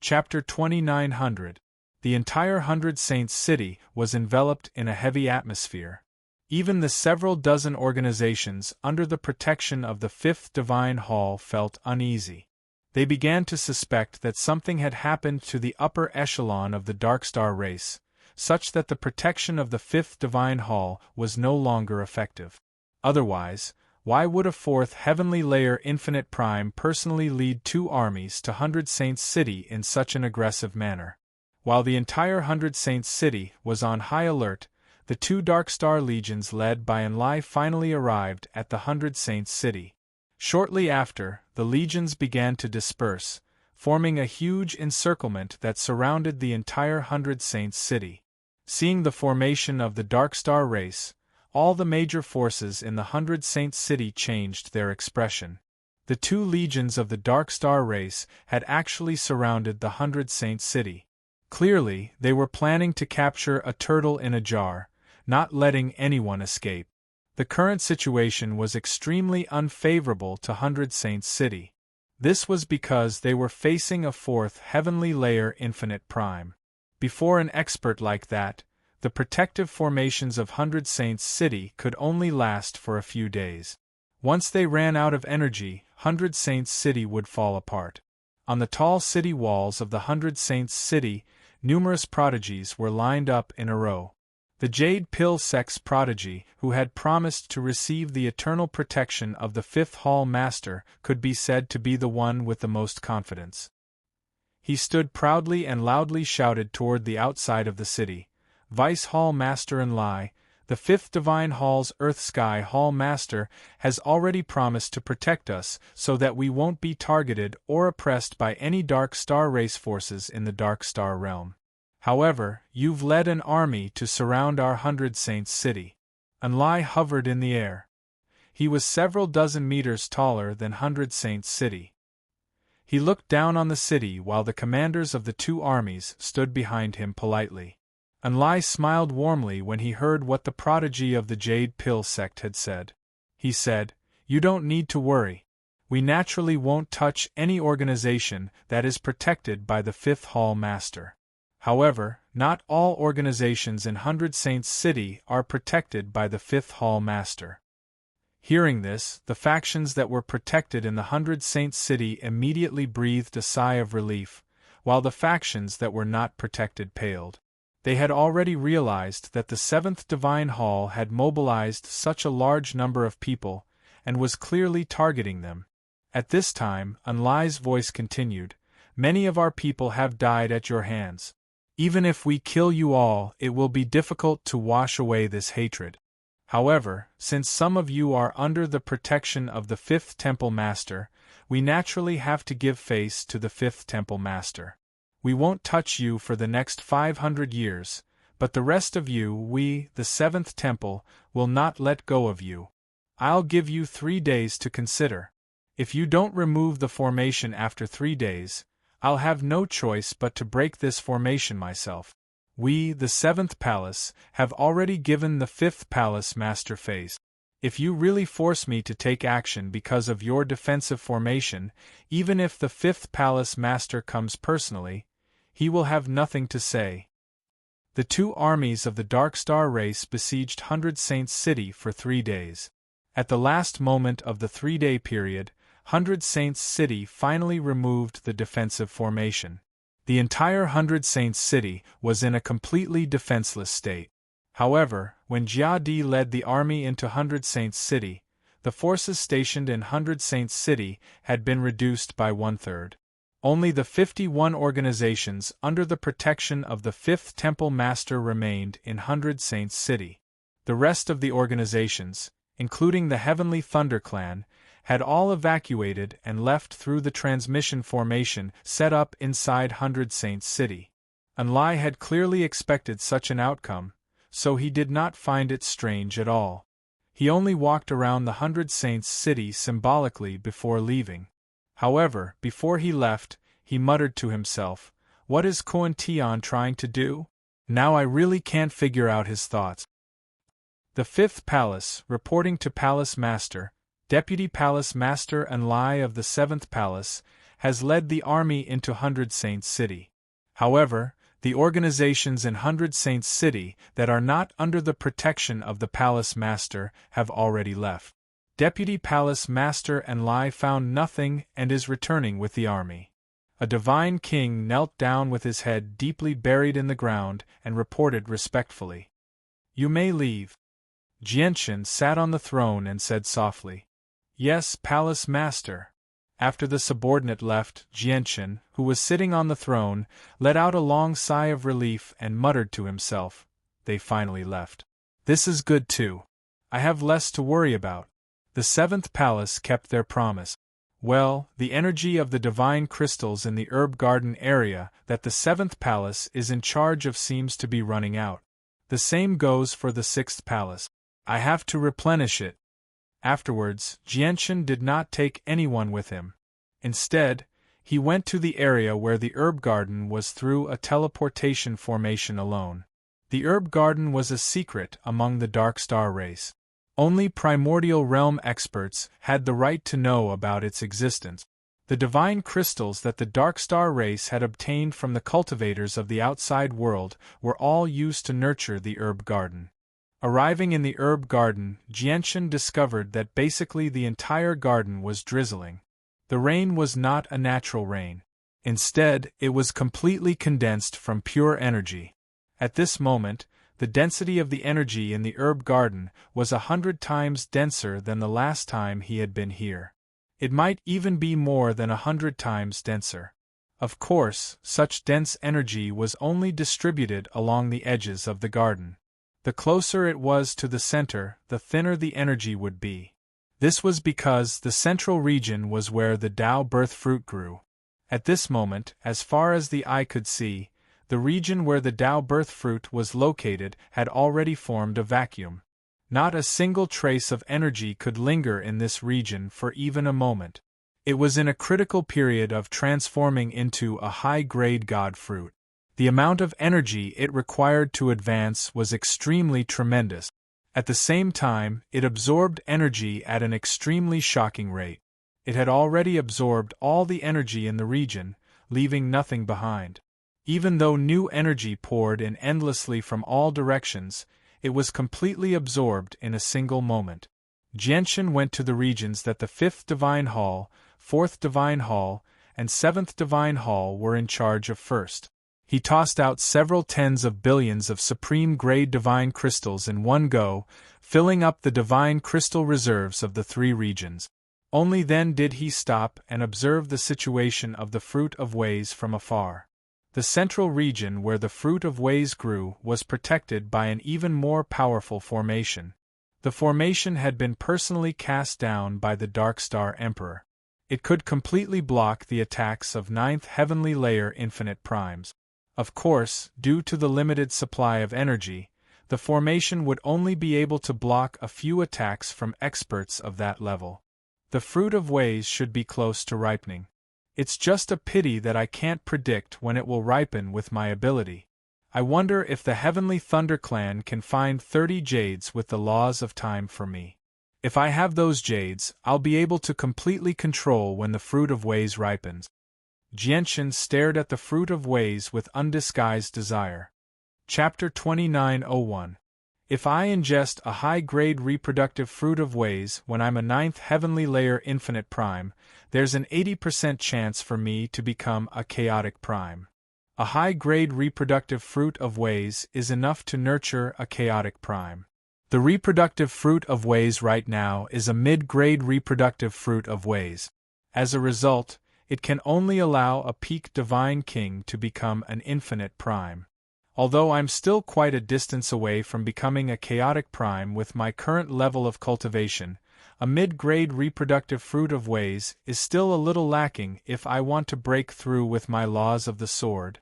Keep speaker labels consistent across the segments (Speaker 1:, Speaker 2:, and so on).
Speaker 1: Chapter 2900. The entire Hundred Saints city was enveloped in a heavy atmosphere. Even the several dozen organizations under the protection of the Fifth Divine Hall felt uneasy. They began to suspect that something had happened to the upper echelon of the Darkstar race, such that the protection of the Fifth Divine Hall was no longer effective. Otherwise, why would a fourth heavenly layer Infinite Prime personally lead two armies to Hundred Saints City in such an aggressive manner? While the entire Hundred Saints City was on high alert, the two Darkstar legions led by Unveil finally arrived at the Hundred Saints City. Shortly after, the legions began to disperse, forming a huge encirclement that surrounded the entire Hundred Saints City. Seeing the formation of the Darkstar race, all the major forces in the Hundred Saints City changed their expression. The two legions of the Darkstar race had actually surrounded the Hundred Saints City. Clearly, they were planning to capture a turtle in a jar, not letting anyone escape. The current situation was extremely unfavorable to Hundred Saints City. This was because they were facing a fourth heavenly layer Infinite Prime. Before an expert like that, the protective formations of Hundred Saints City could only last for a few days. Once they ran out of energy, Hundred Saints City would fall apart. On the tall city walls of the Hundred Saints City, numerous prodigies were lined up in a row. The Jade Pill Sex prodigy, who had promised to receive the eternal protection of the Fifth Hall Master, could be said to be the one with the most confidence. He stood proudly and loudly shouted toward the outside of the city, "Vice Hall Master Unveil, the Fifth Divine Hall's Earth-Sky Hall Master has already promised to protect us so that we won't be targeted or oppressed by any Dark Star race forces in the Dark Star realm. However, you've led an army to surround our Hundred Saints City." Unveil hovered in the air. He was several dozen meters taller than Hundred Saints City. He looked down on the city while the commanders of the two armies stood behind him politely. Unveil smiled warmly when he heard what the prodigy of the Jade Pill sect had said. He said, "You don't need to worry. We naturally won't touch any organization that is protected by the Fifth Hall Master. However, not all organizations in Hundred Saints City are protected by the Fifth Hall Master." Hearing this, the factions that were protected in the Hundred Saints City immediately breathed a sigh of relief, while the factions that were not protected paled. They had already realized that the Seventh Divine Hall had mobilized such a large number of people, and was clearly targeting them. At this time, Unveil's voice continued, "Many of our people have died at your hands. Even if we kill you all, it will be difficult to wash away this hatred. However, since some of you are under the protection of the Fifth Temple Master, we naturally have to give face to the Fifth Temple Master. We won't touch you for the next 500 years, but the rest of you, we, the Seventh Temple, will not let go of you. I'll give you 3 days to consider. If you don't remove the formation after 3 days, I'll have no choice but to break this formation myself. We, the Seventh Palace, have already given the Fifth Palace Master face. If you really force me to take action because of your defensive formation, even if the Fifth Palace Master comes personally, he will have nothing to say." The two armies of the Darkstar race besieged Hundred Saints City for 3 days. At the last moment of the 3-day period, Hundred Saints City finally removed the defensive formation. The entire Hundred Saints City was in a completely defenseless state. However, when Jia led the army into Hundred Saints City, the forces stationed in Hundred Saints City had been reduced by 1/3. Only the 51 organizations under the protection of the Fifth Temple Master remained in Hundred Saints City. The rest of the organizations, including the Heavenly Thunder Clan, had all evacuated and left through the transmission formation set up inside Hundred Saints City. Unveil had clearly expected such an outcome, so he did not find it strange at all. He only walked around the Hundred Saints City symbolically before leaving. However, before he left, he muttered to himself, "What is Koan Tian trying to do? Now I really can't figure out his thoughts." The Fifth Palace, reporting to Palace Master, Deputy Palace Master Unveil of the Seventh Palace, has led the army into Hundred Saints City. However, the organizations in Hundred Saints City that are not under the protection of the Palace Master have already left. Deputy Palace Master Enlai found nothing and is returning with the army. A divine king knelt down with his head deeply buried in the ground and reported respectfully. "You may leave." Jianchen sat on the throne and said softly, "Yes, Palace Master." After the subordinate left, Jianchen, who was sitting on the throne, let out a long sigh of relief and muttered to himself, "They finally left. This is good too. I have less to worry about." The seventh palace kept their promise. Well, the energy of the divine crystals in the herb garden area that the seventh palace is in charge of seems to be running out. The same goes for the sixth palace. I have to replenish it. Afterwards, Jianchen did not take anyone with him. Instead, he went to the area where the herb garden was through a teleportation formation alone. The herb garden was a secret among the Dark Star race. Only primordial realm experts had the right to know about its existence. The divine crystals that the Dark Star race had obtained from the cultivators of the outside world were all used to nurture the herb garden. Arriving in the herb garden, Jianchen discovered that basically the entire garden was drizzling. The rain was not a natural rain. Instead, it was completely condensed from pure energy. At this moment, the density of the energy in the herb garden was 100 times denser than the last time he had been here. It might even be more than 100 times denser. Of course, such dense energy was only distributed along the edges of the garden. The closer it was to the center, the thinner the energy would be. This was because the central region was where the Tao birth fruit grew. At this moment, as far as the eye could see, the region where the Tao birth fruit was located had already formed a vacuum. Not a single trace of energy could linger in this region for even a moment. It was in a critical period of transforming into a high-grade god fruit. The amount of energy it required to advance was extremely tremendous. At the same time, it absorbed energy at an extremely shocking rate. It had already absorbed all the energy in the region, leaving nothing behind. Even though new energy poured in endlessly from all directions, it was completely absorbed in a single moment. Jianchen went to the regions that the 5th Divine Hall, 4th Divine Hall, and 7th Divine Hall were in charge of first. He tossed out several tens of billions of supreme-grade divine crystals in one go, filling up the divine crystal reserves of the 3 regions. Only then did he stop and observe the situation of the Fruit of Ways from afar. The central region where the Fruit of Ways grew was protected by an even more powerful formation. The formation had been personally cast down by the Dark Star Emperor. It could completely block the attacks of 9th Heavenly Layer Infinite Primes. Of course, due to the limited supply of energy, the formation would only be able to block a few attacks from experts of that level. The Fruit of Ways should be close to ripening. It's just a pity that I can't predict when it will ripen with my ability. I wonder if the Heavenly Thunder Clan can find 30 jades with the laws of time for me. If I have those jades, I'll be able to completely control when the Fruit of Ways ripens. Jianchen stared at the Fruit of Ways with undisguised desire. Chapter 2901. If I ingest a high-grade reproductive Fruit of Ways when I'm a 9th Heavenly Layer Infinite Prime, there's an 80% chance for me to become a Chaotic Prime. A high-grade reproductive Fruit of Ways is enough to nurture a Chaotic Prime. The reproductive Fruit of Ways right now is a mid-grade reproductive Fruit of Ways. As a result, it can only allow a peak Divine King to become an Infinite Prime. Although I'm still quite a distance away from becoming a Chaotic Prime with my current level of cultivation, a mid-grade reproductive Fruit of Ways is still a little lacking if I want to break through with my laws of the sword.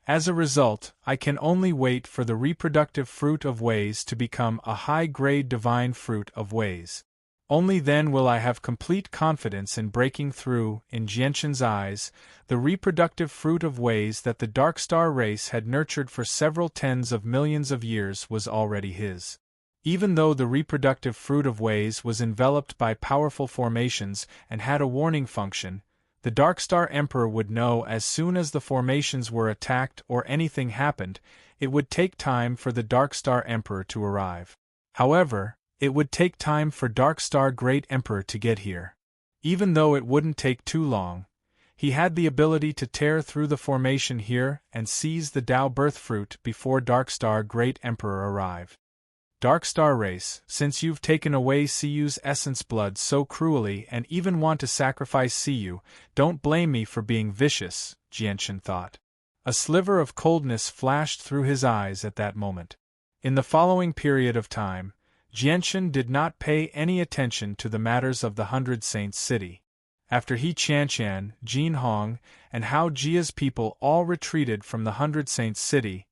Speaker 1: As a result, I can only wait for the reproductive Fruit of Ways to become a high-grade Divine Fruit of Ways. Only then will I have complete confidence in breaking through. In Jianchen's eyes, the reproductive Fruit of Ways that the Dark Star race had nurtured for several tens of millions of years was already his. Even though the reproductive Fruit of Ways was enveloped by powerful formations and had a warning function, The Darkstar Emperor would know as soon as the formations were attacked or anything happened. It would take time for the Darkstar Emperor to arrive. However, it would take time for Darkstar Great Emperor to get here. Even though it wouldn't take too long, he had the ability to tear through the formation here and seize the Tao Birth Fruit before Darkstar Great Emperor arrived. Darkstar race, since you've taken away Siyu's essence blood so cruelly and even want to sacrifice Siyu, don't blame me for being vicious, Jianshan thought. A sliver of coldness flashed through his eyes at that moment. In the following period of time, Jianshan did not pay any attention to the matters of the Hundred Saints City. After He Qianshan, Jin Hong, and Hao Jia's people all retreated from the Hundred Saints City,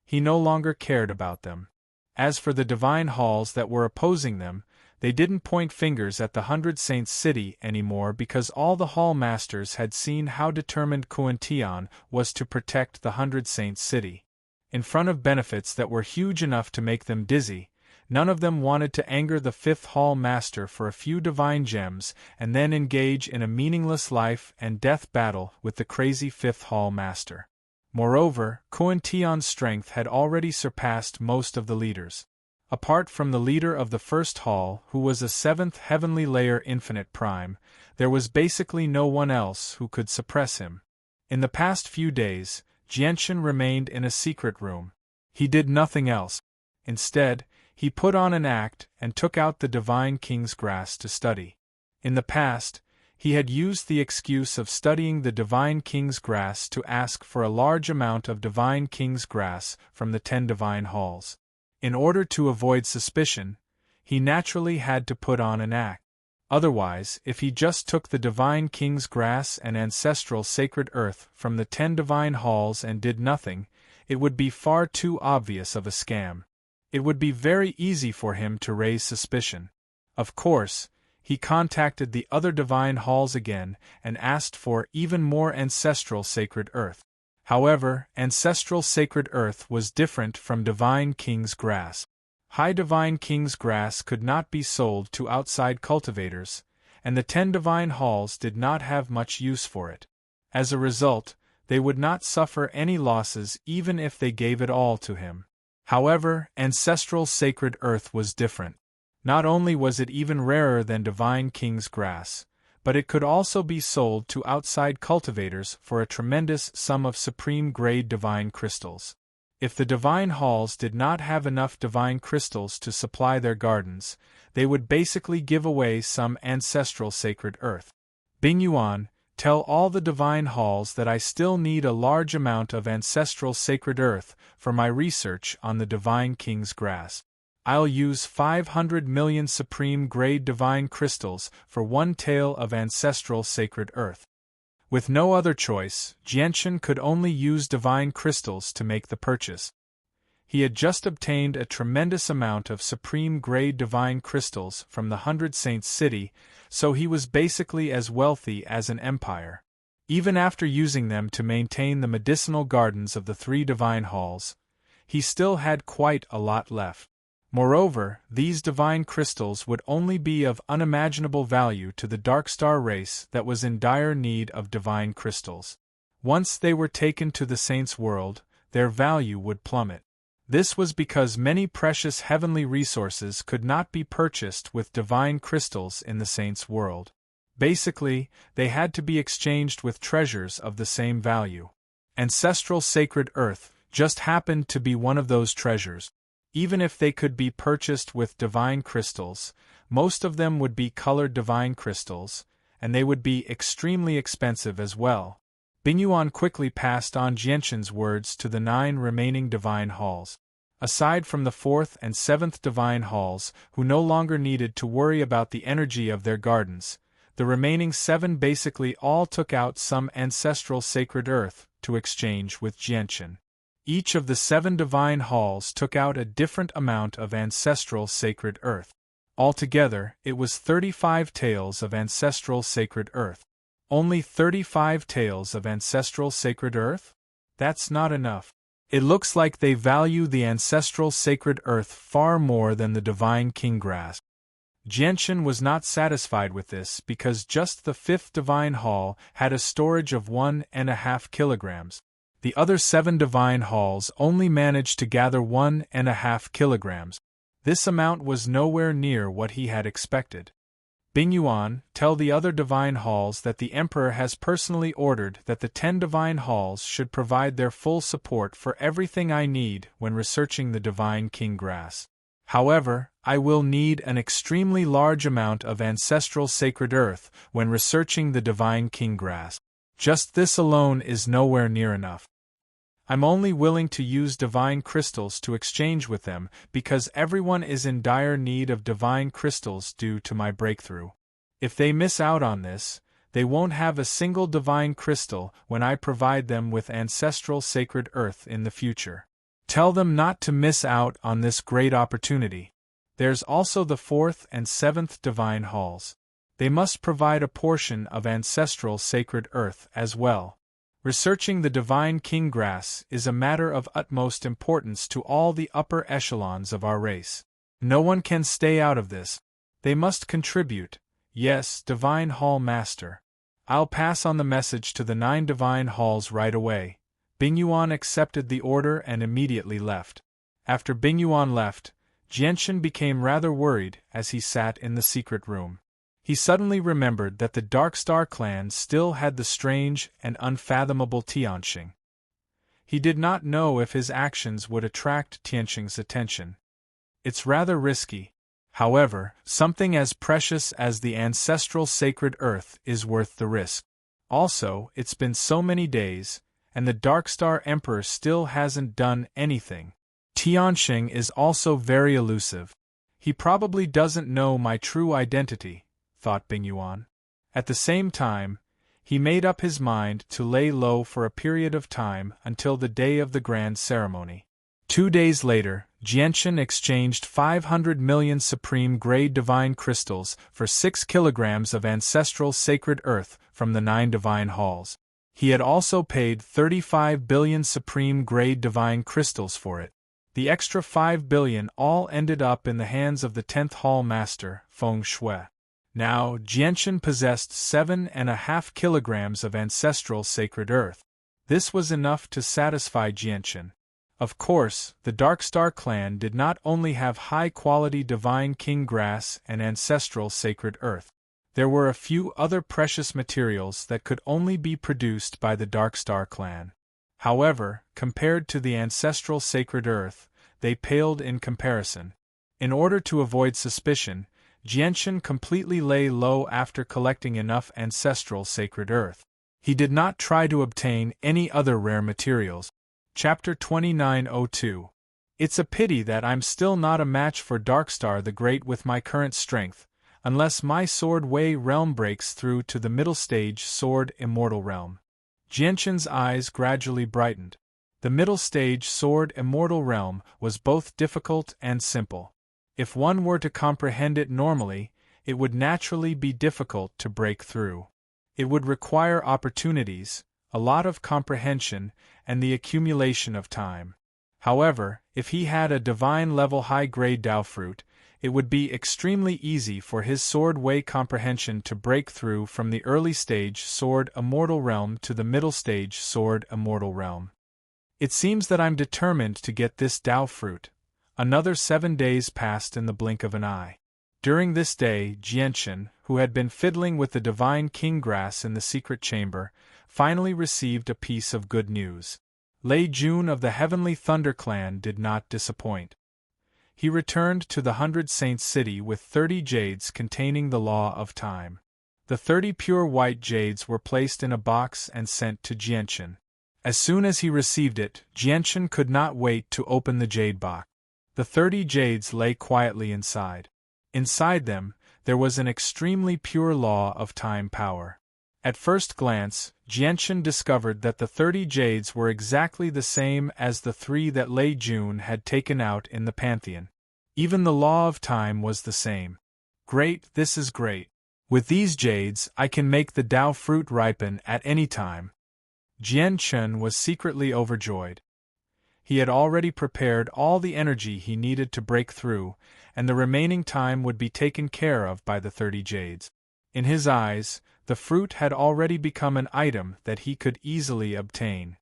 Speaker 1: he no longer cared about them. As for the divine halls that were opposing them, they didn't point fingers at the Hundred Saints City anymore because all the hall masters had seen how determined Kuan-Tian was to protect the Hundred Saints City. In front of benefits that were huge enough to make them dizzy, none of them wanted to anger the Fifth Hall Master for a few divine gems and then engage in a meaningless life and death battle with the crazy Fifth Hall Master. Moreover, Kuan-Tian's strength had already surpassed most of the leaders. Apart from the leader of the First Hall, who was a 7th Heavenly Layer Infinite Prime, there was basically no one else who could suppress him. In the past few days, Jianshan remained in a secret room. He did nothing else. Instead, he put on an act and took out the Divine King's Grass to study. In the past, he had used the excuse of studying the Divine King's Grass to ask for a large amount of Divine King's Grass from the 10 Divine Halls. In order to avoid suspicion, he naturally had to put on an act. Otherwise, if he just took the Divine King's Grass and Ancestral Sacred Earth from the 10 Divine Halls and did nothing, it would be far too obvious of a scam. It would be very easy for him to raise suspicion. Of course, he contacted the other Divine Halls again and asked for even more Ancestral Sacred Earth. However, Ancestral Sacred Earth was different from Divine King's Grass. High Divine King's Grass could not be sold to outside cultivators, and the 10 Divine Halls did not have much use for it. As a result, they would not suffer any losses even if they gave it all to him. However, Ancestral Sacred Earth was different. Not only was it even rarer than Divine King's Grass, but it could also be sold to outside cultivators for a tremendous sum of supreme-grade divine crystals. If the Divine Halls did not have enough divine crystals to supply their gardens, they would basically give away some Ancestral Sacred Earth. Bing Yuan, tell all the Divine Halls that I still need a large amount of Ancestral Sacred Earth for my research on the Divine King's Grass. I'll use 500 million supreme-grade divine crystals for 1 tael of Ancestral Sacred Earth. With no other choice, Jianshan could only use divine crystals to make the purchase. He had just obtained a tremendous amount of supreme-grade divine crystals from the Hundred Saints City, so he was basically as wealthy as an empire. Even after using them to maintain the medicinal gardens of the 3 Divine Halls, he still had quite a lot left. Moreover, these divine crystals would only be of unimaginable value to the Darkstar race that was in dire need of divine crystals. Once they were taken to the Saints' world, their value would plummet. This was because many precious heavenly resources could not be purchased with divine crystals in the Saints' world. Basically, they had to be exchanged with treasures of the same value. Ancestral Sacred Earth just happened to be one of those treasures. Even if they could be purchased with divine crystals, most of them would be colored divine crystals, and they would be extremely expensive as well. Bing Yuan quickly passed on Jianshan's words to the 9 remaining Divine Halls. Aside from the 4th and 7th Divine Halls, who no longer needed to worry about the energy of their gardens, the remaining 7 basically all took out some Ancestral Sacred Earth to exchange with Jianshan. Each of the 7 Divine Halls took out a different amount of Ancestral Sacred Earth. Altogether, it was 35 taels of Ancestral Sacred Earth. Only 35 taels of Ancestral Sacred Earth? That's not enough. It looks like they value the Ancestral Sacred Earth far more than the Divine King Grass. Jianchen was not satisfied with this because just the fifth divine hall had a storage of 1.5 kilograms. The other 7 divine halls only managed to gather 1.5 kilograms. This amount was nowhere near what he had expected. Bingyuan, tell the other divine halls that the Emperor has personally ordered that the 10 divine halls should provide their full support for everything I need when researching the divine king grass. However, I will need an extremely large amount of ancestral sacred earth when researching the divine king grass. Just this alone is nowhere near enough. I'm only willing to use divine crystals to exchange with them because everyone is in dire need of divine crystals due to my breakthrough. If they miss out on this, they won't have a single divine crystal when I provide them with ancestral sacred earth in the future. Tell them not to miss out on this great opportunity. There's also the 4th and 7th divine halls. They must provide a portion of ancestral sacred earth as well. Researching the divine king grass is a matter of utmost importance to all the upper echelons of our race. No one can stay out of this. They must contribute. Yes, divine hall master. I'll pass on the message to the 9 divine halls right away. Bingyuan accepted the order and immediately left. After Bingyuan left, Jianchen became rather worried as he sat in the secret room. He suddenly remembered that the Darkstar clan still had the strange and unfathomable Tianqing. He did not know if his actions would attract Tianqing's attention. It's rather risky. However, something as precious as the ancestral sacred earth is worth the risk. Also, it's been so many days, and the Darkstar Emperor still hasn't done anything. Tianqing is also very elusive. He probably doesn't know my true identity, thought Bingyuan. At the same time, he made up his mind to lay low for a period of time until the day of the grand ceremony. 2 days later, Jianchen exchanged 500 million supreme-grade divine crystals for 6 kilograms of ancestral sacred earth from the 9 divine halls. He had also paid 35 billion supreme-grade divine crystals for it. The extra 5 billion all ended up in the hands of the 10th hall master, Feng Shui. Now, Jianchen possessed 7.5 kilograms of ancestral sacred earth. This was enough to satisfy Jianchen. Of course, the Darkstar clan did not only have high-quality divine king grass and ancestral sacred earth. There were a few other precious materials that could only be produced by the Darkstar clan. However, compared to the ancestral sacred earth, they paled in comparison. In order to avoid suspicion, Jianchen completely lay low after collecting enough ancestral sacred earth. He did not try to obtain any other rare materials. Chapter 2902. It's a pity that I'm still not a match for Darkstar the Great with my current strength, unless my Sword Wei realm breaks through to the middle stage Sword Immortal realm. Jianchen's eyes gradually brightened. The middle stage Sword Immortal realm was both difficult and simple. If one were to comprehend it normally, it would naturally be difficult to break through. It would require opportunities, a lot of comprehension, and the accumulation of time. However, if he had a divine-level high-grade Dao fruit, it would be extremely easy for his Sword Wei comprehension to break through from the early stage Sword Immortal realm to the middle stage Sword Immortal realm. It seems that I'm determined to get this Dao fruit. Another 7 days passed in the blink of an eye. During this day, Jianchen, who had been fiddling with the divine king grass in the secret chamber, finally received a piece of good news. Lei Jun of the Heavenly Thunder Clan did not disappoint. He returned to the 100 Saints city with 30 jades containing the law of time. The 30 pure white jades were placed in a box and sent to Jianchen. As soon as he received it, Jianchen could not wait to open the jade box. The 30 jades lay quietly inside. Inside them, there was an extremely pure law of time power. At first glance, Jianchen discovered that the 30 jades were exactly the same as the 3 that Lei Jun had taken out in the Pantheon. Even the law of time was the same. Great, this is great. With these jades, I can make the Dao fruit ripen at any time. Jianchen was secretly overjoyed. He had already prepared all the energy he needed to break through, and the remaining time would be taken care of by the 30 jades. In his eyes, the fruit had already become an item that he could easily obtain.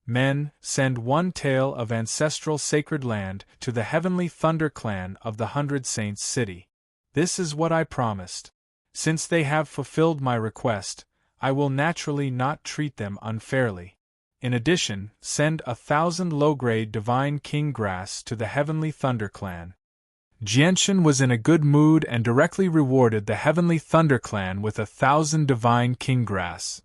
Speaker 1: Men, send one tale of ancestral sacred land to the heavenly thunder clan of the 100 Saints city. This is what I promised. Since they have fulfilled my request, I will naturally not treat them unfairly. In addition, send 1,000 low-grade divine king grass to the heavenly thunder clan. Jianshan was in a good mood and directly rewarded the heavenly thunder clan with 1,000 divine king grass.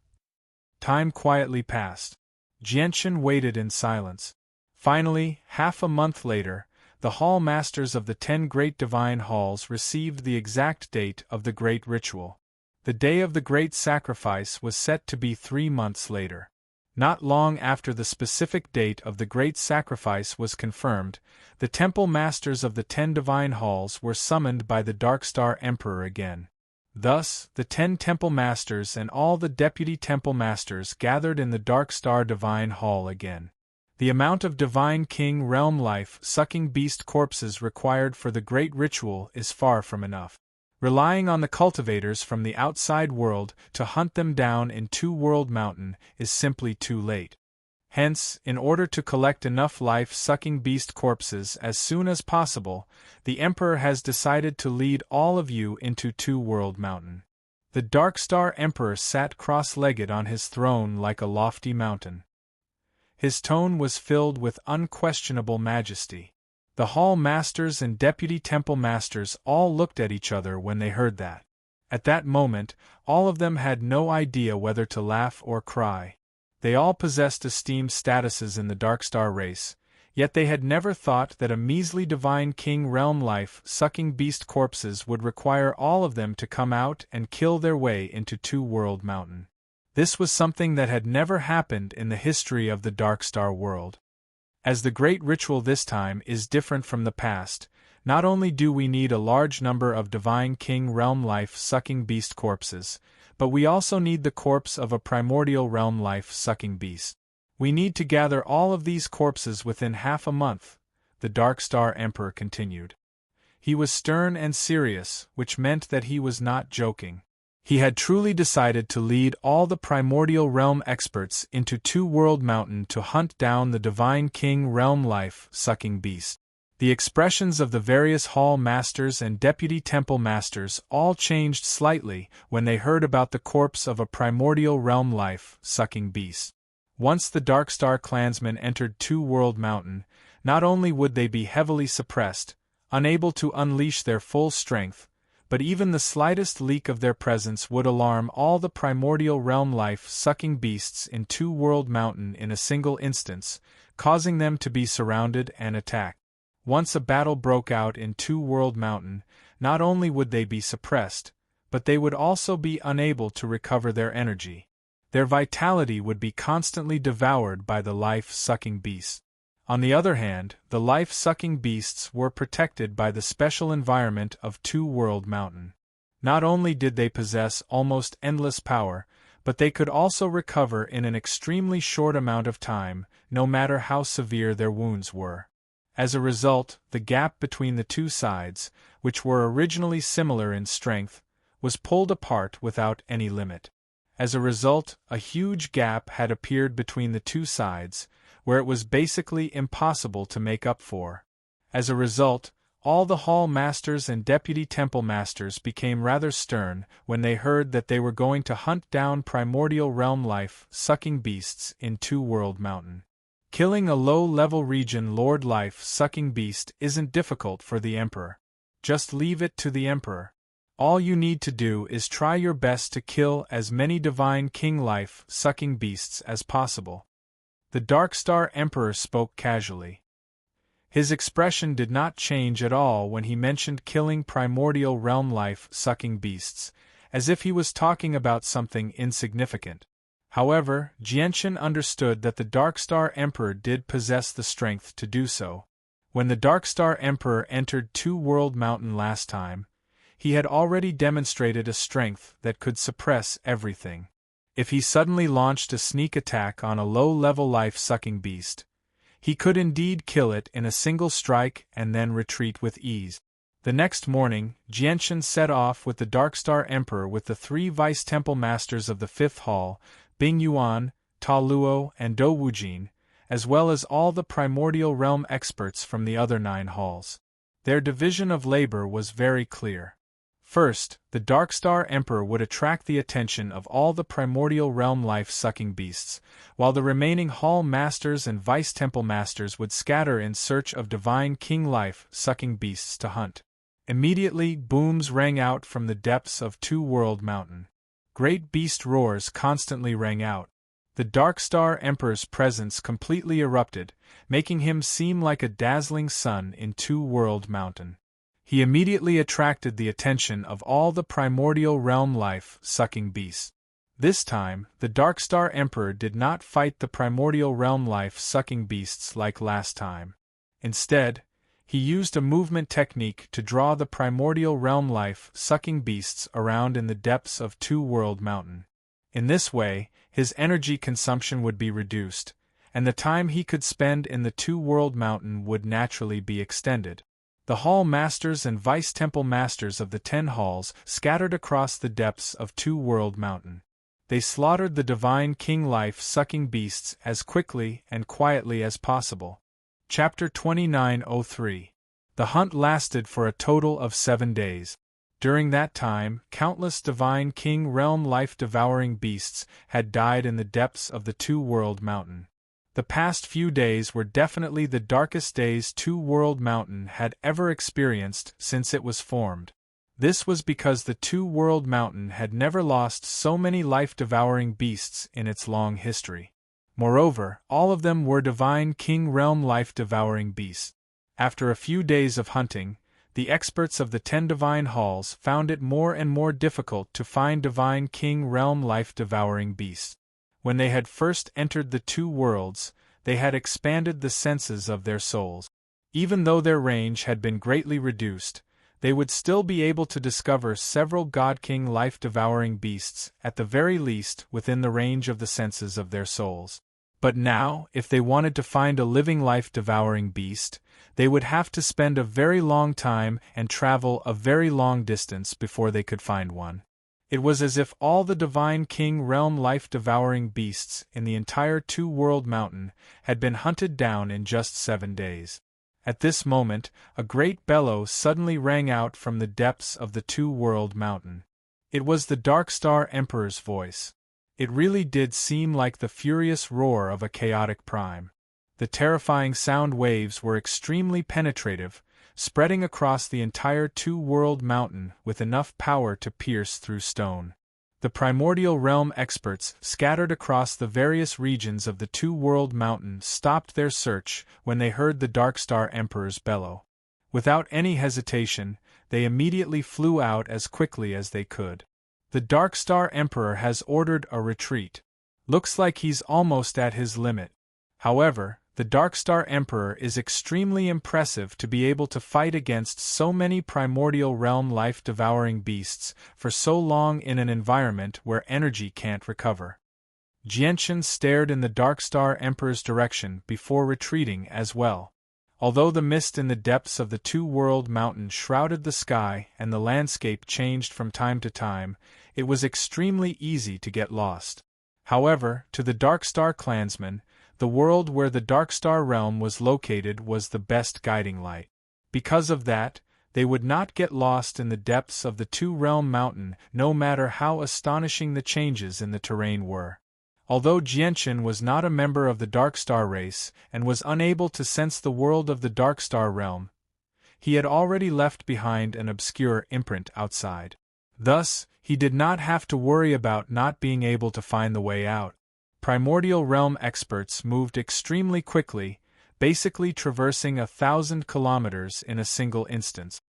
Speaker 1: Time quietly passed. Jianshan waited in silence. Finally, half a month later, the hall masters of the 10 great divine halls received the exact date of the great ritual. The day of the great sacrifice was set to be 3 months later. Not long after the specific date of the great sacrifice was confirmed, the temple masters of the 10 divine halls were summoned by the Dark Star Emperor again. Thus, the 10 temple masters and all the deputy temple masters gathered in the Dark Star Divine Hall again. The amount of divine king realm life-sucking beast corpses required for the great ritual is far from enough. Relying on the cultivators from the outside world to hunt them down in Two World Mountain is simply too late. Hence, in order to collect enough life-sucking beast corpses as soon as possible, the Emperor has decided to lead all of you into Two World Mountain. The Dark Star Emperor sat cross-legged on his throne like a lofty mountain. His tone was filled with unquestionable majesty. The hall masters and deputy temple masters all looked at each other when they heard that. At that moment, all of them had no idea whether to laugh or cry. They all possessed esteemed statuses in the Dark Star race, yet they had never thought that a measly divine king realm life-sucking beast corpses would require all of them to come out and kill their way into Two World Mountain. This was something that had never happened in the history of the Dark Star world. As the great ritual this time is different from the past, not only do we need a large number of divine king realm life-sucking beast corpses, but we also need the corpse of a primordial realm life-sucking beast. We need to gather all of these corpses within half a month, the Dark Star Emperor continued. He was stern and serious, which meant that he was not joking. He had truly decided to lead all the primordial realm experts into Two World Mountain to hunt down the divine king realm life-sucking beast. The expressions of the various hall masters and deputy temple masters all changed slightly when they heard about the corpse of a primordial realm life-sucking beast. Once the Dark Star clansmen entered Two World Mountain, not only would they be heavily suppressed, unable to unleash their full strength, but even the slightest leak of their presence would alarm all the primordial realm life-sucking beasts in Two World Mountain in a single instance, causing them to be surrounded and attacked. Once a battle broke out in Two World Mountain, not only would they be suppressed, but they would also be unable to recover their energy. Their vitality would be constantly devoured by the life-sucking beasts. On the other hand, the life-sucking beasts were protected by the special environment of Two World Mountain. Not only did they possess almost endless power, but they could also recover in an extremely short amount of time, no matter how severe their wounds were. As a result, the gap between the two sides, which were originally similar in strength, was pulled apart without any limit. As a result, a huge gap had appeared between the two sides, where it was basically impossible to make up for. As a result, all the hall masters and deputy temple masters became rather stern when they heard that they were going to hunt down primordial realm life-sucking beasts in Two World Mountain. Killing a low-level region lord life-sucking beast isn't difficult for the Emperor. Just leave it to the Emperor. All you need to do is try your best to kill as many divine king life-sucking beasts as possible. The Dark Star Emperor spoke casually. His expression did not change at all when he mentioned killing primordial realm life-sucking beasts, as if he was talking about something insignificant. However, Jianshan understood that the Dark Star Emperor did possess the strength to do so. When the Dark Star Emperor entered Two World Mountain last time, he had already demonstrated a strength that could suppress everything. If he suddenly launched a sneak attack on a low-level life-sucking beast, He could indeed kill it in a single strike and then retreat with ease. The next morning, Jianshan set off with the Darkstar Emperor with the 3 Vice-Temple Masters of the 5th Hall, Bing Yuan, Ta Luo, and Dou Wujin, as well as all the primordial realm experts from the other 9 halls. Their division of labor was very clear. First, the Darkstar Emperor would attract the attention of all the primordial realm life-sucking beasts, while the remaining Hall Masters and Vice-Temple Masters would scatter in search of divine king life-sucking beasts to hunt. Immediately, booms rang out from the depths of Two-World Mountain. Great beast roars constantly rang out. The Darkstar Emperor's presence completely erupted, making him seem like a dazzling sun in Two-World Mountain. He immediately attracted the attention of all the primordial realm life-sucking beasts. This time, the Darkstar Emperor did not fight the primordial realm life-sucking beasts like last time. Instead, he used a movement technique to draw the primordial realm life-sucking beasts around in the depths of Two-World Mountain. In this way, his energy consumption would be reduced, and the time he could spend in the Two-World Mountain would naturally be extended. The Hall Masters and Vice-Temple Masters of the 10 halls scattered across the depths of Two-World Mountain. They slaughtered the divine king life-sucking beasts as quickly and quietly as possible. Chapter 2903. The hunt lasted for a total of 7 days. During that time, countless divine king realm life-devouring beasts had died in the depths of the Two-World Mountain. The past few days were definitely the darkest days Two-World Mountain had ever experienced since it was formed. This was because the Two-World Mountain had never lost so many life-devouring beasts in its long history. Moreover, all of them were divine king realm life-devouring beasts. After a few days of hunting, the experts of the 10 divine halls found it more and more difficult to find divine king realm life-devouring beasts. When they had first entered the 2 worlds, they had expanded the senses of their souls. Even though their range had been greatly reduced, they would still be able to discover several God-King life-devouring beasts, at the very least within the range of the senses of their souls. But now, if they wanted to find a living life-devouring beast, they would have to spend a very long time and travel a very long distance before they could find one. It was as if all the divine king realm life-devouring beasts in the entire Two-World Mountain had been hunted down in just 7 days. At this moment, a great bellow suddenly rang out from the depths of the Two-World Mountain. It was the Darkstar Emperor's voice. It really did seem like the furious roar of a chaotic prime. The terrifying sound waves were extremely penetrative, spreading across the entire Two-World Mountain with enough power to pierce through stone. The primordial realm experts scattered across the various regions of the Two-World Mountain stopped their search when they heard the Darkstar Emperor's bellow. Without any hesitation, they immediately flew out as quickly as they could. The Darkstar Emperor has ordered a retreat. Looks like he's almost at his limit. However, the Darkstar Emperor is extremely impressive to be able to fight against so many primordial realm life-devouring beasts for so long in an environment where energy can't recover. Jianshan stared in the Darkstar Emperor's direction before retreating as well. Although the mist in the depths of the Two-World Mountain shrouded the sky and the landscape changed from time to time, it was extremely easy to get lost. However, to the Darkstar clansmen, the world where the Darkstar realm was located was the best guiding light. Because of that, they would not get lost in the depths of the Two-Realm Mountain no matter how astonishing the changes in the terrain were. Although Jianshan was not a member of the Darkstar race and was unable to sense the world of the Darkstar realm, he had already left behind an obscure imprint outside. Thus, he did not have to worry about not being able to find the way out. Primordial realm experts moved extremely quickly, basically traversing 1,000 kilometers in a single instance.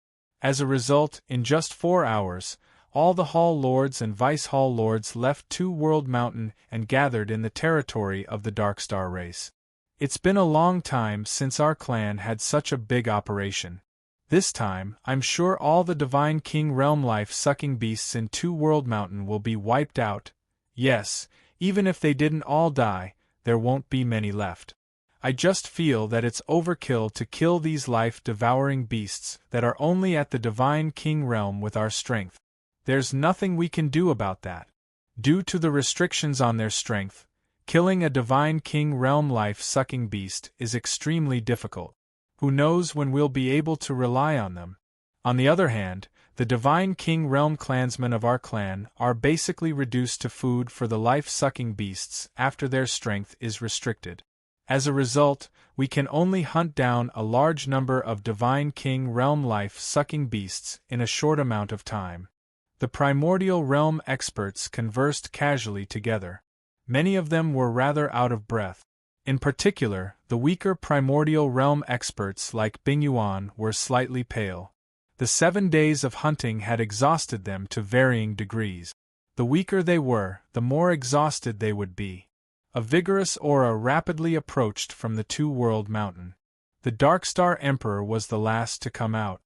Speaker 1: As a result, in just 4 hours, all the Hall Lords and Vice Hall Lords left Two-World Mountain and gathered in the territory of the Darkstar race. It's been a long time since our clan had such a big operation. This time, I'm sure all the Divine King realm life-sucking beasts in Two-World Mountain will be wiped out. Yes, even if they didn't all die, there won't be many left. I just feel that it's overkill to kill these life-devouring beasts that are only at the Divine King realm with our strength. There's nothing we can do about that. Due to the restrictions on their strength, killing a Divine King realm life-sucking beast is extremely difficult. Who knows when we'll be able to rely on them? On the other hand, the Divine King realm clansmen of our clan are basically reduced to food for the life-sucking beasts after their strength is restricted. As a result, we can only hunt down a large number of Divine King realm life-sucking beasts in a short amount of time. The primordial realm experts conversed casually together. Many of them were rather out of breath. In particular, the weaker primordial realm experts like Bing Yuan were slightly pale. The 7 days of hunting had exhausted them to varying degrees. The weaker they were, the more exhausted they would be. A vigorous aura rapidly approached from the Two-World Mountain. The Darkstar Emperor was the last to come out.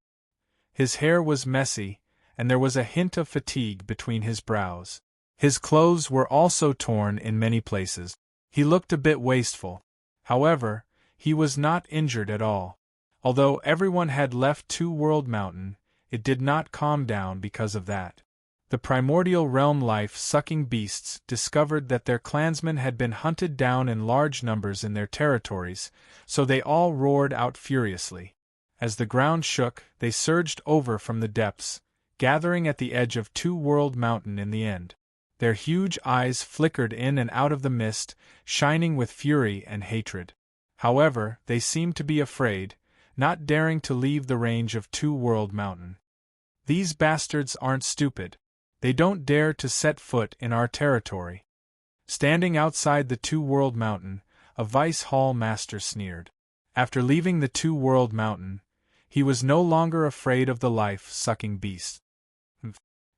Speaker 1: His hair was messy, and there was a hint of fatigue between his brows. His clothes were also torn in many places. He looked a bit wasteful. However, he was not injured at all. Although everyone had left Two-World Mountain, it did not calm down because of that. The primordial realm life-sucking beasts discovered that their clansmen had been hunted down in large numbers in their territories, so they all roared out furiously. As the ground shook, they surged over from the depths, gathering at the edge of Two-World Mountain in the end. Their huge eyes flickered in and out of the mist, shining with fury and hatred. However, they seemed to be afraid, not daring to leave the range of Two-World Mountain. These bastards aren't stupid. They don't dare to set foot in our territory. Standing outside the Two-World Mountain, a Vice Hall Master sneered. After leaving the Two-World Mountain, he was no longer afraid of the life-sucking beasts.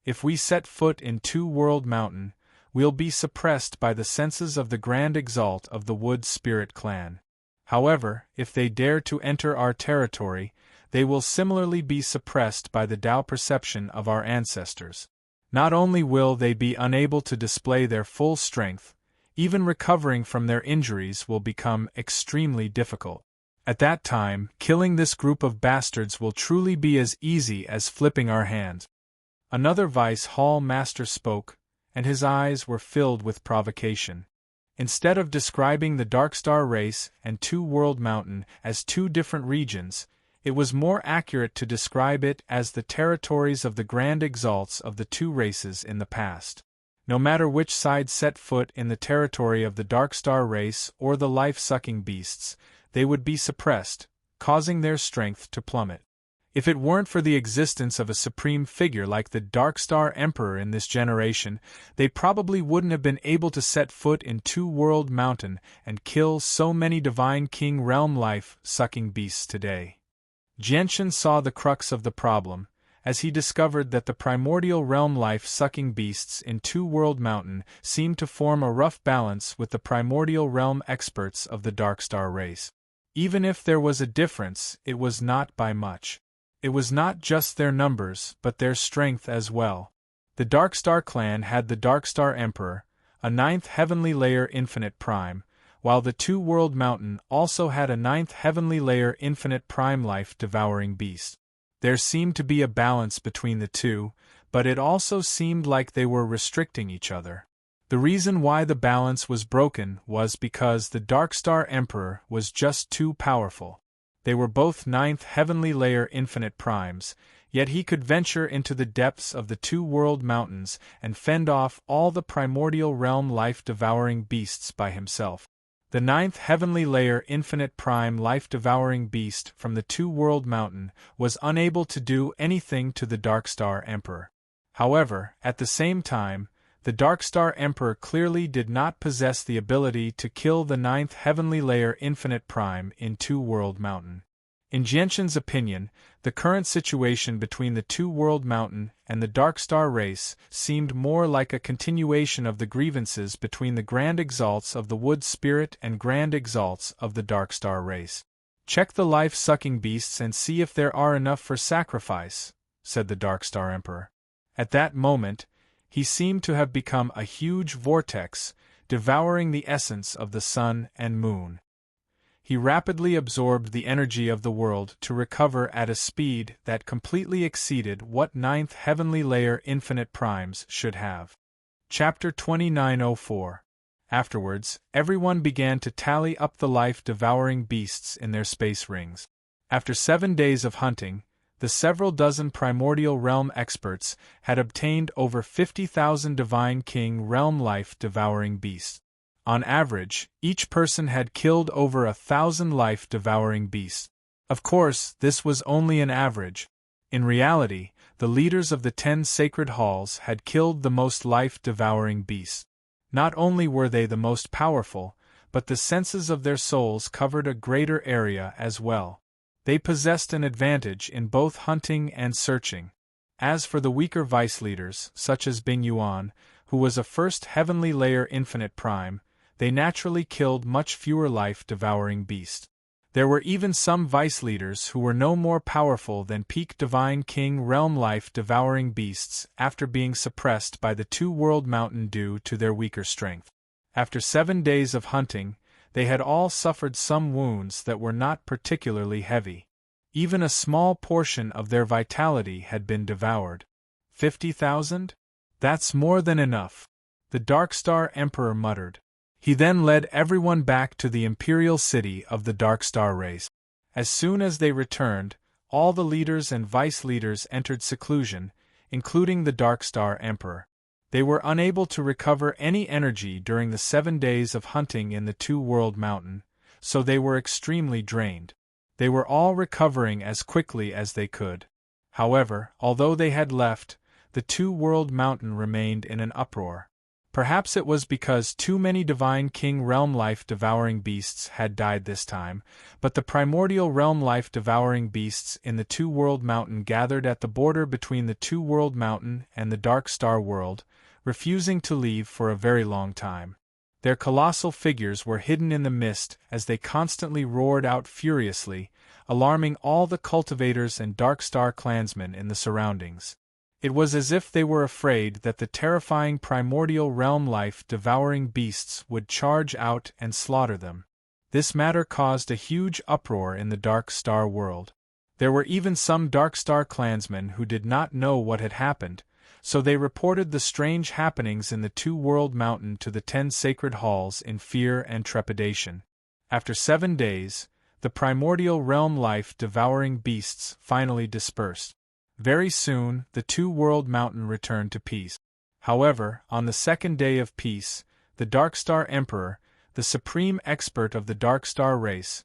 Speaker 1: If we set foot in Two-World Mountain, we'll be suppressed by the senses of the Grand Exalt of the Wood Spirit clan. However, if they dare to enter our territory, they will similarly be suppressed by the Tao perception of our ancestors. Not only will they be unable to display their full strength, even recovering from their injuries will become extremely difficult. At that time, killing this group of bastards will truly be as easy as flipping our hands. Another Vice Hall Master spoke, and his eyes were filled with provocation. Instead of describing the Darkstar race and Two-World Mountain as two different regions, it was more accurate to describe it as the territories of the Grand Exalts of the two races in the past. No matter which side set foot in the territory of the Darkstar race or the life-sucking beasts, they would be suppressed, causing their strength to plummet. If it weren't for the existence of a supreme figure like the Darkstar Emperor in this generation, they probably wouldn't have been able to set foot in Two-World Mountain and kill so many Divine King realm life-sucking beasts today. Jianshan saw the crux of the problem, as he discovered that the primordial realm life-sucking beasts in Two-World Mountain seemed to form a rough balance with the primordial realm experts of the Darkstar race. Even if there was a difference, it was not by much. It was not just their numbers, but their strength as well. The Darkstar clan had the Darkstar Emperor, a 9th Heavenly Layer Infinite Prime, while the Two-World Mountain also had a 9th Heavenly Layer Infinite Prime Life-Devouring Beast. There seemed to be a balance between the two, but it also seemed like they were restricting each other. The reason why the balance was broken was because the Darkstar Emperor was just too powerful. They were both 9th Heavenly Layer Infinite Primes, yet he could venture into the depths of the Two-World Mountains and fend off all the primordial realm life-devouring beasts by himself. The 9th Heavenly Layer Infinite Prime life-devouring beast from the Two-World Mountain was unable to do anything to the Darkstar Emperor. However, at the same time, the Darkstar Emperor clearly did not possess the ability to kill the 9th Heavenly Layer Infinite Prime in Two-World Mountain. In Jianshan's opinion, the current situation between the Two-World Mountain and the Darkstar race seemed more like a continuation of the grievances between the Grand Exalts of the Wood Spirit and Grand Exalts of the Darkstar race. "Check the life-sucking beasts and see if there are enough for sacrifice," said the Darkstar Emperor. At that moment, he seemed to have become a huge vortex, devouring the essence of the sun and moon. He rapidly absorbed the energy of the world to recover at a speed that completely exceeded what ninth heavenly layer infinite primes should have. Chapter 2904. Afterwards, everyone began to tally up the life-devouring beasts in their space rings. After 7 days of hunting, the several dozen primordial realm experts had obtained over 50,000 divine king realm life-devouring beasts. On average, each person had killed over 1,000 life-devouring beasts. Of course, this was only an average. In reality, the leaders of the 10 sacred halls had killed the most life-devouring beasts. Not only were they the most powerful, but the senses of their souls covered a greater area as well. They possessed an advantage in both hunting and searching. As for the weaker vice leaders, such as Bing Yuan, who was a first heavenly layer infinite prime, they naturally killed much fewer life-devouring beasts. There were even some vice leaders who were no more powerful than peak divine king realm life-devouring beasts after being suppressed by the two-world mountain due to their weaker strength. After 7 days of hunting, they had all suffered some wounds that were not particularly heavy. Even a small portion of their vitality had been devoured. 50,000? That's more than enough, the Darkstar Emperor muttered. He then led everyone back to the imperial city of the Darkstar race. As soon as they returned, all the leaders and vice-leaders entered seclusion, including the Darkstar Emperor. They were unable to recover any energy during the 7 days of hunting in the two-world mountain, so they were extremely drained. They were all recovering as quickly as they could. However, although they had left, the two-world mountain remained in an uproar. Perhaps it was because too many divine king realm life-devouring beasts had died this time, but the primordial realm life-devouring beasts in the two-world mountain gathered at the border between the two-world mountain and the dark star world, refusing to leave for a very long time. Their colossal figures were hidden in the mist as they constantly roared out furiously, alarming all the cultivators and Darkstar clansmen in the surroundings. It was as if they were afraid that the terrifying primordial realm life-devouring beasts would charge out and slaughter them. This matter caused a huge uproar in the Dark Star world. There were even some Darkstar clansmen who did not know what had happened, so they reported the strange happenings in the two-world mountain to the 10 sacred halls in fear and trepidation. After 7 days, the primordial realm life-devouring beasts finally dispersed. Very soon, the two-world mountain returned to peace. However, on the 2nd day of peace, the Darkstar Emperor, the supreme expert of the Darkstar race,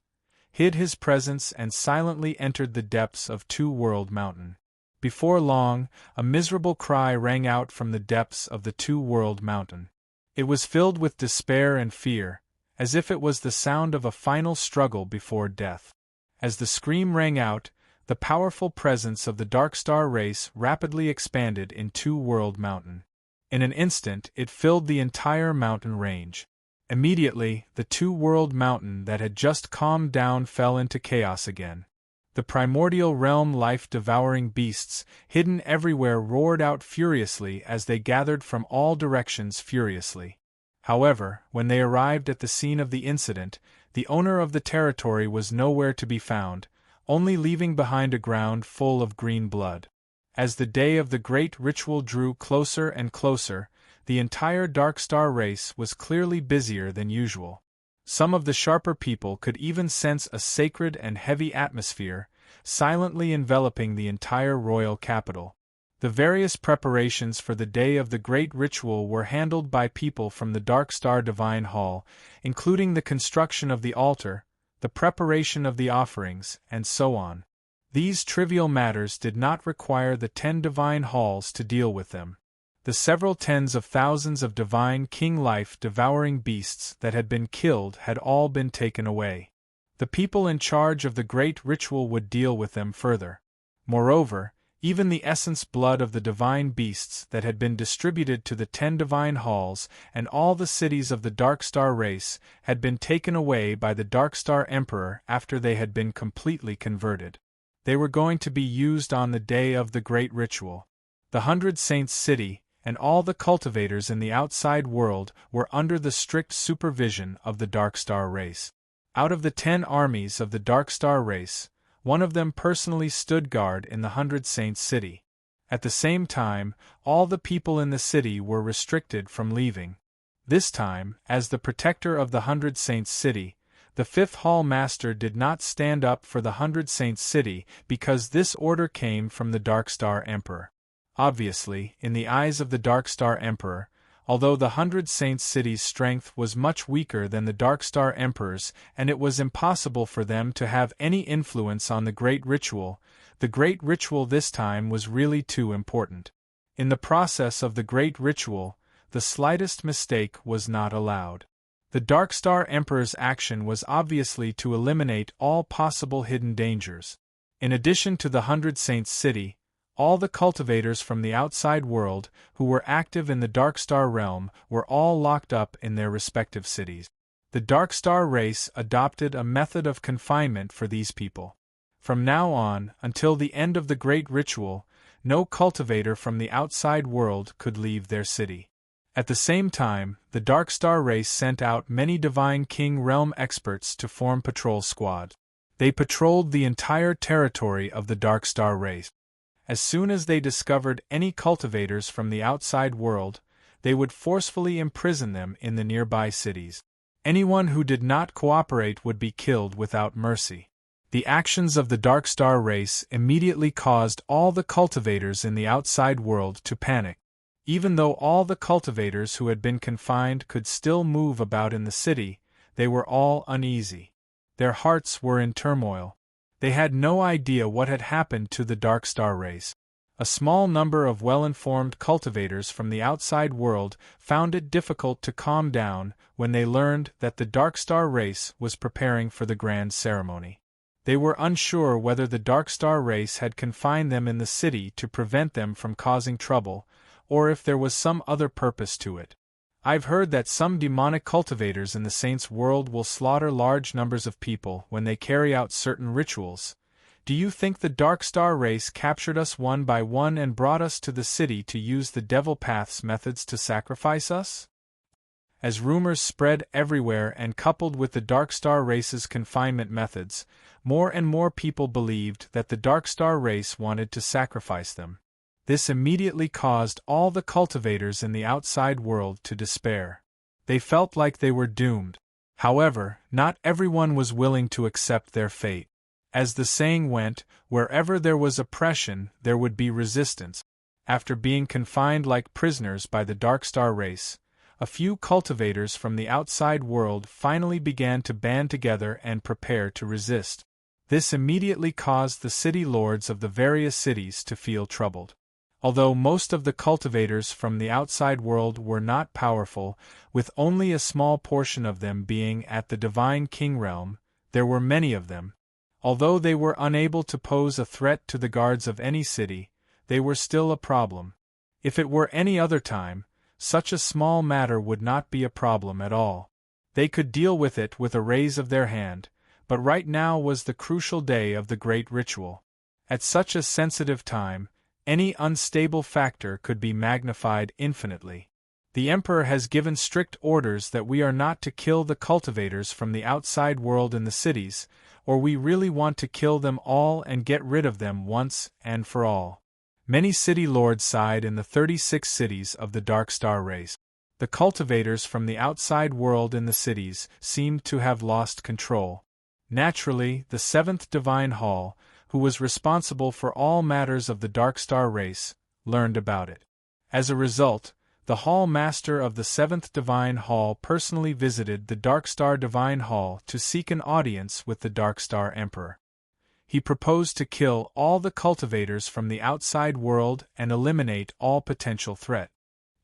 Speaker 1: hid his presence and silently entered the depths of two-world mountain. Before long, a miserable cry rang out from the depths of the two-world mountain. It was filled with despair and fear, as if it was the sound of a final struggle before death. As the scream rang out, the powerful presence of the Darkstar race rapidly expanded in two-world mountain. In an instant it filled the entire mountain range. Immediately, the two-world mountain that had just calmed down fell into chaos again. The primordial realm life-devouring beasts, hidden everywhere, roared out furiously as they gathered from all directions furiously. However, when they arrived at the scene of the incident, the owner of the territory was nowhere to be found, only leaving behind a ground full of green blood. As the day of the great ritual drew closer and closer, the entire Darkstar race was clearly busier than usual. Some of the sharper people could even sense a sacred and heavy atmosphere, silently enveloping the entire royal capital. The various preparations for the day of the great ritual were handled by people from the Darkstar Divine Hall, including the construction of the altar, the preparation of the offerings, and so on. These trivial matters did not require the 10 divine halls to deal with them. The several tens of thousands of divine king life-devouring beasts that had been killed had all been taken away. The people in charge of the great ritual would deal with them further. Moreover, even the essence blood of the divine beasts that had been distributed to the 10 divine halls and all the cities of the Darkstar race had been taken away by the Darkstar Emperor after they had been completely converted. They were going to be used on the day of the great ritual. The 100 Saints city and all the cultivators in the outside world were under the strict supervision of the Darkstar race. Out of the 10 armies of the Dark Star race, one of them personally stood guard in the 100 Saints city. At the same time, all the people in the city were restricted from leaving. This time, as the protector of the 100 Saints city, the Fifth Hall Master did not stand up for the 100 Saints city because this order came from the Dark Star Emperor. Obviously, in the eyes of the Dark Star Emperor, although the 100 Saints city's strength was much weaker than the Dark Star Emperor's and it was impossible for them to have any influence on the Great Ritual, the Great Ritual this time was really too important. In the process of the Great Ritual, the slightest mistake was not allowed. The Dark Star Emperor's action was obviously to eliminate all possible hidden dangers. In addition to the 100 Saints city, all the cultivators from the outside world who were active in the Dark Star realm were all locked up in their respective cities. The Dark Star race adopted a method of confinement for these people. From now on, until the end of the Great Ritual, no cultivator from the outside world could leave their city. At the same time, the Dark Star race sent out many Divine King Realm experts to form patrol squads. They patrolled the entire territory of the Dark Star race. As soon as they discovered any cultivators from the outside world, they would forcefully imprison them in the nearby cities. Anyone who did not cooperate would be killed without mercy. The actions of the Dark Star race immediately caused all the cultivators in the outside world to panic. Even though all the cultivators who had been confined could still move about in the city, they were all uneasy. Their hearts were in turmoil. They had no idea what had happened to the Dark Star race. A small number of well-informed cultivators from the outside world found it difficult to calm down when they learned that the Dark Star race was preparing for the grand ceremony. They were unsure whether the Dark Star race had confined them in the city to prevent them from causing trouble, or if there was some other purpose to it. I've heard that some demonic cultivators in the Saints' world will slaughter large numbers of people when they carry out certain rituals. Do you think the Dark Star race captured us one by one and brought us to the city to use the Devil Path's methods to sacrifice us? As rumors spread everywhere and coupled with the Dark Star race's confinement methods, more and more people believed that the Dark Star race wanted to sacrifice them. This immediately caused all the cultivators in the outside world to despair. They felt like they were doomed. However, not everyone was willing to accept their fate. As the saying went, wherever there was oppression, there would be resistance. After being confined like prisoners by the Dark Star race, a few cultivators from the outside world finally began to band together and prepare to resist. This immediately caused the city lords of the various cities to feel troubled. Although most of the cultivators from the outside world were not powerful, with only a small portion of them being at the Divine King realm, there were many of them. Although they were unable to pose a threat to the guards of any city, they were still a problem. If it were any other time, such a small matter would not be a problem at all. They could deal with it with a raise of their hand, but right now was the crucial day of the Great Ritual. At such a sensitive time, any unstable factor could be magnified infinitely. The Emperor has given strict orders that we are not to kill the cultivators from the outside world in the cities, or we really want to kill them all and get rid of them once and for all. Many city lords sighed in the 36 cities of the Dark Star race. The cultivators from the outside world in the cities seemed to have lost control. Naturally, the 7th Divine Hall, who was responsible for all matters of the Dark Star race, learned about it. As a result, the Hall Master of the 7th Divine Hall personally visited the Dark Star Divine Hall to seek an audience with the Dark Star Emperor. He proposed to kill all the cultivators from the outside world and eliminate all potential threat.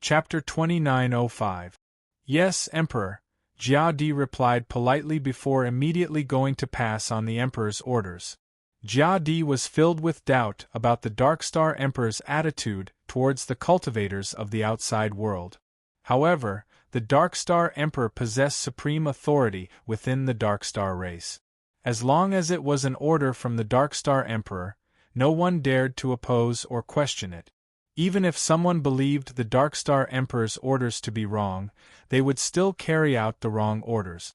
Speaker 1: Chapter 2905. Yes, Emperor, Jia Di replied politely before immediately going to pass on the Emperor's orders. Jia Di was filled with doubt about the Dark Star Emperor's attitude towards the cultivators of the outside world. However, the Dark Star Emperor possessed supreme authority within the Dark Star race. As long as it was an order from the Dark Star Emperor, no one dared to oppose or question it. Even if someone believed the Dark Star Emperor's orders to be wrong, they would still carry out the wrong orders.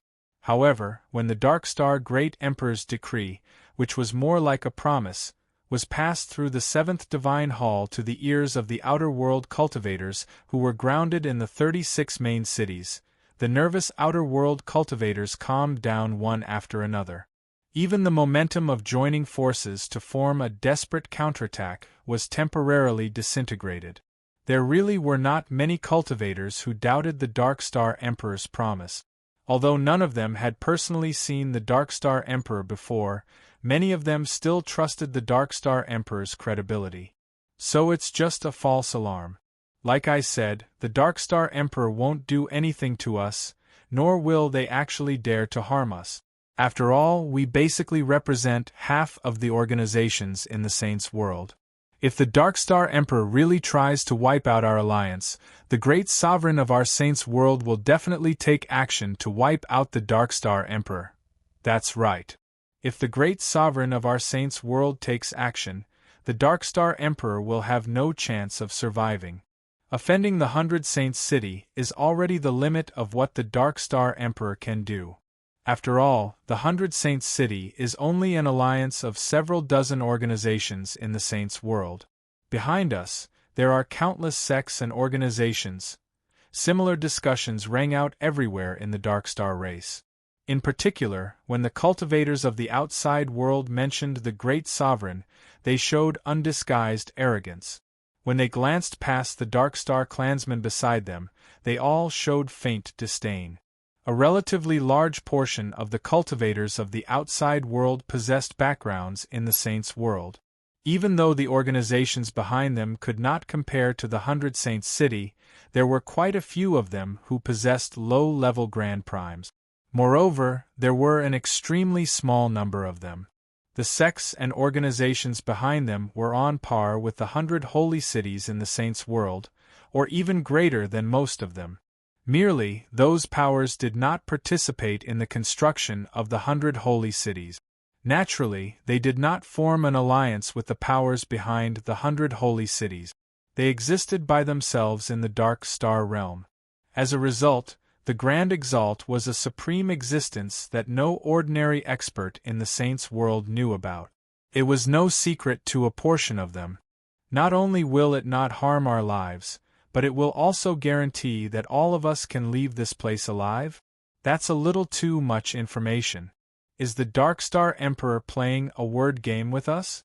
Speaker 1: However, when the Dark Star Great Emperor's decree, which was more like a promise, was passed through the seventh divine hall to the ears of the outer world cultivators who were grounded in the 36 main cities, the nervous outer world cultivators calmed down one after another. Even the momentum of joining forces to form a desperate counterattack was temporarily disintegrated. There really were not many cultivators who doubted the Dark Star Emperor's promise. Although none of them had personally seen the Dark Star Emperor before, many of them still trusted the Dark Star Emperor's credibility. So it's just a false alarm. Like I said, the Dark Star Emperor won't do anything to us, nor will they actually dare to harm us. After all, we basically represent half of the organizations in the Saints' world. If the Dark Star Emperor really tries to wipe out our alliance, the great sovereign of our Saints' world will definitely take action to wipe out the Dark Star Emperor. That's right. If the great sovereign of our Saints' world takes action, the Dark Star Emperor will have no chance of surviving. Offending the 100 Saints City is already the limit of what the Dark Star Emperor can do. After all, the 100 Saints City is only an alliance of several dozen organizations in the Saints' world. Behind us, there are countless sects and organizations. Similar discussions rang out everywhere in the Dark Star race. In particular, when the cultivators of the outside world mentioned the Great Sovereign, they showed undisguised arrogance. When they glanced past the Dark Star clansmen beside them, they all showed faint disdain. A relatively large portion of the cultivators of the outside world possessed backgrounds in the Saints' world. Even though the organizations behind them could not compare to the 100 Saints City, there were quite a few of them who possessed low-level Grand Primes. Moreover, there were an extremely small number of them. The sects and organizations behind them were on par with the 100 holy cities in the Saints' world, or even greater than most of them. Merely, those powers did not participate in the construction of the 100 holy cities. Naturally, they did not form an alliance with the powers behind the 100 holy cities. They existed by themselves in the Dark Star realm. As a result, the Grand Exalt was a supreme existence that no ordinary expert in the Saints' world knew about. It was no secret to a portion of them. Not only will it not harm our lives, but it will also guarantee that all of us can leave this place alive? That's a little too much information. Is the Dark Star Emperor playing a word game with us?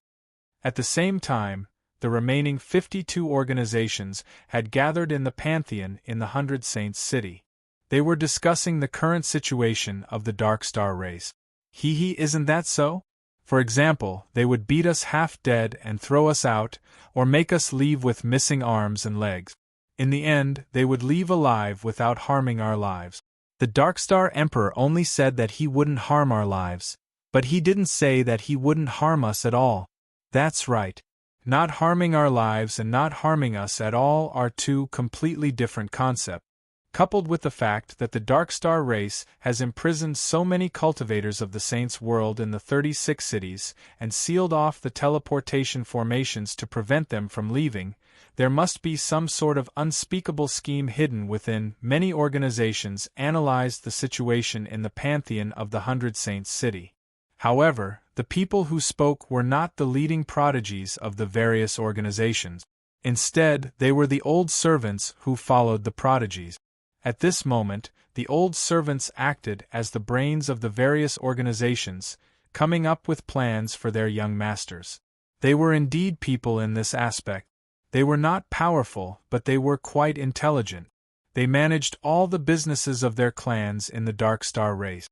Speaker 1: At the same time, the remaining 52 organizations had gathered in the Pantheon in the 100 Saints City. They were discussing the current situation of the Dark Star race. Isn't that so? For example, they would beat us half dead and throw us out, or make us leave with missing arms and legs. In the end, they would leave alive without harming our lives. The Dark Star Emperor only said that he wouldn't harm our lives, but he didn't say that he wouldn't harm us at all. That's right. Not harming our lives and not harming us at all are two completely different concepts. Coupled with the fact that the Dark Star race has imprisoned so many cultivators of the Saints' world in the 36 cities and sealed off the teleportation formations to prevent them from leaving, there must be some sort of unspeakable scheme hidden within. Many organizations analyzed the situation in the Pantheon of the 100 Saints City. However, the people who spoke were not the leading prodigies of the various organizations. Instead, they were the old servants who followed the prodigies. At this moment, the old servants acted as the brains of the various organizations, coming up with plans for their young masters. They were indeed people in this aspect. They were not powerful, but they were quite intelligent. They managed all the businesses of their clans in the Dark Star race.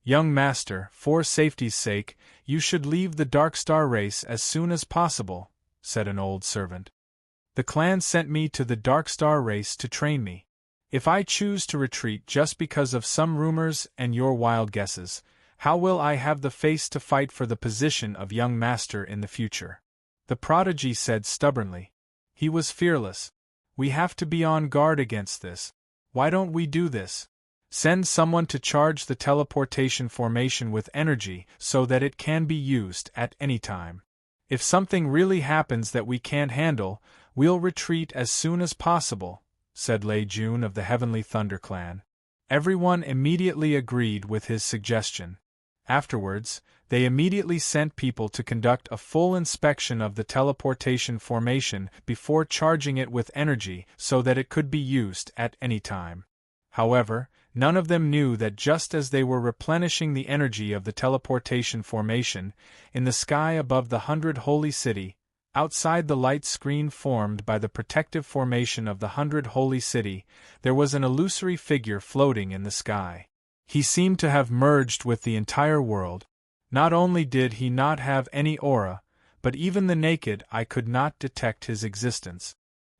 Speaker 1: Young master, for safety's sake, you should leave the Dark Star race as soon as possible, said an old servant. The clan sent me to the Dark Star race to train me. If I choose to retreat just because of some rumors and your wild guesses, how will I have the face to fight for the position of young master in the future? The prodigy said stubbornly. He was fearless. We have to be on guard against this. Why don't we do this? Send someone to charge the teleportation formation with energy so that it can be used at any time. If something really happens that we can't handle, we'll retreat as soon as possible, said Lei Jun of the Heavenly Thunder Clan. Everyone immediately agreed with his suggestion. Afterwards, they immediately sent people to conduct a full inspection of the teleportation formation before charging it with energy so that it could be used at any time. However, none of them knew that just as they were replenishing the energy of the teleportation formation, in the sky above the 100 Holy City, outside the light screen formed by the protective formation of the 100 Holy City, there was an illusory figure floating in the sky. He seemed to have merged with the entire world. Not only did he not have any aura, but even the naked eye could not detect his existence.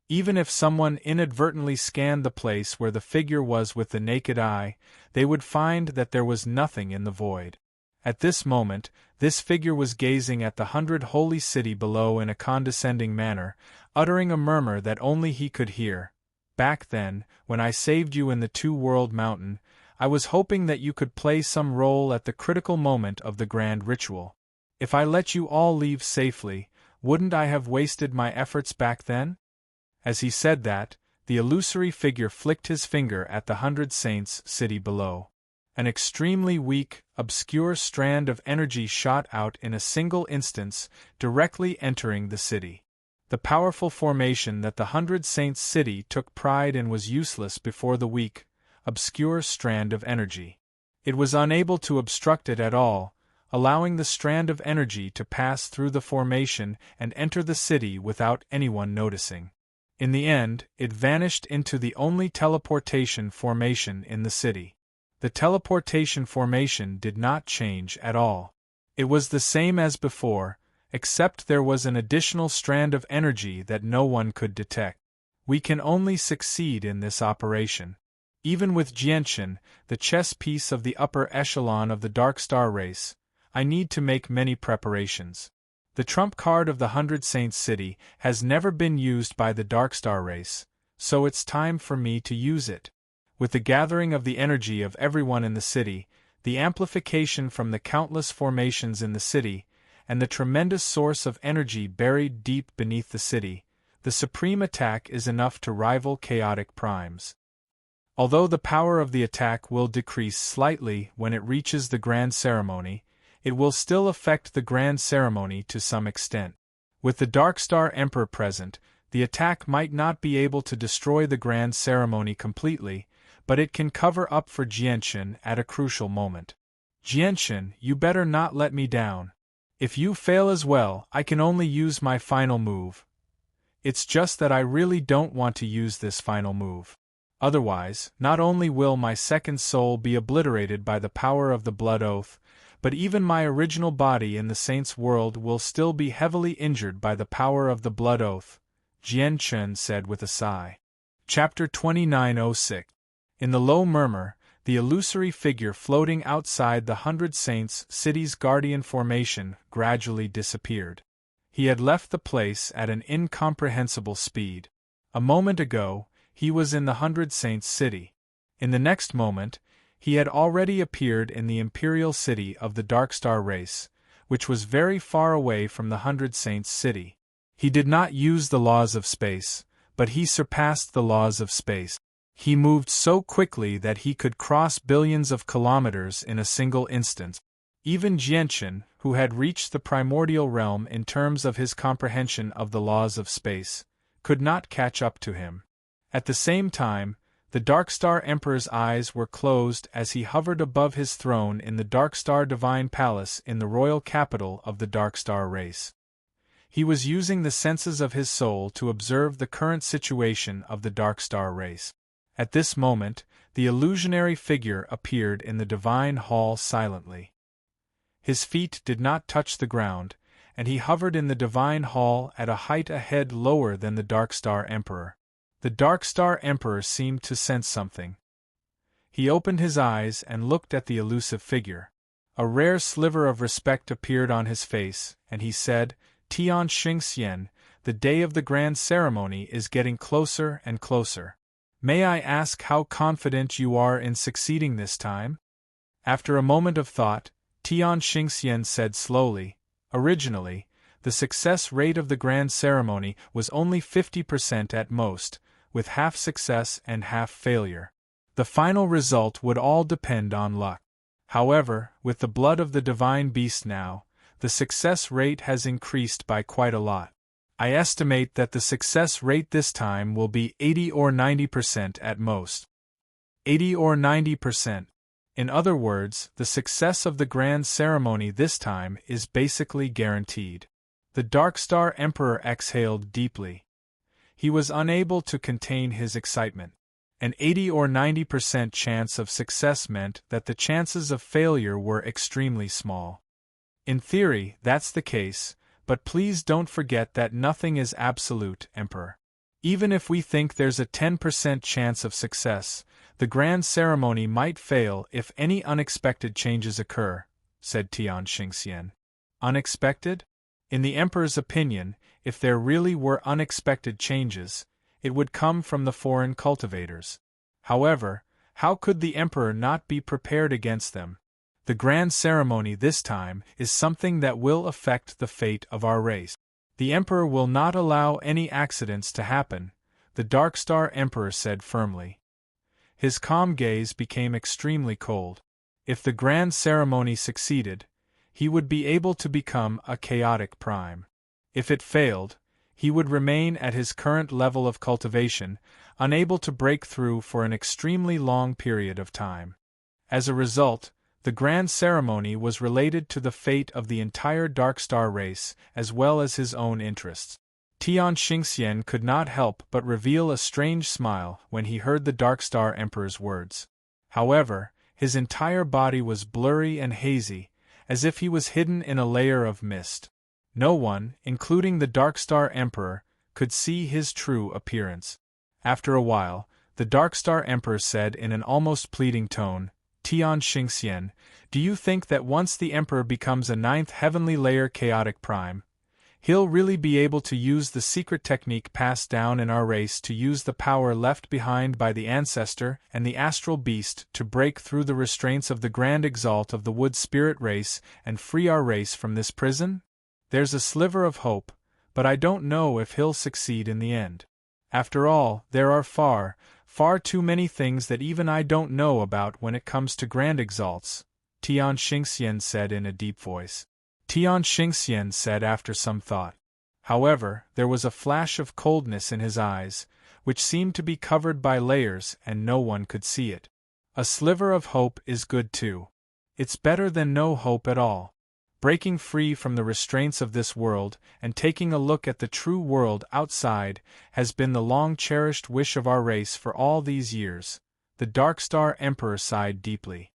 Speaker 1: Even if someone inadvertently scanned the place where the figure was with the naked eye, they would find that there was nothing in the void. At this moment, this figure was gazing at the 100 Holy City below in a condescending manner, uttering a murmur that only he could hear. Back then, when I saved you in the Two-World Mountain, I was hoping that you could play some role at the critical moment of the grand ritual. If I let you all leave safely, wouldn't I have wasted my efforts back then? As he said that, the illusory figure flicked his finger at the 100 Saints' city below. An extremely weak, obscure strand of energy shot out in a single instance, directly entering the city. The powerful formation that the 100 Saints' city took pride in was useless before the weak, obscure strand of energy. It was unable to obstruct it at all, allowing the strand of energy to pass through the formation and enter the city without anyone noticing. In the end, it vanished into the only teleportation formation in the city. The teleportation formation did not change at all. It was the same as before, except there was an additional strand of energy that no one could detect. We can only succeed in this operation. Even with Jianshin, the chess piece of the upper echelon of the Dark Star race, I need to make many preparations. The trump card of the 100 Saints City has never been used by the Dark Star race, so it's time for me to use it. With the gathering of the energy of everyone in the city, the amplification from the countless formations in the city, and the tremendous source of energy buried deep beneath the city, the supreme attack is enough to rival chaotic primes. Although the power of the attack will decrease slightly when it reaches the grand ceremony, it will still affect the grand ceremony to some extent. With the Dark Star Emperor present, the attack might not be able to destroy the grand ceremony completely, but it can cover up for Jianshin at a crucial moment. Jianshin, you better not let me down. If you fail as well, I can only use my final move. It's just that I really don't want to use this final move. Otherwise, not only will my second soul be obliterated by the power of the Blood Oath, but even my original body in the Saints' world will still be heavily injured by the power of the Blood Oath, Jianshin said with a sigh. Chapter 2906. In the low murmur, the illusory figure floating outside the 100 Saints' city's guardian formation gradually disappeared. He had left the place at an incomprehensible speed. A moment ago, he was in the 100 Saints' city. In the next moment, he had already appeared in the imperial city of the Dark Star race, which was very far away from the 100 Saints' city. He did not use the laws of space, but he surpassed the laws of space. He moved so quickly that he could cross billions of kilometers in a single instant. Even Jianshin, who had reached the primordial realm in terms of his comprehension of the laws of space, could not catch up to him. At the same time, the Dark Star Emperor's eyes were closed as he hovered above his throne in the Dark Star Divine Palace in the royal capital of the Dark Star race. He was using the senses of his soul to observe the current situation of the Dark Star race. At this moment, the illusionary figure appeared in the Divine Hall silently. His feet did not touch the ground, and he hovered in the Divine Hall at a height a head lower than the Dark Star Emperor. The Dark Star Emperor seemed to sense something. He opened his eyes and looked at the elusive figure. A rare sliver of respect appeared on his face, and he said, "Tian Xingxian, the day of the grand ceremony is getting closer and closer. May I ask how confident you are in succeeding this time?" After a moment of thought, Tian Xingxian said slowly, "Originally, the success rate of the grand ceremony was only 50% at most, with half success and half failure. The final result would all depend on luck. However, with the blood of the divine beast now, the success rate has increased by quite a lot. I estimate that the success rate this time will be 80 or 90% at most. 80 or 90%. In other words, the success of the grand ceremony this time is basically guaranteed. The Darkstar Emperor exhaled deeply. He was unable to contain his excitement. An 80 or 90% chance of success meant that the chances of failure were extremely small. In theory, that's the case, but please don't forget that nothing is absolute, Emperor. Even if we think there's a 10% chance of success, the grand ceremony might fail if any unexpected changes occur, said Tian Xingxian. Unexpected? In the Emperor's opinion, if there really were unexpected changes, it would come from the foreign cultivators. However, how could the Emperor not be prepared against them? The grand ceremony this time is something that will affect the fate of our race. The Emperor will not allow any accidents to happen, the Darkstar Emperor said firmly. His calm gaze became extremely cold. If the grand ceremony succeeded, he would be able to become a chaotic prime. If it failed, he would remain at his current level of cultivation, unable to break through for an extremely long period of time. As a result, the grand ceremony was related to the fate of the entire Darkstar race as well as his own interests. Tian Xingxian could not help but reveal a strange smile when he heard the Darkstar Emperor's words. However, his entire body was blurry and hazy, as if he was hidden in a layer of mist. No one, including the Darkstar Emperor, could see his true appearance. After a while, the Darkstar Emperor said in an almost pleading tone, Tian Xingxian, do you think that once the Emperor becomes a 9th heavenly layer chaotic prime, he'll really be able to use the secret technique passed down in our race to use the power left behind by the ancestor and the astral beast to break through the restraints of the grand exalt of the wood spirit race and free our race from this prison? There's a sliver of hope, but I don't know if he'll succeed in the end. After all, there are far too many things that even I don't know about when it comes to grand exalts, Tian Xingxian said in a deep voice. Tian Xingxian said after some thought. However, there was a flash of coldness in his eyes, which seemed to be covered by layers and no one could see it. A sliver of hope is good too. It's better than no hope at all. Breaking free from the restraints of this world and taking a look at the true world outside has been the long-cherished wish of our race for all these years, the Darkstar Emperor sighed deeply.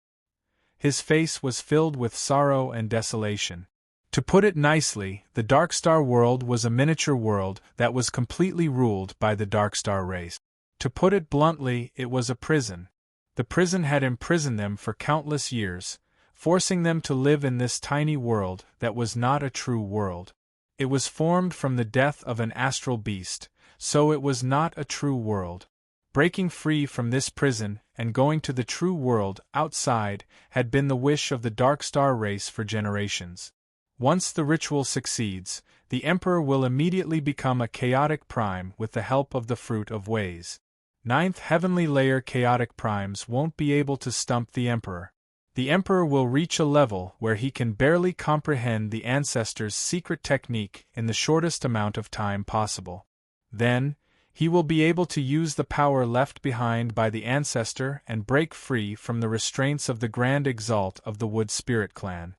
Speaker 1: His face was filled with sorrow and desolation. To put it nicely, the Darkstar world was a miniature world that was completely ruled by the Darkstar race. To put it bluntly, it was a prison. The prison had imprisoned them for countless years, forcing them to live in this tiny world that was not a true world. It was formed from the death of an astral beast, so it was not a true world. Breaking free from this prison and going to the true world outside had been the wish of the Darkstar race for generations. Once the ritual succeeds, the Emperor will immediately become a chaotic prime with the help of the Fruit of Ways. 9th heavenly layer chaotic primes won't be able to stump the Emperor. The Emperor will reach a level where he can barely comprehend the ancestors' secret technique in the shortest amount of time possible. Then, he will be able to use the power left behind by the ancestor and break free from the restraints of the grand exalt of the Wood Spirit clan.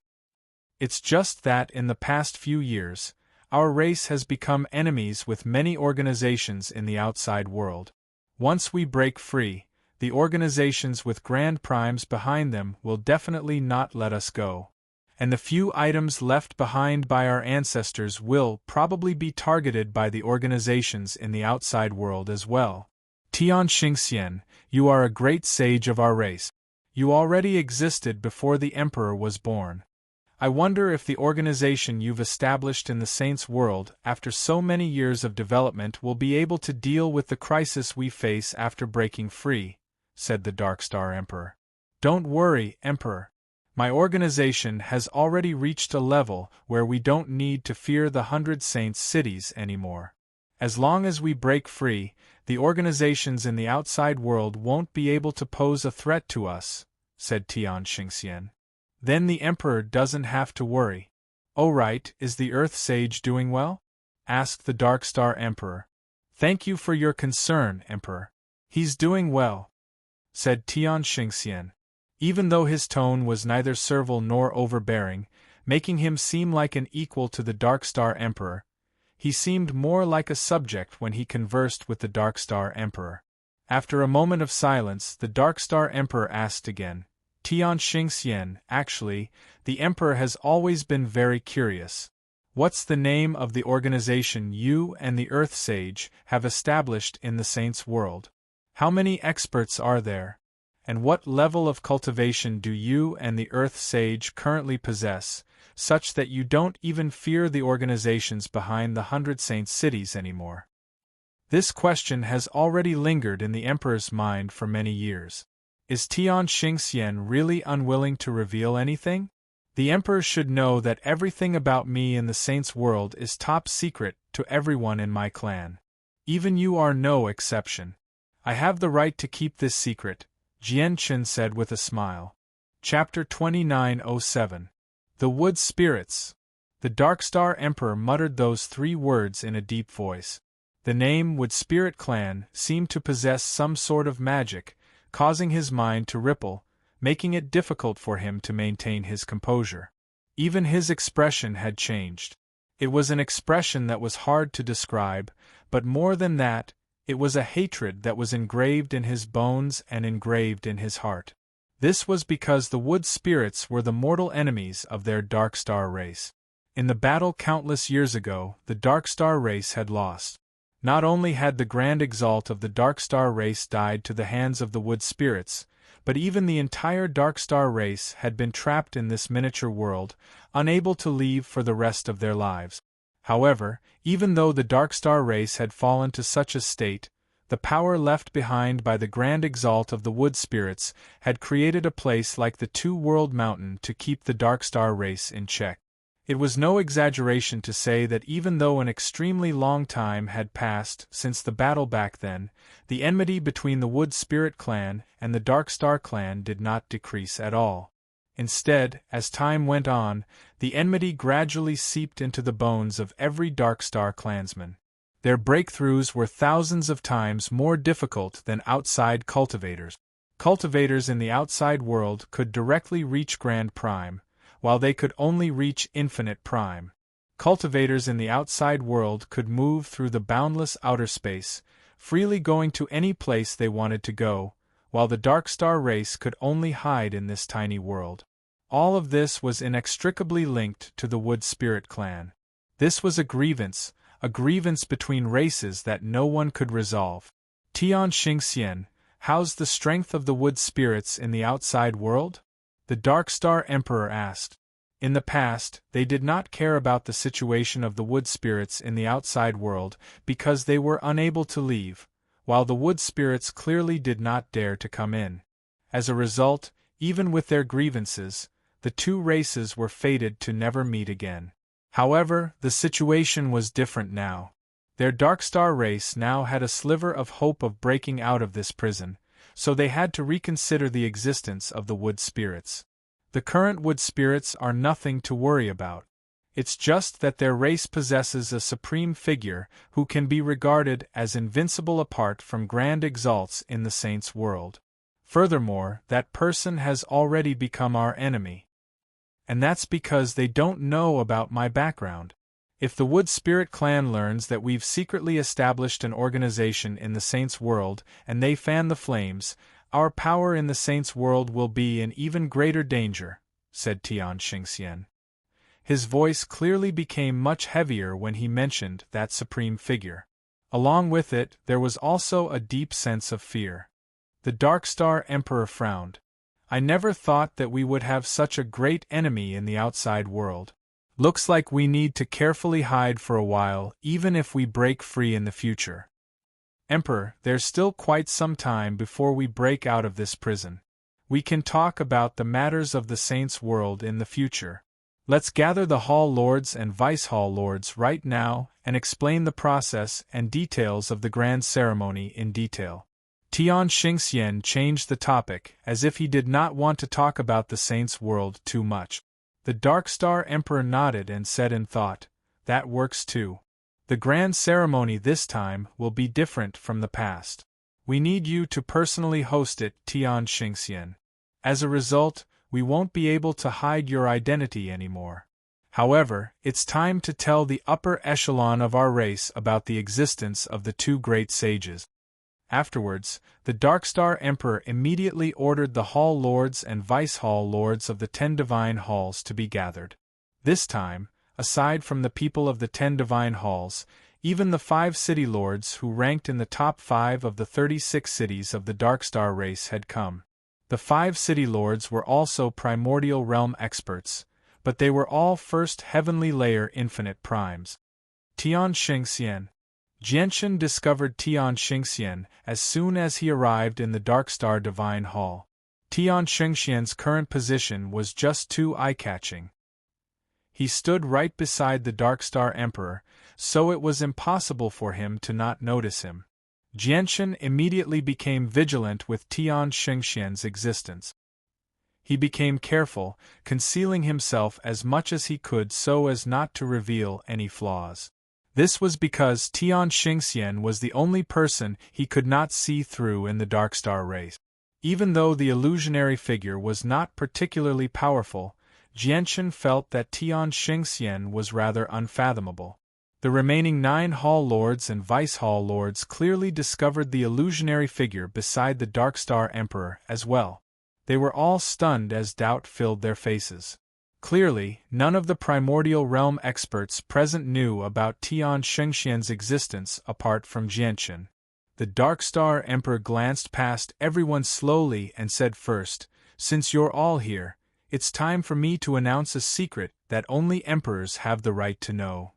Speaker 1: It's just that in the past few years, our race has become enemies with many organizations in the outside world. Once we break free, the organizations with grand primes behind them will definitely not let us go. And the few items left behind by our ancestors will probably be targeted by the organizations in the outside world as well. Tian Xingxian, you are a great sage of our race. You already existed before the Emperor was born. I wonder if the organization you've established in the Saints' world after so many years of development will be able to deal with the crisis we face after breaking free, said the Darkstar Emperor. Don't worry, Emperor. My organization has already reached a level where we don't need to fear the 100 Saints' cities anymore. As long as we break free, The organizations in the outside world won't be able to pose a threat to us, said Tian Xingxian. Then the Emperor doesn't have to worry. Oh right, is the Earth Sage doing well? Asked the Dark Star Emperor. Thank you for your concern, Emperor. He's doing well, said Tian Xingxian. Even though his tone was neither servile nor overbearing, making him seem like an equal to the Dark Star Emperor, he seemed more like a subject when he conversed with the Dark Star Emperor. After a moment of silence, the Dark Star Emperor asked again, Tian Xingxian, actually, the Emperor has always been very curious. What's the name of the organization you and the Earth Sage have established in the Saints' world? How many experts are there? And what level of cultivation do you and the Earth Sage currently possess, such that you don't even fear the organizations behind the 100 Saints cities anymore? This question has already lingered in the Emperor's mind for many years. Is Tian Xingxian really unwilling to reveal anything? The Emperor should know that everything about me in the Saints' world is top secret to everyone in my clan. Even you are no exception. I have the right to keep this secret, Jian Chen said with a smile. Chapter 2907. The Wood Spirits. The Dark Star Emperor muttered those 3 words in a deep voice. The name Wood Spirit Clan seemed to possess some sort of magic, causing his mind to ripple, making it difficult for him to maintain his composure. Even his expression had changed. It was an expression that was hard to describe, but more than that, it was a hatred that was engraved in his bones and engraved in his heart. This was because the Wood Spirits were the mortal enemies of their Dark Star race. In the battle countless years ago, the Dark Star race had lost. Not only had the Grand Exalt of the Dark Star race died to the hands of the Wood Spirits, but even the entire Dark Star race had been trapped in this miniature world, unable to leave for the rest of their lives. However, even though the Dark Star race had fallen to such a state, the power left behind by the Grand Exalt of the Wood Spirits had created a place like the Two-World Mountain to keep the Dark Star race in check. It was no exaggeration to say that even though an extremely long time had passed since the battle back then, the enmity between the Wood Spirit Clan and the Dark Star Clan did not decrease at all. Instead, as time went on, the enmity gradually seeped into the bones of every Dark Star clansman. Their breakthroughs were thousands of times more difficult than outside cultivators. Cultivators in the outside world could directly reach Grand Prime, while they could only reach Infinite Prime. Cultivators in the outside world could move through the boundless outer space, freely going to any place they wanted to go, while the Dark Star race could only hide in this tiny world. All of this was inextricably linked to the Wood Spirit Clan. This was a grievance between races that no one could resolve. Tian Xingxian, how's the strength of the Wood Spirits in the outside world? The Dark Star Emperor asked. In the past, they did not care about the situation of the Wood Spirits in the outside world because they were unable to leave, while the Wood Spirits clearly did not dare to come in. As a result, even with their grievances, the two races were fated to never meet again. However, the situation was different now. Their Dark Star race now had a sliver of hope of breaking out of this prison, so they had to reconsider the existence of the Wood Spirits. The current Wood Spirits are nothing to worry about. It's just that their race possesses a supreme figure who can be regarded as invincible apart from Grand Exalts in the Saints' world. Furthermore, that person has already become our enemy. And that's because they don't know about my background. If the Wood Spirit Clan learns that we've secretly established an organization in the Saints' world and they fan the flames, our power in the Saints' world will be in even greater danger, said Tian Xingxian. His voice clearly became much heavier when he mentioned that supreme figure. Along with it, there was also a deep sense of fear. The Dark Star Emperor frowned. I never thought that we would have such a great enemy in the outside world. Looks like we need to carefully hide for a while, even if we break free in the future. Emperor, there's still quite some time before we break out of this prison. We can talk about the matters of the Saints' world in the future. Let's gather the Hall Lords and Vice Hall Lords right now and explain the process and details of the grand ceremony in detail. Tian Xingxian changed the topic, as if he did not want to talk about the saint's world too much. The Dark Star Emperor nodded and said in thought, "That works too. The grand ceremony this time will be different from the past. We need you to personally host it, Tian Xingxian. As a result, we won't be able to hide your identity anymore. However, it's time to tell the upper echelon of our race about the existence of the two great sages." Afterwards, the Darkstar Emperor immediately ordered the Hall Lords and Vice-Hall Lords of the 10 Divine Halls to be gathered. This time, aside from the people of the 10 Divine Halls, even the 5 City Lords who ranked in the top 5 of the 36 cities of the Darkstar race had come. The 5 City Lords were also primordial realm experts, but they were all first heavenly layer infinite primes. Tian Xingxian. Jianchen discovered Tian Xingxian as soon as he arrived in the Darkstar Divine Hall. Tian Xingxian's current position was just too eye-catching. He stood right beside the Darkstar Emperor, so it was impossible for him to not notice him. Jianchen immediately became vigilant with Tian Xingxian's existence. He became careful, concealing himself as much as he could so as not to reveal any flaws. This was because Tian Xingxian was the only person he could not see through in the Darkstar race. Even though the illusionary figure was not particularly powerful, Jianchen felt that Tian Xingxian was rather unfathomable. The remaining 9 Hall Lords and Vice-Hall Lords clearly discovered the illusionary figure beside the Darkstar Emperor as well. They were all stunned as doubt filled their faces. Clearly, none of the primordial realm experts present knew about Tian Xingxian's existence apart from Jianchen. The Darkstar Emperor glanced past everyone slowly and said first, "Since you're all here, it's time for me to announce a secret that only emperors have the right to know."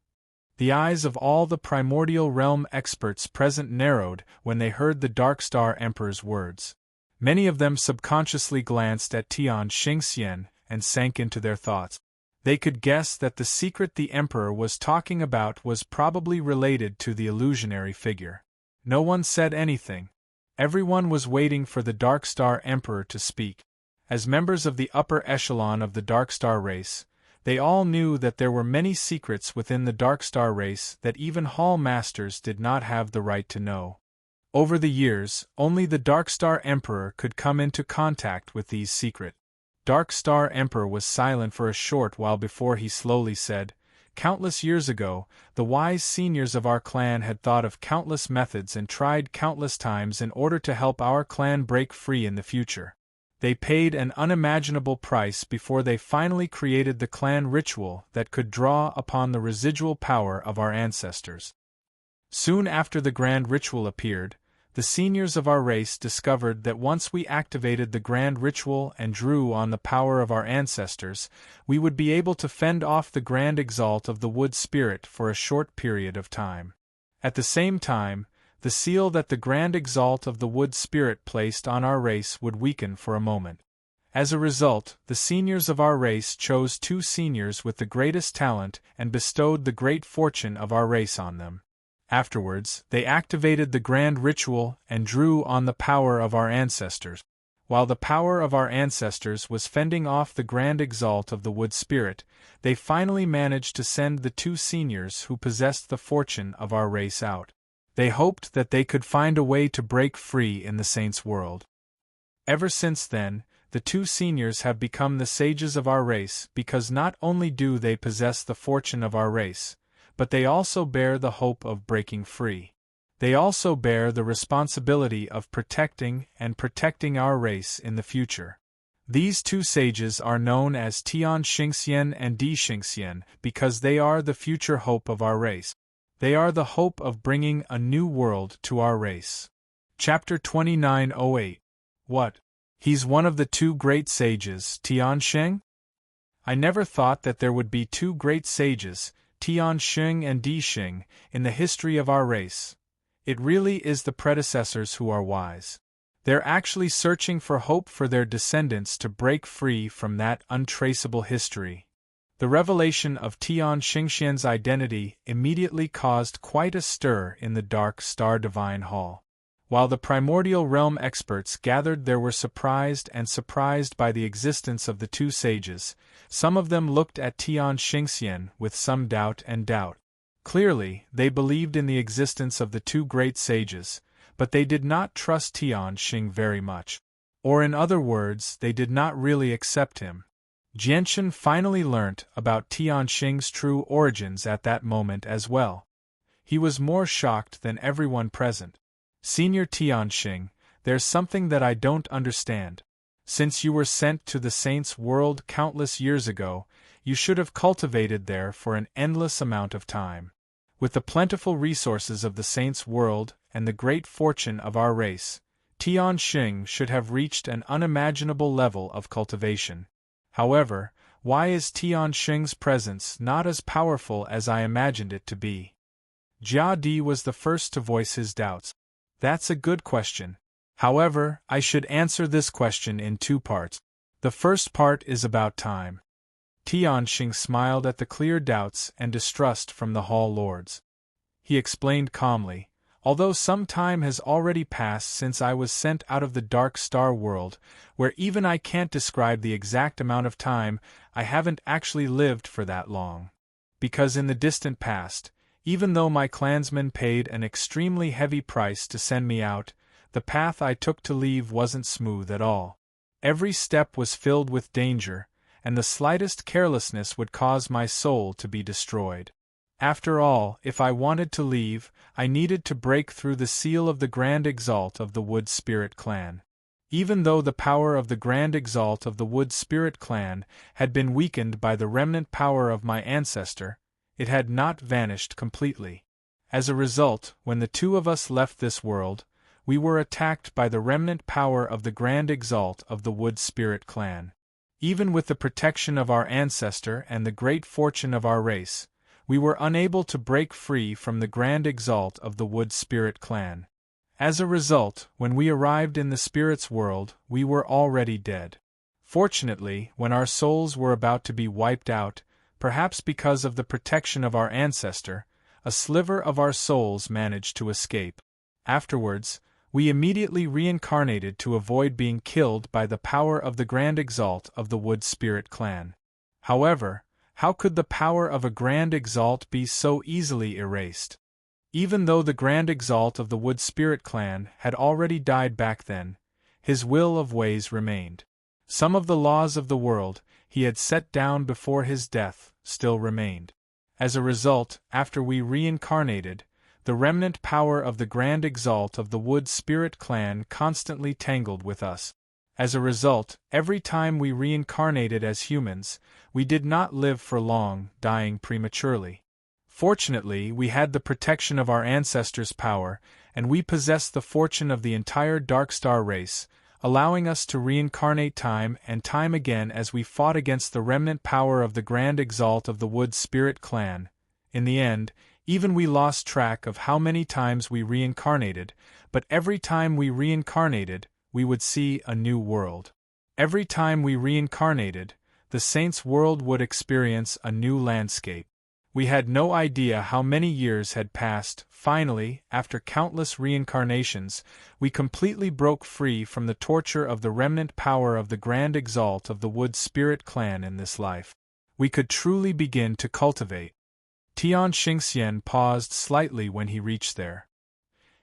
Speaker 1: The eyes of all the primordial realm experts present narrowed when they heard the Darkstar Emperor's words. Many of them subconsciously glanced at Tian Xingxian and sank into their thoughts. They could guess that the secret the Emperor was talking about was probably related to the illusionary figure. No one said anything. Everyone was waiting for the Darkstar Emperor to speak. As members of the upper echelon of the Darkstar race, they all knew that there were many secrets within the Darkstar race that even Hall Masters did not have the right to know. Over the years, only the Darkstar Emperor could come into contact with these secrets. Darkstar Emperor was silent for a short while before he slowly said, "Countless years ago, the wise seniors of our clan had thought of countless methods and tried countless times in order to help our clan break free in the future. They paid an unimaginable price before they finally created the clan ritual that could draw upon the residual power of our ancestors. Soon after the grand ritual appeared, the seniors of our race discovered that once we activated the grand ritual and drew on the power of our ancestors, we would be able to fend off the grand exalt of the wood spirit for a short period of time. At the same time, the seal that the grand exalt of the wood spirit placed on our race would weaken for a moment. As a result, the seniors of our race chose 2 seniors with the greatest talent and bestowed the great fortune of our race on them. Afterwards, they activated the grand ritual and drew on the power of our ancestors. While the power of our ancestors was fending off the grand exalt of the wood spirit, they finally managed to send the 2 seniors who possessed the fortune of our race out. They hoped that they could find a way to break free in the saints' world. Ever since then, the 2 seniors have become the sages of our race because not only do they possess the fortune of our race, but they also bear the hope of breaking free. They also bear the responsibility of protecting our race in the future. These 2 sages are known as Tian Xingxian and Di Xingxian because they are the future hope of our race. They are the hope of bringing a new world to our race. Chapter 2908. What? He's one of the 2 great sages, Tian Xing? I never thought that there would be 2 great sages, Tian Xing and Di Xing, in the history of our race. It really is the predecessors who are wise. They're actually searching for hope for their descendants to break free from that untraceable history. The revelation of Tian Xingxian's identity immediately caused quite a stir in the Dark Star Divine Hall. While the primordial realm experts gathered there were surprised by the existence of the two sages. Some of them looked at Tian Xingxian with some doubt. Clearly, they believed in the existence of the two great sages, but they did not trust Tian Xing very much. Or in other words, they did not really accept him. Jianchen finally learnt about Tian Xing's true origins at that moment as well. He was more shocked than everyone present. Senior Tian Xing, there's something that I don't understand. Since you were sent to the Saints' world countless years ago, you should have cultivated there for an endless amount of time. With the plentiful resources of the Saints' world and the great fortune of our race, Tian Xing should have reached an unimaginable level of cultivation. However, why is Tian Xing's presence not as powerful as I imagined it to be? Jia Di was the first to voice his doubts. That's a good question. However, I should answer this question in two parts. The first part is about time. Tian Xing smiled at the clear doubts and distrust from the Hall Lords. He explained calmly, although some time has already passed since I was sent out of the Dark Star world, where even I can't describe the exact amount of time, I haven't actually lived for that long. Because in the distant past, even though my clansmen paid an extremely heavy price to send me out, the path I took to leave wasn't smooth at all. Every step was filled with danger, and the slightest carelessness would cause my soul to be destroyed. After all, if I wanted to leave, I needed to break through the seal of the Grand Exalt of the Wood Spirit clan. Even though the power of the Grand Exalt of the Wood Spirit clan had been weakened by the remnant power of my ancestor, it had not vanished completely. As a result, when the two of us left this world, we were attacked by the remnant power of the Grand Exalt of the Wood Spirit clan. Even with the protection of our ancestor and the great fortune of our race, we were unable to break free from the Grand Exalt of the Wood Spirit clan. As a result, when we arrived in the Spirit's world, we were already dead. Fortunately, when our souls were about to be wiped out, perhaps because of the protection of our ancestor, a sliver of our souls managed to escape. Afterwards, we immediately reincarnated to avoid being killed by the power of the Grand Exalt of the Wood Spirit clan. However, how could the power of a Grand Exalt be so easily erased? Even though the Grand Exalt of the Wood Spirit clan had already died back then, his will of ways remained. Some of the laws of the world he had set down before his death still remained. As a result, after we reincarnated, the remnant power of the Grand Exalt of the Wood Spirit clan constantly tangled with us. As a result, every time we reincarnated as humans, we did not live for long, dying prematurely. Fortunately, we had the protection of our ancestors' power, and we possessed the fortune of the entire Dark Star race, allowing us to reincarnate time and time again as we fought against the remnant power of the Grand Exalt of the Wood Spirit clan. In the end, even we lost track of how many times we reincarnated, but every time we reincarnated, we would see a new world. Every time we reincarnated, the Saints' world would experience a new landscape. We had no idea how many years had passed. Finally, after countless reincarnations, we completely broke free from the torture of the remnant power of the Grand Exalt of the Wood Spirit clan in this life. We could truly begin to cultivate. Tian Xingxian paused slightly when he reached there.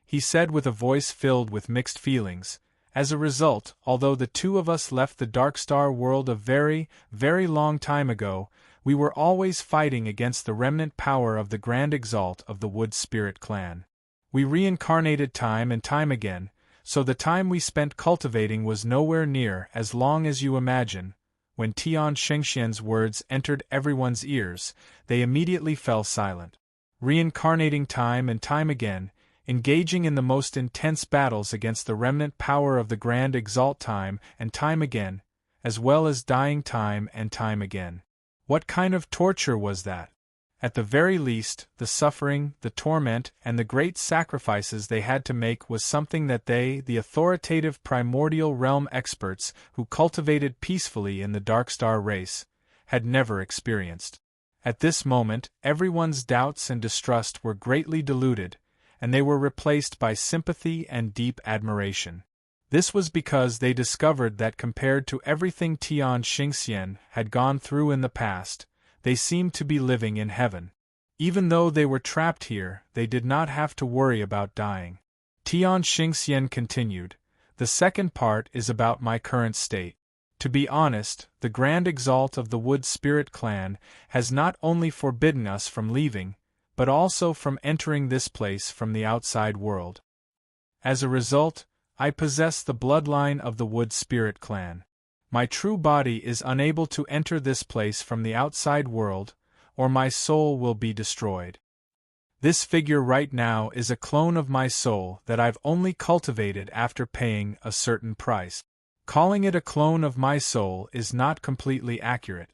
Speaker 1: He said with a voice filled with mixed feelings, as a result, although the two of us left the Dark Star world a very, very long time ago, we were always fighting against the remnant power of the Grand Exalt of the Wood Spirit clan. We reincarnated time and time again, so the time we spent cultivating was nowhere near as long as you imagine. When Tian Xingxian's words entered everyone's ears, they immediately fell silent. Reincarnating time and time again, engaging in the most intense battles against the remnant power of the Grand Exalt time and time again, as well as dying time and time again. What kind of torture was that? At the very least, the suffering, the torment, and the great sacrifices they had to make was something that they, the authoritative primordial realm experts who cultivated peacefully in the Dark Star race, had never experienced. At this moment, everyone's doubts and distrust were greatly diluted, and they were replaced by sympathy and deep admiration. This was because they discovered that compared to everything Tian Xingxian had gone through in the past, they seemed to be living in heaven. Even though they were trapped here, they did not have to worry about dying. Tian Xingxian continued, "The second part is about my current state. To be honest, the Grand Exalt of the Wood Spirit Clan has not only forbidden us from leaving, but also from entering this place from the outside world. As a result, I possess the bloodline of the Wood Spirit Clan. My true body is unable to enter this place from the outside world, or my soul will be destroyed. This figure right now is a clone of my soul that I've only cultivated after paying a certain price. Calling it a clone of my soul is not completely accurate.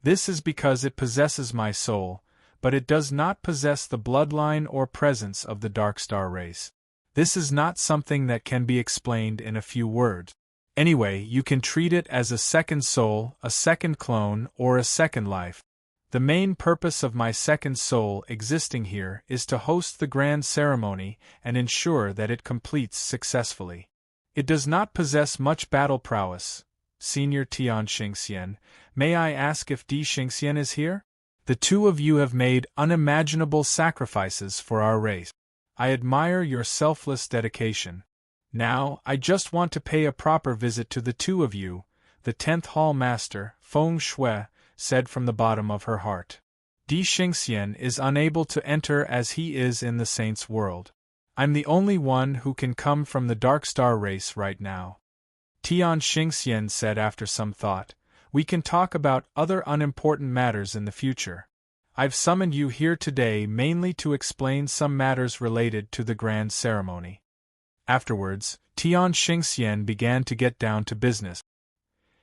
Speaker 1: This is because it possesses my soul, but it does not possess the bloodline or presence of the Darkstar race. This is not something that can be explained in a few words. Anyway, you can treat it as a second soul, a second clone, or a second life. The main purpose of my second soul existing here is to host the grand ceremony and ensure that it completes successfully. It does not possess much battle prowess. Senior Tian Xingxian, may I ask if Di Xingxian is here? The two of you have made unimaginable sacrifices for our race. I admire your selfless dedication. Now, I just want to pay a proper visit to the two of you, the 10th Hall Master, Feng Shui, said from the bottom of her heart. Di Xingxian is unable to enter as he is in the Saints' world. I'm the only one who can come from the Darkstar race right now. Tian Xingxian said after some thought, "We can talk about other unimportant matters in the future. I've summoned you here today mainly to explain some matters related to the grand ceremony." Afterwards, Tian Xingxian began to get down to business.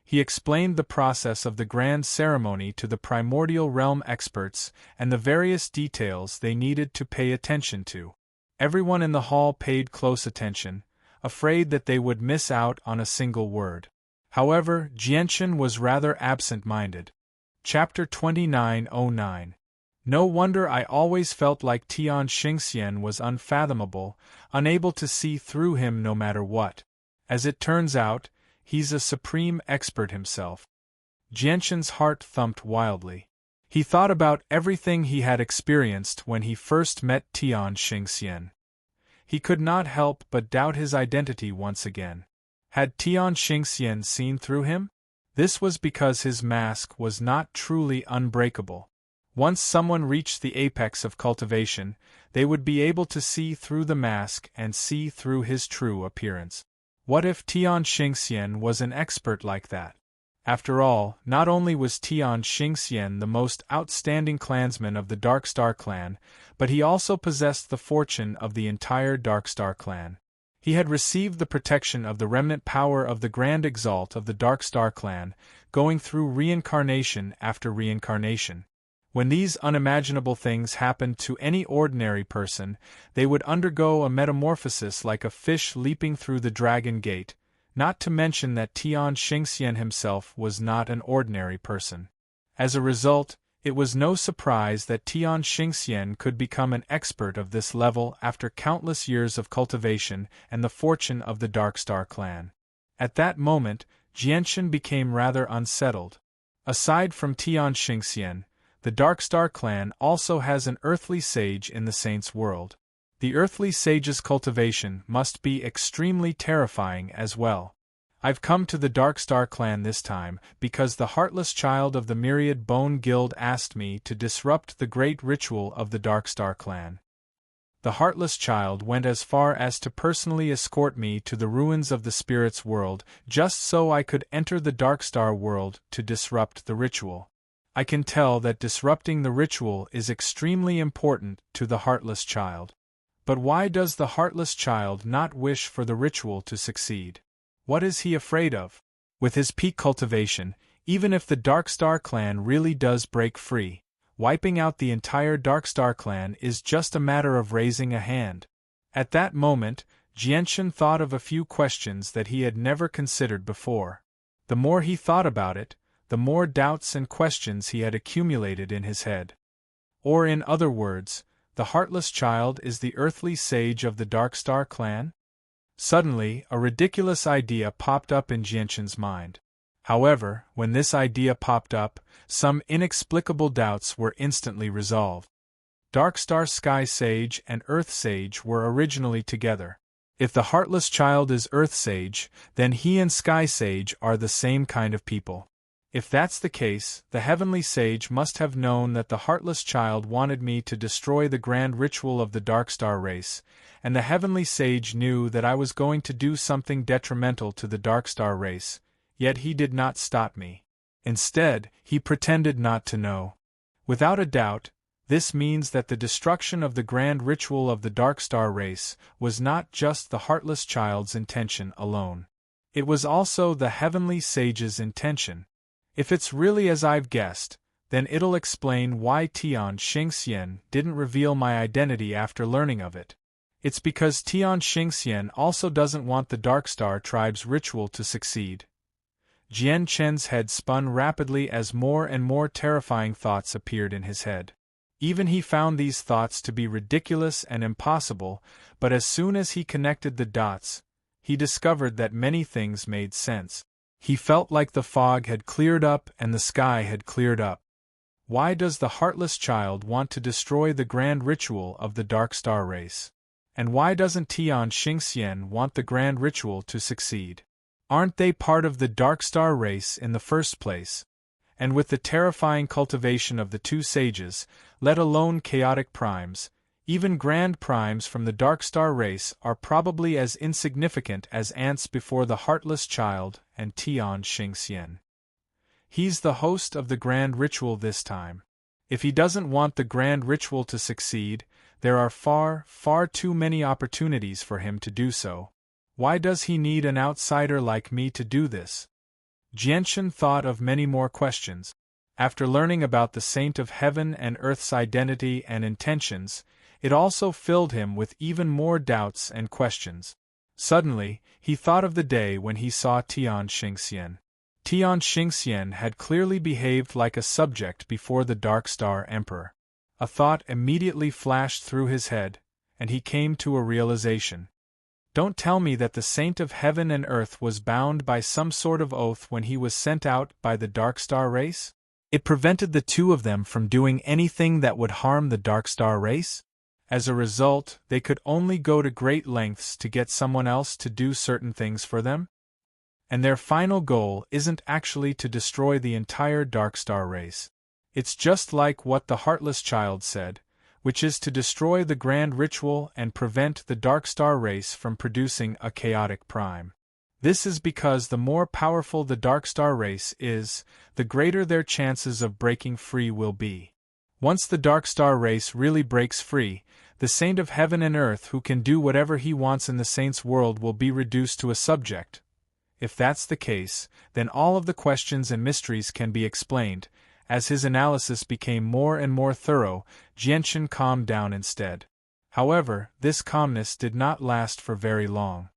Speaker 1: He explained the process of the grand ceremony to the primordial realm experts and the various details they needed to pay attention to. Everyone in the hall paid close attention, afraid that they would miss out on a single word. However, Jianchen was rather absent-minded. Chapter 2909. No wonder I always felt like Tian Xingxian was unfathomable, unable to see through him no matter what. As it turns out, he's a supreme expert himself. Jianchen's heart thumped wildly. He thought about everything he had experienced when he first met Tian Xingxian. He could not help but doubt his identity once again. Had Tian Xingxian seen through him? This was because his mask was not truly unbreakable. Once someone reached the apex of cultivation, they would be able to see through the mask and see through his true appearance. What if Tian Xingxian was an expert like that? After all, not only was Tian Xingxian the most outstanding clansman of the Darkstar clan, but he also possessed the fortune of the entire Darkstar clan. He had received the protection of the remnant power of the Grand Exalt of the Darkstar clan, going through reincarnation after reincarnation. When these unimaginable things happened to any ordinary person, they would undergo a metamorphosis like a fish leaping through the dragon gate, not to mention that Tian Xingxian himself was not an ordinary person. As a result, it was no surprise that Tian Xingxian could become an expert of this level after countless years of cultivation and the fortune of the Darkstar clan. At that moment, Jianchen became rather unsettled. Aside from Tian Xingxian, the Darkstar clan also has an earthly sage in the Saints' world. The earthly sage's cultivation must be extremely terrifying as well. I've come to the Darkstar clan this time because the heartless child of the Myriad Bone Guild asked me to disrupt the great ritual of the Darkstar clan. The heartless child went as far as to personally escort me to the ruins of the Spirit's world just so I could enter the Darkstar world to disrupt the ritual. I can tell that disrupting the ritual is extremely important to the heartless child. But why does the heartless child not wish for the ritual to succeed? What is he afraid of? With his peak cultivation, even if the Darkstar clan really does break free, wiping out the entire Darkstar clan is just a matter of raising a hand. At that moment, Jianchen thought of a few questions that he had never considered before. The more he thought about it, the more doubts and questions he had accumulated in his head. Or in other words, the heartless child is the earthly sage of the Darkstar clan? Suddenly, a ridiculous idea popped up in Jianshan's mind. However, when this idea popped up, some inexplicable doubts were instantly resolved. Darkstar Sky Sage and Earth Sage were originally together. If the heartless child is Earth Sage, then he and Sky Sage are the same kind of people. If that's the case, the Heavenly Sage must have known that the heartless child wanted me to destroy the grand ritual of the Darkstar race, and the Heavenly Sage knew that I was going to do something detrimental to the Darkstar race, yet he did not stop me. Instead, he pretended not to know. Without a doubt, this means that the destruction of the grand ritual of the Darkstar race was not just the heartless child's intention alone. It was also the Heavenly Sage's intention. If it's really as I've guessed, then it'll explain why Tian Xingxian didn't reveal my identity after learning of it. It's because Tian Xingxian also doesn't want the Darkstar tribe's ritual to succeed. Jian Chen's head spun rapidly as more and more terrifying thoughts appeared in his head. Even he found these thoughts to be ridiculous and impossible, but as soon as he connected the dots, he discovered that many things made sense. He felt like the fog had cleared up and the sky had cleared up. Why does the heartless child want to destroy the grand ritual of the Darkstar race? And why doesn't Tian Xingxian want the grand ritual to succeed? Aren't they part of the Darkstar race in the first place? And with the terrifying cultivation of the two sages, let alone chaotic primes, even grand primes from the Darkstar race are probably as insignificant as ants before the heartless child and Tian Xingxian. He's the host of the grand ritual this time. If he doesn't want the grand ritual to succeed, there are far, far too many opportunities for him to do so. Why does he need an outsider like me to do this? Jianshan thought of many more questions. After learning about the Saint of Heaven and Earth's identity and intentions, it also filled him with even more doubts and questions. Suddenly, he thought of the day when he saw Tian Xingxian. Tian Xingxian had clearly behaved like a subject before the Darkstar Emperor. A thought immediately flashed through his head, and he came to a realization. Don't tell me that the Saint of Heaven and Earth was bound by some sort of oath when he was sent out by the Darkstar race? It prevented the two of them from doing anything that would harm the Darkstar race? As a result, they could only go to great lengths to get someone else to do certain things for them? And their final goal isn't actually to destroy the entire Darkstar race. It's just like what the heartless child said, which is to destroy the grand ritual and prevent the Darkstar race from producing a chaotic prime. This is because the more powerful the Darkstar race is, the greater their chances of breaking free will be. Once the Darkstar race really breaks free, the Saint of Heaven and Earth who can do whatever he wants in the Saint's world will be reduced to a subject. If that's the case, then all of the questions and mysteries can be explained. As his analysis became more and more thorough, Jianshan calmed down instead. However, this calmness did not last for very long.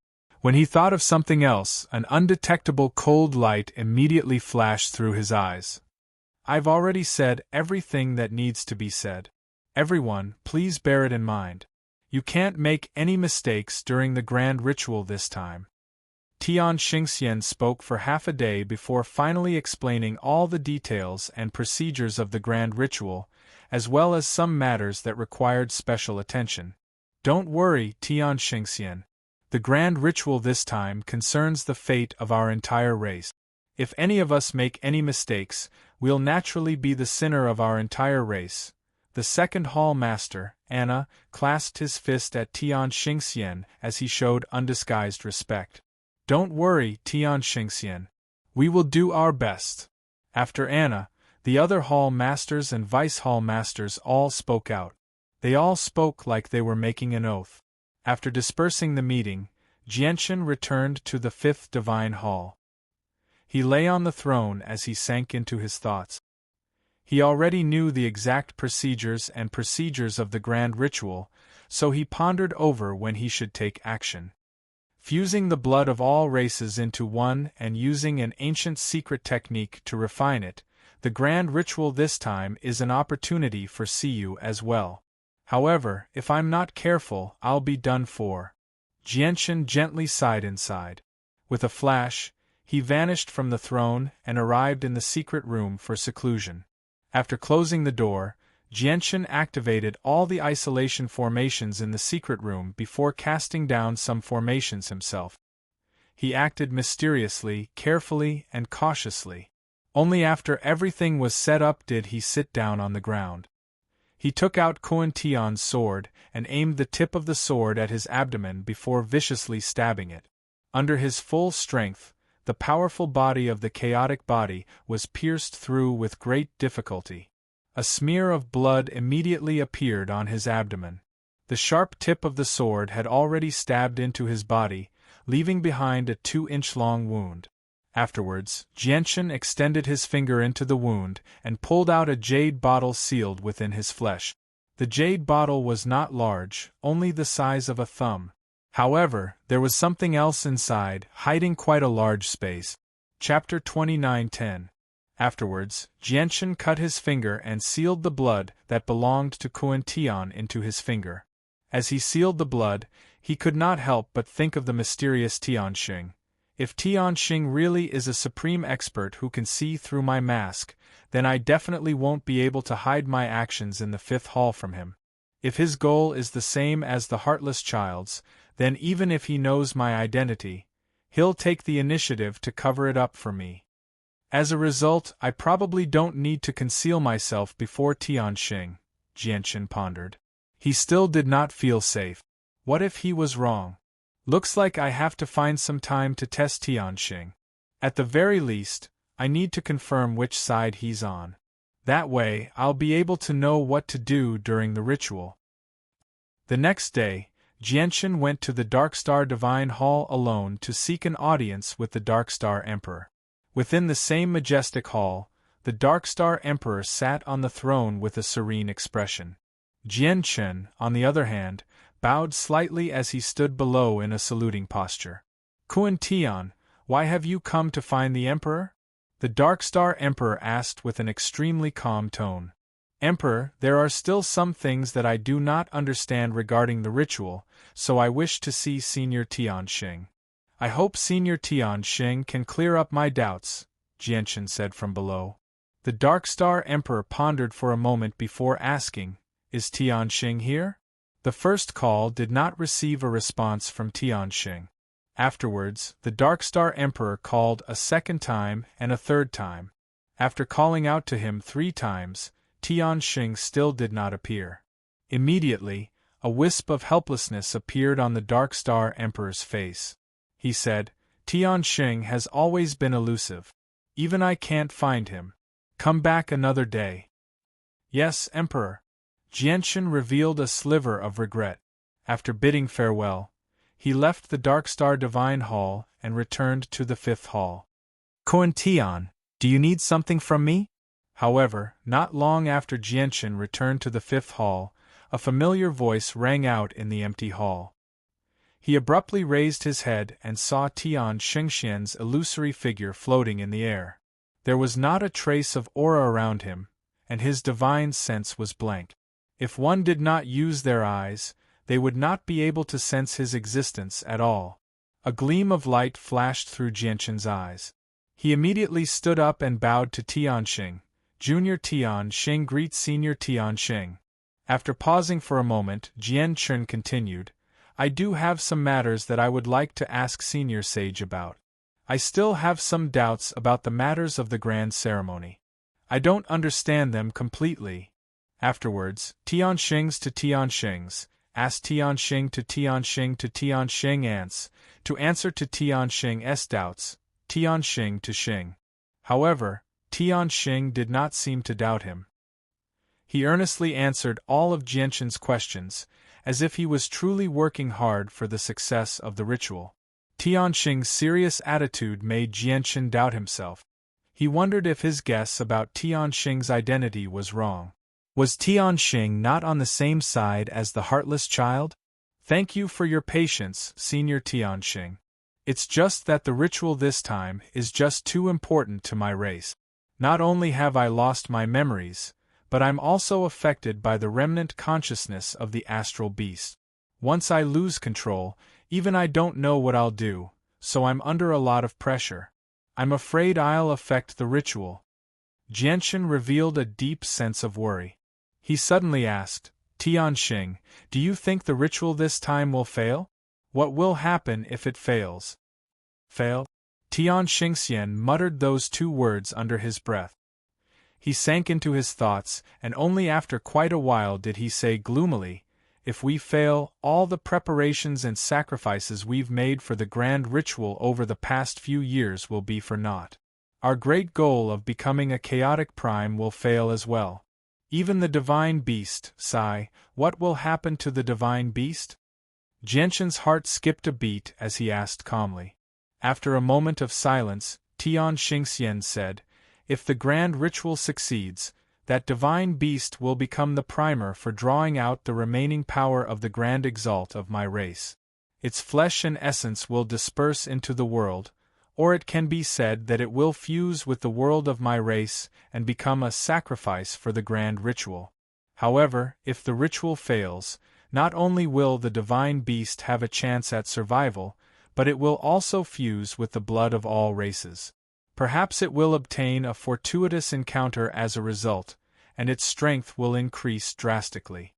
Speaker 1: When he thought of something else, an undetectable cold light immediately flashed through his eyes. I've already said everything that needs to be said. Everyone, please bear it in mind. You can't make any mistakes during the grand ritual this time. Tian Xingxian spoke for half a day before finally explaining all the details and procedures of the grand ritual, as well as some matters that required special attention. Don't worry, Tian Xingxian. The grand ritual this time concerns the fate of our entire race. If any of us make any mistakes, we'll naturally be the sinner of our entire race. The second hall master, Anna, clasped his fist at Tian Xingxian as he showed undisguised respect. Don't worry, Tian Xingxian. We will do our best. After Anna, the other hall masters and vice hall masters all spoke out. They all spoke like they were making an oath. After dispersing the meeting, Jianshan returned to the fifth divine hall. He lay on the throne as he sank into his thoughts. He already knew the exact procedures of the grand ritual, so he pondered over when he should take action. fusing the blood of all races into one and using an ancient secret technique to refine it. The grand ritual this time is an opportunity for Siyu as well. However, if I'm not careful, I'll be done for. Jianshan gently sighed inside. With a flash, he vanished from the throne and arrived in the secret room for seclusion. After closing the door, Jianshan activated all the isolation formations in the secret room before casting down some formations himself. He acted mysteriously, carefully, and cautiously. Only after everything was set up did he sit down on the ground. He took out Kuan Tian's sword and aimed the tip of the sword at his abdomen before viciously stabbing it. Under his full strength, the powerful body of the chaotic body was pierced through with great difficulty. A smear of blood immediately appeared on his abdomen. The sharp tip of the sword had already stabbed into his body, leaving behind a 2-inch-long wound. Afterwards, Jianshan extended his finger into the wound and pulled out a jade bottle sealed within his flesh. The jade bottle was not large, only the size of a thumb. However, there was something else inside, hiding quite a large space. Chapter 29:10. Afterwards, Jianshan cut his finger and sealed the blood that belonged to Kuan Tian into his finger. As he sealed the blood, he could not help but think of the mysterious Tianxing. If Tianxing really is a supreme expert who can see through my mask, then I definitely won't be able to hide my actions in the 5th hall from him. If his goal is the same as the heartless child's, then even if he knows my identity, he'll take the initiative to cover it up for me. As a result, I probably don't need to conceal myself before Tianxing, Jianshan pondered. He still did not feel safe. What if he was wrong? Looks like I have to find some time to test Tianxing. At the very least, I need to confirm which side he's on. That way, I'll be able to know what to do during the ritual. The next day, Jianshan went to the Darkstar Divine Hall alone to seek an audience with the Darkstar Emperor. Within the same majestic hall, the Darkstar Emperor sat on the throne with a serene expression. Jianshan, on the other hand, bowed slightly as he stood below in a saluting posture. Kuan Tian, why have you come to find the Emperor? The Darkstar Emperor asked with an extremely calm tone. Emperor, there are still some things that I do not understand regarding the ritual, so I wish to see Senior Tianxing. I hope Senior Tianxing can clear up my doubts, Jianshan said from below. The Darkstar Emperor pondered for a moment before asking, Is Tianxing here? The first call did not receive a response from Tianxing. Afterwards, the Darkstar Emperor called a second time and a third time. After calling out to him 3 times, Tianxing still did not appear. Immediately, a wisp of helplessness appeared on the Darkstar Emperor's face. He said, Tianxing has always been elusive. Even I can't find him. Come back another day. Yes, Emperor. Jianshan revealed a sliver of regret. After bidding farewell, he left the Darkstar Divine Hall and returned to the 5th hall. Kuan Tian, do you need something from me? However, not long after Jianshan returned to the 5th hall, a familiar voice rang out in the empty hall. He abruptly raised his head and saw Tian Xingxian's illusory figure floating in the air. There was not a trace of aura around him, and his divine sense was blank. If one did not use their eyes, they would not be able to sense his existence at all. A gleam of light flashed through Jianshan's eyes. He immediately stood up and bowed to Tianxing. Junior Tianxing greets Senior Tianxing. After pausing for a moment, Jianshan continued, I do have some matters that I would like to ask Senior Sage about. I still have some doubts about the matters of the grand ceremony. I don't understand them completely. Afterwards, Tianxing's to Tianxing's, asked Tianxing to Tianxing to Tianxing to answer to Tianxing's doubts, Tianxing to Xing. However, Tianxing did not seem to doubt him. He earnestly answered all of Jianshan's questions, as if he was truly working hard for the success of the ritual. Tianxing's serious attitude made Jianshan doubt himself. He wondered if his guess about Tianxing's identity was wrong. Was Tianxing not on the same side as the heartless child? Thank you for your patience, Senior Tianxing. It's just that the ritual this time is just too important to my race. Not only have I lost my memories, but I'm also affected by the remnant consciousness of the astral beast. Once I lose control, even I don't know what I'll do, so I'm under a lot of pressure. I'm afraid I'll affect the ritual. Jianchen revealed a deep sense of worry. He suddenly asked, Tianxing, do you think the ritual this time will fail? What will happen if it fails? Fail? Tianxingxian muttered those two words under his breath. He sank into his thoughts, and only after quite a while did he say gloomily, if we fail, all the preparations and sacrifices we've made for the grand ritual over the past few years will be for naught. Our great goal of becoming a chaotic prime will fail as well. Even the divine beast, sigh, what will happen to the divine beast? Jianchen's heart skipped a beat as he asked calmly. After a moment of silence, Tian Xingxian said, if the grand ritual succeeds, that divine beast will become the primer for drawing out the remaining power of the grand exalt of my race. Its flesh and essence will disperse into the world, or it can be said that it will fuse with the world of my race and become a sacrifice for the grand ritual. However, if the ritual fails, not only will the divine beast have a chance at survival, but it will also fuse with the blood of all races. Perhaps it will obtain a fortuitous encounter as a result, and its strength will increase drastically.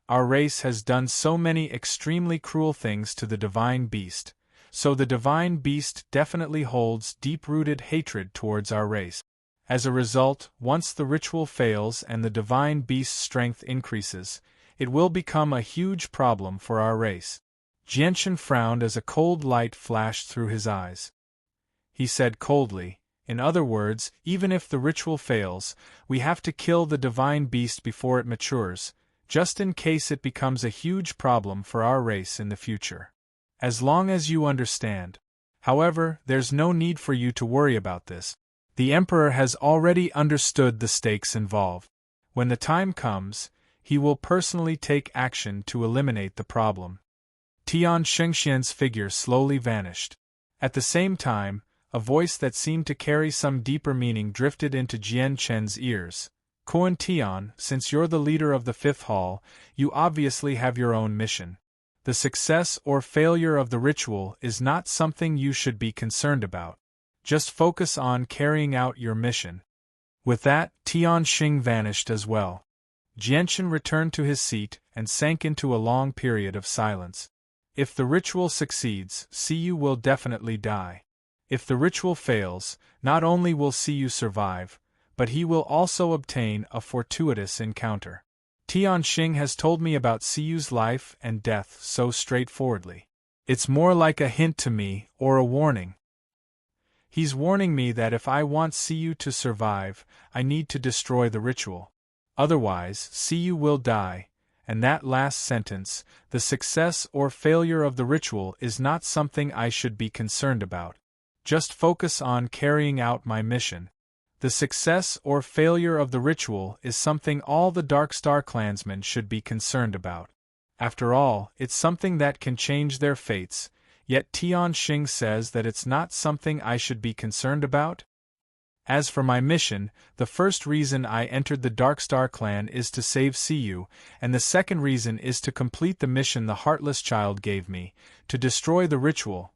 Speaker 1: Our race has done so many extremely cruel things to the divine beast, so the divine beast definitely holds deep-rooted hatred towards our race. As a result, once the ritual fails and the divine beast's strength increases, it will become a huge problem for our race. Jianchen frowned as a cold light flashed through his eyes. He said coldly, in other words, even if the ritual fails, we have to kill the divine beast before it matures, just in case it becomes a huge problem for our race in the future. As long as you understand. However, there's no need for you to worry about this. The Emperor has already understood the stakes involved. When the time comes, he will personally take action to eliminate the problem. Tian Xingxian's figure slowly vanished. At the same time, a voice that seemed to carry some deeper meaning drifted into Jian Chen's ears. Kuan Tian, since you're the leader of the Fifth Hall, you obviously have your own mission. The success or failure of the ritual is not something you should be concerned about. Just focus on carrying out your mission. With that, Tian Xing vanished as well. Jianchen returned to his seat and sank into a long period of silence. If the ritual succeeds, Siyu will definitely die. If the ritual fails, not only will Siyu survive, but he will also obtain a fortuitous encounter. Tianxing has told me about Siyu's life and death so straightforwardly. It's more like a hint to me, or a warning. He's warning me that if I want Siyu to survive, I need to destroy the ritual. Otherwise, Siyu will die, and that last sentence, the success or failure of the ritual, is not something I should be concerned about. Just focus on carrying out my mission. The success or failure of the ritual is something all the Darkstar clansmen should be concerned about. After all, it's something that can change their fates, yet Tian Xing says that it's not something I should be concerned about? As for my mission, the first reason I entered the Darkstar clan is to save Siyu, and the second reason is to complete the mission the Heartless Child gave me, to destroy the ritual.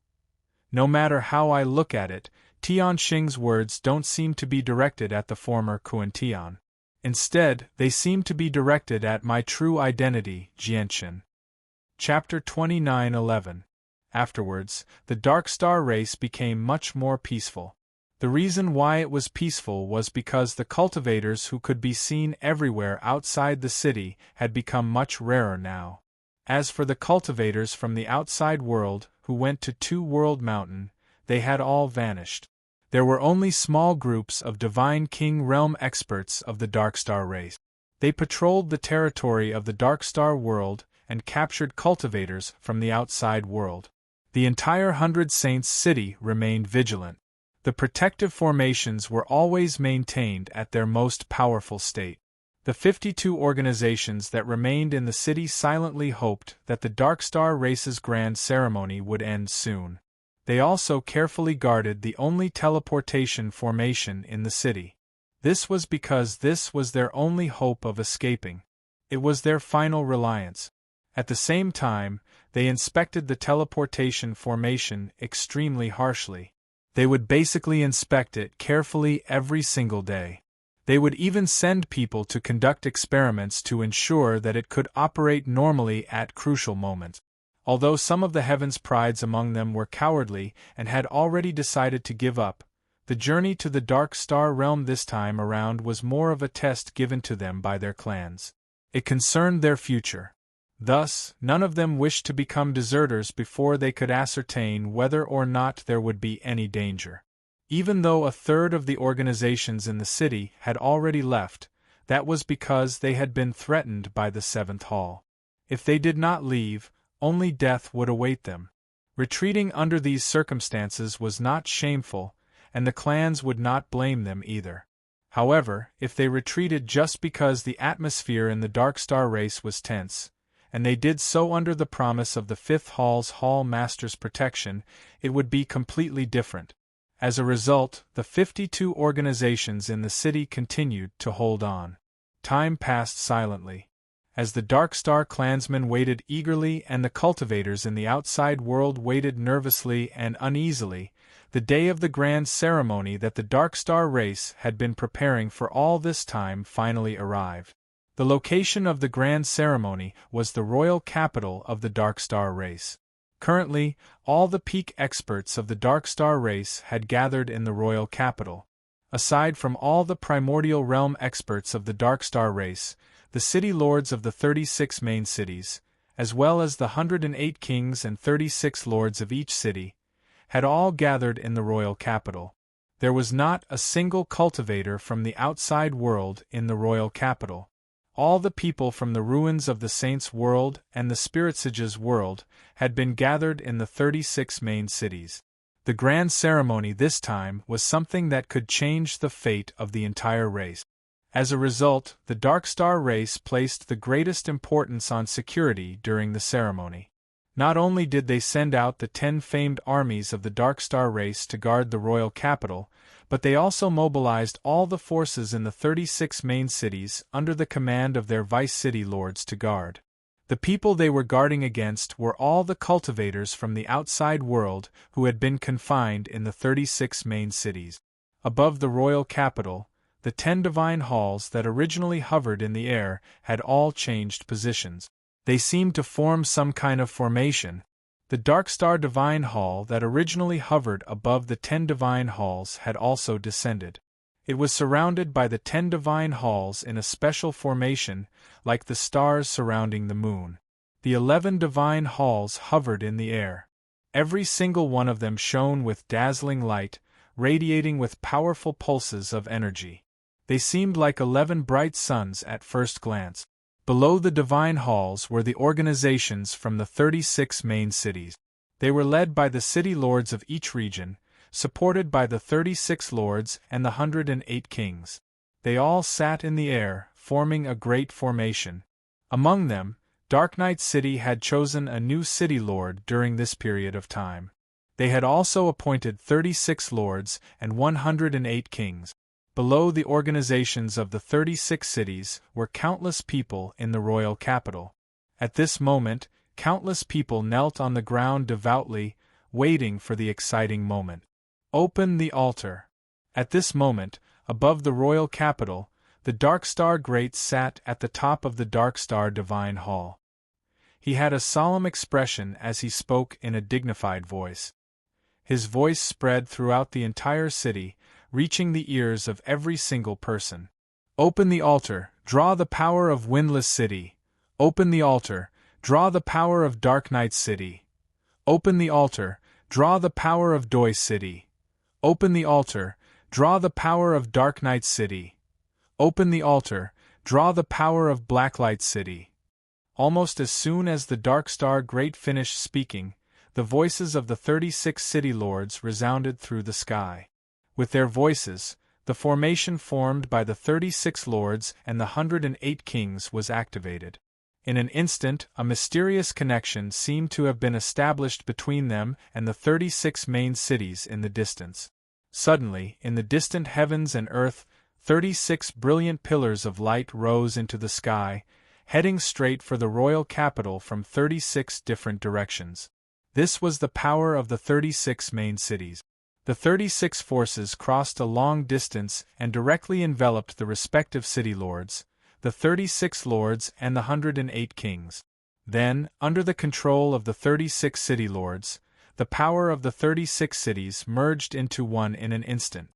Speaker 1: No matter how I look at it, Tian Xing's words don't seem to be directed at the former Kuan Tian. Instead, they seem to be directed at my true identity, Jianchen. Chapter 29:11. Afterwards, the Darkstar race became much more peaceful. The reason why it was peaceful was because the cultivators who could be seen everywhere outside the city had become much rarer now. As for the cultivators from the outside world, who went to Two World Mountain, they had all vanished. There were only small groups of Divine King Realm experts of the Darkstar race. They patrolled the territory of the Darkstar world and captured cultivators from the outside world. The entire 100 Saints city remained vigilant. The protective formations were always maintained at their most powerful state. The 52 organizations that remained in the city silently hoped that the Darkstar race's grand ceremony would end soon. They also carefully guarded the only teleportation formation in the city. This was because this was their only hope of escaping. It was their final reliance. At the same time, they inspected the teleportation formation extremely harshly. They would basically inspect it carefully every single day. They would even send people to conduct experiments to ensure that it could operate normally at crucial moments. Although some of the Heaven's Prides among them were cowardly and had already decided to give up, the journey to the Dark Star realm this time around was more of a test given to them by their clans. It concerned their future. Thus, none of them wished to become deserters before they could ascertain whether or not there would be any danger. Even though a third of the organizations in the city had already left, that was because they had been threatened by the Seventh Hall. If they did not leave, only death would await them. Retreating under these circumstances was not shameful, and the clans would not blame them either. However, if they retreated just because the atmosphere in the Darkstar race was tense, and they did so under the promise of the Fifth Hall's Hall Master's protection, it would be completely different. As a result, the 52 organizations in the city continued to hold on. Time passed silently. As the Darkstar clansmen waited eagerly and the cultivators in the outside world waited nervously and uneasily, the day of the grand ceremony that the Darkstar race had been preparing for all this time finally arrived. The location of the grand ceremony was the royal capital of the Darkstar race. Currently, all the peak experts of the Darkstar race had gathered in the royal capital. Aside from all the primordial realm experts of the Darkstar race, the city lords of the 36 main cities, as well as the 108 kings and 36 lords of each city, had all gathered in the royal capital. There was not a single cultivator from the outside world in the royal capital. All the people from the ruins of the Saints' world and the Spiritsages' world had been gathered in the 36 main cities. The grand ceremony this time was something that could change the fate of the entire race. As a result, the Darkstar race placed the greatest importance on security during the ceremony. Not only did they send out the 10 famed armies of the Darkstar race to guard the royal capital, but they also mobilized all the forces in the 36 main cities under the command of their vice-city lords to guard. The people they were guarding against were all the cultivators from the outside world who had been confined in the 36 main cities. Above the royal capital, the 10 divine halls that originally hovered in the air had all changed positions. They seemed to form some kind of formation. The Darkstar Divine Hall that originally hovered above the 10 Divine Halls had also descended. It was surrounded by the 10 Divine Halls in a special formation, like the stars surrounding the moon. The 11 Divine Halls hovered in the air. Every single one of them shone with dazzling light, radiating with powerful pulses of energy. They seemed like 11 bright suns at first glance. Below the Divine Halls were the organizations from the 36 main cities. They were led by the city lords of each region, supported by the 36 lords and the 108 kings. They all sat in the air, forming a great formation. Among them, Dark Knight City had chosen a new city lord during this period of time. They had also appointed 36 lords and 108 kings. Below the organizations of the 36 cities were countless people in the royal capital. At this moment, countless people knelt on the ground devoutly, waiting for the exciting moment. Open the altar. At this moment, above the royal capital, the Darkstar Great sat at the top of the Darkstar Divine Hall. He had a solemn expression as he spoke in a dignified voice. His voice spread throughout the entire city, reaching the ears of every single person. Open the altar, draw the power of Windless City. Open the altar, draw the power of Dark Knight City. Open the altar, draw the power of Doi City. Open the altar, draw the power of Dark Knight City. Open the altar, draw the power of Blacklight City. Almost as soon as the Darkstar Great finished speaking, the voices of the 36 city lords resounded through the sky. With their voices, The formation formed by the 36 lords and the 108 kings was activated. In an instant, a mysterious connection seemed to have been established between them and the 36 main cities in the distance. Suddenly, in the distant heavens and earth, 36 brilliant pillars of light rose into the sky, heading straight for the royal capital from 36 different directions. This was the power of the 36 main cities. The 36 forces crossed a long distance and directly enveloped the respective city lords, the 36 lords and the 108 kings. Then, under the control of the 36 city lords, the power of the 36 cities merged into one in an instant.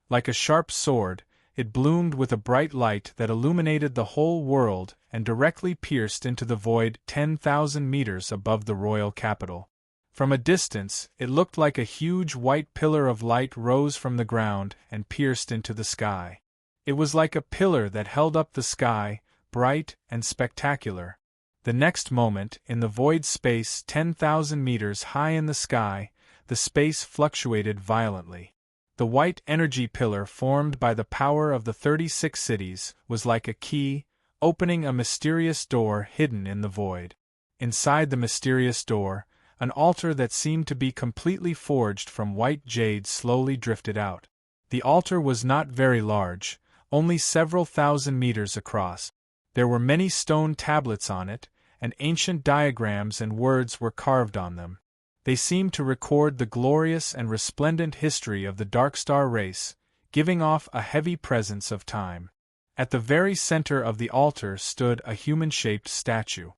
Speaker 1: Like a sharp sword, it bloomed with a bright light that illuminated the whole world and directly pierced into the void 10,000 meters above the royal capital. From a distance, it looked like a huge white pillar of light rose from the ground and pierced into the sky. It was like a pillar that held up the sky, bright and spectacular. The next moment, in the void space 10,000 meters high in the sky, the space fluctuated violently. The white energy pillar formed by the power of the 36 cities was like a key, opening a mysterious door hidden in the void. Inside the mysterious door, an altar that seemed to be completely forged from white jade slowly drifted out. The altar was not very large, only several thousand meters across. There were many stone tablets on it, and ancient diagrams and words were carved on them. They seemed to record the glorious and resplendent history of the Darkstar race, giving off a heavy presence of time. At the very center of the altar stood a human-shaped statue.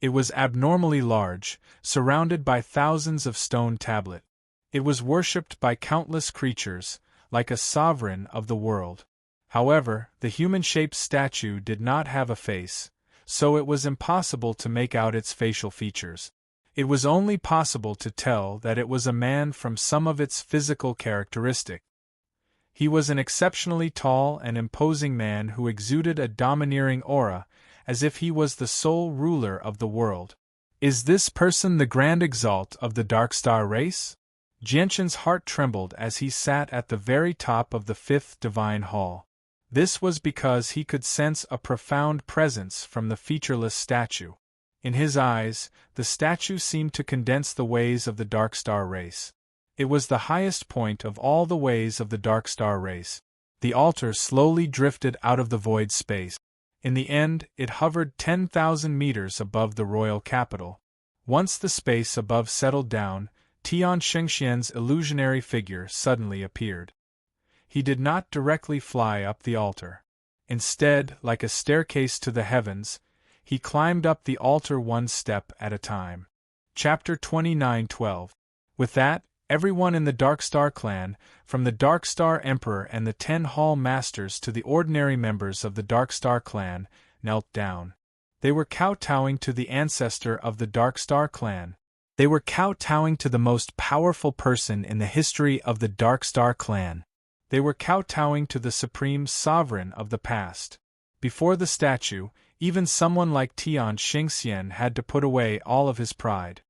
Speaker 1: It was abnormally large, surrounded by thousands of stone tablets. It was worshipped by countless creatures, like a sovereign of the world. However, the human-shaped statue did not have a face, so it was impossible to make out its facial features. It was only possible to tell that it was a man from some of its physical characteristics. He was an exceptionally tall and imposing man who exuded a domineering aura, as if he was the sole ruler of the world. Is this person the Grand Exalt of the Darkstar race? Jianshan's heart trembled as he sat at the very top of the fifth divine hall. This was because he could sense a profound presence from the featureless statue. In his eyes, the statue seemed to condense the ways of the Darkstar race. It was the highest point of all the ways of the Darkstar race. The altar slowly drifted out of the void space. In the end, it hovered 10,000 meters above the royal capital. Once the space above settled down, Tian Shengxian's illusionary figure suddenly appeared. He did not directly fly up the altar. Instead, like a staircase to the heavens, he climbed up the altar one step at a time. Chapter 29:12. With that, everyone in the Darkstar clan, from the Darkstar Emperor and the 10 Hall Masters to the ordinary members of the Darkstar clan, knelt down. They were kowtowing to the ancestor of the Darkstar clan. They were kowtowing to the most powerful person in the history of the Darkstar clan. They were kowtowing to the supreme sovereign of the past. Before the statue, even someone like Tian Xingxian had to put away all of his pride.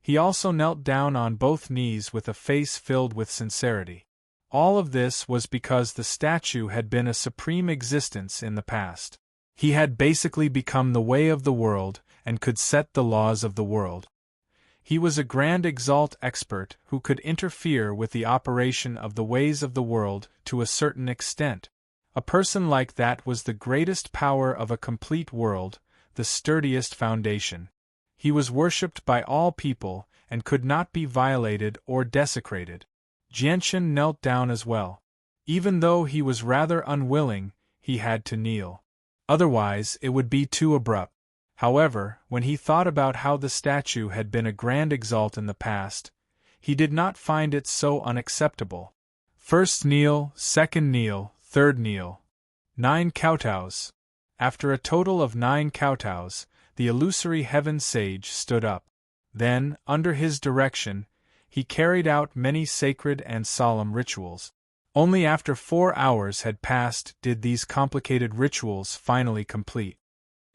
Speaker 1: He also knelt down on both knees with a face filled with sincerity. All of this was because the statue had been a supreme existence in the past. He had basically become the way of the world and could set the laws of the world. He was a Grand Exalt expert who could interfere with the operation of the ways of the world to a certain extent. A person like that was the greatest power of a complete world, the sturdiest foundation. He was worshipped by all people and could not be violated or desecrated. Jianshan knelt down as well. Even though he was rather unwilling, he had to kneel. Otherwise, it would be too abrupt. However, when he thought about how the statue had been a Grand Exalt in the past, he did not find it so unacceptable. First kneel, second kneel, third kneel. 9 kowtows. After a total of 9 kowtows, the illusory heaven sage stood up. Then, under his direction, he carried out many sacred and solemn rituals. Only after 4 hours had passed did these complicated rituals finally complete.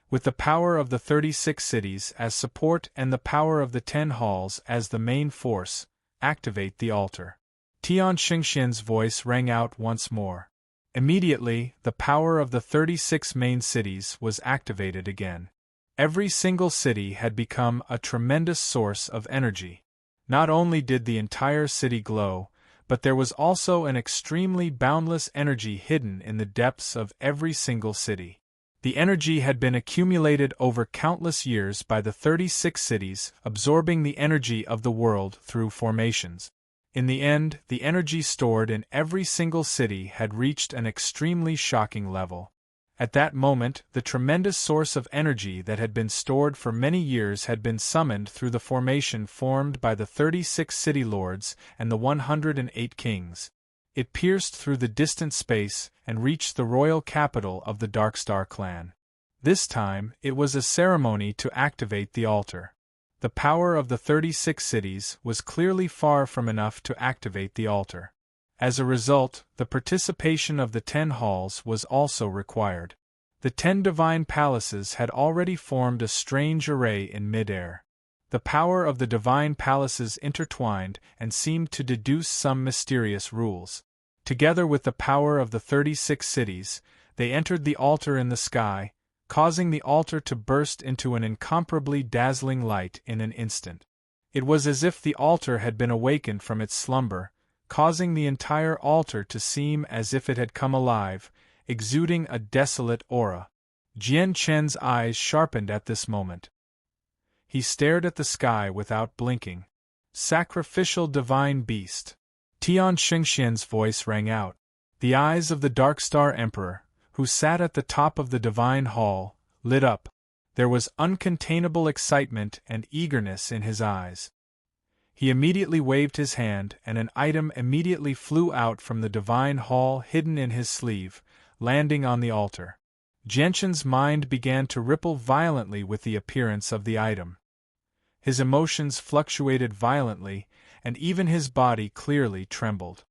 Speaker 1: With the power of the 36 cities as support and the power of the 10 halls as the main force, activate the altar. Tian Xingxian's voice rang out once more. Immediately, the power of the 36 main cities was activated again. Every single city had become a tremendous source of energy. Not only did the entire city glow, but there was also an extremely boundless energy hidden in the depths of every single city. The energy had been accumulated over countless years by the 36 cities, absorbing the energy of the world through formations. In the end, the energy stored in every single city had reached an extremely shocking level. At that moment, the tremendous source of energy that had been stored for many years had been summoned through the formation formed by the 36 city lords and the 108 kings. It pierced through the distant space and reached the royal capital of the Darkstar clan. This time, it was a ceremony to activate the altar. The power of the 36 cities was clearly far from enough to activate the altar. As a result, the participation of the 10 halls was also required. The 10 divine palaces had already formed a strange array in mid-air. The power of the divine palaces intertwined and seemed to deduce some mysterious rules. Together with the power of the 36 cities, they entered the altar in the sky, causing the altar to burst into an incomparably dazzling light in an instant. It was as if the altar had been awakened from its slumber, causing the entire altar to seem as if it had come alive, exuding a desolate aura. Jian Chen's eyes sharpened at this moment. He stared at the sky without blinking. Sacrificial divine beast. Tian Xingxian's voice rang out. The eyes of the Darkstar Emperor, who sat at the top of the divine hall, lit up. There was uncontainable excitement and eagerness in his eyes. He immediately waved his hand, and an item immediately flew out from the divine hall hidden in his sleeve, landing on the altar. Jianshen's mind began to ripple violently with the appearance of the item. His emotions fluctuated violently, and even his body clearly trembled.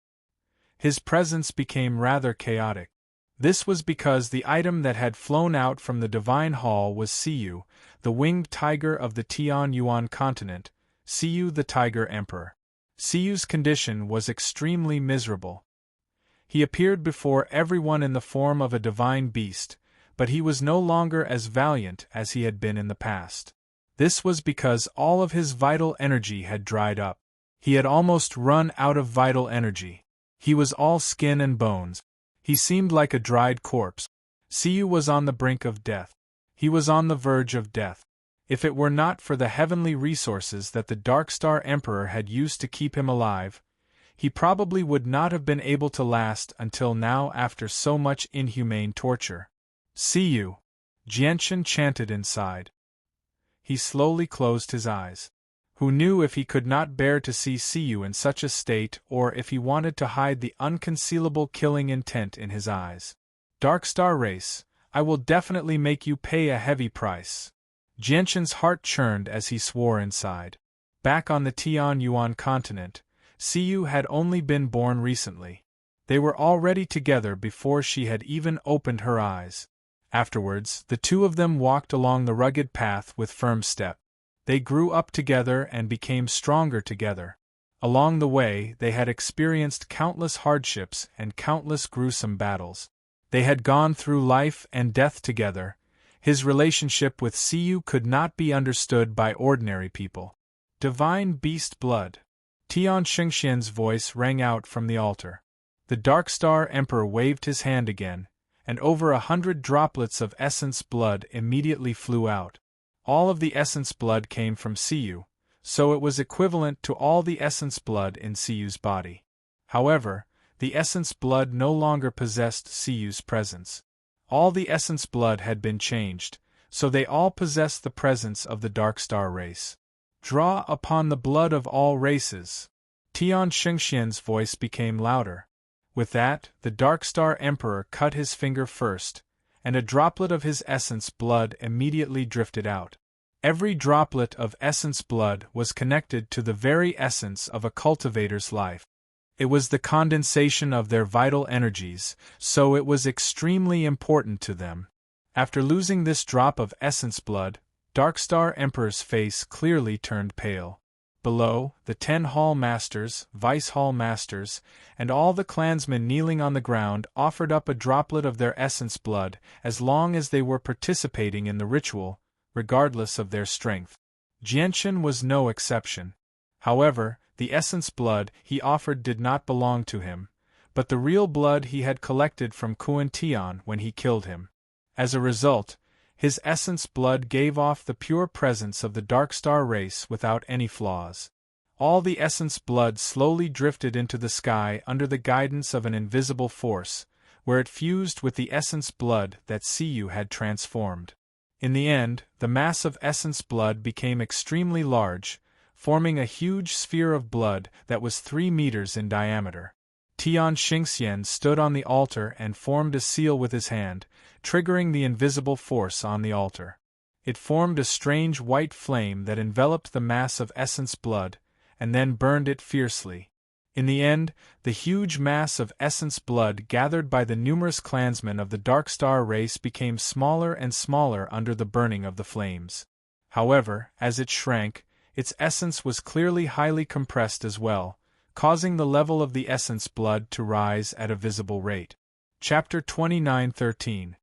Speaker 1: His presence became rather chaotic. This was because the item that had flown out from the divine hall was Siyu, the winged tiger of the Tian Yuan continent, Siyu the Tiger Emperor. Siyu's condition was extremely miserable. He appeared before everyone in the form of a divine beast, but he was no longer as valiant as he had been in the past. This was because all of his vital energy had dried up. He had almost run out of vital energy. He was all skin and bones. He seemed like a dried corpse. Siyu was on the brink of death. He was on the verge of death. If it were not for the heavenly resources that the Darkstar Emperor had used to keep him alive, he probably would not have been able to last until now after so much inhumane torture. Siyu! Jianshen chanted inside. He slowly closed his eyes. Who knew if he could not bear to see Siyu in such a state, or if he wanted to hide the unconcealable killing intent in his eyes. Darkstar race, I will definitely make you pay a heavy price. Jianshen's heart churned as he swore inside. Back on the Tian Yuan continent, Siyu had only been born recently. They were already together before she had even opened her eyes. Afterwards, the two of them walked along the rugged path with firm step. They grew up together and became stronger together. Along the way, they had experienced countless hardships and countless gruesome battles. They had gone through life and death together. His relationship with Siyu could not be understood by ordinary people. Divine beast blood. Tian Xingxian's voice rang out from the altar. The Darkstar Emperor waved his hand again, and over 100 droplets of essence blood immediately flew out. All of the essence blood came from Siyu, so it was equivalent to all the essence blood in Siyu's body. However, the essence blood no longer possessed Siyu's presence. All the essence blood had been changed, so they all possessed the presence of the Darkstar race. Draw upon the blood of all races. Tian Xingxian's voice became louder. With that, the Darkstar Emperor cut his finger first, and a droplet of his essence blood immediately drifted out. Every droplet of essence blood was connected to the very essence of a cultivator's life. It was the condensation of their vital energies, so it was extremely important to them. After losing this drop of essence blood, Darkstar Emperor's face clearly turned pale. Below, the 10 hall masters, vice hall masters, and all the clansmen kneeling on the ground offered up a droplet of their essence blood as long as they were participating in the ritual, regardless of their strength. Jianshan was no exception. However, the essence blood he offered did not belong to him, but the real blood he had collected from Kuan Tian when he killed him. As a result, his essence blood gave off the pure presence of the Dark Star race without any flaws. All the essence blood slowly drifted into the sky under the guidance of an invisible force, where it fused with the essence blood that Siyu had transformed. In the end, the mass of essence blood became extremely large, forming a huge sphere of blood that was 3 meters in diameter. Tian Xingxian stood on the altar and formed a seal with his hand, triggering the invisible force on the altar. It formed a strange white flame that enveloped the mass of essence blood, and then burned it fiercely. In the end, the huge mass of essence blood gathered by the numerous clansmen of the Dark Star race became smaller and smaller under the burning of the flames. However, as it shrank, its essence was clearly highly compressed as well, causing the level of the essence blood to rise at a visible rate. Chapter 29:13.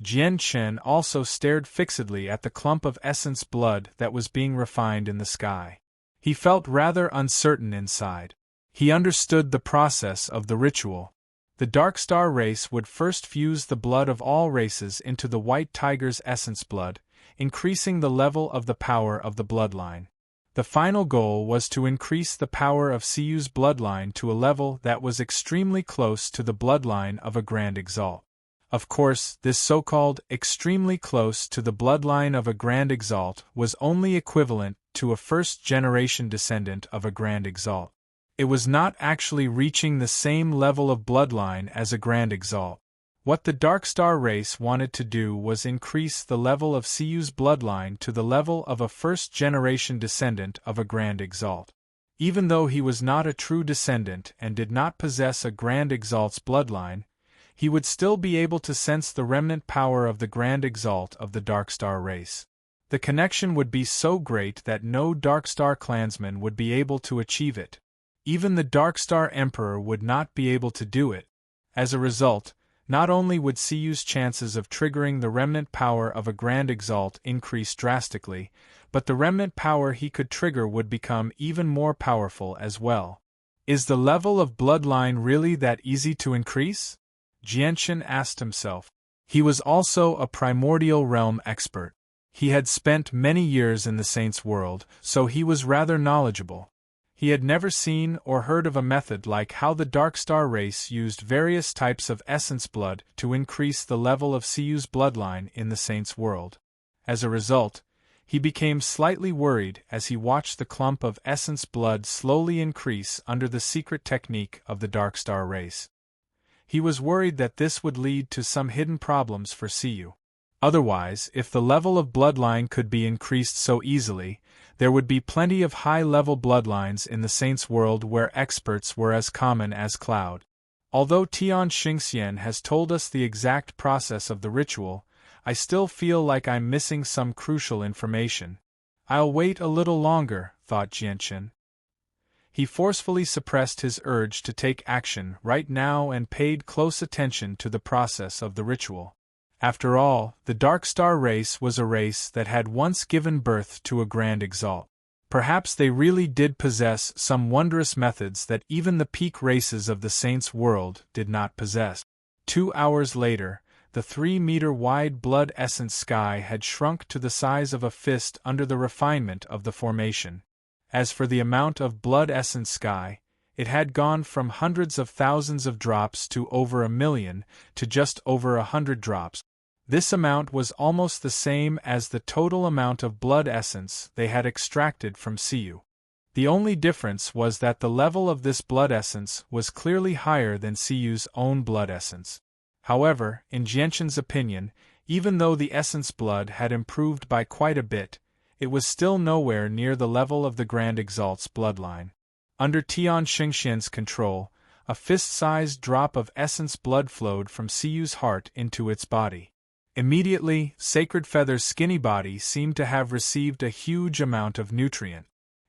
Speaker 1: Jian Chen also stared fixedly at the clump of essence blood that was being refined in the sky. He felt rather uncertain inside. He understood the process of the ritual. The Dark Star race would first fuse the blood of all races into the White Tiger's essence blood, increasing the level of the power of the bloodline. The final goal was to increase the power of Siyu's bloodline to a level that was extremely close to the bloodline of a Grand Exalt. Of course, this so-called extremely close to the bloodline of a Grand Exalt was only equivalent to a first-generation descendant of a Grand Exalt. It was not actually reaching the same level of bloodline as a Grand Exalt. What the Dark Star race wanted to do was increase the level of Siyu's bloodline to the level of a first-generation descendant of a Grand Exalt. Even though he was not a true descendant and did not possess a Grand Exalt's bloodline, he would still be able to sense the remnant power of the Grand Exalt of the Dark Star race. The connection would be so great that no Dark Star clansman would be able to achieve it. Even the Dark Star Emperor would not be able to do it. As a result, not only would Siyu's chances of triggering the remnant power of a Grand Exalt increase drastically, but the remnant power he could trigger would become even more powerful as well. Is the level of bloodline really that easy to increase? Jianshan asked himself. He was also a primordial realm expert. He had spent many years in the Saints' world, so he was rather knowledgeable. He had never seen or heard of a method like how the Dark Star race used various types of essence blood to increase the level of Siyu's bloodline in the Saints' world. As a result, he became slightly worried as he watched the clump of essence blood slowly increase under the secret technique of the Dark Star race. He was worried that this would lead to some hidden problems for Siyu. Otherwise, if the level of bloodline could be increased so easily, there would be plenty of high-level bloodlines in the Saints' world where experts were as common as Cloud. Although Tian Xingxian has told us the exact process of the ritual, I still feel like I'm missing some crucial information. I'll wait a little longer, thought Jianshan. He forcefully suppressed his urge to take action right now and paid close attention to the process of the ritual. After all, the Dark Star race was a race that had once given birth to a Grand Exalt. Perhaps they really did possess some wondrous methods that even the peak races of the Saints' world did not possess. 2 hours later, the 3-meter-wide blood essence sky had shrunk to the size of a fist under the refinement of the formation. As for the amount of blood essence sky, it had gone from hundreds of thousands of drops to over 1 million, to just over 100 drops. This amount was almost the same as the total amount of blood essence they had extracted from Siyu. The only difference was that the level of this blood essence was clearly higher than Siyu's own blood essence. However, in Jianshan's opinion, even though the essence blood had improved by quite a bit, it was still nowhere near the level of the Grand Exalt's bloodline. Under Tian Xingxian's control, a fist-sized drop of essence blood flowed from Siyu's heart into its body. Immediately, Sacred Feather's skinny body seemed to have received a huge amount of nutrient.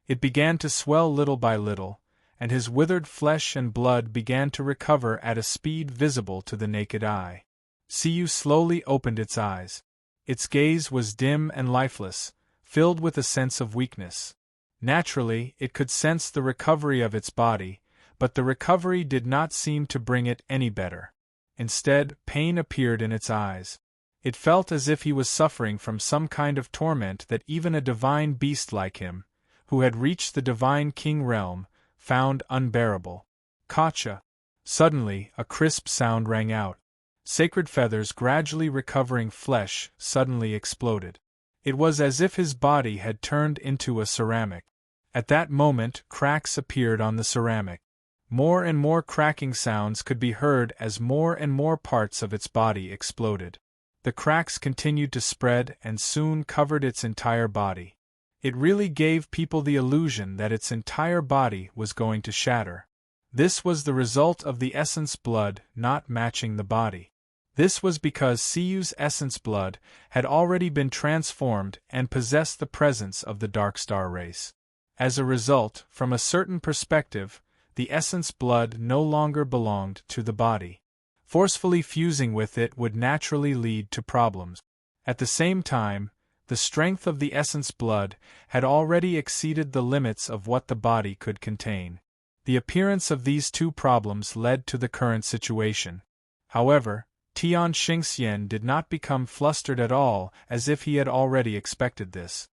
Speaker 1: It began to swell little by little, and his withered flesh and blood began to recover at a speed visible to the naked eye. Siyu slowly opened its eyes. Its gaze was dim and lifeless, filled with a sense of weakness. Naturally, it could sense the recovery of its body, but the recovery did not seem to bring it any better. Instead, pain appeared in its eyes. It felt as if he was suffering from some kind of torment that even a divine beast like him, who had reached the divine king realm, found unbearable. Kacha! Suddenly, a crisp sound rang out. Sacred feathers gradually recovering flesh suddenly exploded. It was as if his body had turned into a ceramic. At that moment, cracks appeared on the ceramic. More and more cracking sounds could be heard as more and more parts of its body exploded. The cracks continued to spread and soon covered its entire body. It really gave people the illusion that its entire body was going to shatter. This was the result of the essence blood not matching the body. This was because Siyu's essence blood had already been transformed and possessed the presence of the Dark Star race. As a result, from a certain perspective, the essence blood no longer belonged to the body. Forcefully fusing with it would naturally lead to problems. At the same time, the strength of the essence blood had already exceeded the limits of what the body could contain. The appearance of these two problems led to the current situation. However, Tian Xingxian did not become flustered at all, as if he had already expected this.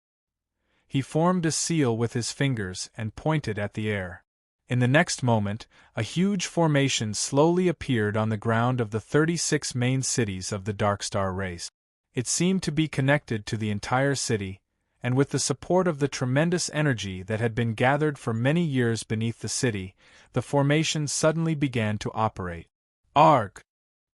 Speaker 1: He formed a seal with his fingers and pointed at the air. In the next moment, a huge formation slowly appeared on the ground of the 36 main cities of the Dark Star race. It seemed to be connected to the entire city, and with the support of the tremendous energy that had been gathered for many years beneath the city, the formation suddenly began to operate. Arg!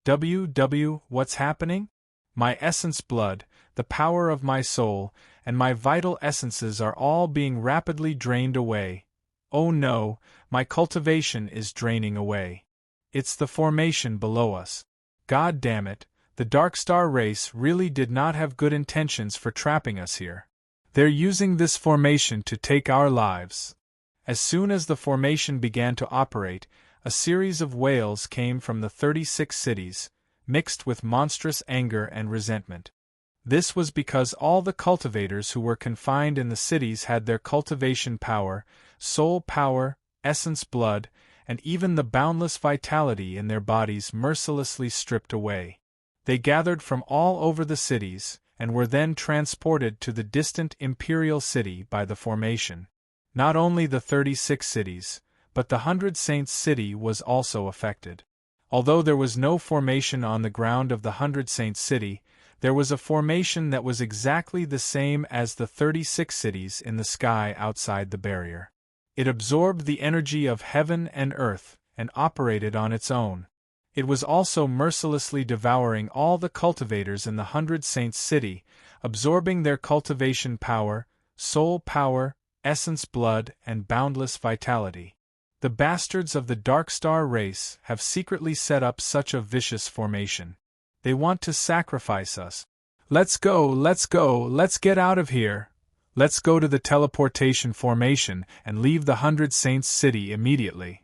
Speaker 1: What's happening? My essence blood, the power of my soul, and my vital essences are all being rapidly drained away. Oh no, my cultivation is draining away. It's the formation below us. God damn it, the Dark Star race really did not have good intentions for trapping us here. They're using this formation to take our lives. As soon as the formation began to operate, a series of wails came from the 36 cities, mixed with monstrous anger and resentment. This was because all the cultivators who were confined in the cities had their cultivation power, soul power, essence blood, and even the boundless vitality in their bodies mercilessly stripped away. They gathered from all over the cities, and were then transported to the distant imperial city by the formation. Not only the 36 cities, but the 100 Saints city was also affected. Although there was no formation on the ground of the 100 Saints city, there was a formation that was exactly the same as the 36 cities in the sky outside the barrier. It absorbed the energy of heaven and earth, and operated on its own. It was also mercilessly devouring all the cultivators in the 100 Saints city, absorbing their cultivation power, soul power, essence blood, and boundless vitality. The bastards of the Dark Star race have secretly set up such a vicious formation. They want to sacrifice us. Let's go, let's get out of here. Let's go to the teleportation formation and leave the 100 Saints city immediately.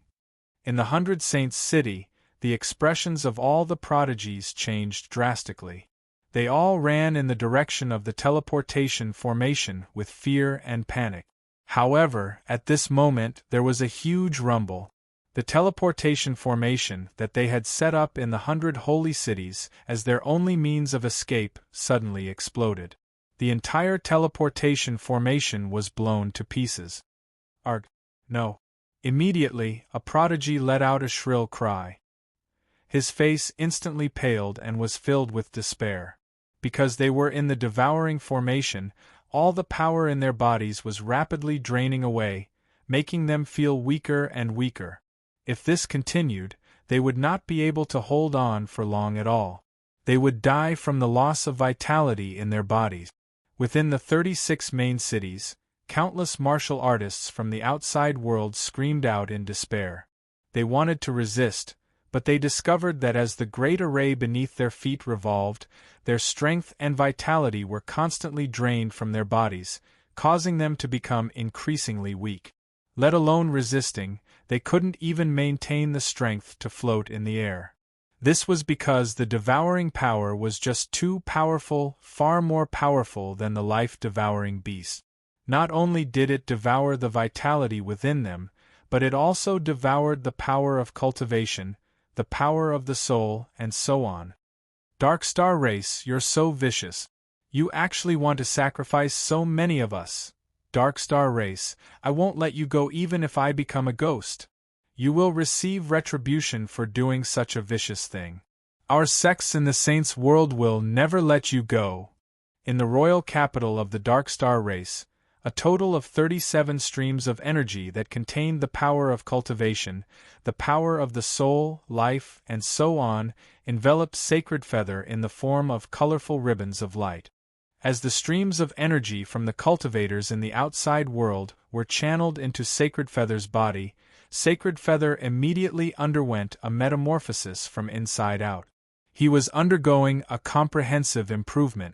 Speaker 1: In the 100 Saints city, the expressions of all the prodigies changed drastically. They all ran in the direction of the teleportation formation with fear and panic. However, at this moment there was a huge rumble. The teleportation formation that they had set up in the 100 holy cities as their only means of escape suddenly exploded. The entire teleportation formation was blown to pieces. Arg! No. Immediately, a prodigy let out a shrill cry. His face instantly paled and was filled with despair. Because they were in the devouring formation, all the power in their bodies was rapidly draining away, making them feel weaker and weaker. If this continued, they would not be able to hold on for long at all. They would die from the loss of vitality in their bodies. Within the 36 main cities, countless martial artists from the outside world screamed out in despair. They wanted to resist, but they discovered that as the great array beneath their feet revolved, their strength and vitality were constantly drained from their bodies, causing them to become increasingly weak. Let alone resisting, they couldn't even maintain the strength to float in the air. This was because the devouring power was just too powerful, far more powerful than the life-devouring beast. Not only did it devour the vitality within them, but it also devoured the power of cultivation, the power of the soul, and so on. Dark Star Race, you're so vicious. You actually want to sacrifice so many of us. Dark Star Race, I won't let you go even if I become a ghost. You will receive retribution for doing such a vicious thing. Our sects in the Saints' world will never let you go. In the royal capital of the Dark Star Race, a total of 37 streams of energy that contained the power of cultivation, the power of the soul, life, and so on, enveloped Sacred Feather in the form of colorful ribbons of light. As the streams of energy from the cultivators in the outside world were channeled into Sacred Feather's body, Sacred Feather immediately underwent a metamorphosis from inside out. He was undergoing a comprehensive improvement.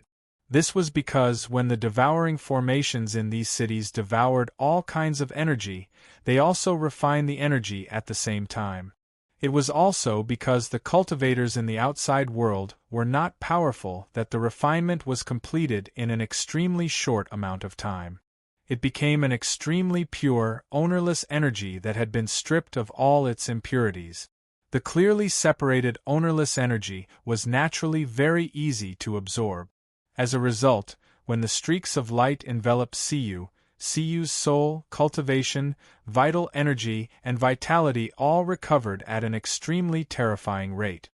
Speaker 1: This was because when the devouring formations in these cities devoured all kinds of energy, they also refined the energy at the same time. It was also because the cultivators in the outside world were not powerful that the refinement was completed in an extremely short amount of time. It became an extremely pure, ownerless energy that had been stripped of all its impurities. The clearly separated ownerless energy was naturally very easy to absorb. As a result, when the streaks of light enveloped Siyu's soul, cultivation, vital energy, and vitality all recovered at an extremely terrifying rate.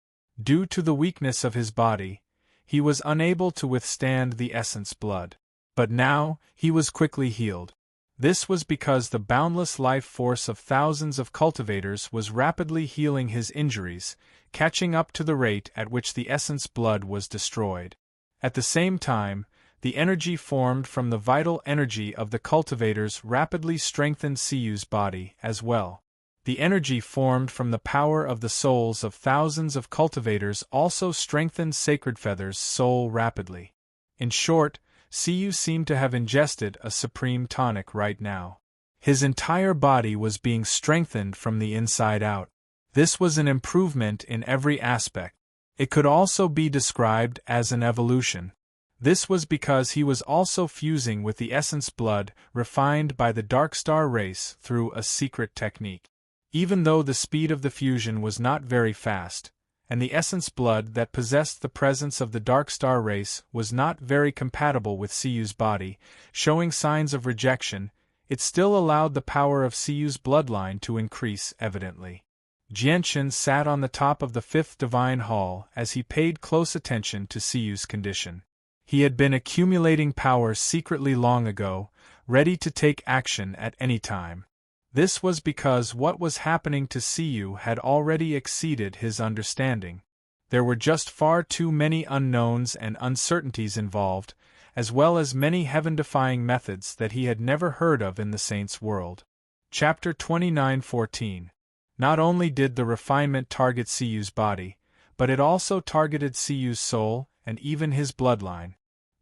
Speaker 1: Due to the weakness of his body, he was unable to withstand the essence blood. But now, he was quickly healed. This was because the boundless life force of thousands of cultivators was rapidly healing his injuries, catching up to the rate at which the essence blood was destroyed. At the same time, the energy formed from the vital energy of the cultivators rapidly strengthened Siyu's body as well. The energy formed from the power of the souls of thousands of cultivators also strengthened Sacred Feather's soul rapidly. In short, Siyu seemed to have ingested a supreme tonic right now. His entire body was being strengthened from the inside out. This was an improvement in every aspect. It could also be described as an evolution. This was because he was also fusing with the essence blood refined by the Dark Star Race through a secret technique. Even though the speed of the fusion was not very fast, and the essence blood that possessed the presence of the Dark Star Race was not very compatible with Siyu's body, showing signs of rejection, it still allowed the power of Siyu's bloodline to increase evidently. Jianchen sat on the top of the fifth divine hall as he paid close attention to Siyu's condition. He had been accumulating power secretly long ago, ready to take action at any time. This was because what was happening to Siyu had already exceeded his understanding. There were just far too many unknowns and uncertainties involved, as well as many heaven-defying methods that he had never heard of in the Saints' world. Chapter 29:14. Not only did the refinement target Siyu's body, but it also targeted Siyu's soul and even his bloodline.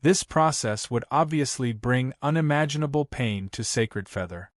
Speaker 1: This process would obviously bring unimaginable pain to Sacred Feather.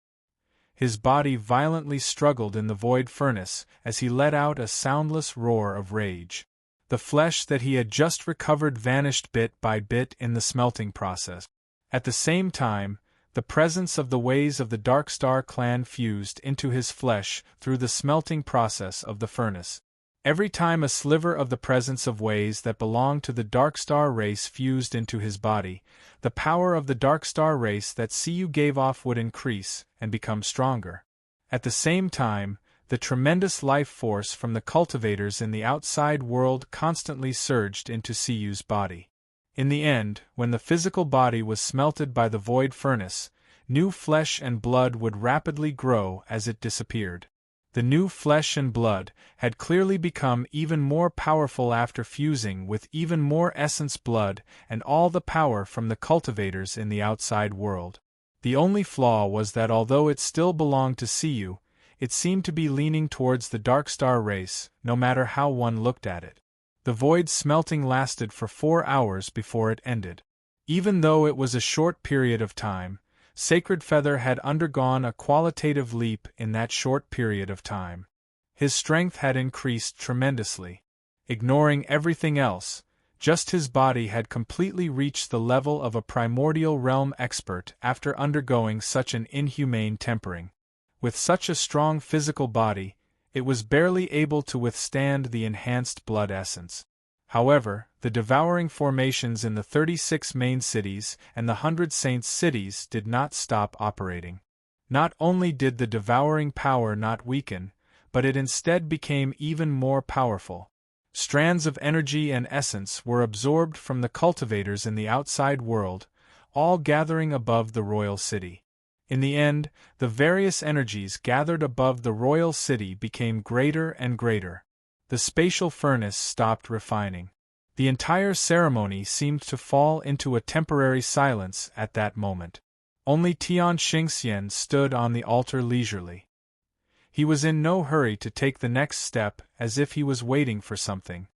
Speaker 1: His body violently struggled in the void furnace as he let out a soundless roar of rage. The flesh that he had just recovered vanished bit by bit in the smelting process. At the same time, the presence of the ways of the Dark Star clan fused into his flesh through the smelting process of the furnace. Every time a sliver of the presence of ways that belonged to the Dark Star race fused into his body, the power of the Dark Star race that Siyu gave off would increase and become stronger. At the same time, the tremendous life force from the cultivators in the outside world constantly surged into Siyu's body. In the end, when the physical body was smelted by the void furnace, new flesh and blood would rapidly grow as it disappeared. The new flesh and blood had clearly become even more powerful after fusing with even more essence blood and all the power from the cultivators in the outside world. The only flaw was that although it still belonged to Siyu, it seemed to be leaning towards the Dark Star race, no matter how one looked at it. The void smelting lasted for 4 hours before it ended. Even though it was a short period of time, Sacred Feather had undergone a qualitative leap in that short period of time. His strength had increased tremendously. Ignoring everything else, just his body had completely reached the level of a primordial realm expert after undergoing such an inhumane tempering. With such a strong physical body, it was barely able to withstand the enhanced blood essence. However, the devouring formations in the 36 main cities and the 100 Saints cities did not stop operating. Not only did the devouring power not weaken, but it instead became even more powerful. Strands of energy and essence were absorbed from the cultivators in the outside world, all gathering above the royal city. In the end, the various energies gathered above the royal city became greater and greater. The spatial furnace stopped refining. The entire ceremony seemed to fall into a temporary silence at that moment. Only Tian Xingxian stood on the altar leisurely. He was in no hurry to take the next step, as if he was waiting for something.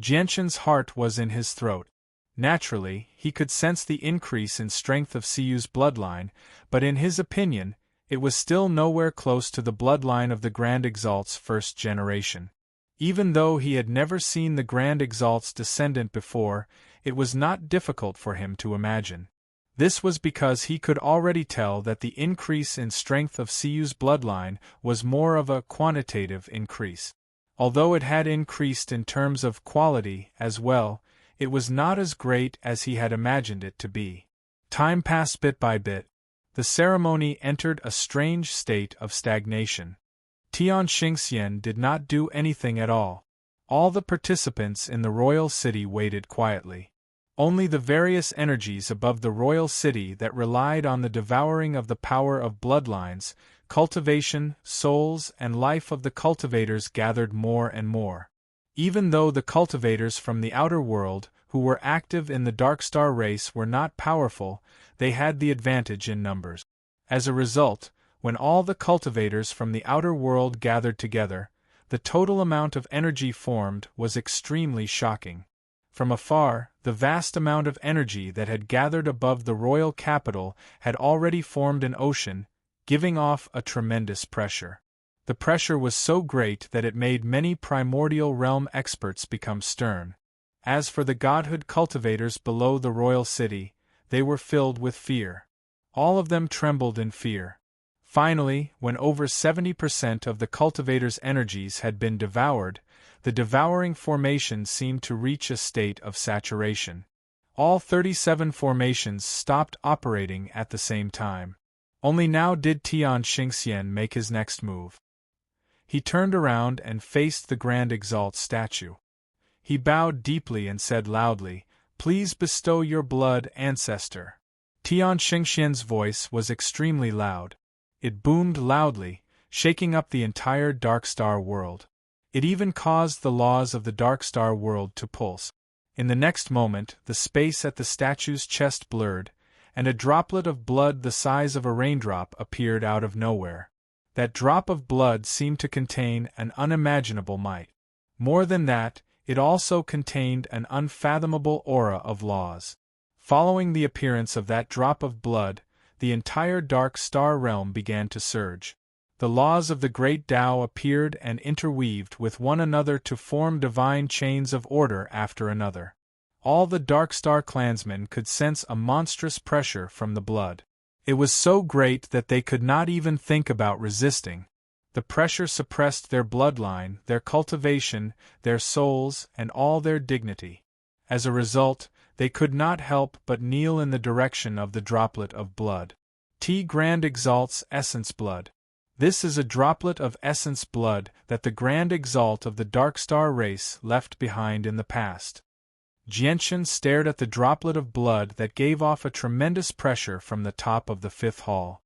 Speaker 1: Jianshan's heart was in his throat. Naturally, he could sense the increase in strength of Siyu's bloodline, but in his opinion, it was still nowhere close to the bloodline of the Grand Exalt's first generation. Even though he had never seen the Grand Exalt's descendant before, it was not difficult for him to imagine. This was because he could already tell that the increase in strength of Siyu's bloodline was more of a quantitative increase. Although it had increased in terms of quality as well, it was not as great as he had imagined it to be. Time passed bit by bit. The ceremony entered a strange state of stagnation. Tian Xingxian did not do anything at all. All the participants in the royal city waited quietly. Only the various energies above the royal city that relied on the devouring of the power of bloodlines, cultivation, souls, and life of the cultivators gathered more and more. Even though the cultivators from the outer world, who were active in the Darkstar race, were not powerful, they had the advantage in numbers. As a result, when all the cultivators from the outer world gathered together, the total amount of energy formed was extremely shocking. From afar, the vast amount of energy that had gathered above the royal capital had already formed an ocean, giving off a tremendous pressure. The pressure was so great that it made many primordial realm experts become stern. As for the godhood cultivators below the royal city, they were filled with fear. All of them trembled in fear. Finally, when over 70% of the cultivators' energies had been devoured, the devouring formation seemed to reach a state of saturation. All 37 formations stopped operating at the same time. Only now did Tian Xingxian make his next move. He turned around and faced the Grand Exalt statue. He bowed deeply and said loudly, "Please bestow your blood, ancestor." Tian Xingxian's voice was extremely loud. It boomed loudly, shaking up the entire Darkstar world. It even caused the laws of the Darkstar world to pulse. In the next moment, the space at the statue's chest blurred, and a droplet of blood the size of a raindrop appeared out of nowhere. That drop of blood seemed to contain an unimaginable might. More than that, it also contained an unfathomable aura of laws. Following the appearance of that drop of blood, the entire Dark Star realm began to surge. The laws of the Great Tao appeared and interweaved with one another to form divine chains of order after another. All the Darkstar clansmen could sense a monstrous pressure from the blood. It was so great that they could not even think about resisting. The pressure suppressed their bloodline, their cultivation, their souls, and all their dignity. As a result, they could not help but kneel in the direction of the droplet of blood. T. Grand Exalt's essence blood. This is a droplet of essence blood that the Grand Exalt of the Darkstar race left behind in the past. Jianshan stared at the droplet of blood that gave off a tremendous pressure from the top of the fifth hall.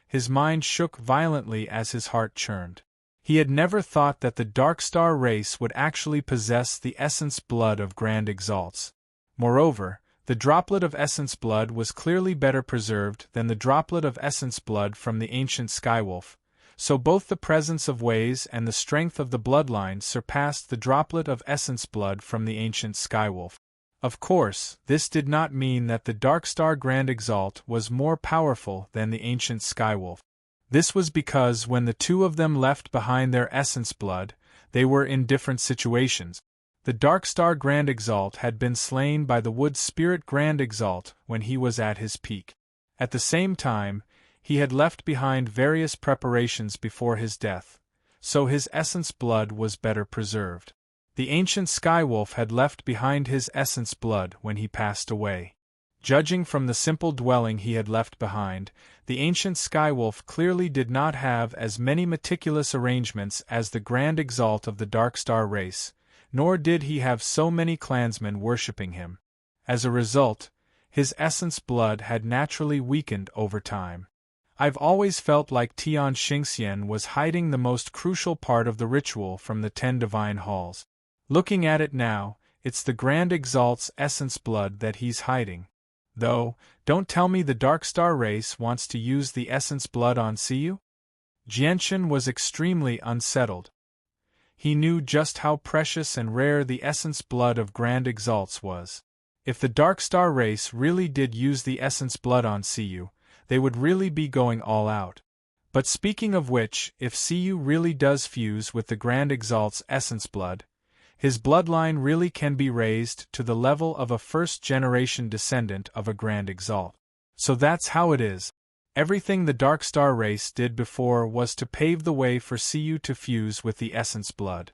Speaker 1: His mind shook violently as his heart churned. He had never thought that the Darkstar race would actually possess the essence blood of Grand Exalts. Moreover, the droplet of essence blood was clearly better preserved than the droplet of essence blood from the ancient Skywolf, so both the presence of ways and the strength of the bloodline surpassed the droplet of essence blood from the ancient Skywolf. Of course, this did not mean that the Darkstar Grand Exalt was more powerful than the ancient Skywolf. This was because when the two of them left behind their essence blood, they were in different situations. The Darkstar Grand Exalt had been slain by the Wood Spirit Grand Exalt when he was at his peak. At the same time, he had left behind various preparations before his death, so his essence blood was better preserved. The ancient Skywolf had left behind his essence blood when he passed away. Judging from the simple dwelling he had left behind, the ancient Skywolf clearly did not have as many meticulous arrangements as the Grand Exalt of the Darkstar race, nor did he have so many clansmen worshipping him. As a result, his essence blood had naturally weakened over time. I've always felt like Tian Xingxian was hiding the most crucial part of the ritual from the 10 divine halls. Looking at it now, it's the Grand Exalt's essence blood that he's hiding. Though, don't tell me the Darkstar race wants to use the essence blood on Siyu? Jianchen was extremely unsettled. He knew just how precious and rare the essence blood of Grand Exalts was. If the Darkstar race really did use the essence blood on Siyu, they would really be going all out. But speaking of which, if Siyu really does fuse with the Grand Exalt's essence blood, his bloodline really can be raised to the level of a first-generation descendant of a Grand Exalt. So that's how it is. Everything the Darkstar race did before was to pave the way for Siyu to fuse with the essence blood.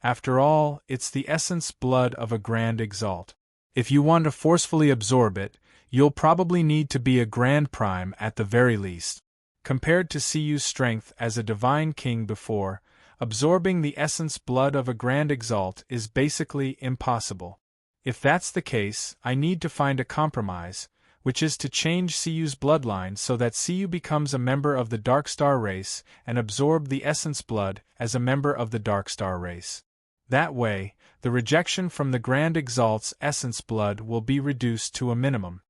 Speaker 1: After all, it's the essence blood of a Grand Exalt. If you want to forcefully absorb it, you'll probably need to be a Grand Prime at the very least. Compared to Siyu's strength as a Divine King before, absorbing the essence blood of a Grand Exalt is basically impossible. If that's the case, I need to find a compromise, which is to change Siyu's bloodline so that Siyu becomes a member of the Darkstar race and absorb the essence blood as a member of the Darkstar race. That way, the rejection from the Grand Exalt's essence blood will be reduced to a minimum.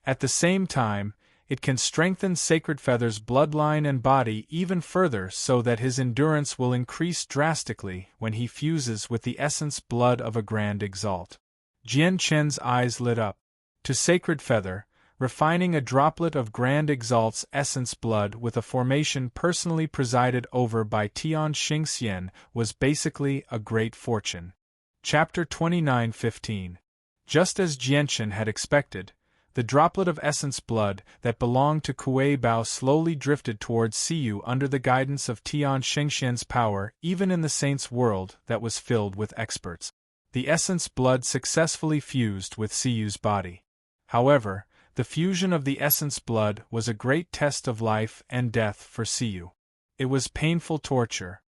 Speaker 1: At the same time, it can strengthen Sacred Feather's bloodline and body even further so that his endurance will increase drastically when he fuses with the essence blood of a Grand Exalt. Jian Chen's eyes lit up. To Sacred Feather, refining a droplet of Grand Exalt's essence blood with a formation personally presided over by Tian Xingxian was basically a great fortune. Chapter 29:15. Just as Jianchen had expected, the droplet of essence blood that belonged to Kuei Bao slowly drifted towards Siyu under the guidance of Tian Xingxian's power, even in the saint's world that was filled with experts. The essence blood successfully fused with Siyu's body. However, the fusion of the essence blood was a great test of life and death for Siyu. It was painful torture.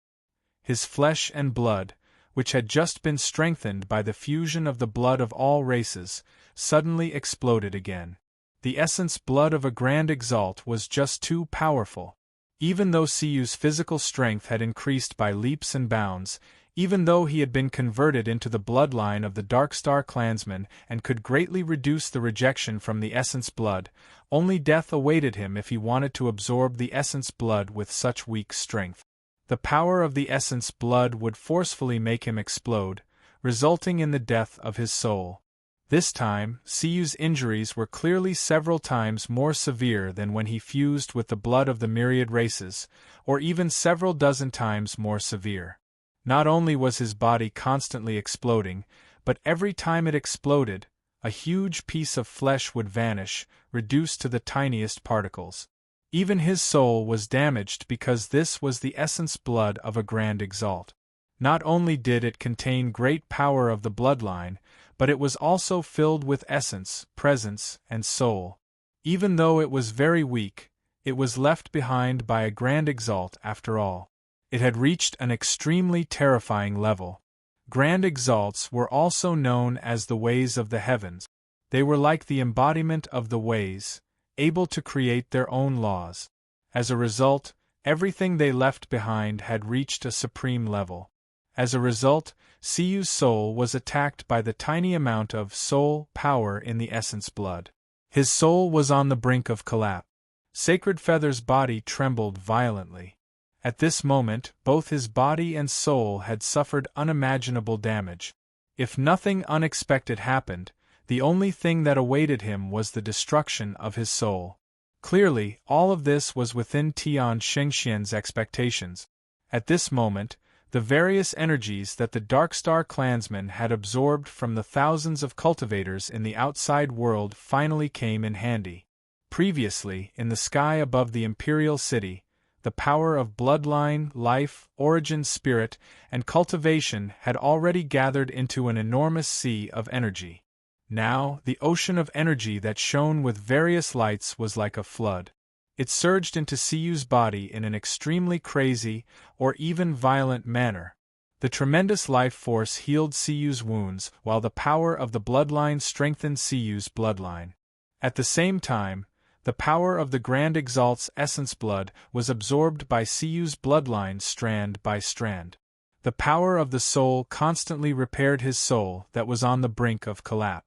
Speaker 1: His flesh and blood, which had just been strengthened by the fusion of the blood of all races, suddenly exploded again. The essence blood of a Grand Exalt was just too powerful. Even though Siyu's physical strength had increased by leaps and bounds, even though he had been converted into the bloodline of the Darkstar clansmen and could greatly reduce the rejection from the essence blood, only death awaited him if he wanted to absorb the essence blood with such weak strength. The power of the essence blood would forcefully make him explode, resulting in the death of his soul. This time, Siyu's injuries were clearly several times more severe than when he fused with the blood of the myriad races, or even several dozen times more severe. Not only was his body constantly exploding, but every time it exploded, a huge piece of flesh would vanish, reduced to the tiniest particles. Even his soul was damaged because this was the essence blood of a Grand Exalt. Not only did it contain great power of the bloodline, but it was also filled with essence, presence, and soul. Even though it was very weak, it was left behind by a Grand Exalt after all. It had reached an extremely terrifying level. Grand Exalts were also known as the Ways of the Heavens. They were like the embodiment of the Ways, able to create their own laws. As a result, everything they left behind had reached a supreme level. As a result, Siyu's soul was attacked by the tiny amount of soul power in the essence blood. His soul was on the brink of collapse. Sacred Feather's body trembled violently. At this moment, both his body and soul had suffered unimaginable damage. If nothing unexpected happened, the only thing that awaited him was the destruction of his soul. Clearly, all of this was within Tian Xingxian's expectations. At this moment, the various energies that the Darkstar clansmen had absorbed from the thousands of cultivators in the outside world finally came in handy. Previously, in the sky above the Imperial City, the power of bloodline, life, origin, spirit, and cultivation had already gathered into an enormous sea of energy. Now, the ocean of energy that shone with various lights was like a flood. It surged into Siyu's body in an extremely crazy, or even violent manner. The tremendous life force healed Siyu's wounds, while the power of the bloodline strengthened Siyu's bloodline. At the same time, the power of the Grand Exalt's essence blood was absorbed by Siyu's bloodline strand by strand. The power of the soul constantly repaired his soul that was on the brink of collapse.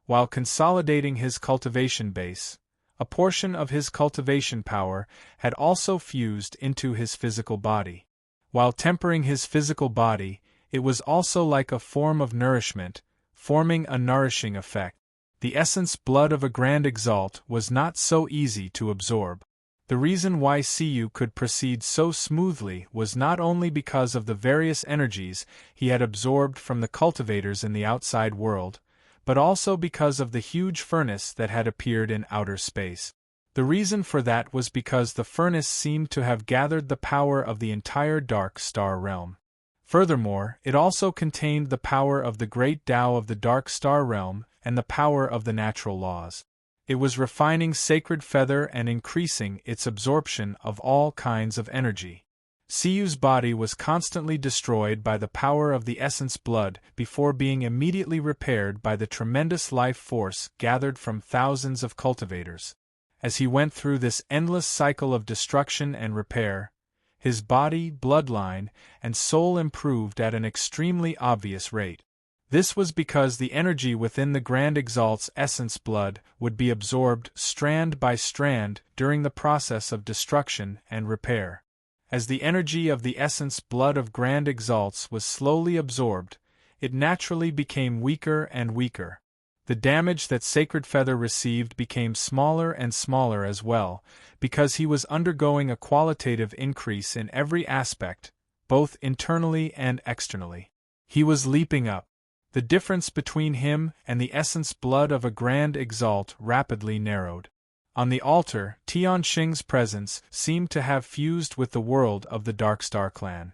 Speaker 1: While consolidating his cultivation base, a portion of his cultivation power had also fused into his physical body. While tempering his physical body, it was also like a form of nourishment, forming a nourishing effect. The essence blood of a Grand Exalt was not so easy to absorb. The reason why Siyu could proceed so smoothly was not only because of the various energies he had absorbed from the cultivators in the outside world, but also because of the huge furnace that had appeared in outer space. The reason for that was because the furnace seemed to have gathered the power of the entire Dark Star realm. Furthermore, it also contained the power of the great Tao of the Dark Star realm and the power of the natural laws. It was refining Sacred Feather and increasing its absorption of all kinds of energy. Siyu's body was constantly destroyed by the power of the essence blood before being immediately repaired by the tremendous life force gathered from thousands of cultivators. As he went through this endless cycle of destruction and repair, his body, bloodline, and soul improved at an extremely obvious rate. This was because the energy within the Grand Exalt's essence blood would be absorbed strand by strand during the process of destruction and repair. As the energy of the essence blood of Grand Exalts was slowly absorbed, it naturally became weaker and weaker. The damage that Sacred Feather received became smaller and smaller as well, because he was undergoing a qualitative increase in every aspect, both internally and externally. He was leaping up. The difference between him and the essence blood of a Grand Exalt rapidly narrowed. On the altar, Tianxing's presence seemed to have fused with the world of the Darkstar clan.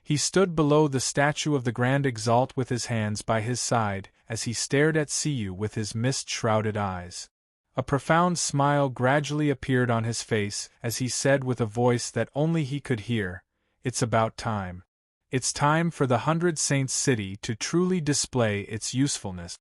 Speaker 1: He stood below the statue of the Grand Exalt with his hands by his side as he stared at Siyu with his mist-shrouded eyes. A profound smile gradually appeared on his face as he said with a voice that only he could hear, "It's about time. It's time for the 100 Saints City to truly display its usefulness."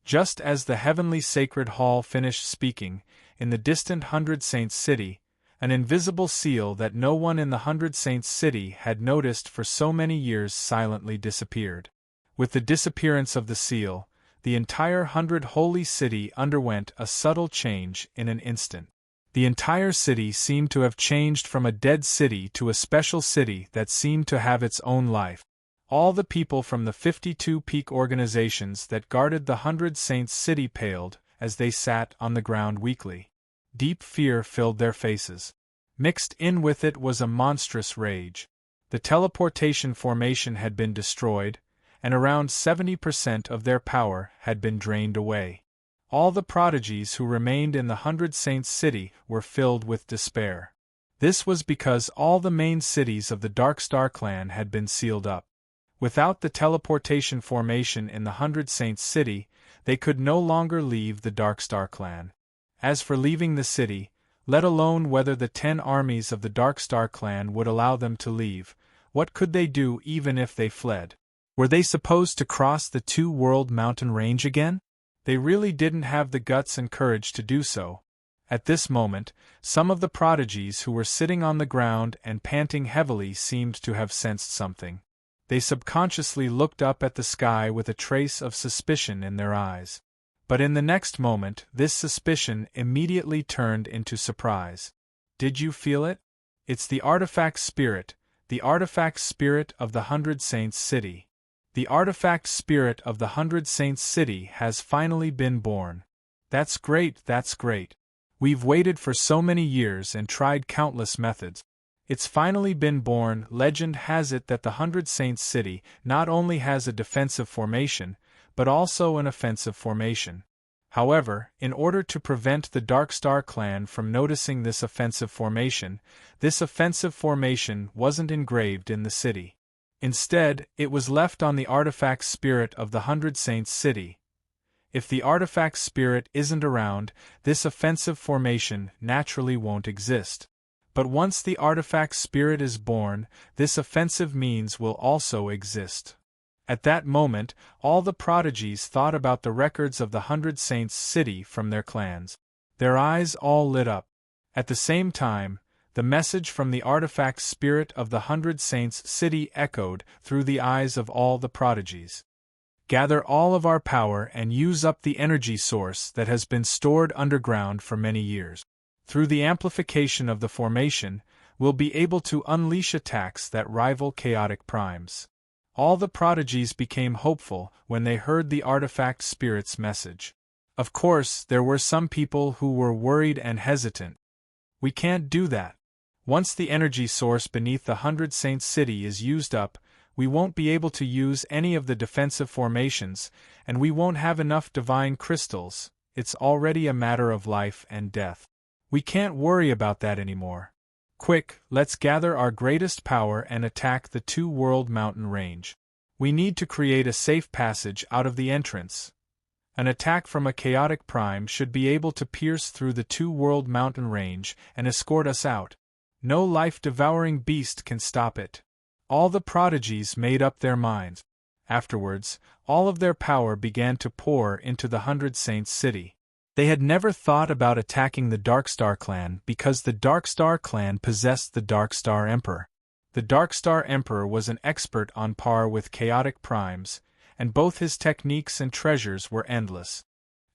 Speaker 1: Just as the heavenly sacred hall finished speaking, in the distant 100 Saints City, an invisible seal that no one in the 100 Saints City had noticed for so many years silently disappeared. With the disappearance of the seal, the entire 100 Holy City underwent a subtle change in an instant. The entire city seemed to have changed from a dead city to a special city that seemed to have its own life. All the people from the 52 peak organizations that guarded the 100 Saints City paled as they sat on the ground weakly. Deep fear filled their faces. Mixed in with it was a monstrous rage. The teleportation formation had been destroyed, and around 70% of their power had been drained away. All the prodigies who remained in the 100 Saints City were filled with despair. This was because all the main cities of the Darkstar clan had been sealed up. Without the teleportation formation in the 100 Saints City, they could no longer leave the Darkstar clan. As for leaving the city, let alone whether the 10 armies of the Darkstar clan would allow them to leave, what could they do even if they fled? Were they supposed to cross the two-world mountain range again? They really didn't have the guts and courage to do so. At this moment, some of the prodigies who were sitting on the ground and panting heavily seemed to have sensed something. They subconsciously looked up at the sky with a trace of suspicion in their eyes. But in the next moment, this suspicion immediately turned into surprise. Did you feel it? It's the artifact spirit of the 100 Saints City. The artifact spirit of the 100 Saints City has finally been born. That's great, that's great. We've waited for so many years and tried countless methods. It's finally been born. Legend has it that the 100 Saints City not only has a defensive formation, but also an offensive formation. However, in order to prevent the Darkstar clan from noticing this offensive formation wasn't engraved in the city. Instead, it was left on the artifact spirit of the 100 Saints City. If the artifact spirit isn't around, this offensive formation naturally won't exist. But once the artifact spirit is born, this offensive means will also exist. At that moment, all the prodigies thought about the records of the 100 Saints City from their clans. Their eyes all lit up. At the same time, the message from the artifact spirit of the 100 Saints City echoed through the eyes of all the prodigies. Gather all of our power and use up the energy source that has been stored underground for many years. Through the amplification of the formation, we'll be able to unleash attacks that rival chaotic primes. All the prodigies became hopeful when they heard the artifact spirit's message. Of course, there were some people who were worried and hesitant. We can't do that. Once the energy source beneath the 100 Saints City is used up, we won't be able to use any of the defensive formations, and we won't have enough divine crystals. It's already a matter of life and death. We can't worry about that anymore. Quick, let's gather our greatest power and attack the Two-World Mountain Range. We need to create a safe passage out of the entrance. An attack from a chaotic prime should be able to pierce through the Two-World Mountain Range and escort us out. No life-devouring beast can stop it. All the prodigies made up their minds. Afterwards, all of their power began to pour into the 100 Saints City. They had never thought about attacking the Darkstar clan because the Darkstar clan possessed the Darkstar Emperor. The Darkstar Emperor was an expert on par with chaotic primes, and both his techniques and treasures were endless.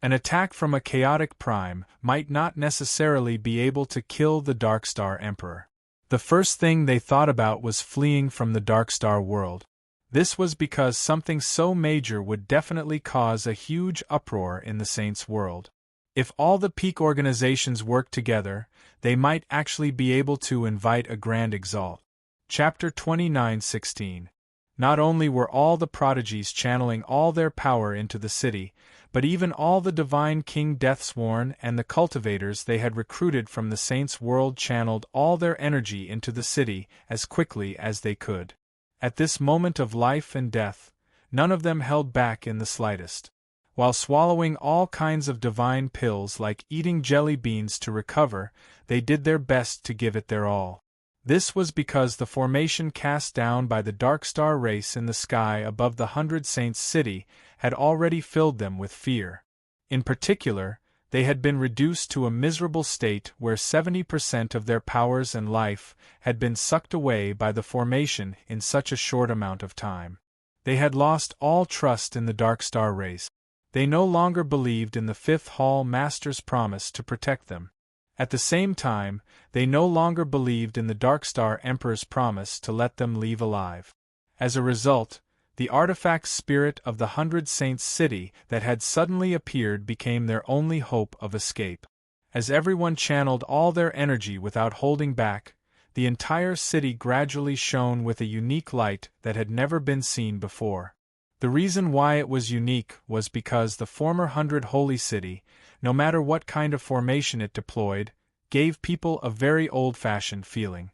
Speaker 1: An attack from a chaotic prime might not necessarily be able to kill the Darkstar Emperor. The first thing they thought about was fleeing from the Darkstar world. This was because something so major would definitely cause a huge uproar in the Saints' world. If all the peak organizations worked together, they might actually be able to invite a grand exalt. Chapter 29:16. Not only were all the prodigies channeling all their power into the city, but even all the divine King Deathsworn and the cultivators they had recruited from the Saints' world channeled all their energy into the city as quickly as they could. At this moment of life and death, none of them held back in the slightest. While swallowing all kinds of divine pills like eating jelly beans to recover, they did their best to give it their all. This was because the formation cast down by the Darkstar race in the sky above the 100 Saints City had already filled them with fear. In particular, they had been reduced to a miserable state where 70% of their powers and life had been sucked away by the formation in such a short amount of time. They had lost all trust in the Darkstar race. They no longer believed in the Fifth Hall Master's promise to protect them. At the same time, they no longer believed in the Darkstar Emperor's promise to let them leave alive. As a result, the artifact spirit of the 100 Saints City that had suddenly appeared became their only hope of escape. As everyone channeled all their energy without holding back, the entire city gradually shone with a unique light that had never been seen before. The reason why it was unique was because the former 100 Holy City, no matter what kind of formation it deployed, gave people a very old-fashioned feeling.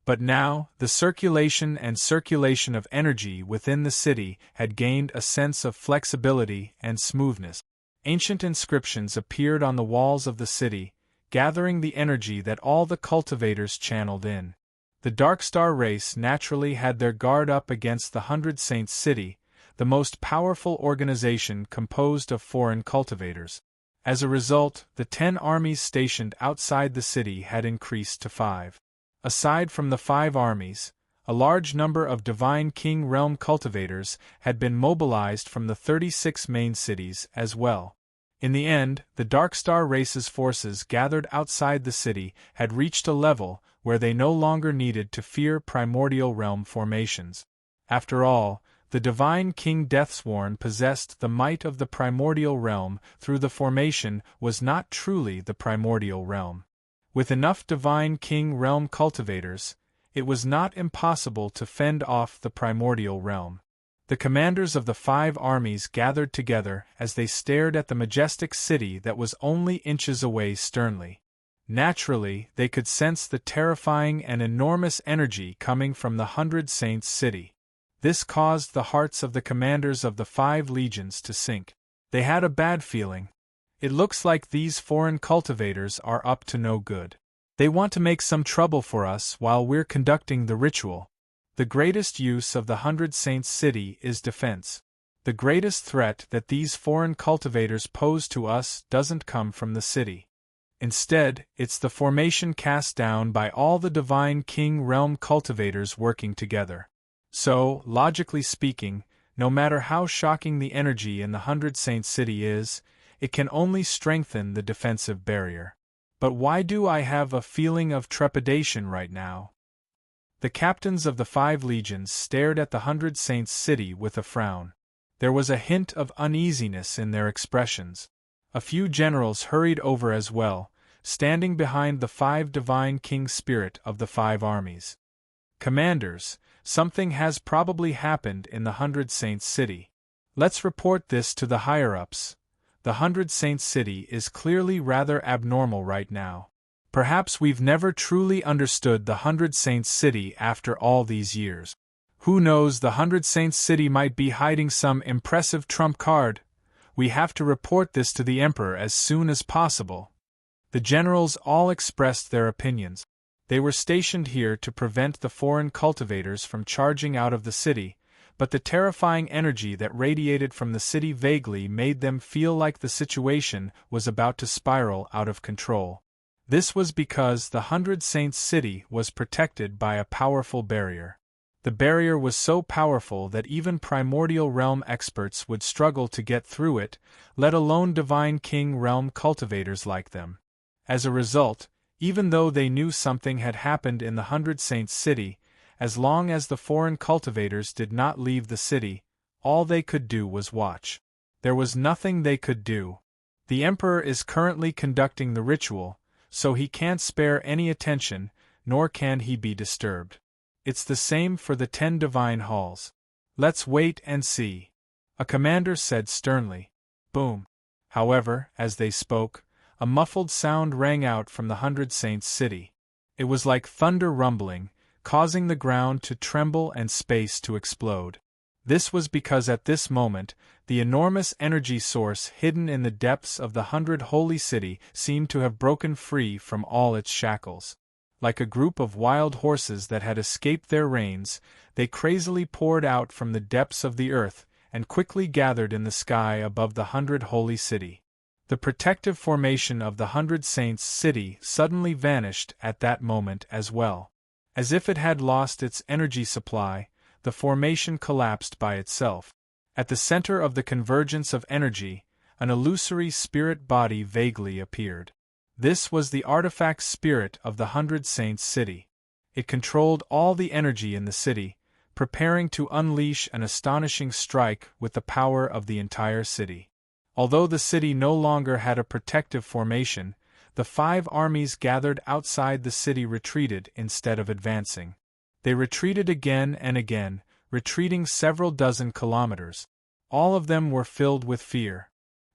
Speaker 1: But now, the circulation of energy within the city had gained a sense of flexibility and smoothness. Ancient inscriptions appeared on the walls of the city, gathering the energy that all the cultivators channeled in. The Darkstar race naturally had their guard up against the 100 Saints City, the most powerful organization composed of foreign cultivators. As a result, the 10 armies stationed outside the city had increased to 5. Aside from the 5 armies, a large number of Divine King Realm cultivators had been mobilized from the 36 main cities as well. In the end, the Darkstar race's forces gathered outside the city had reached a level where they no longer needed to fear primordial realm formations. After all, The divine King Deathsworn possessed the might of the primordial realm through the formation was not truly the primordial realm. With enough divine king realm cultivators, it was not impossible to fend off the primordial realm. The commanders of the 5 armies gathered together as they stared at the majestic city that was only inches away sternly. Naturally, they could sense the terrifying and enormous energy coming from the 100 Saints city. This caused the hearts of the commanders of the 5 legions to sink. They had a bad feeling. It looks like these foreign cultivators are up to no good. They want to make some trouble for us while we're conducting the ritual. The greatest use of the 100 Saints city is defense. The greatest threat that these foreign cultivators pose to us doesn't come from the city. Instead, it's the formation cast down by all the divine king realm cultivators working together. So, logically speaking, no matter how shocking the energy in the 100 Saints city is, it can only strengthen the defensive barrier. But why do I have a feeling of trepidation right now? The captains of the 5 legions stared at the 100 Saints city with a frown. There was a hint of uneasiness in their expressions. A few generals hurried over as well, standing behind the 5 divine king spirit of the 5 armies. Commanders, something has probably happened in the 100 Saints city. Let's report this to the higher-ups. The 100 Saints city is clearly rather abnormal right now. Perhaps we've never truly understood the 100 Saints city after all these years. Who knows, the 100 Saints city might be hiding some impressive trump card. We have to report this to the Emperor as soon as possible. The generals all expressed their opinions. They were stationed here to prevent the foreign cultivators from charging out of the city, but the terrifying energy that radiated from the city vaguely made them feel like the situation was about to spiral out of control. This was because the 100 Saints city was protected by a powerful barrier. The barrier was so powerful that even primordial realm experts would struggle to get through it, let alone divine king realm cultivators like them. As a result, even though they knew something had happened in the 100 Saints city, as long as the foreign cultivators did not leave the city, all they could do was watch. There was nothing they could do. The Emperor is currently conducting the ritual, so he can't spare any attention, nor can he be disturbed. It's the same for the 10 divine halls. Let's wait and see. A commander said sternly. Boom. However, as they spoke, a muffled sound rang out from the 100 Saints city. It was like thunder rumbling, causing the ground to tremble and space to explode. This was because at this moment, the enormous energy source hidden in the depths of the 100 Holy City seemed to have broken free from all its shackles. Like a group of wild horses that had escaped their reins, they crazily poured out from the depths of the earth and quickly gathered in the sky above the 100 Holy City. The protective formation of the 100 Saints city suddenly vanished at that moment as well. As if it had lost its energy supply, the formation collapsed by itself. At the center of the convergence of energy, an illusory spirit body vaguely appeared. This was the artifact spirit of the 100 Saints city. It controlled all the energy in the city, preparing to unleash an astonishing strike with the power of the entire city. Although the city no longer had a protective formation, the 5 armies gathered outside the city retreated instead of advancing. They retreated again and again, retreating several dozen kilometers. All of them were filled with fear.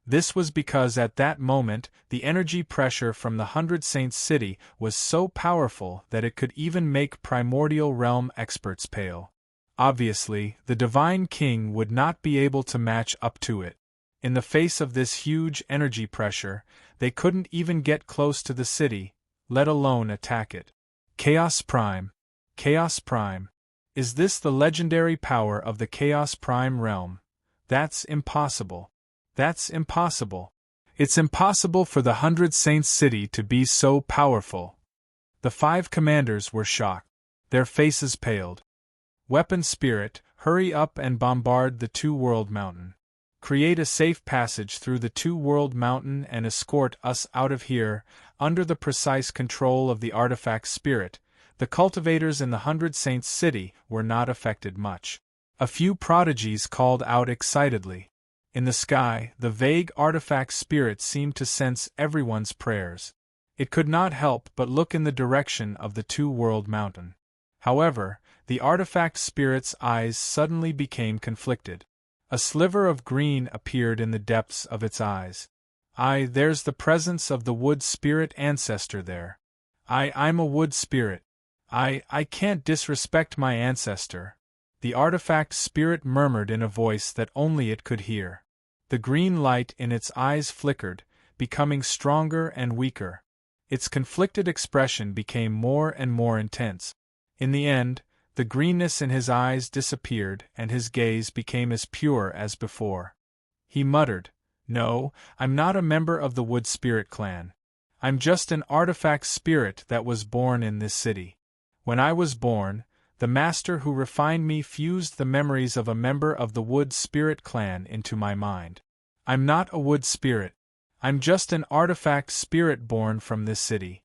Speaker 1: This was because at that moment the energy pressure from the 100 Saints city was so powerful that it could even make primordial realm experts pale. Obviously, the Divine King would not be able to match up to it. In the face of this huge energy pressure, they couldn't even get close to the city, let alone attack it. Chaos Prime. Chaos Prime. Is this the legendary power of the Chaos Prime realm? That's impossible. That's impossible. It's impossible for the 100 Saints city to be so powerful. The 5 commanders were shocked. Their faces paled. Weapon Spirit, hurry up and bombard the Two-World Mountain. Create a safe passage through the Two-World Mountain and escort us out of here, under the precise control of the artifact spirit. The cultivators in the 100 Saints city were not affected much. A few prodigies called out excitedly. In the sky, the vague artifact spirit seemed to sense everyone's prayers. It could not help but look in the direction of the two-world mountain. However, the artifact spirit's eyes suddenly became conflicted. A sliver of green appeared in the depths of its eyes. There's the presence of the wood spirit ancestor there. I'm a wood spirit. I can't disrespect my ancestor. The artifact spirit murmured in a voice that only it could hear. The green light in its eyes flickered, becoming stronger and weaker. Its conflicted expression became more and more intense. In the end, the greenness in his eyes disappeared and his gaze became as pure as before. He muttered, "No, I'm not a member of the Wood Spirit clan. I'm just an artifact spirit that was born in this city. When I was born, the master who refined me fused the memories of a member of the Wood Spirit clan into my mind. I'm not a wood spirit. I'm just an artifact spirit born from this city.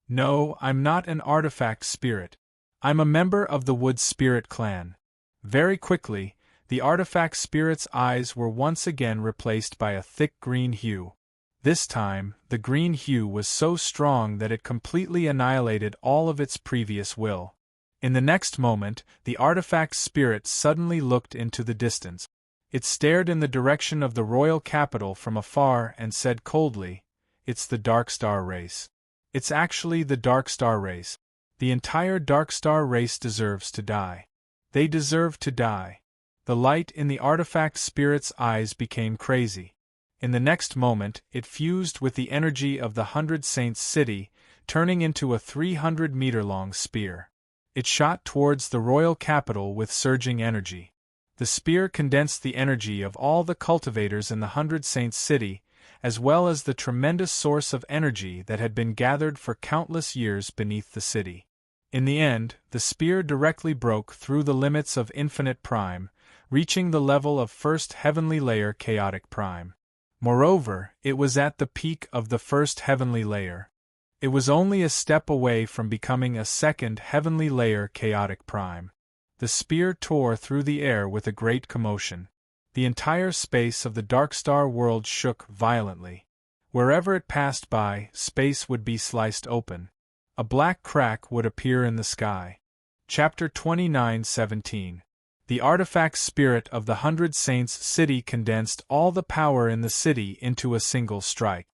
Speaker 1: No, I'm not an artifact spirit. I'm a member of the Wood Spirit clan." Very quickly, the artifact spirit's eyes were once again replaced by a thick green hue. This time, the green hue was so strong that it completely annihilated all of its previous will. In the next moment, the artifact spirit suddenly looked into the distance. It stared in the direction of the royal capital from afar and said coldly, "It's the Dark Star race. It's actually the Dark Star race. The entire Dark Star race deserves to die. They deserve to die." The light in the artifact spirit's eyes became crazy. In the next moment, it fused with the energy of the 100 Saints city, turning into a 300-meter-long spear. It shot towards the royal capital with surging energy. The spear condensed the energy of all the cultivators in the 100 Saints city, as well as the tremendous source of energy that had been gathered for countless years beneath the city. In the end, the spear directly broke through the limits of Infinite Prime, reaching the level of first heavenly layer Chaotic Prime. Moreover, it was at the peak of the first heavenly layer. It was only a step away from becoming a second heavenly layer Chaotic Prime. The spear tore through the air with a great commotion. The entire space of the Dark Star world shook violently. Wherever it passed by, space would be sliced open. A black crack would appear in the sky. Chapter 29:17. The artifact spirit of the 100 Saints city condensed all the power in the city into a single strike.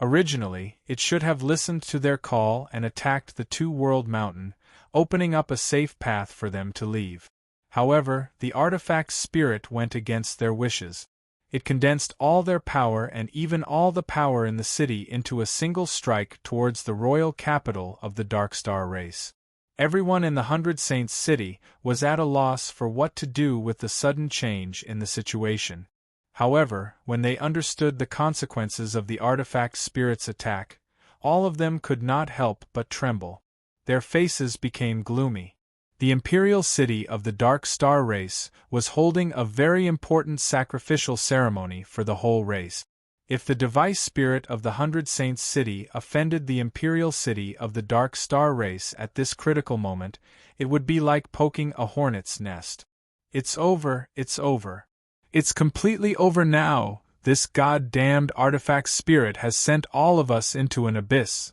Speaker 1: Originally, it should have listened to their call and attacked the two-world mountain, opening up a safe path for them to leave. However, the artifact spirit went against their wishes. It condensed all their power and even all the power in the city into a single strike towards the royal capital of the Dark Star race. Everyone in the 100 Saints city was at a loss for what to do with the sudden change in the situation. However, when they understood the consequences of the artifact spirit's attack, all of them could not help but tremble. Their faces became gloomy. The imperial city of the Dark Star race was holding a very important sacrificial ceremony for the whole race. If the device spirit of the 100 Saints city offended the imperial city of the Dark Star race at this critical moment, it would be like poking a hornet's nest. It's over, it's over. It's completely over now. This god-damned artifact spirit has sent all of us into an abyss.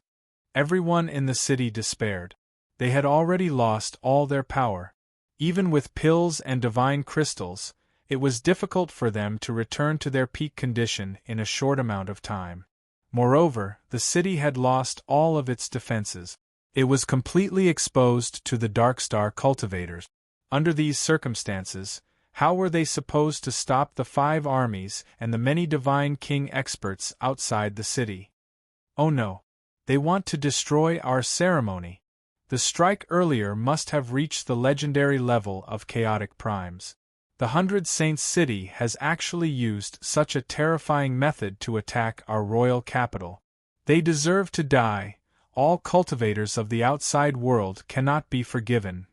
Speaker 1: Everyone in the city despaired. They had already lost all their power. Even with pills and divine crystals, it was difficult for them to return to their peak condition in a short amount of time. Moreover, the city had lost all of its defenses. It was completely exposed to the Dark Star cultivators. Under these circumstances, how were they supposed to stop the 5 armies and the many divine king experts outside the city? Oh no! They want to destroy our ceremony. The strike earlier must have reached the legendary level of chaotic primes. The 100 Saints city has actually used such a terrifying method to attack our royal capital. They deserve to die. All cultivators of the outside world cannot be forgiven.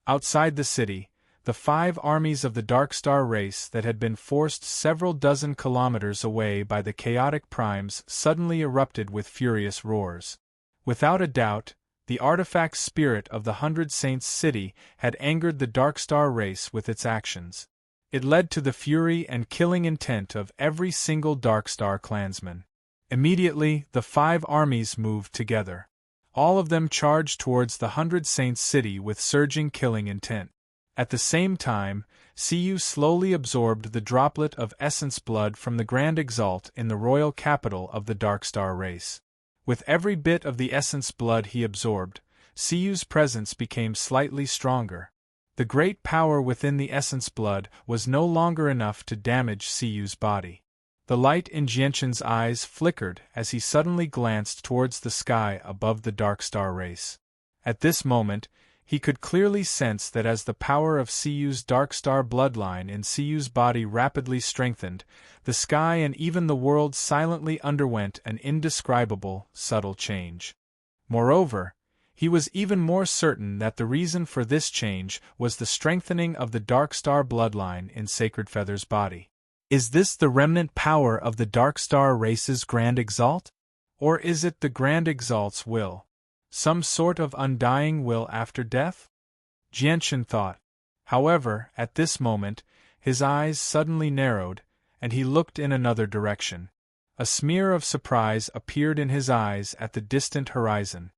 Speaker 1: Outside the city, the 5 armies of the Dark Star race that had been forced several dozen kilometers away by the chaotic primes suddenly erupted with furious roars. Without a doubt, the artifact spirit of the 100 Saints city had angered the Dark Star race with its actions. It led to the fury and killing intent of every single Darkstar clansman. Immediately, the 5 armies moved together. All of them charged towards the 100 Saints city with surging killing intent. At the same time, Siyu slowly absorbed the droplet of essence blood from the Grand Exalt in the royal capital of the Darkstar race. With every bit of the essence blood he absorbed, Siyu's presence became slightly stronger. The great power within the essence blood was no longer enough to damage Siyu's body. The light in Jianshan's eyes flickered as he suddenly glanced towards the sky above the Darkstar race. At this moment, he could clearly sense that as the power of Siyu's Darkstar bloodline in Siyu's body rapidly strengthened, the sky and even the world silently underwent an indescribable, subtle change. Moreover, he was even more certain that the reason for this change was the strengthening of the Darkstar bloodline in Sacred Feather's body. Is this the remnant power of the Darkstar race's Grand Exalt? Or is it the Grand Exalt's will? Some sort of undying will after death? Jianshan thought. However, at this moment, his eyes suddenly narrowed, and he looked in another direction. A smear of surprise appeared in his eyes at the distant horizon.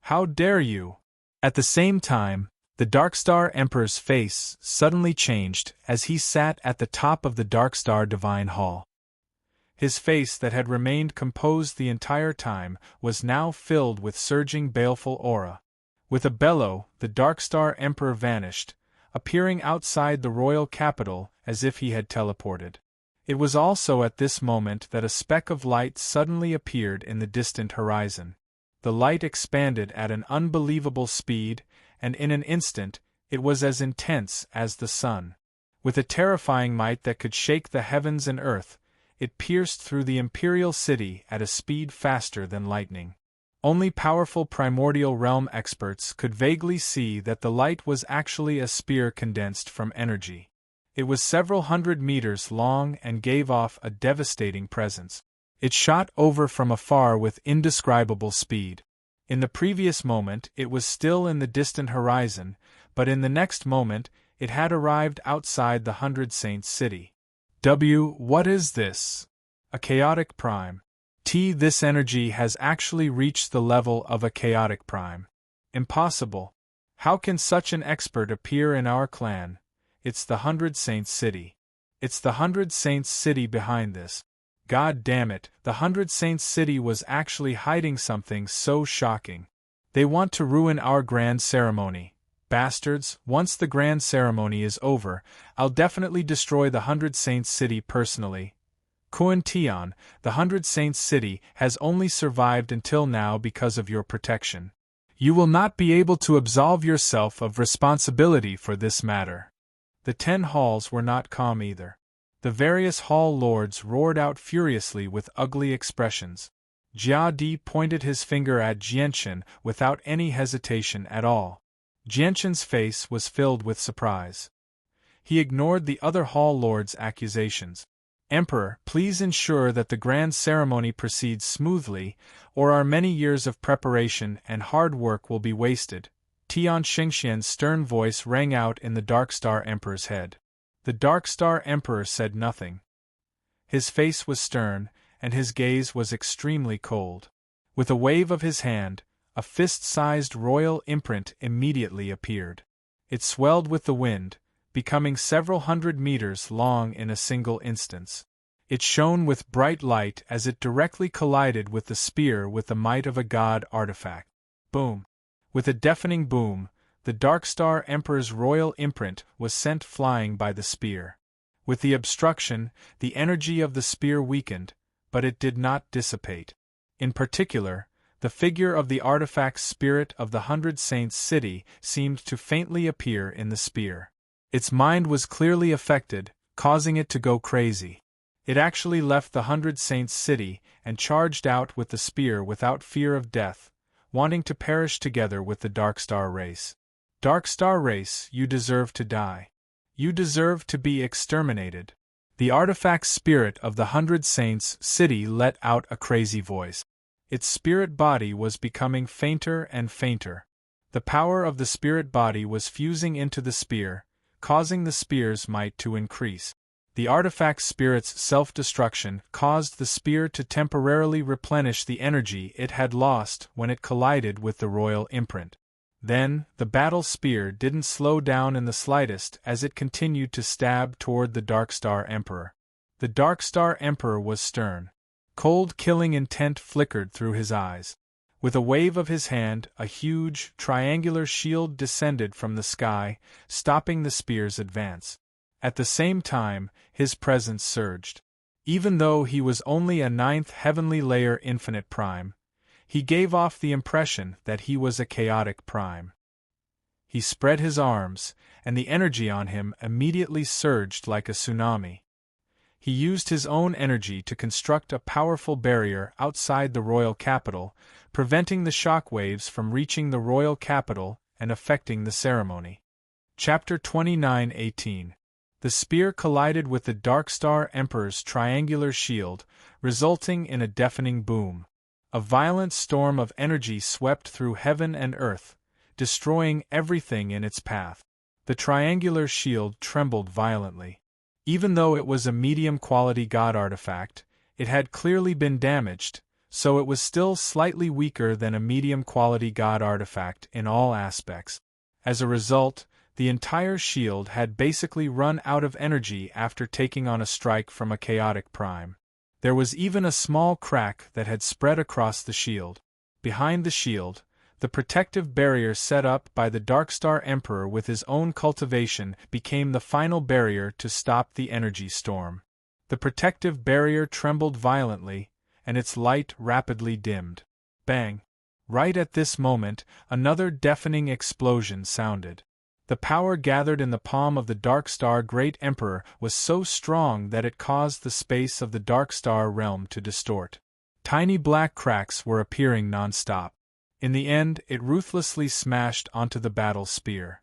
Speaker 1: How dare you? At the same time, the Darkstar Emperor's face suddenly changed as he sat at the top of the Darkstar Divine Hall. His face that had remained composed the entire time was now filled with surging baleful aura. With a bellow, the Darkstar Emperor vanished, appearing outside the royal capital as if he had teleported. It was also at this moment that a speck of light suddenly appeared in the distant horizon. The light expanded at an unbelievable speed, and in an instant, it was as intense as the sun. With a terrifying might that could shake the heavens and earth, it pierced through the imperial city at a speed faster than lightning. Only powerful primordial realm experts could vaguely see that the light was actually a spear condensed from energy. It was several hundred meters long and gave off a devastating presence. It shot over from afar with indescribable speed. In the previous moment it was still in the distant horizon, but in the next moment it had arrived outside the 100 Saints city. What is this? A chaotic prime. This energy has actually reached the level of a chaotic prime. Impossible. How can such an expert appear in our clan? It's the 100 Saints city. It's the 100 Saints city behind this. God damn it, the 100 Saints city was actually hiding something so shocking. They want to ruin our grand ceremony. Bastards, once the grand ceremony is over, I'll definitely destroy the 100 Saints city personally. Kuan Tian, the 100 Saints city has only survived until now because of your protection. You will not be able to absolve yourself of responsibility for this matter. The 10 halls were not calm either. The various hall lords roared out furiously with ugly expressions. Jia Di pointed his finger at Jianshan without any hesitation at all. Jianshan's face was filled with surprise. He ignored the other hall lords' accusations. Emperor, please ensure that the grand ceremony proceeds smoothly, or our many years of preparation and hard work will be wasted. Tian Xingxian's stern voice rang out in the Darkstar Emperor's head. The Darkstar Emperor said nothing. His face was stern, and his gaze was extremely cold. With a wave of his hand, a fist-sized royal imprint immediately appeared. It swelled with the wind, becoming several hundred meters long in a single instance. It shone with bright light as it directly collided with the spear with the might of a god artifact. Boom! With a deafening boom, the Darkstar Emperor's royal imprint was sent flying by the spear. With the obstruction, the energy of the spear weakened, but it did not dissipate. In particular, the figure of the artifact's spirit of the 100 Saints city seemed to faintly appear in the spear. Its mind was clearly affected, causing it to go crazy. It actually left the 100 Saints city and charged out with the spear without fear of death, wanting to perish together with the Darkstar race. Darkstar race, you deserve to die. You deserve to be exterminated. The artifact's spirit of the 100 Saints city let out a crazy voice. Its spirit body was becoming fainter and fainter. The power of the spirit body was fusing into the spear, causing the spear's might to increase. The artifact spirit's self-destruction caused the spear to temporarily replenish the energy it had lost when it collided with the royal imprint. Then, the battle spear didn't slow down in the slightest as it continued to stab toward the Darkstar Emperor. The Darkstar Emperor was stern. Cold, killing intent flickered through his eyes. With a wave of his hand, a huge, triangular shield descended from the sky, stopping the spear's advance. At the same time, his presence surged. Even though he was only a 9th heavenly layer infinite prime, he gave off the impression that he was a chaotic prime. He spread his arms, and the energy on him immediately surged like a tsunami. He used his own energy to construct a powerful barrier outside the royal capital, preventing the shockwaves from reaching the royal capital and affecting the ceremony. Chapter 29:18. The spear collided with the Darkstar Emperor's triangular shield, resulting in a deafening boom. A violent storm of energy swept through heaven and earth, destroying everything in its path. The triangular shield trembled violently. Even though it was a medium-quality god artifact, it had clearly been damaged, so it was still slightly weaker than a medium-quality god artifact in all aspects. As a result, the entire shield had basically run out of energy after taking on a strike from a chaotic prime. There was even a small crack that had spread across the shield. Behind the shield, the protective barrier set up by the Darkstar Emperor with his own cultivation became the final barrier to stop the energy storm. The protective barrier trembled violently, and its light rapidly dimmed. Bang! Right at this moment, another deafening explosion sounded. The power gathered in the palm of the Darkstar Great Emperor was so strong that it caused the space of the Darkstar realm to distort. Tiny black cracks were appearing non-stop. In the end, it ruthlessly smashed onto the battle spear.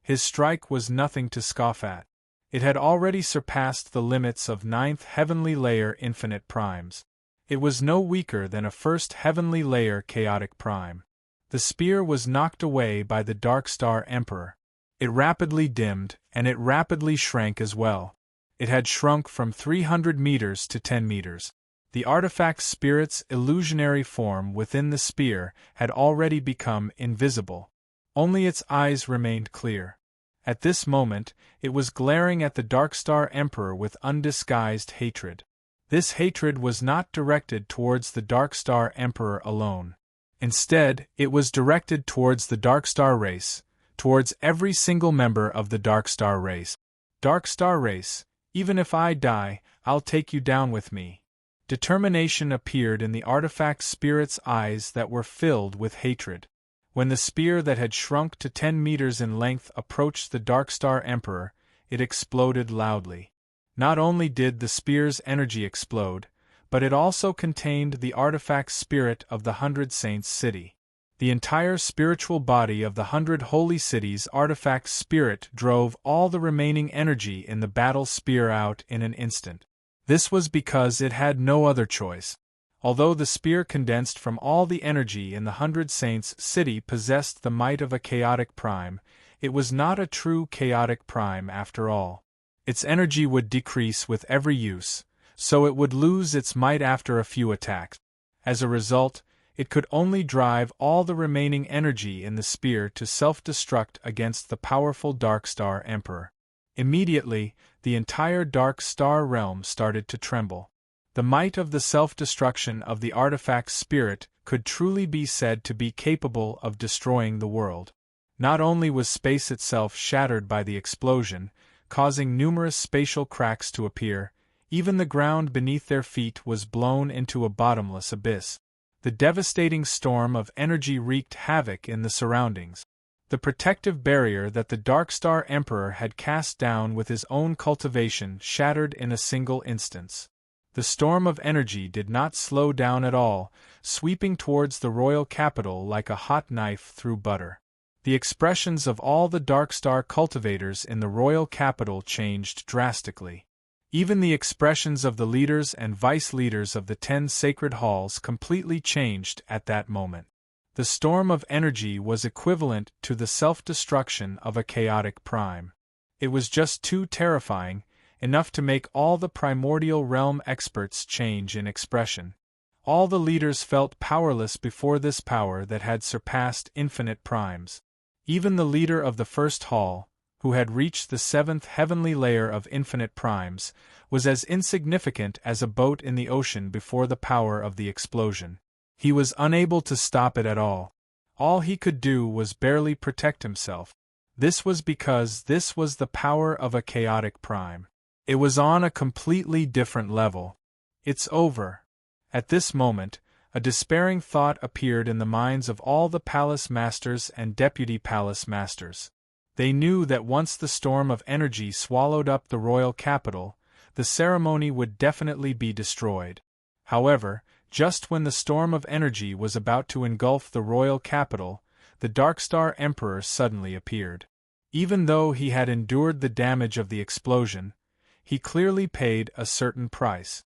Speaker 1: His strike was nothing to scoff at. It had already surpassed the limits of 9th heavenly layer infinite primes. It was no weaker than a 1st heavenly layer chaotic prime. The spear was knocked away by the Darkstar Emperor. It rapidly dimmed, and it rapidly shrank as well. It had shrunk from 300 meters to 10 meters. The artifact spirit's illusionary form within the spear had already become invisible. Only its eyes remained clear. At this moment, it was glaring at the Darkstar Emperor with undisguised hatred. This hatred was not directed towards the Darkstar Emperor alone. Instead, it was directed towards the Darkstar race, towards every single member of the Darkstar race. Darkstar race, even if I die, I'll take you down with me. Determination appeared in the artifact spirit's eyes that were filled with hatred. When the spear that had shrunk to 10 meters in length approached the Darkstar Emperor, it exploded loudly. Not only did the spear's energy explode, but it also contained the artifact spirit of the 100 Saints city. The entire spiritual body of the 100 holy cities' artifact spirit drove all the remaining energy in the battle spear out in an instant. This was because it had no other choice. Although the spear condensed from all the energy in the 100 Saints city possessed the might of a chaotic prime, it was not a true chaotic prime after all. Its energy would decrease with every use, so it would lose its might after a few attacks. As a result, it could only drive all the remaining energy in the spear to self-destruct against the powerful Darkstar Emperor. Immediately, the entire Dark Star realm started to tremble. The might of the self-destruction of the artifact spirit could truly be said to be capable of destroying the world. Not only was space itself shattered by the explosion, causing numerous spatial cracks to appear, even the ground beneath their feet was blown into a bottomless abyss. The devastating storm of energy wreaked havoc in the surroundings. The protective barrier that the Darkstar Emperor had cast down with his own cultivation shattered in a single instance. The storm of energy did not slow down at all, sweeping towards the royal capital like a hot knife through butter. The expressions of all the Darkstar cultivators in the royal capital changed drastically. Even the expressions of the leaders and vice-leaders of the 10 sacred halls completely changed at that moment. The storm of energy was equivalent to the self-destruction of a chaotic prime. It was just too terrifying, enough to make all the primordial realm experts change in expression. All the leaders felt powerless before this power that had surpassed infinite primes. Even the leader of the first hall, who had reached the seventh heavenly layer of infinite primes, was as insignificant as a boat in the ocean before the power of the explosion. He was unable to stop it at all. All he could do was barely protect himself. This was because this was the power of a chaotic prime. It was on a completely different level. It's over. At this moment, a despairing thought appeared in the minds of all the palace masters and deputy palace masters. They knew that once the storm of energy swallowed up the royal capital, the ceremony would definitely be destroyed. However, just when the storm of energy was about to engulf the royal capital, the Darkstar Emperor suddenly appeared. Even though he had endured the damage of the explosion, he clearly paid a certain price.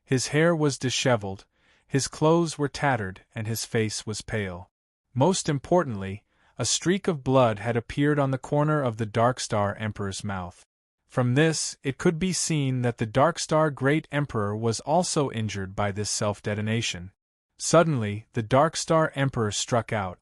Speaker 1: His hair was disheveled, his clothes were tattered, and his face was pale. Most importantly, a streak of blood had appeared on the corner of the Darkstar Emperor's mouth. From this, it could be seen that the Darkstar Great Emperor was also injured by this self-detonation. Suddenly, the Darkstar Emperor struck out.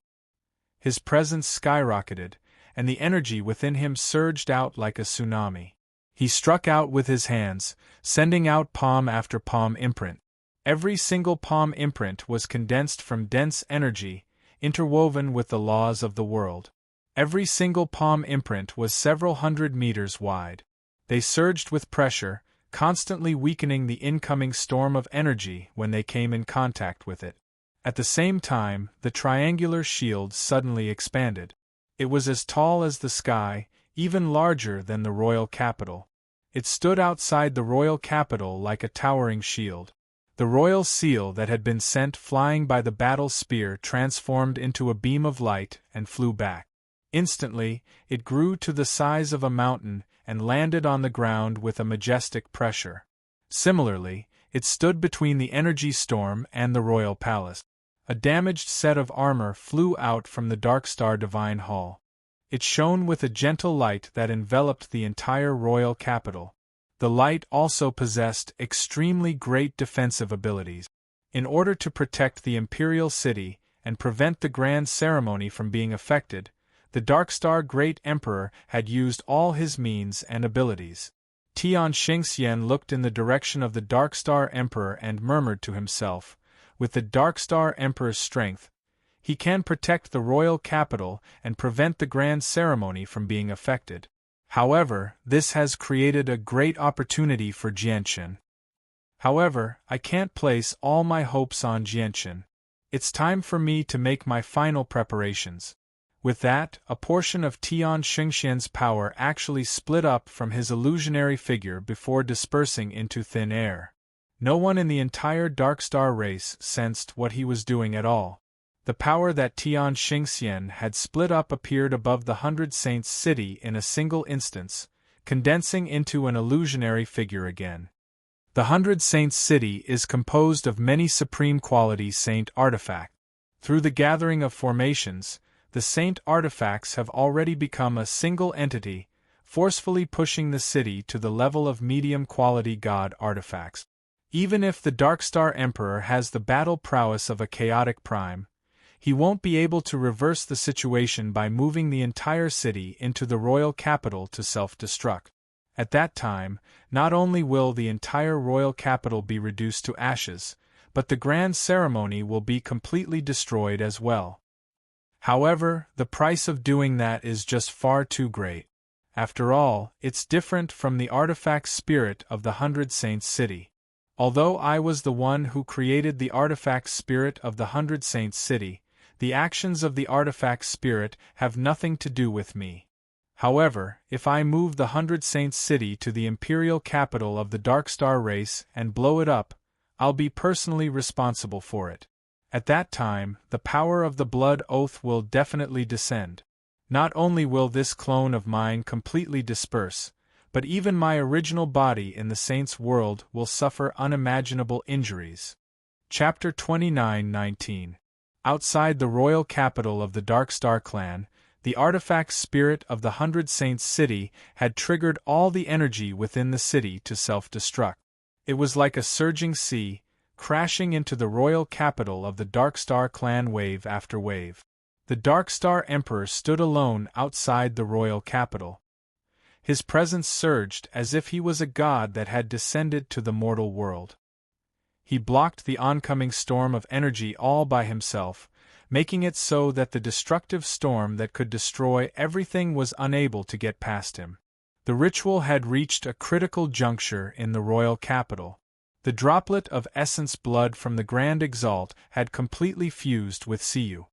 Speaker 1: His presence skyrocketed, and the energy within him surged out like a tsunami. He struck out with his hands, sending out palm after palm imprint. Every single palm imprint was condensed from dense energy, interwoven with the laws of the world. Every single palm imprint was several hundred meters wide. They surged with pressure, constantly weakening the incoming storm of energy when they came in contact with it. At the same time, the triangular shield suddenly expanded. It was as tall as the sky, even larger than the royal capital. It stood outside the royal capital like a towering shield. The royal seal that had been sent flying by the battle spear transformed into a beam of light and flew back. Instantly, it grew to the size of a mountain and landed on the ground with a majestic pressure. Similarly, it stood between the energy storm and the royal palace. A damaged set of armor flew out from the Darkstar Divine Hall. It shone with a gentle light that enveloped the entire royal capital. The light also possessed extremely great defensive abilities. In order to protect the imperial city and prevent the grand ceremony from being affected, the Darkstar Great Emperor had used all his means and abilities. Tian Xingxian looked in the direction of the Darkstar Emperor and murmured to himself, "With the Darkstar Emperor's strength, he can protect the royal capital and prevent the grand ceremony from being affected. However, this has created a great opportunity for Jianchen. However, I can't place all my hopes on Jianchen. It's time for me to make my final preparations." With that, a portion of Tian Xingxian's power actually split up from his illusionary figure before dispersing into thin air. No one in the entire Darkstar race sensed what he was doing at all. The power that Tian Xingxian had split up appeared above the 100 Saints city in a single instance, condensing into an illusionary figure again. The 100 Saints city is composed of many supreme quality saint artifacts. Through the gathering of formations, the saint artifacts have already become a single entity, forcefully pushing the city to the level of medium-quality god artifacts. Even if the Darkstar Emperor has the battle prowess of a chaotic prime, he won't be able to reverse the situation by moving the entire city into the royal capital to self-destruct. At that time, not only will the entire royal capital be reduced to ashes, but the grand ceremony will be completely destroyed as well. However, the price of doing that is just far too great. After all, it's different from the artifact spirit of the 100 Saints city. Although I was the one who created the artifact spirit of the 100 Saints city, the actions of the artifact spirit have nothing to do with me. However, if I move the 100 Saints city to the imperial capital of the Darkstar race and blow it up, I'll be personally responsible for it. At that time, the power of the blood oath will definitely descend. Not only will this clone of mine completely disperse, but even my original body in the Saints' world will suffer unimaginable injuries. Chapter 29-19. Outside the royal capital of the Darkstar clan, The artifact spirit of the 100 Saints city had triggered all the energy within the city to self-destruct. It was like a surging sea, crashing into the royal capital of the Darkstar clan wave after wave. The Darkstar Emperor stood alone outside the royal capital. His presence surged as if he was a god that had descended to the mortal world. He blocked the oncoming storm of energy all by himself, making it so that the destructive storm that could destroy everything was unable to get past him. The ritual had reached a critical juncture in the royal capital. The droplet of essence blood from the Grand Exalt had completely fused with Siyu.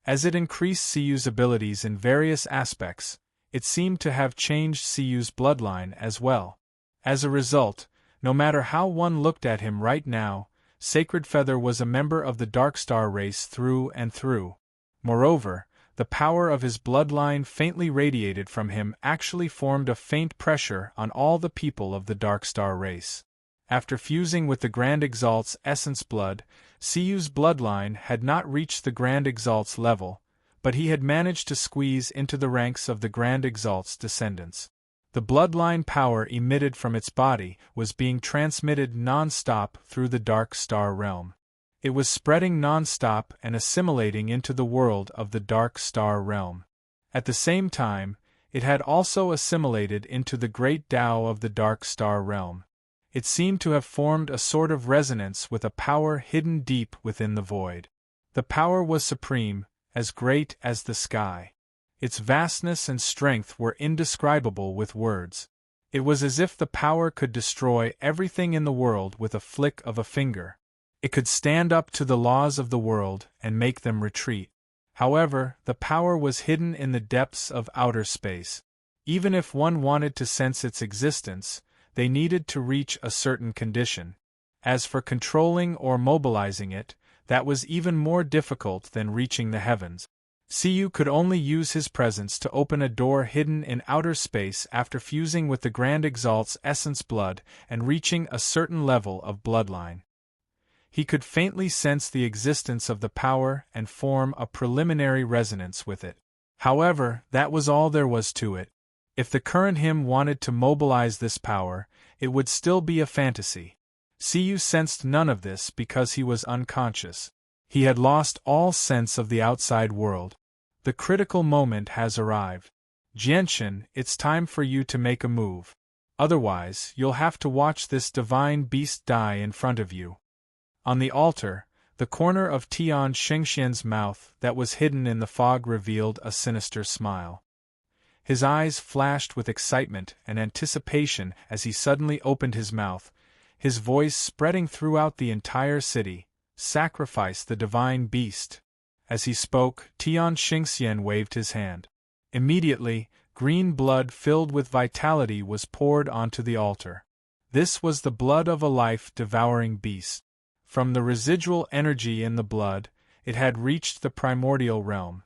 Speaker 1: As it increased Siyu's abilities in various aspects, it seemed to have changed Siyu's bloodline as well. As a result, no matter how one looked at him right now, Sacred Feather was a member of the Darkstar race through and through. Moreover, the power of his bloodline faintly radiated from him actually formed a faint pressure on all the people of the Darkstar race. After fusing with the Grand Exalt's essence blood, Siyu's bloodline had not reached the Grand Exalt's level, but he had managed to squeeze into the ranks of the Grand Exalt's descendants. The bloodline power emitted from its body was being transmitted non-stop through the Dark Star realm. It was spreading non-stop and assimilating into the world of the Dark Star realm. At the same time, it had also assimilated into the great Tao of the Dark Star realm. It seemed to have formed a sort of resonance with a power hidden deep within the void. The power was supreme, as great as the sky. Its vastness and strength were indescribable with words. It was as if the power could destroy everything in the world with a flick of a finger. It could stand up to the laws of the world and make them retreat. However, the power was hidden in the depths of outer space. Even if one wanted to sense its existence, they needed to reach a certain condition. As for controlling or mobilizing it, that was even more difficult than reaching the heavens. Siyu could only use his presence to open a door hidden in outer space after fusing with the Grand Exalt's essence blood and reaching a certain level of bloodline. He could faintly sense the existence of the power and form a preliminary resonance with it. However, that was all there was to it. If the current him wanted to mobilize this power, it would still be a fantasy. Siyu sensed none of this because he was unconscious. He had lost all sense of the outside world. The critical moment has arrived. Jianshin, it's time for you to make a move. Otherwise, you'll have to watch this divine beast die in front of you. On the altar, the corner of Tian Xingxian's mouth that was hidden in the fog revealed a sinister smile. His eyes flashed with excitement and anticipation as he suddenly opened his mouth, his voice spreading throughout the entire city. Sacrifice the divine beast. As he spoke, Tian Xingxian waved his hand. Immediately, green blood filled with vitality was poured onto the altar. This was the blood of a life-devouring beast. From the residual energy in the blood, it had reached the primordial realm.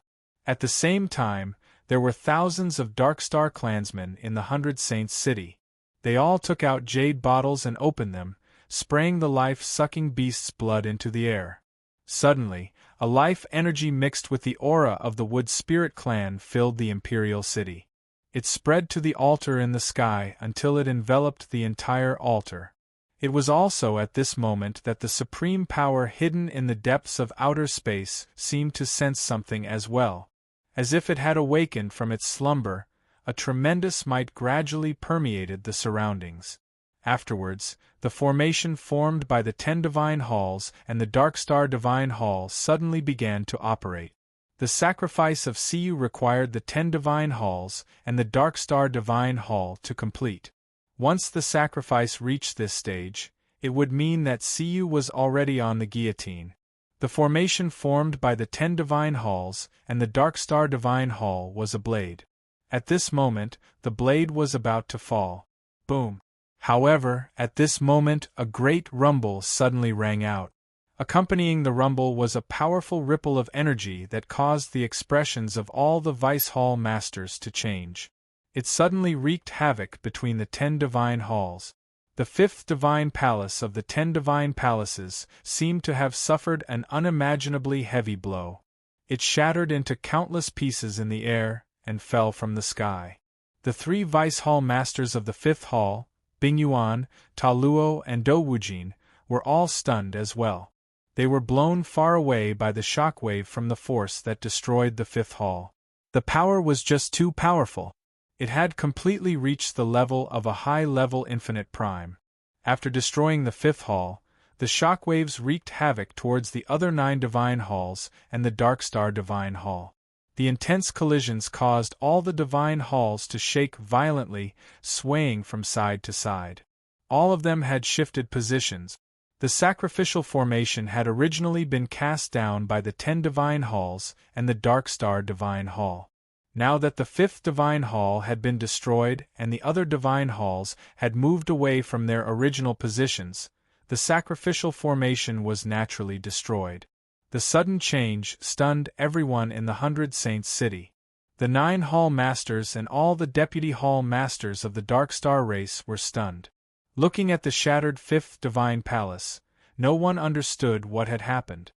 Speaker 1: At the same time, there were thousands of Darkstar clansmen in the 100 Saints city. They all took out jade bottles and opened them, spraying the life-sucking beast's blood into the air. Suddenly, a life energy mixed with the aura of the Wood Spirit clan filled the imperial city. It spread to the altar in the sky until it enveloped the entire altar. It was also at this moment that the supreme power hidden in the depths of outer space seemed to sense something as well. As if it had awakened from its slumber, a tremendous might gradually permeated the surroundings. Afterwards, the formation formed by the 10 Divine Halls and the Darkstar Divine Hall suddenly began to operate. The sacrifice of Siyu required the 10 Divine Halls and the Darkstar Divine Hall to complete. Once the sacrifice reached this stage, it would mean that Siyu was already on the guillotine. The formation formed by the 10 Divine Halls and the Darkstar Divine Hall was a blade. At this moment, the blade was about to fall. Boom! However, at this moment a great rumble suddenly rang out. Accompanying the rumble was a powerful ripple of energy that caused the expressions of all the Vice Hall Masters to change. It suddenly wreaked havoc between the 10 Divine Halls. The 5th Divine Palace of the 10 Divine Palaces seemed to have suffered an unimaginably heavy blow. It shattered into countless pieces in the air, and fell from the sky. The 3 Vice Hall Masters of the 5th Hall, Bingyuan, Ta Luo and Do Wujin, were all stunned as well. They were blown far away by the shockwave from the force that destroyed the 5th Hall. The power was just too powerful. It had completely reached the level of a high-level infinite prime. After destroying the 5th Hall, the shockwaves wreaked havoc towards the other 9 Divine Halls and the Darkstar Divine Hall. The intense collisions caused all the Divine Halls to shake violently, swaying from side to side. All of them had shifted positions. The sacrificial formation had originally been cast down by the 10 Divine Halls and the Darkstar Divine Hall. Now that the 5th Divine Hall had been destroyed and the other Divine Halls had moved away from their original positions, the sacrificial formation was naturally destroyed. The sudden change stunned everyone in the 100 Saints city. The 9 Hall Masters and all the Deputy Hall Masters of the Darkstar race were stunned. Looking at the shattered 5th Divine Palace, no one understood what had happened.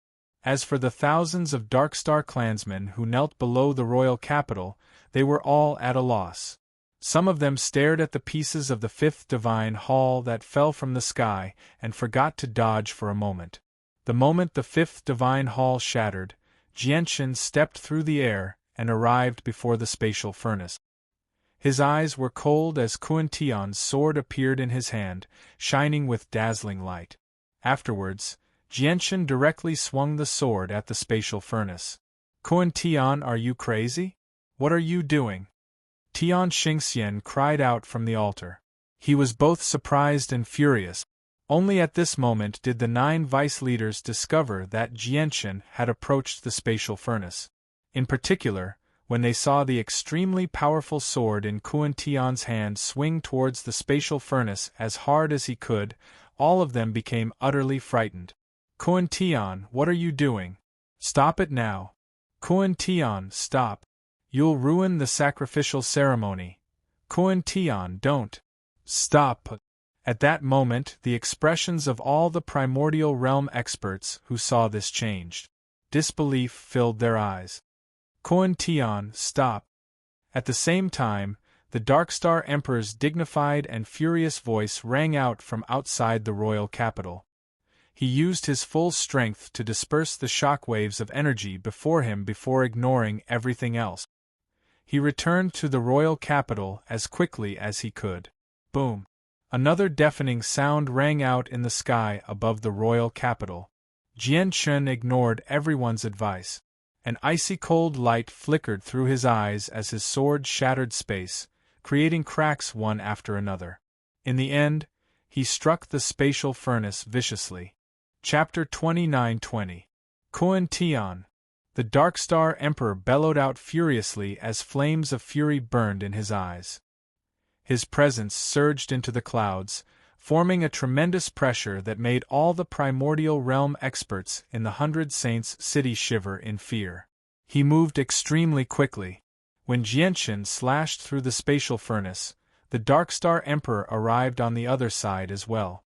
Speaker 1: As for the thousands of Darkstar clansmen who knelt below the royal capital, they were all at a loss. Some of them stared at the pieces of the 5th Divine Hall that fell from the sky and forgot to dodge for a moment. The moment the 5th Divine Hall shattered, Jianshan stepped through the air and arrived before the spatial furnace. His eyes were cold as Kuan Tian's sword appeared in his hand, shining with dazzling light. Afterwards, Jianshan directly swung the sword at the spatial furnace. "Kuan Tian, are you crazy? What are you doing?" Tian Xingxian cried out from the altar. He was both surprised and furious. Only at this moment did the 9 vice leaders discover that Jianshan had approached the spatial furnace. In particular, when they saw the extremely powerful sword in Kuan Tian's hand swing towards the spatial furnace as hard as he could, all of them became utterly frightened. "Kuan Tian, what are you doing? Stop it now! Kuan Tian, stop! You'll ruin the sacrificial ceremony. Kuan Tian, don't! Stop!" At that moment, the expressions of all the primordial realm experts who saw this changed. Disbelief filled their eyes. "Kuan Tian, stop!" At the same time, the Darkstar Emperor's dignified and furious voice rang out from outside the royal capital. He used his full strength to disperse the shockwaves of energy before him before ignoring everything else. He returned to the royal capital as quickly as he could. Boom! Another deafening sound rang out in the sky above the royal capital. Jianshan ignored everyone's advice. An icy cold light flickered through his eyes as his sword shattered space, creating cracks one after another. In the end, he struck the spatial furnace viciously. Chapter 29:20. Kuan Tian. The Darkstar Emperor bellowed out furiously as flames of fury burned in his eyes. His presence surged into the clouds, forming a tremendous pressure that made all the primordial realm experts in the 100 Saints city shiver in fear. He moved extremely quickly. When Jianshan slashed through the spatial furnace, the Darkstar Emperor arrived on the other side as well.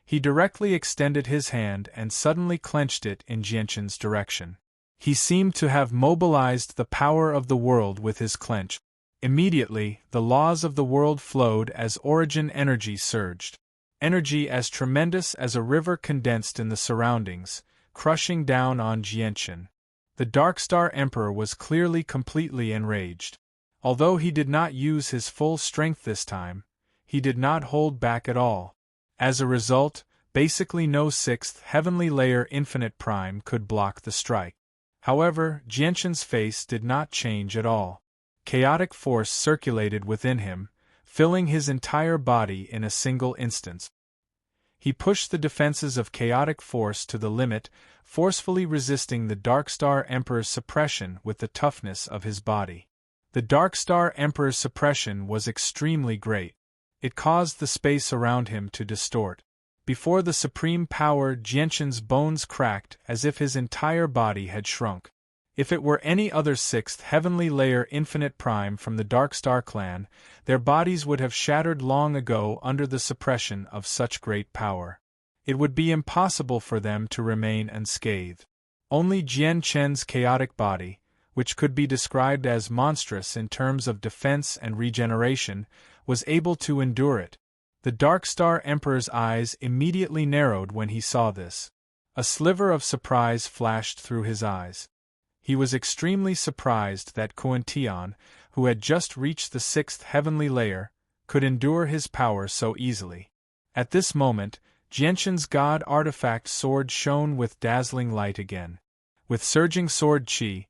Speaker 1: He directly extended his hand and suddenly clenched it in Jianshan's direction. He seemed to have mobilized the power of the world with his clench. Immediately, the laws of the world flowed as origin energy surged. Energy as tremendous as a river condensed in the surroundings, crushing down on Jianshan. The Darkstar Emperor was clearly completely enraged. Although he did not use his full strength this time, he did not hold back at all. As a result, basically no 6th heavenly layer infinite prime could block the strike. However, Jianshan's face did not change at all. Chaotic force circulated within him, filling his entire body in a single instant. He pushed the defenses of chaotic force to the limit, forcefully resisting the Darkstar Emperor's suppression with the toughness of his body. The Darkstar Emperor's suppression was extremely great. It caused the space around him to distort. Before the supreme power, Jianshan's bones cracked as if his entire body had shrunk. If it were any other 6th heavenly layer infinite prime from the Darkstar clan, their bodies would have shattered long ago under the suppression of such great power. It would be impossible for them to remain unscathed. Only Jianshan's chaotic body, which could be described as monstrous in terms of defense and regeneration, was able to endure it. The Dark Star Emperor's eyes immediately narrowed when he saw this. A sliver of surprise flashed through his eyes. He was extremely surprised that Kuan-Tian, who had just reached the 6th heavenly layer, could endure his power so easily. At this moment, Jianshan's god artifact sword shone with dazzling light again. With surging sword qi,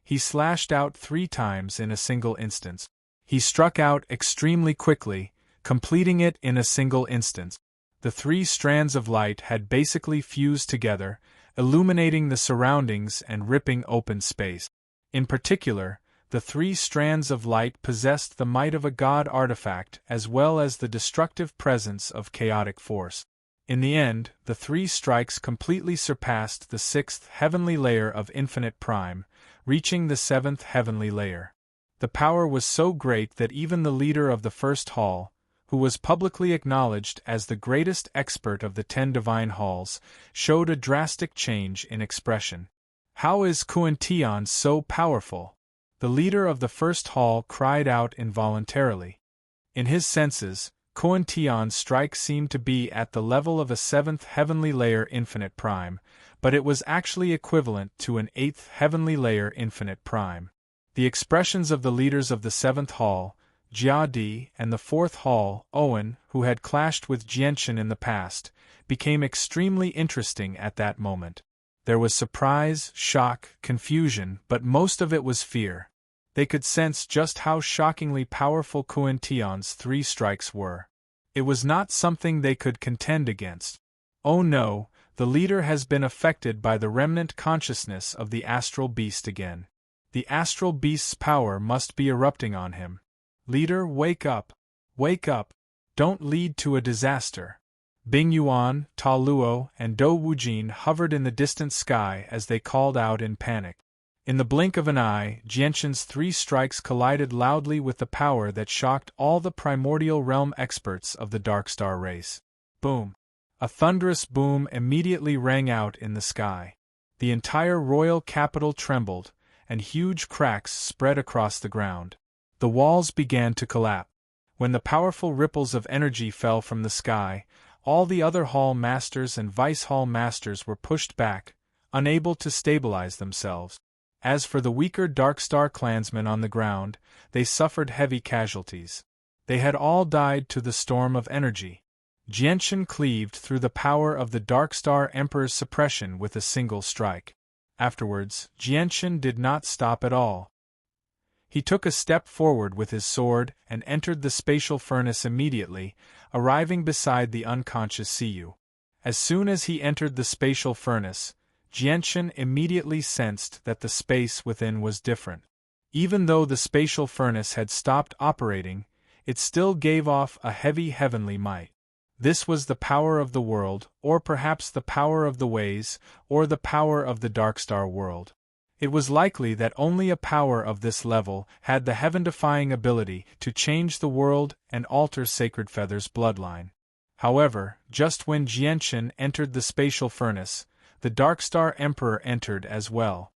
Speaker 1: he slashed out 3 times in a single instant. He struck out extremely quickly, completing it in a single instant. The 3 strands of light had basically fused together, illuminating the surroundings and ripping open space. In particular, the 3 strands of light possessed the might of a god artifact as well as the destructive presence of chaotic force. In the end, the 3 strikes completely surpassed the 6th heavenly layer of infinite prime, reaching the 7th heavenly layer. The power was so great that even the leader of the first hall, who was publicly acknowledged as the greatest expert of the 10 divine halls, showed a drastic change in expression. "How is Kuan-Tian so powerful?" The leader of the first hall cried out involuntarily. In his senses, Kuan-Tian's strike seemed to be at the level of a 7th heavenly layer infinite prime, but it was actually equivalent to an 8th heavenly layer infinite prime. The expressions of the leaders of the 7th hall, Jia Di, and the 4th hall, Owen, who had clashed with Jianshan in the past, became extremely interesting at that moment. There was surprise, shock, confusion, but most of it was fear. They could sense just how shockingly powerful Kuan-Tian's 3 strikes were. It was not something they could contend against. Oh no, the leader has been affected by the remnant consciousness of the astral beast again. The astral beast's power must be erupting on him. Leader, wake up! Wake up! Don't lead to a disaster. Bing Yuan, Ta Luo, and Dou Wujin hovered in the distant sky as they called out in panic. In the blink of an eye, Jianshan's 3 strikes collided loudly with the power that shocked all the primordial realm experts of the Dark Star race. Boom! A thunderous boom immediately rang out in the sky. The entire royal capital trembled, and huge cracks spread across the ground. The walls began to collapse. When the powerful ripples of energy fell from the sky, all the other hall masters and vice hall masters were pushed back, unable to stabilize themselves. As for the weaker Dark Star clansmen on the ground, they suffered heavy casualties. They had all died to the storm of energy. Jianshan cleaved through the power of the Dark Star Emperor's suppression with a single strike. Afterwards, Jianshan did not stop at all. He took a step forward with his sword and entered the spatial furnace immediately, arriving beside the unconscious Siyu. As soon as he entered the spatial furnace, Jianshan immediately sensed that the space within was different. Even though the spatial furnace had stopped operating, it still gave off a heavy heavenly might. This was the power of the world, or perhaps the power of the ways, or the power of the Dark Star world. It was likely that only a power of this level had the heaven-defying ability to change the world and alter Sacred Feather's bloodline. However, just when Jianshan entered the spatial furnace, the Dark Star Emperor entered as well.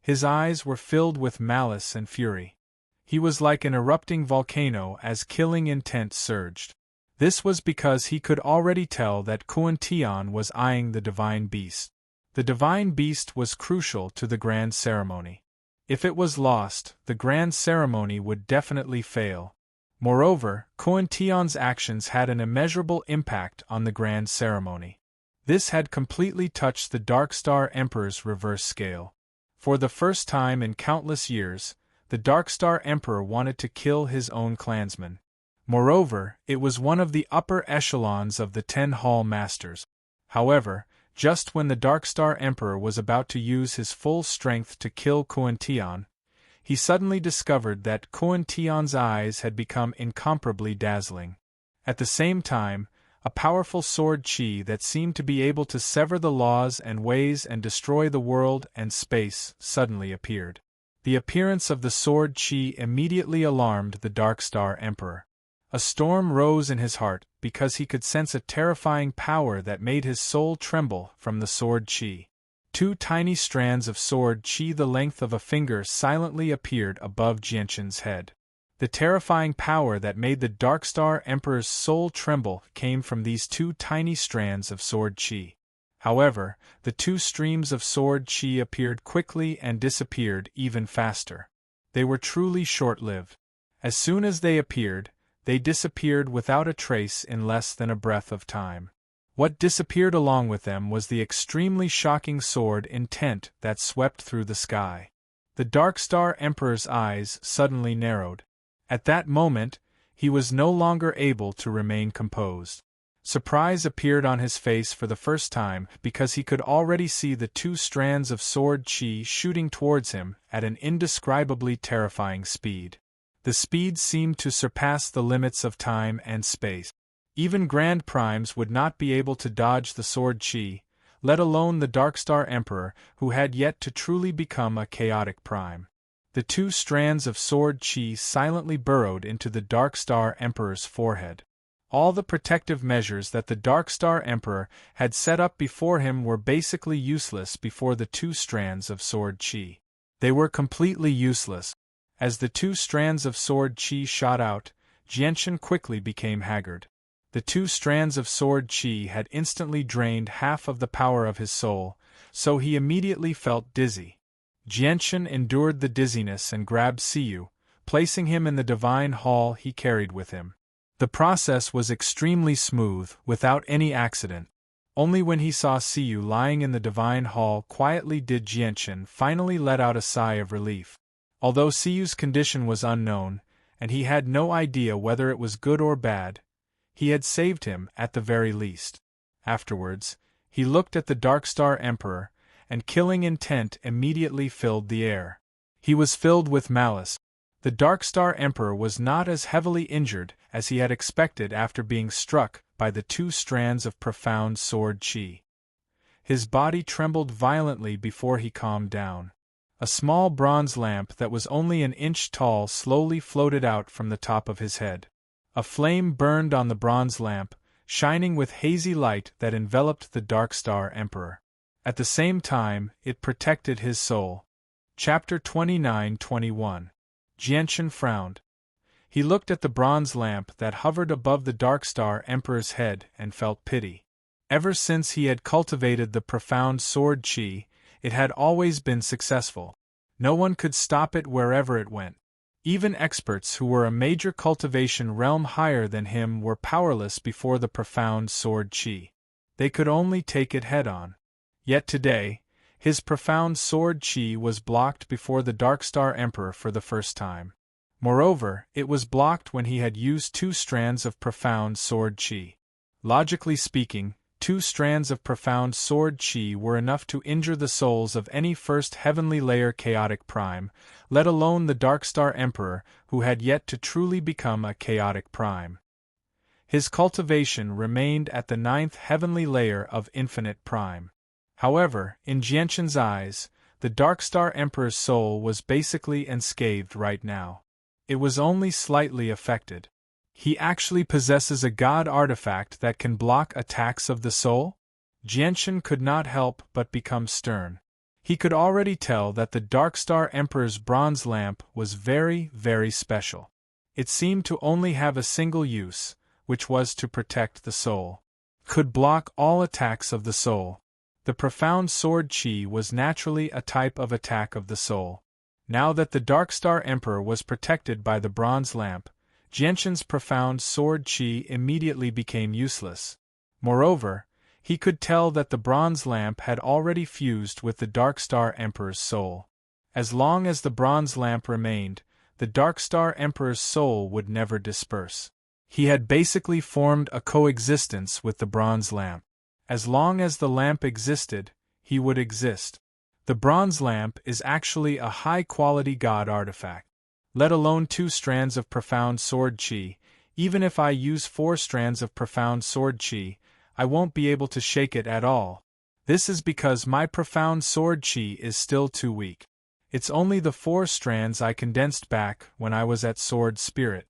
Speaker 1: His eyes were filled with malice and fury. He was like an erupting volcano as killing intent surged. This was because he could already tell that Kuan-Tian was eyeing the Divine Beast. The Divine Beast was crucial to the grand ceremony. If it was lost, the grand ceremony would definitely fail. Moreover, Kuan-Tian's actions had an immeasurable impact on the grand ceremony. This had completely touched the Dark Star Emperor's reverse scale. For the first time in countless years, the Dark Star Emperor wanted to kill his own clansmen. Moreover, it was one of the upper echelons of the 10 Hall Masters. However, just when the Dark Star Emperor was about to use his full strength to kill Kuan-Tian, he suddenly discovered that Kuan-Tian's eyes had become incomparably dazzling. At the same time, a powerful sword qi that seemed to be able to sever the laws and ways and destroy the world and space suddenly appeared. The appearance of the sword qi immediately alarmed the Dark Star Emperor. A storm rose in his heart because he could sense a terrifying power that made his soul tremble from the sword qi. 2 tiny strands of sword qi the length of a finger silently appeared above Jianshan's head. The terrifying power that made the Darkstar Emperor's soul tremble came from these 2 tiny strands of sword qi. However, the 2 streams of sword qi appeared quickly and disappeared even faster. They were truly short-lived. As soon as they appeared, they disappeared without a trace in less than a breath of time. What disappeared along with them was the extremely shocking sword intent that swept through the sky. The Darkstar Emperor's eyes suddenly narrowed. At that moment, he was no longer able to remain composed. Surprise appeared on his face for the first time because he could already see the 2 strands of sword qi shooting towards him at an indescribably terrifying speed. The speed seemed to surpass the limits of time and space. Even Grand Primes would not be able to dodge the sword qi, let alone the Darkstar Emperor, who had yet to truly become a chaotic prime. The 2 strands of sword qi silently burrowed into the Darkstar Emperor's forehead. All the protective measures that the Darkstar Emperor had set up before him were basically useless before the 2 strands of sword qi. They were completely useless. As the 2 strands of sword qi shot out, Jianshan quickly became haggard. The 2 strands of sword qi had instantly drained half of the power of his soul, so he immediately felt dizzy. Jianshan endured the dizziness and grabbed Siyu, placing him in the divine hall he carried with him. The process was extremely smooth, without any accident. Only when he saw Siyu lying in the divine hall quietly did Jianshan finally let out a sigh of relief. Although Siyu's condition was unknown, and he had no idea whether it was good or bad, he had saved him at the very least. Afterwards, he looked at the Darkstar Emperor, and killing intent immediately filled the air. He was filled with malice. The Darkstar Emperor was not as heavily injured as he had expected after being struck by the 2 strands of profound sword qi. His body trembled violently before he calmed down. A small bronze lamp that was only an inch tall slowly floated out from the top of his head. A flame burned on the bronze lamp, shining with hazy light that enveloped the Darkstar Emperor. At the same time, it protected his soul. Chapter 29-21. Jianshan frowned. He looked at the bronze lamp that hovered above the Darkstar Emperor's head and felt pity. Ever since he had cultivated the profound sword qi, it had always been successful. No one could stop it wherever it went. Even experts who were a major cultivation realm higher than him were powerless before the profound sword qi. They could only take it head-on. Yet today, his profound sword qi was blocked before the Darkstar Emperor for the first time. Moreover, it was blocked when he had used 2 strands of profound sword qi. Logically speaking, 2 strands of profound sword qi were enough to injure the souls of any first heavenly layer chaotic prime, let alone the Darkstar Emperor, who had yet to truly become a chaotic prime. His cultivation remained at the 9th heavenly layer of infinite prime. However, in Jianshan's eyes, the Darkstar Emperor's soul was basically unscathed right now. It was only slightly affected. He actually possesses a god artifact that can block attacks of the soul? Jianshan could not help but become stern. He could already tell that the Darkstar Emperor's bronze lamp was very, very special. It seemed to only have a single use, which was to protect the soul. Could block all attacks of the soul. The profound sword qi was naturally a type of attack of the soul. Now that the Darkstar Emperor was protected by the bronze lamp, Jianshan's profound sword qi immediately became useless. Moreover, he could tell that the bronze lamp had already fused with the Darkstar Emperor's soul. As long as the bronze lamp remained, the Darkstar Emperor's soul would never disperse. He had basically formed a coexistence with the bronze lamp. As long as the lamp existed, he would exist. The bronze lamp is actually a high-quality god artifact. Let alone 2 strands of profound sword qi, even if I use 4 strands of profound sword qi, I won't be able to shake it at all. This is because my profound sword qi is still too weak. It's only the 4 strands I condensed back when I was at sword spirit.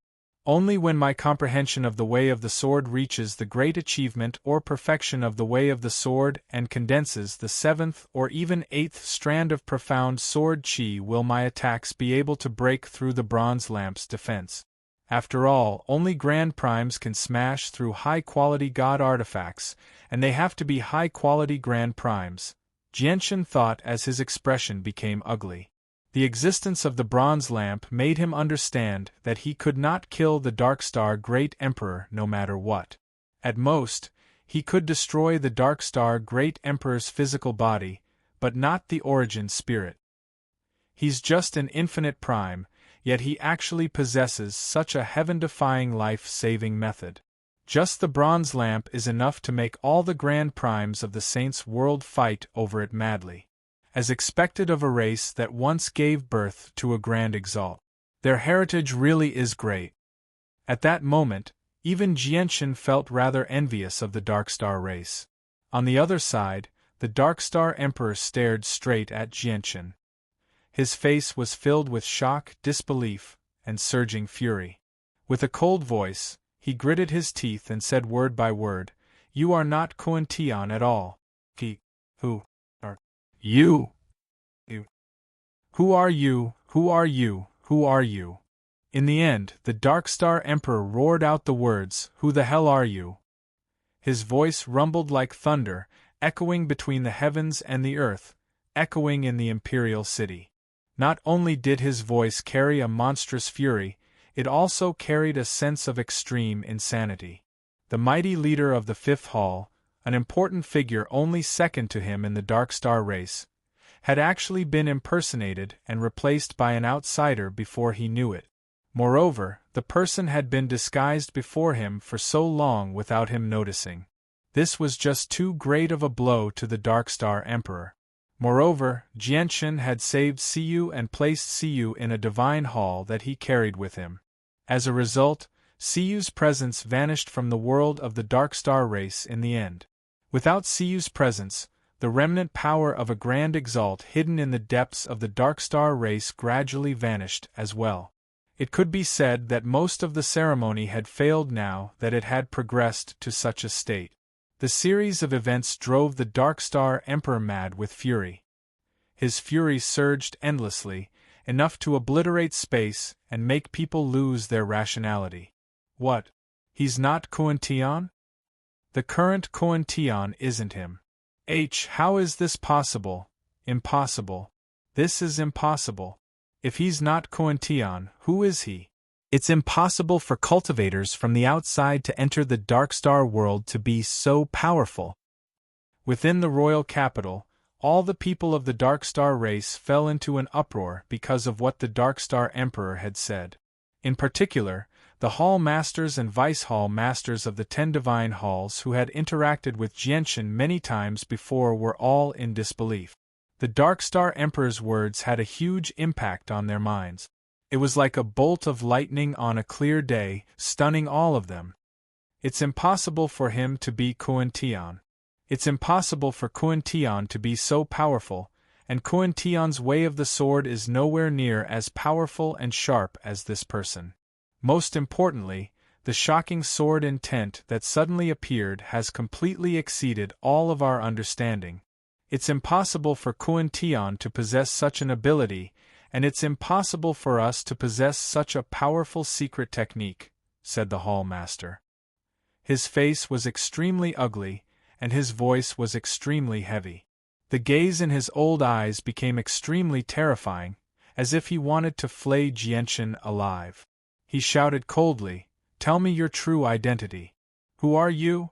Speaker 1: Only when my comprehension of the way of the sword reaches the great achievement or perfection of the way of the sword and condenses the seventh or even eighth strand of profound sword chi will my attacks be able to break through the bronze lamp's defense. After all, only grand primes can smash through high-quality god artifacts, and they have to be high-quality grand primes, Jianshan thought as his expression became ugly. The existence of the bronze lamp made him understand that he could not kill the Darkstar Great Emperor no matter what. At most, he could destroy the Darkstar Great Emperor's physical body, but not the origin spirit. He's just an infinite prime, yet he actually possesses such a heaven-defying life-saving method. Just the bronze lamp is enough to make all the grand primes of the Saints' world fight over it madly. As expected of a race that once gave birth to a grand exalt. Their heritage really is great. At that moment, even Jianshan felt rather envious of the Darkstar race. On the other side, the Darkstar Emperor stared straight at Jianshan. His face was filled with shock, disbelief, and surging fury. With a cold voice, he gritted his teeth and said word by word, "You are not Kuan Tian at all. Who are you? Who are you? Who are you? Who are you?" In the end, the Darkstar Emperor roared out the words, "Who the hell are you?" His voice rumbled like thunder, echoing between the heavens and the earth, echoing in the imperial city. Not only did his voice carry a monstrous fury, it also carried a sense of extreme insanity. The mighty leader of the Fifth Hall, an important figure only second to him in the Darkstar race, had actually been impersonated and replaced by an outsider before he knew it. Moreover, the person had been disguised before him for so long without him noticing. This was just too great of a blow to the Darkstar Emperor. Moreover, Jianshan had saved Siyu and placed Siyu in a divine hall that he carried with him. As a result, Siyu's presence vanished from the world of the Darkstar race in the end. Without Siyu's presence, the remnant power of a grand exalt hidden in the depths of the Darkstar race gradually vanished as well. It could be said that most of the ceremony had failed now that it had progressed to such a state. The series of events drove the Darkstar Emperor mad with fury. His fury surged endlessly, enough to obliterate space and make people lose their rationality. What? He's not Kuan Tian? The current Kuan Tian isn't him. How is this possible? Impossible. This is impossible. If he's not Kuan Tian, who is he? It's impossible for cultivators from the outside to enter the Darkstar world to be so powerful. Within the royal capital, all the people of the Darkstar race fell into an uproar because of what the Darkstar Emperor had said. In particular, the Hall Masters and Vice Hall Masters of the 10 Divine Halls who had interacted with Jianshan many times before were all in disbelief. The Darkstar Emperor's words had a huge impact on their minds. It was like a bolt of lightning on a clear day, stunning all of them. It's impossible for him to be Kuan Tian. It's impossible for Kuan Tian to be so powerful, and Kuan Tian's way of the sword is nowhere near as powerful and sharp as this person. Most importantly, the shocking sword intent that suddenly appeared has completely exceeded all of our understanding. It's impossible for Kuan Tian to possess such an ability, and it's impossible for us to possess such a powerful secret technique, said the Hall Master. His face was extremely ugly, and his voice was extremely heavy. The gaze in his old eyes became extremely terrifying, as if he wanted to flay Jianshan alive. He shouted coldly, "Tell me your true identity. Who are you?"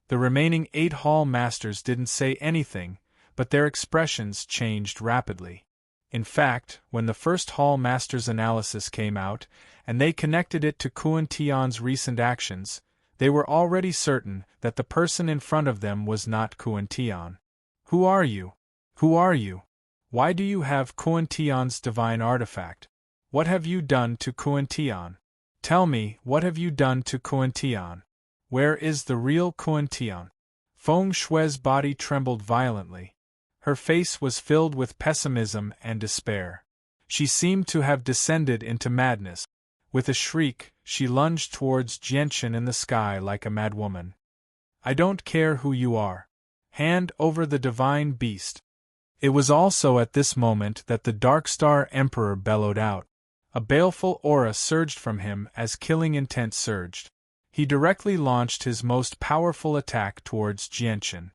Speaker 1: The remaining 8 Hall Masters didn't say anything, but their expressions changed rapidly. In fact, when the first Hall Master's analysis came out, and they connected it to Kuan Tian's recent actions, they were already certain that the person in front of them was not Kuan Tian. "Who are you? Who are you? Why do you have Kuan Tian's divine artifact? What have you done to Kuan Tian? Tell me, what have you done to Kuan Tian? Where is the real Kuan Tian?" Feng Shui's body trembled violently. Her face was filled with pessimism and despair. She seemed to have descended into madness. With a shriek, she lunged towards Jianchen in the sky like a madwoman. I don't care who you are. Hand over the divine beast. It was also at this moment that the Darkstar Emperor bellowed out. A baleful aura surged from him as killing intent surged. He directly launched his most powerful attack towards Jianchen.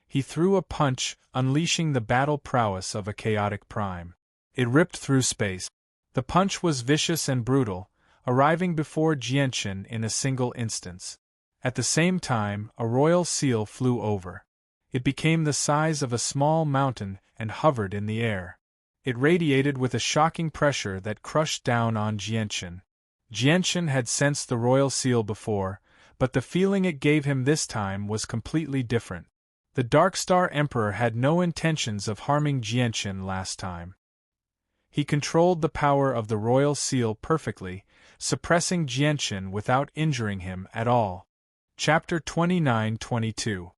Speaker 1: He threw a punch, unleashing the battle prowess of a chaotic prime. It ripped through space. The punch was vicious and brutal, arriving before Jianchen in a single instance. At the same time, a royal seal flew over. It became the size of a small mountain and hovered in the air. It radiated with a shocking pressure that crushed down on Jianchen. Jianchen had sensed the royal seal before, but the feeling it gave him this time was completely different. The Darkstar Emperor had no intentions of harming Jianchen last time. He controlled the power of the royal seal perfectly, suppressing Jianchen without injuring him at all. Chapter 29-22.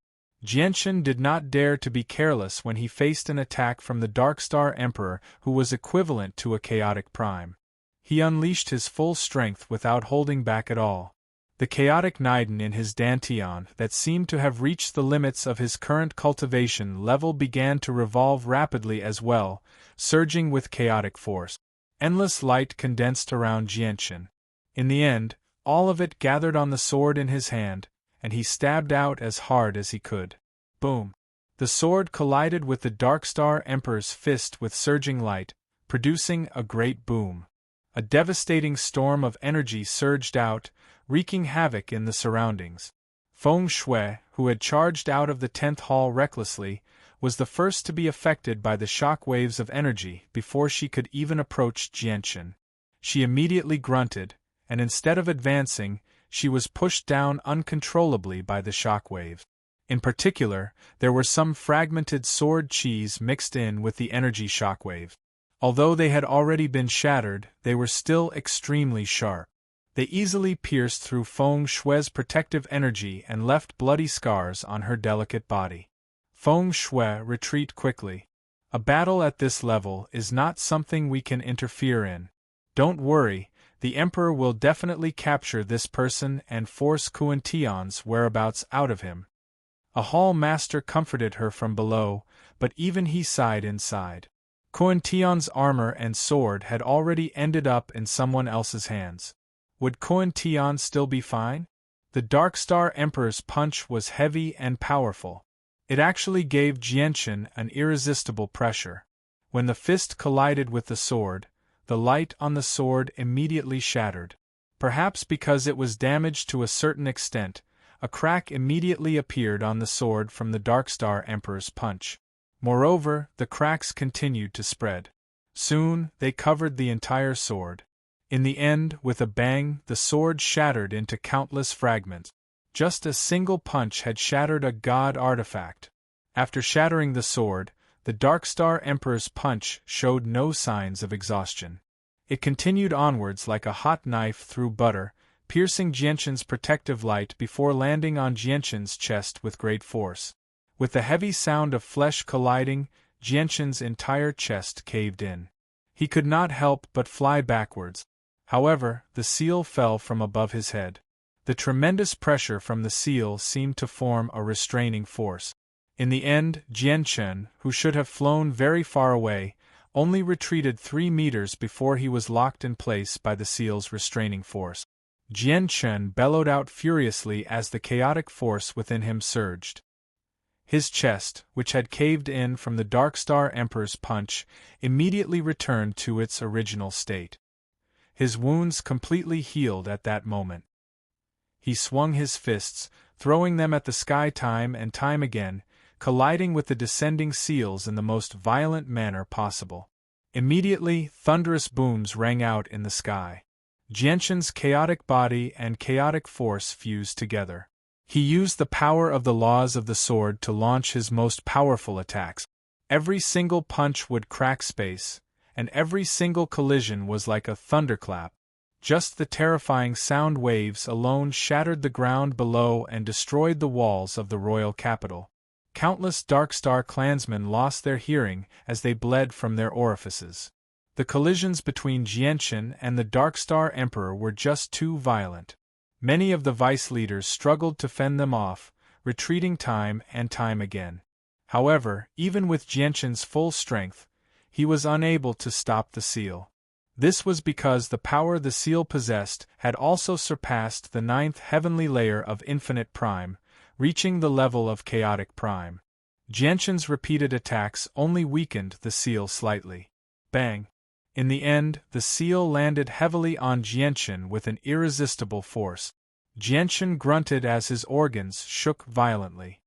Speaker 1: Jianchen did not dare to be careless when he faced an attack from the Darkstar Emperor who was equivalent to a chaotic prime. He unleashed his full strength without holding back at all. The chaotic Niden in his dantian that seemed to have reached the limits of his current cultivation level began to revolve rapidly as well, surging with chaotic force. Endless light condensed around Jianchen. In the end, all of it gathered on the sword in his hand, and he stabbed out as hard as he could. Boom! The sword collided with the Darkstar Emperor's fist with surging light, producing a great boom. A devastating storm of energy surged out, wreaking havoc in the surroundings. Feng Shui, who had charged out of the 10th hall recklessly, was the first to be affected by the shock waves of energy before she could even approach Jianchen. She immediately grunted, and instead of advancing, she was pushed down uncontrollably by the shock wave. In particular, there were some fragmented sword cheese mixed in with the energy shockwave. Although they had already been shattered, they were still extremely sharp. They easily pierced through Feng Shui's protective energy and left bloody scars on her delicate body. Feng Shui, retreat quickly. A battle at this level is not something we can interfere in. Don't worry, the Emperor will definitely capture this person and force Kuan Tian's whereabouts out of him. A hall master comforted her from below, but even he sighed inside. Kuan Tian's armor and sword had already ended up in someone else's hands. Would Kuan Tian still be fine? The Darkstar Emperor's punch was heavy and powerful. It actually gave Jianchen an irresistible pressure. When the fist collided with the sword, the light on the sword immediately shattered. Perhaps because it was damaged to a certain extent, a crack immediately appeared on the sword from the Darkstar Emperor's punch. Moreover, the cracks continued to spread. Soon, they covered the entire sword. In the end, with a bang, the sword shattered into countless fragments. Just a single punch had shattered a god artifact. After shattering the sword, the Darkstar Emperor's punch showed no signs of exhaustion. It continued onwards like a hot knife through butter, piercing Jianchen's protective light before landing on Jianchen's chest with great force. With the heavy sound of flesh colliding, Jianchen's entire chest caved in. He could not help but fly backwards. However, the seal fell from above his head. The tremendous pressure from the seal seemed to form a restraining force. In the end, Jianchen, who should have flown very far away, only retreated 3 meters before he was locked in place by the seal's restraining force. Jianchen bellowed out furiously as the chaotic force within him surged. His chest, which had caved in from the Darkstar Emperor's punch, immediately returned to its original state. His wounds completely healed at that moment. He swung his fists, throwing them at the sky time and time again, colliding with the descending seals in the most violent manner possible. Immediately, thunderous booms rang out in the sky. Jianchen's chaotic body and chaotic force fused together. He used the power of the laws of the sword to launch his most powerful attacks. Every single punch would crack space, and every single collision was like a thunderclap. Just the terrifying sound waves alone shattered the ground below and destroyed the walls of the royal capital. Countless Darkstar clansmen lost their hearing as they bled from their orifices. The collisions between Jianchen and the Darkstar Emperor were just too violent. Many of the vice leaders struggled to fend them off, retreating time and time again. However, even with Jianchen's full strength, he was unable to stop the seal. This was because the power the seal possessed had also surpassed the 9th heavenly layer of Infinite Prime, reaching the level of Chaotic Prime. Jianchen's repeated attacks only weakened the seal slightly. Bang! In the end, the seal landed heavily on Jianchen with an irresistible force. Jianchen grunted as his organs shook violently.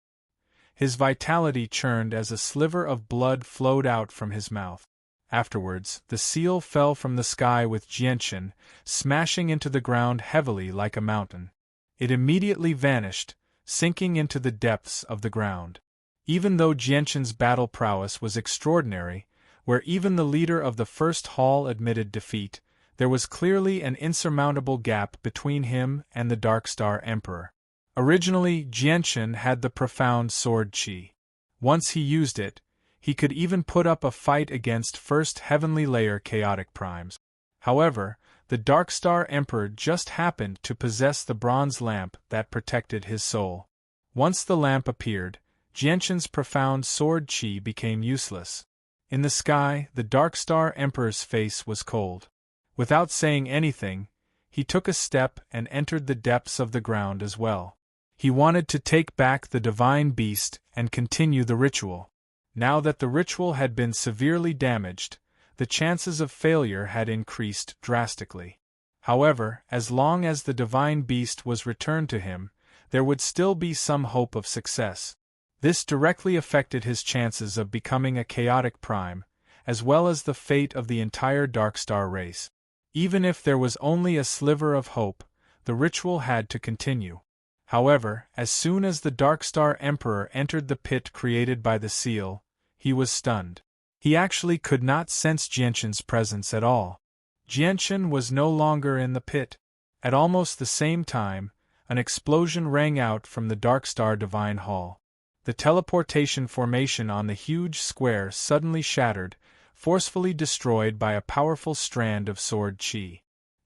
Speaker 1: His vitality churned as a sliver of blood flowed out from his mouth. Afterwards, the seal fell from the sky with Jianchen, smashing into the ground heavily like a mountain. It immediately vanished, sinking into the depths of the ground. Even though Jianchen's battle prowess was extraordinary, where even the leader of the first hall admitted defeat, there was clearly an insurmountable gap between him and the Darkstar Emperor. Originally, Jianchen had the profound sword qi. Once he used it, he could even put up a fight against first heavenly layer chaotic primes. However, the Darkstar Emperor just happened to possess the bronze lamp that protected his soul. Once the lamp appeared, Jianchen's profound sword qi became useless. In the sky, the Darkstar Emperor's face was cold. Without saying anything, he took a step and entered the depths of the ground as well. He wanted to take back the divine beast and continue the ritual. Now that the ritual had been severely damaged, the chances of failure had increased drastically. However, as long as the divine beast was returned to him, there would still be some hope of success. This directly affected his chances of becoming a chaotic prime, as well as the fate of the entire Darkstar race. Even if there was only a sliver of hope, the ritual had to continue. However, as soon as the Darkstar Emperor entered the pit created by the seal, he was stunned. He actually could not sense Jianchen's presence at all. Jianchen was no longer in the pit. At almost the same time, an explosion rang out from the Darkstar Divine Hall. The teleportation formation on the huge square suddenly shattered, forcefully destroyed by a powerful strand of sword qi.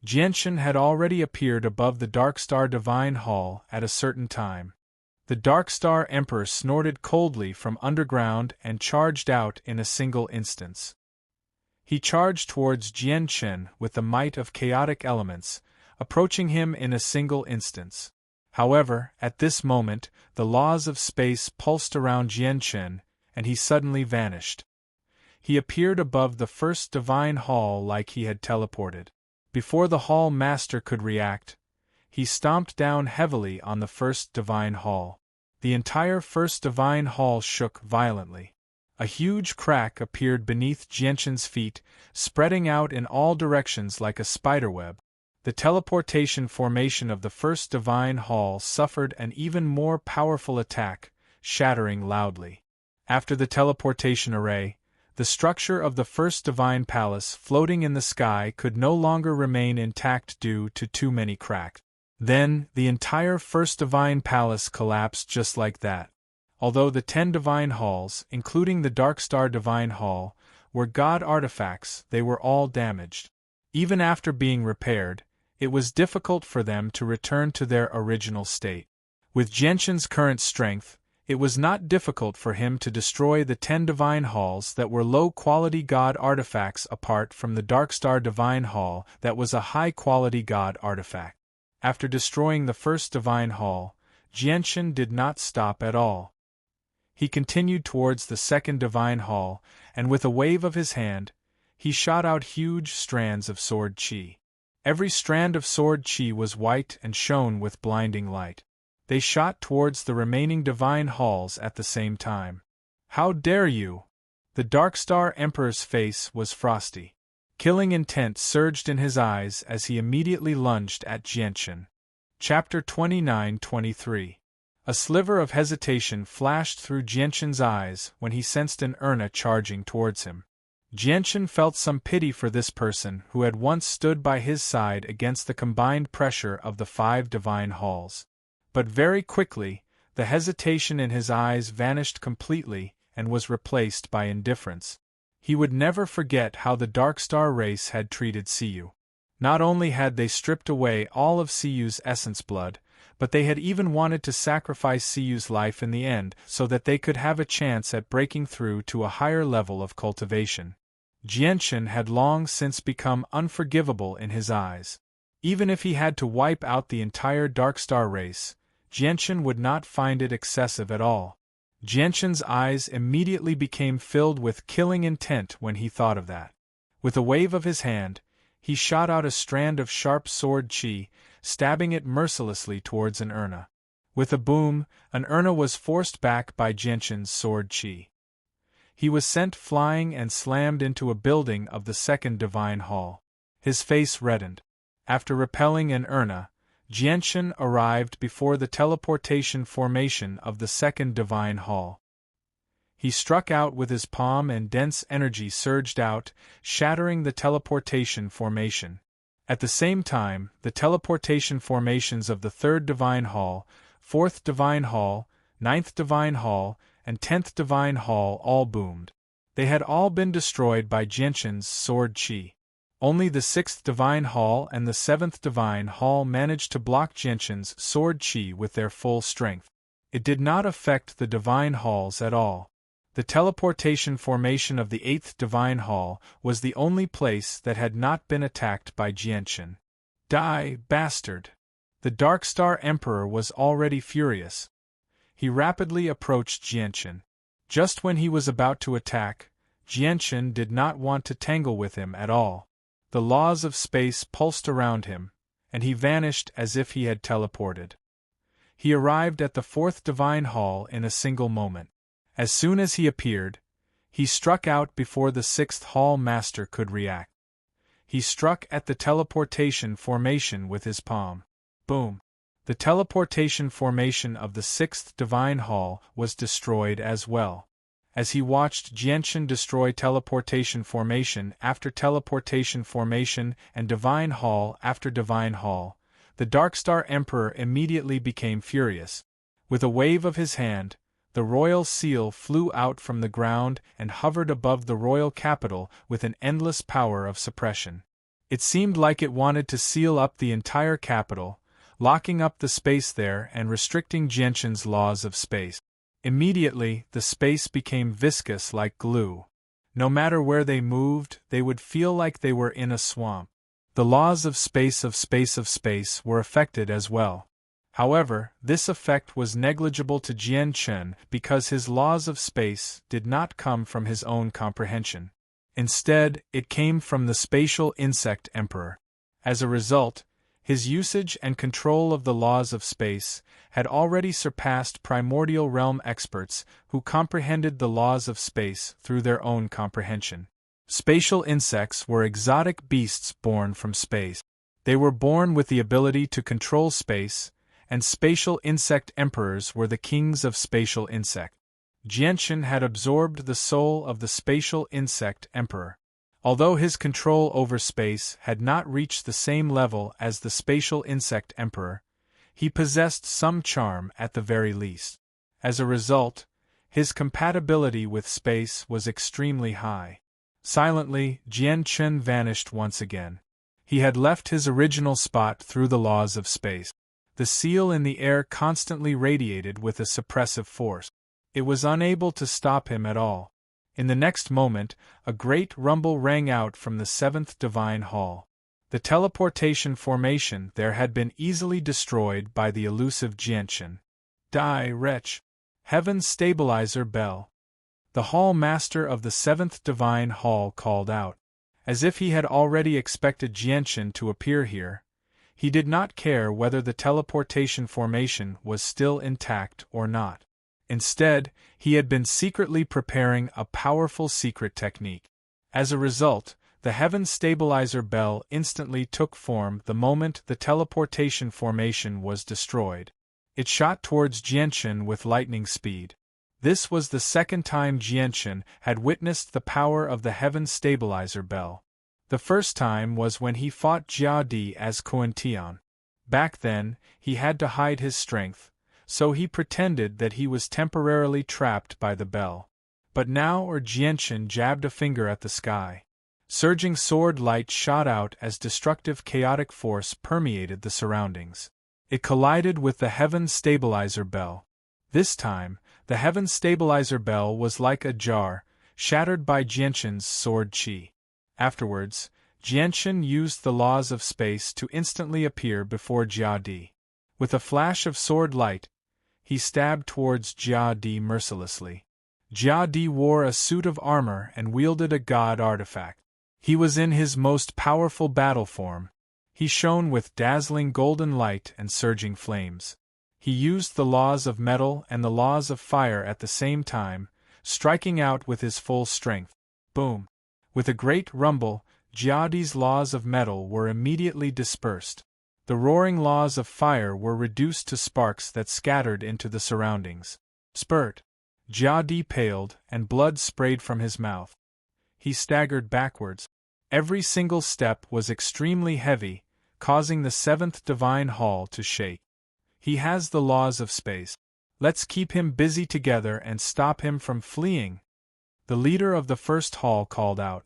Speaker 1: Jianchen had already appeared above the Darkstar Divine Hall at a certain time. The Darkstar Emperor snorted coldly from underground and charged out in a single instance. He charged towards Jianchen with the might of chaotic elements, approaching him in a single instance. However, at this moment, the laws of space pulsed around Jianchen, and he suddenly vanished. He appeared above the first divine hall like he had teleported. Before the hall master could react, he stomped down heavily on the first divine hall. The entire first divine hall shook violently. A huge crack appeared beneath Jianchen's feet, spreading out in all directions like a spiderweb. The teleportation formation of the first divine hall suffered an even more powerful attack, shattering loudly. After the teleportation array, the structure of the first divine palace floating in the sky could no longer remain intact due to too many cracks. Then, the entire first divine palace collapsed just like that. Although the 10 divine halls, including the Darkstar Divine Hall, were god artifacts, they were all damaged. Even after being repaired, it was difficult for them to return to their original state. With Jianchen's current strength, it was not difficult for him to destroy the 10 divine halls that were low-quality god artifacts apart from the Darkstar Divine Hall that was a high-quality god artifact. After destroying the first divine hall, Jianchen did not stop at all. He continued towards the second divine hall, and with a wave of his hand, he shot out huge strands of sword qi. Every strand of sword qi was white and shone with blinding light. They shot towards the remaining divine halls at the same time. "How dare you!" The Darkstar Emperor's face was frosty. Killing intent surged in his eyes as he immediately lunged at Jianchen. Chapter 29-23. A sliver of hesitation flashed through Jianchen's eyes when he sensed an Urna charging towards him. Jianchen felt some pity for this person who had once stood by his side against the combined pressure of the 5 divine halls. But very quickly, the hesitation in his eyes vanished completely and was replaced by indifference. He would never forget how the Dark Star race had treated Siyu. Not only had they stripped away all of Siyu's essence blood, but they had even wanted to sacrifice Siyu's life in the end so that they could have a chance at breaking through to a higher level of cultivation. Jianshan had long since become unforgivable in his eyes. Even if he had to wipe out the entire Dark Star race, Jianshan would not find it excessive at all. Jianshan's eyes immediately became filled with killing intent when he thought of that. With a wave of his hand, he shot out a strand of sharp sword qi, stabbing it mercilessly towards an urna. With a boom, an urna was forced back by Jianshan's sword qi. He was sent flying and slammed into a building of the second divine hall. His face reddened. After repelling an urna, Jianshan arrived before the teleportation formation of the second divine hall. He struck out with his palm and dense energy surged out, shattering the teleportation formation. At the same time, the teleportation formations of the third divine hall, fourth divine hall, ninth divine hall, and 10th divine hall all boomed. They had all been destroyed by Jianshan's sword qi. Only the 6th divine hall and the 7th divine hall managed to block Jianshan's sword qi with their full strength. It did not affect the divine halls at all. The teleportation formation of the 8th divine hall was the only place that had not been attacked by Jianshan. Die, bastard! The Dark Star Emperor was already furious. He rapidly approached Jianshan. Just when he was about to attack, Jianshan did not want to tangle with him at all. The laws of space pulsed around him, and he vanished as if he had teleported. He arrived at the 4th divine hall in a single moment. As soon as he appeared, he struck out before the 6th hall master could react. He struck at the teleportation formation with his palm. Boom! The teleportation formation of the 6th divine hall was destroyed as well. As he watched Jianshan destroy teleportation formation after teleportation formation and divine hall after divine hall, the Dark Star Emperor immediately became furious. With a wave of his hand, the royal seal flew out from the ground and hovered above the royal capital with an endless power of suppression. It seemed like it wanted to seal up the entire capital, locking up the space there and restricting Jianshan's laws of space. Immediately, the space became viscous like glue. No matter where they moved, they would feel like they were in a swamp. The laws of space were affected as well. However, this effect was negligible to Jianshan because his laws of space did not come from his own comprehension. Instead, it came from the spatial insect emperor. As a result, his usage and control of the laws of space had already surpassed primordial realm experts who comprehended the laws of space through their own comprehension. Spatial insects were exotic beasts born from space. They were born with the ability to control space, and spatial insect emperors were the kings of spatial insect. Jianshan had absorbed the soul of the spatial insect emperor. Although his control over space had not reached the same level as the spatial insect emperor, he possessed some charm at the very least. As a result, his compatibility with space was extremely high. Silently, Jianshan vanished once again. He had left his original spot through the laws of space. The seal in the air constantly radiated with a suppressive force. It was unable to stop him at all. In the next moment, a great rumble rang out from the 7th divine hall. The teleportation formation there had been easily destroyed by the elusive Jianshan. Die, wretch! Heaven's stabilizer bell. The hall master of the 7th divine hall called out. As if he had already expected Jianshan to appear here, he did not care whether the teleportation formation was still intact or not. Instead, he had been secretly preparing a powerful secret technique. As a result, the Heaven Stabilizer Bell instantly took form the moment the teleportation formation was destroyed. It shot towards Jianshan with lightning speed. This was the second time Jianshan had witnessed the power of the Heaven Stabilizer Bell. The first time was when he fought Jia Di as Kuan-Tian. Back then, he had to hide his strength, so he pretended that he was temporarily trapped by the bell. But now Jianshan jabbed a finger at the sky. Surging sword light shot out as destructive chaotic force permeated the surroundings. It collided with the Heaven Stabilizer Bell. This time, the Heaven Stabilizer Bell was like a jar, shattered by Jianshan's sword chi. Afterwards, Jianshan used the laws of space to instantly appear before Jia Di. With a flash of sword light, he stabbed towards Jia Di mercilessly. Jia Di wore a suit of armor and wielded a god artifact. He was in his most powerful battle form. He shone with dazzling golden light and surging flames. He used the laws of metal and the laws of fire at the same time, striking out with his full strength. Boom! With a great rumble, Jia Di's laws of metal were immediately dispersed. The roaring laws of fire were reduced to sparks that scattered into the surroundings. Spurt! Jia Di paled, and blood sprayed from his mouth. He staggered backwards. Every single step was extremely heavy, causing the seventh divine hall to shake. He has the laws of space. Let's keep him busy together and stop him from fleeing. The leader of the first hall called out.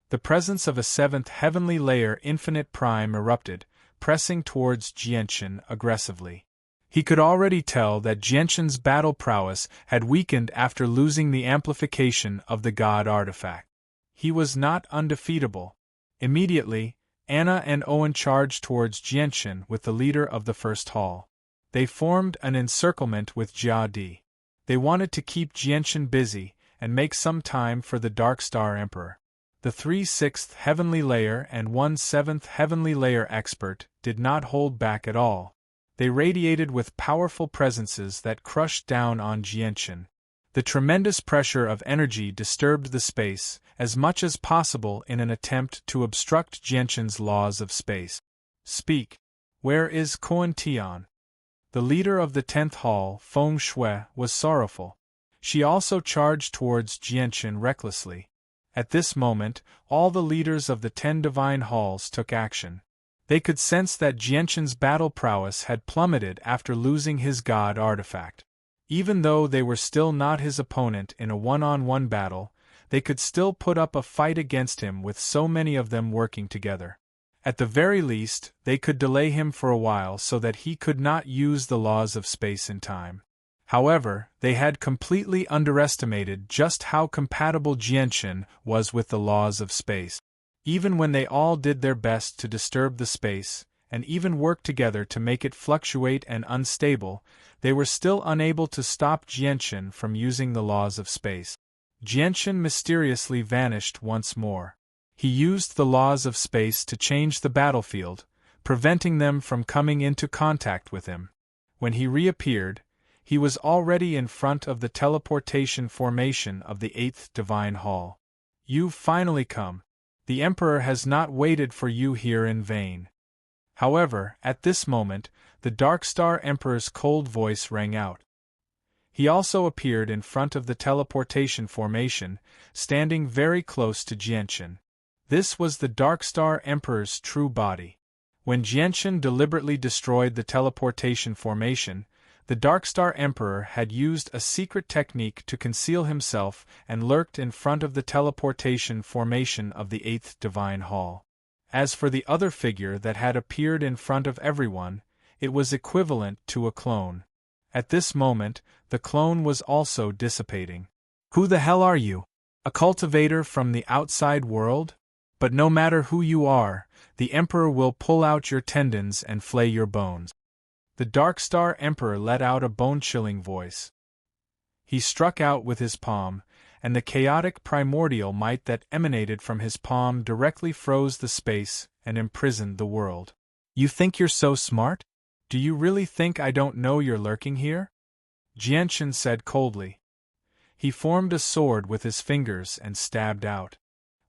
Speaker 1: The presence of a seventh heavenly layer infinite prime erupted, pressing towards Jianshan aggressively. He could already tell that Jianshan's battle prowess had weakened after losing the amplification of the god artifact. He was not undefeatable. Immediately, Anna and Owen charged towards Jianshan with the leader of the first hall. They formed an encirclement with Jia Di. They wanted to keep Jianshan busy and make some time for the Dark Star Emperor. The 3/6 heavenly layer and 1/7 heavenly layer expert did not hold back at all. They radiated with powerful presences that crushed down on Jianshan. The tremendous pressure of energy disturbed the space as much as possible in an attempt to obstruct Jianshan's laws of space. Speak. Where is Kuan Tian? The leader of the 10th hall, Feng Shui, was sorrowful. She also charged towards Jianshan recklessly. At this moment, all the leaders of the 10 divine halls took action. They could sense that Jianshan's battle prowess had plummeted after losing his god artifact. Even though they were still not his opponent in a one-on-one battle, they could still put up a fight against him with so many of them working together. At the very least, they could delay him for a while so that he could not use the laws of space and time. However, they had completely underestimated just how compatible Jianshan was with the laws of space. Even when they all did their best to disturb the space, and even worked together to make it fluctuate and unstable, they were still unable to stop Jianshan from using the laws of space. Jianshan mysteriously vanished once more. He used the laws of space to change the battlefield, preventing them from coming into contact with him. When he reappeared, he was already in front of the teleportation formation of the 8th Divine Hall. You've finally come. The Emperor has not waited for you here in vain. However, at this moment, the Dark Star Emperor's cold voice rang out. He also appeared in front of the teleportation formation, standing very close to Jianshan. This was the Dark Star Emperor's true body. When Jianshan deliberately destroyed the teleportation formation, the Dark Star Emperor had used a secret technique to conceal himself and lurked in front of the teleportation formation of the 8th Divine Hall. As for the other figure that had appeared in front of everyone, it was equivalent to a clone. At this moment, the clone was also dissipating. Who the hell are you? A cultivator from the outside world? But no matter who you are, the Emperor will pull out your tendons and flay your bones. The Dark Star Emperor let out a bone-chilling voice. He struck out with his palm, and the chaotic primordial might that emanated from his palm directly froze the space and imprisoned the world. You think you're so smart? Do you really think I don't know you're lurking here? Jianshan said coldly. He formed a sword with his fingers and stabbed out.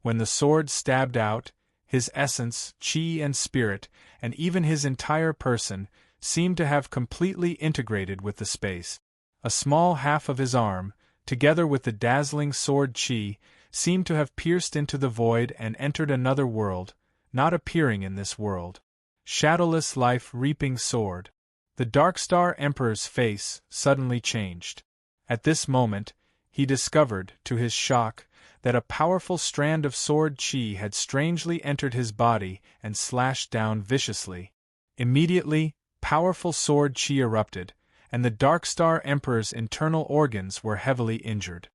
Speaker 1: When the sword stabbed out, his essence, chi and spirit, and even his entire person, seemed to have completely integrated with the space. A small half of his arm, together with the dazzling sword chi, seemed to have pierced into the void and entered another world, not appearing in this world. Shadowless life-reaping sword. The Dark Star Emperor's face suddenly changed. At this moment, he discovered, to his shock, that a powerful strand of sword chi had strangely entered his body and slashed down viciously. Immediately, powerful sword chi erupted, and the Darkstar Emperor's internal organs were heavily injured.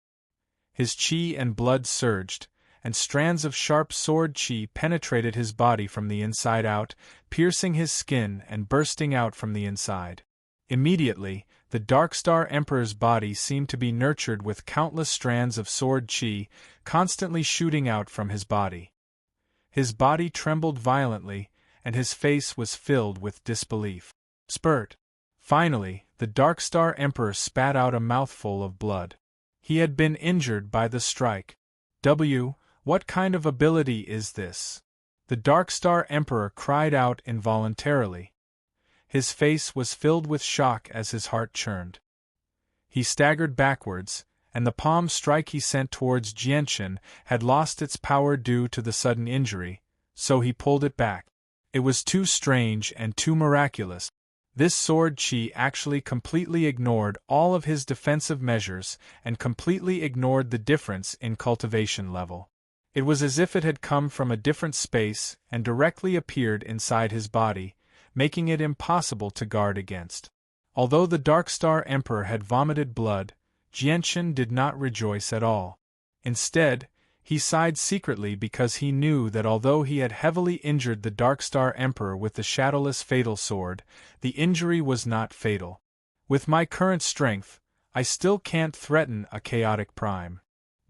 Speaker 1: His chi and blood surged, and strands of sharp sword chi penetrated his body from the inside out, piercing his skin and bursting out from the inside. Immediately, the Darkstar Emperor's body seemed to be nurtured with countless strands of sword chi, constantly shooting out from his body. His body trembled violently, and his face was filled with disbelief. Spurt. Finally, the Darkstar Emperor spat out a mouthful of blood. He had been injured by the strike. What kind of ability is this? The Darkstar Emperor cried out involuntarily. His face was filled with shock as his heart churned. He staggered backwards, and the palm strike he sent towards Jianshan had lost its power due to the sudden injury, so he pulled it back. It was too strange and too miraculous. This sword chi actually completely ignored all of his defensive measures and completely ignored the difference in cultivation level. It was as if it had come from a different space and directly appeared inside his body, making it impossible to guard against. Although the Darkstar Emperor had vomited blood, Jianshan did not rejoice at all. Instead, he sighed secretly because he knew that although he had heavily injured the Darkstar Emperor with the shadowless fatal sword, the injury was not fatal. With my current strength, I still can't threaten a chaotic prime.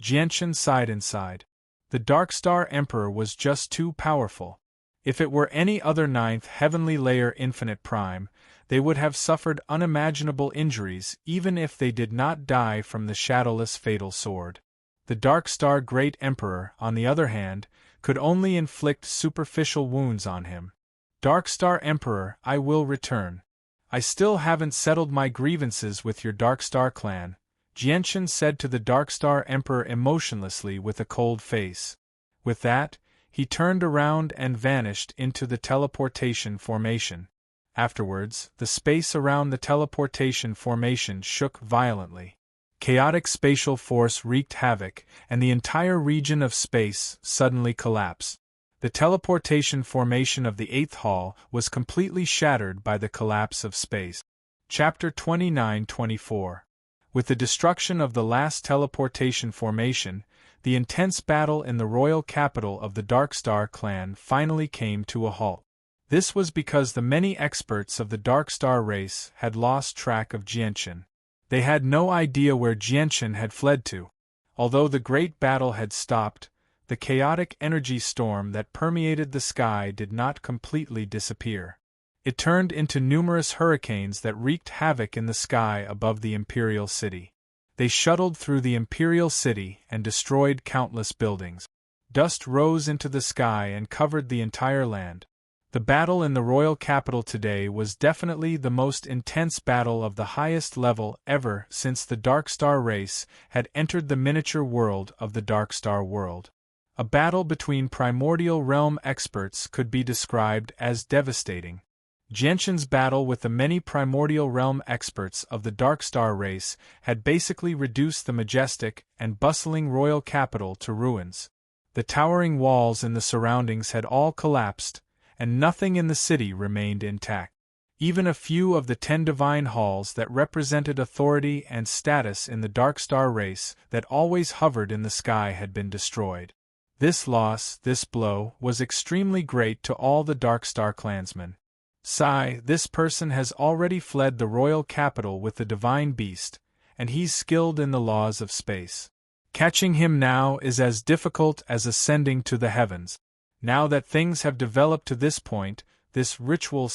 Speaker 1: Jianshan sighed inside. The Darkstar Emperor was just too powerful. If it were any other ninth heavenly layer infinite prime, they would have suffered unimaginable injuries even if they did not die from the shadowless fatal sword. The Darkstar Great Emperor, on the other hand, could only inflict superficial wounds on him. Darkstar Emperor, I will return. I still haven't settled my grievances with your Darkstar clan, Jianshan said to the Darkstar Emperor emotionlessly with a cold face. With that, he turned around and vanished into the teleportation formation. Afterwards, the space around the teleportation formation shook violently. Chaotic spatial force wreaked havoc, and the entire region of space suddenly collapsed. The teleportation formation of the 8th Hall was completely shattered by the collapse of space. Chapter 29-24. With the destruction of the last teleportation formation, the intense battle in the royal capital of the Darkstar clan finally came to a halt. This was because the many experts of the Darkstar race had lost track of Jianshan. They had no idea where Jianshan had fled to. Although the great battle had stopped, the chaotic energy storm that permeated the sky did not completely disappear. It turned into numerous hurricanes that wreaked havoc in the sky above the Imperial City. They shuttled through the Imperial City and destroyed countless buildings. Dust rose into the sky and covered the entire land. The battle in the royal capital today was definitely the most intense battle of the highest level ever since the Darkstar race had entered the miniature world of the Darkstar world. A battle between primordial realm experts could be described as devastating. Jianshan's battle with the many primordial realm experts of the Darkstar race had basically reduced the majestic and bustling royal capital to ruins. The towering walls in the surroundings had all collapsed, and nothing in the city remained intact. Even a few of the 10 divine halls that represented authority and status in the Darkstar race that always hovered in the sky had been destroyed. This loss, this blow, was extremely great to all the Darkstar clansmen. This person has already fled the royal capital with the divine beast, and he's skilled in the laws of space. Catching him now is as difficult as ascending to the heavens. Now that things have developed to this point, this ritual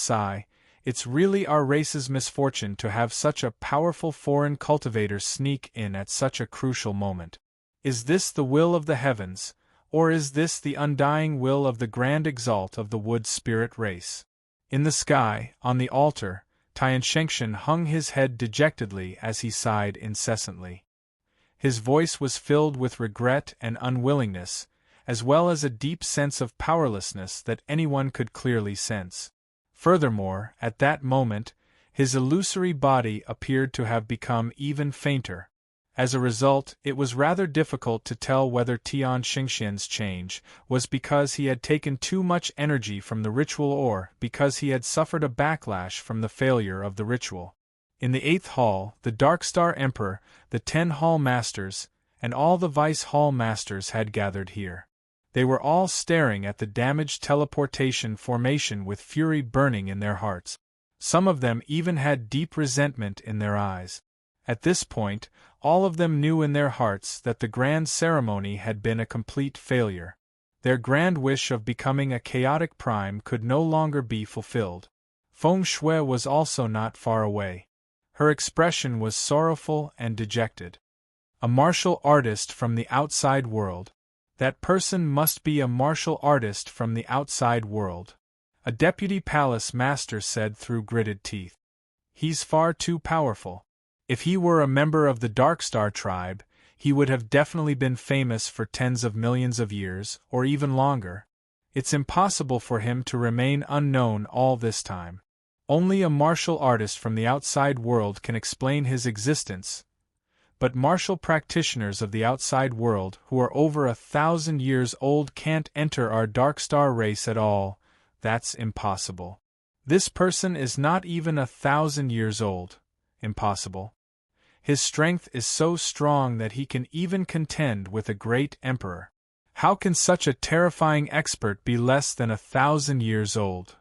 Speaker 1: it's really our race's misfortune to have such a powerful foreign cultivator sneak in at such a crucial moment. Is this the will of the heavens, or is this the undying will of the grand exalt of the wood spirit race? In the sky, on the altar, Tianshengshan hung his head dejectedly as he sighed incessantly. His voice was filled with regret and unwillingness, as well as a deep sense of powerlessness that anyone could clearly sense. Furthermore, at that moment, his illusory body appeared to have become even fainter. As a result, it was rather difficult to tell whether Tian Xingxian's change was because he had taken too much energy from the ritual or because he had suffered a backlash from the failure of the ritual. In the 8th hall, the Dark Star Emperor, the 10 hall masters, and all the vice hall masters had gathered here. They were all staring at the damaged teleportation formation with fury burning in their hearts. Some of them even had deep resentment in their eyes. At this point, all of them knew in their hearts that the grand ceremony had been a complete failure. Their grand wish of becoming a chaotic prime could no longer be fulfilled. Feng Shui was also not far away. Her expression was sorrowful and dejected. A martial artist from the outside world. That person must be a martial artist from the outside world. A deputy palace master said through gritted teeth. He's far too powerful. If he were a member of the Darkstar tribe, he would have definitely been famous for tens of millions of years, or even longer. It's impossible for him to remain unknown all this time. Only a martial artist from the outside world can explain his existence. But martial practitioners of the outside world who are over 1,000 years old can't enter our Darkstar race at all. That's impossible. This person is not even 1,000 years old. Impossible. His strength is so strong that he can even contend with a great emperor. How can such a terrifying expert be less than 1,000 years old?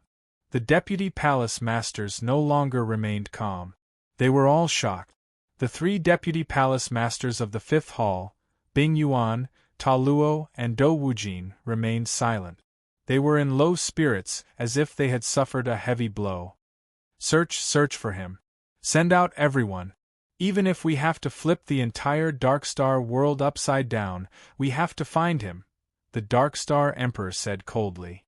Speaker 1: The deputy palace masters no longer remained calm. They were all shocked. The 3 deputy palace masters of the 5th hall, Bing Yuan, Ta Luo, and Dou Wujin, remained silent. They were in low spirits, as if they had suffered a heavy blow. Search for him. Send out everyone. Even if we have to flip the entire Darkstar world upside down, we have to find him, the Darkstar Emperor said coldly.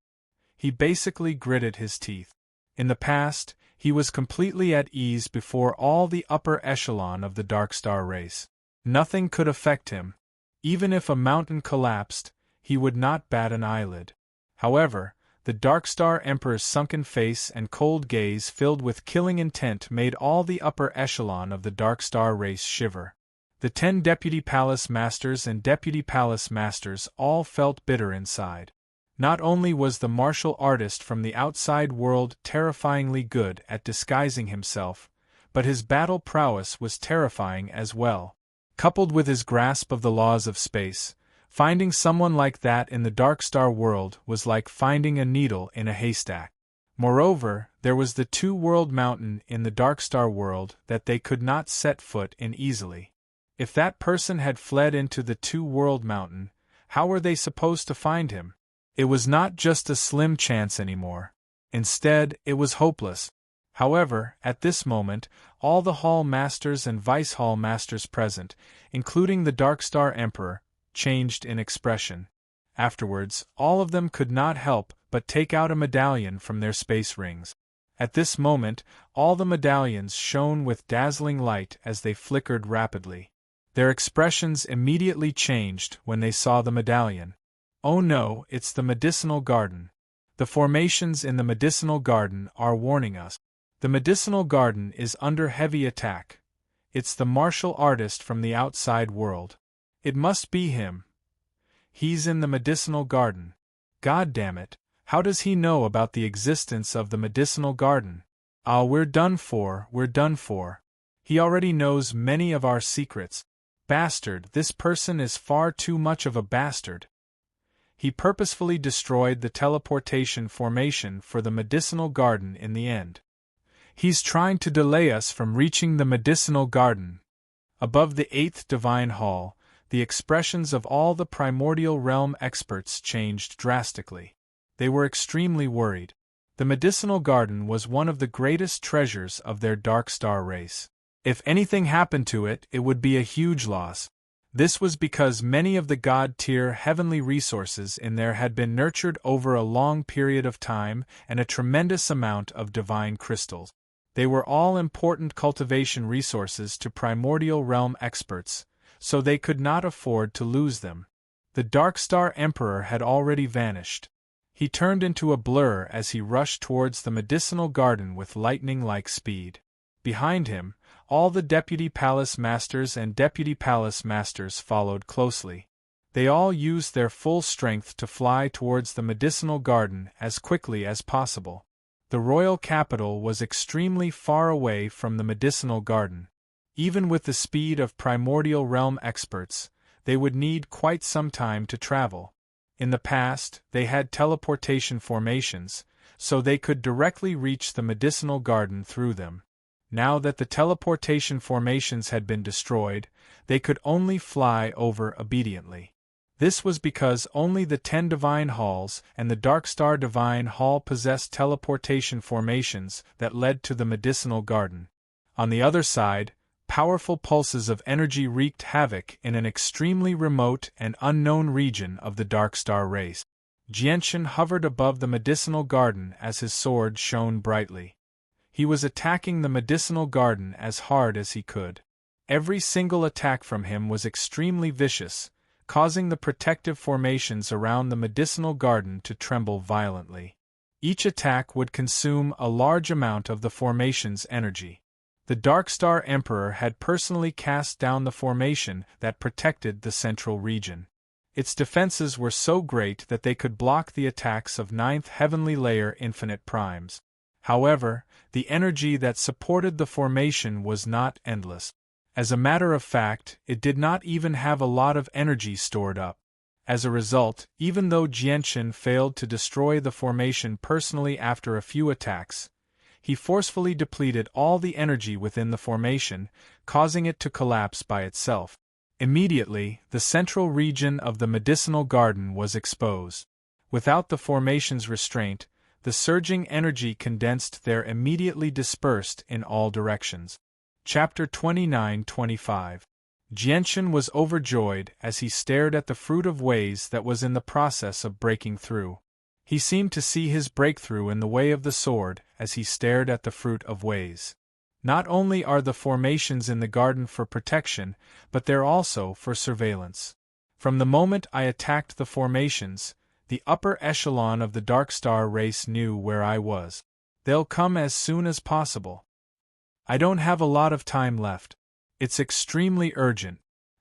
Speaker 1: He basically gritted his teeth. In the past, he was completely at ease before all the upper echelon of the Darkstar race. Nothing could affect him. Even if a mountain collapsed, he would not bat an eyelid. However, the Darkstar Emperor's sunken face and cold gaze filled with killing intent made all the upper echelon of the Darkstar race shiver. The 10 deputy palace masters and deputy palace masters all felt bitter inside. Not only was the martial artist from the outside world terrifyingly good at disguising himself, but his battle prowess was terrifying as well. Coupled with his grasp of the laws of space, finding someone like that in the Darkstar world was like finding a needle in a haystack. Moreover, there was the two-world mountain in the Darkstar world that they could not set foot in easily. If that person had fled into the two-world mountain, how were they supposed to find him? It was not just a slim chance anymore. Instead, it was hopeless. However, at this moment, all the hall masters and vice hall masters present, including the Darkstar Emperor, changed in expression. Afterwards, all of them could not help but take out a medallion from their space rings. At this moment, all the medallions shone with dazzling light as they flickered rapidly. Their expressions immediately changed when they saw the medallion. Oh no, it's the medicinal garden. The formations in the medicinal garden are warning us. The medicinal garden is under heavy attack. It's the martial artist from the outside world. It must be him. He's in the medicinal garden. God damn it, how does he know about the existence of the medicinal garden? Ah, we're done for. He already knows many of our secrets. Bastard, this person is far too much of a bastard. He purposefully destroyed the teleportation formation for the medicinal garden in the end. He's trying to delay us from reaching the medicinal garden. Above the 8th Divine Hall, the expressions of all the primordial realm experts changed drastically. They were extremely worried. The medicinal garden was one of the greatest treasures of their Darkstar race. If anything happened to it, it would be a huge loss. This was because many of the god-tier heavenly resources in there had been nurtured over a long period of time and a tremendous amount of divine crystals. They were all important cultivation resources to primordial realm experts, so they could not afford to lose them. The Darkstar Emperor had already vanished. He turned into a blur as he rushed towards the medicinal garden with lightning-like speed. Behind him, all the deputy palace masters and deputy palace masters followed closely. They all used their full strength to fly towards the medicinal garden as quickly as possible. The royal capital was extremely far away from the medicinal garden. Even with the speed of primordial realm experts, they would need quite some time to travel. In the past, they had teleportation formations, so they could directly reach the medicinal garden through them. Now that the teleportation formations had been destroyed, they could only fly over obediently. This was because only the 10 Divine Halls and the Darkstar Divine Hall possessed teleportation formations that led to the medicinal garden. On the other side, powerful pulses of energy wreaked havoc in an extremely remote and unknown region of the Darkstar race. Jianshan hovered above the medicinal garden as his sword shone brightly. He was attacking the medicinal garden as hard as he could. Every single attack from him was extremely vicious, causing the protective formations around the medicinal garden to tremble violently. Each attack would consume a large amount of the formation's energy. The Darkstar Emperor had personally cast down the formation that protected the central region. Its defenses were so great that they could block the attacks of 9th Heavenly Layer Infinite Primes. However, the energy that supported the formation was not endless. As a matter of fact, it did not even have a lot of energy stored up. As a result, even though Jianshan failed to destroy the formation personally after a few attacks, he forcefully depleted all the energy within the formation, causing it to collapse by itself. Immediately, the central region of the medicinal garden was exposed. Without the formation's restraint, the surging energy condensed there immediately dispersed in all directions. Chapter 29-25. Jianshan was overjoyed as he stared at the fruit of ways that was in the process of breaking through. He seemed to see his breakthrough in the way of the sword as he stared at the fruit of ways. Not only are the formations in the garden for protection, but they're also for surveillance. From the moment I attacked the formations, the upper echelon of the Darkstar race knew where I was. They'll come as soon as possible. I don't have a lot of time left. It's extremely urgent.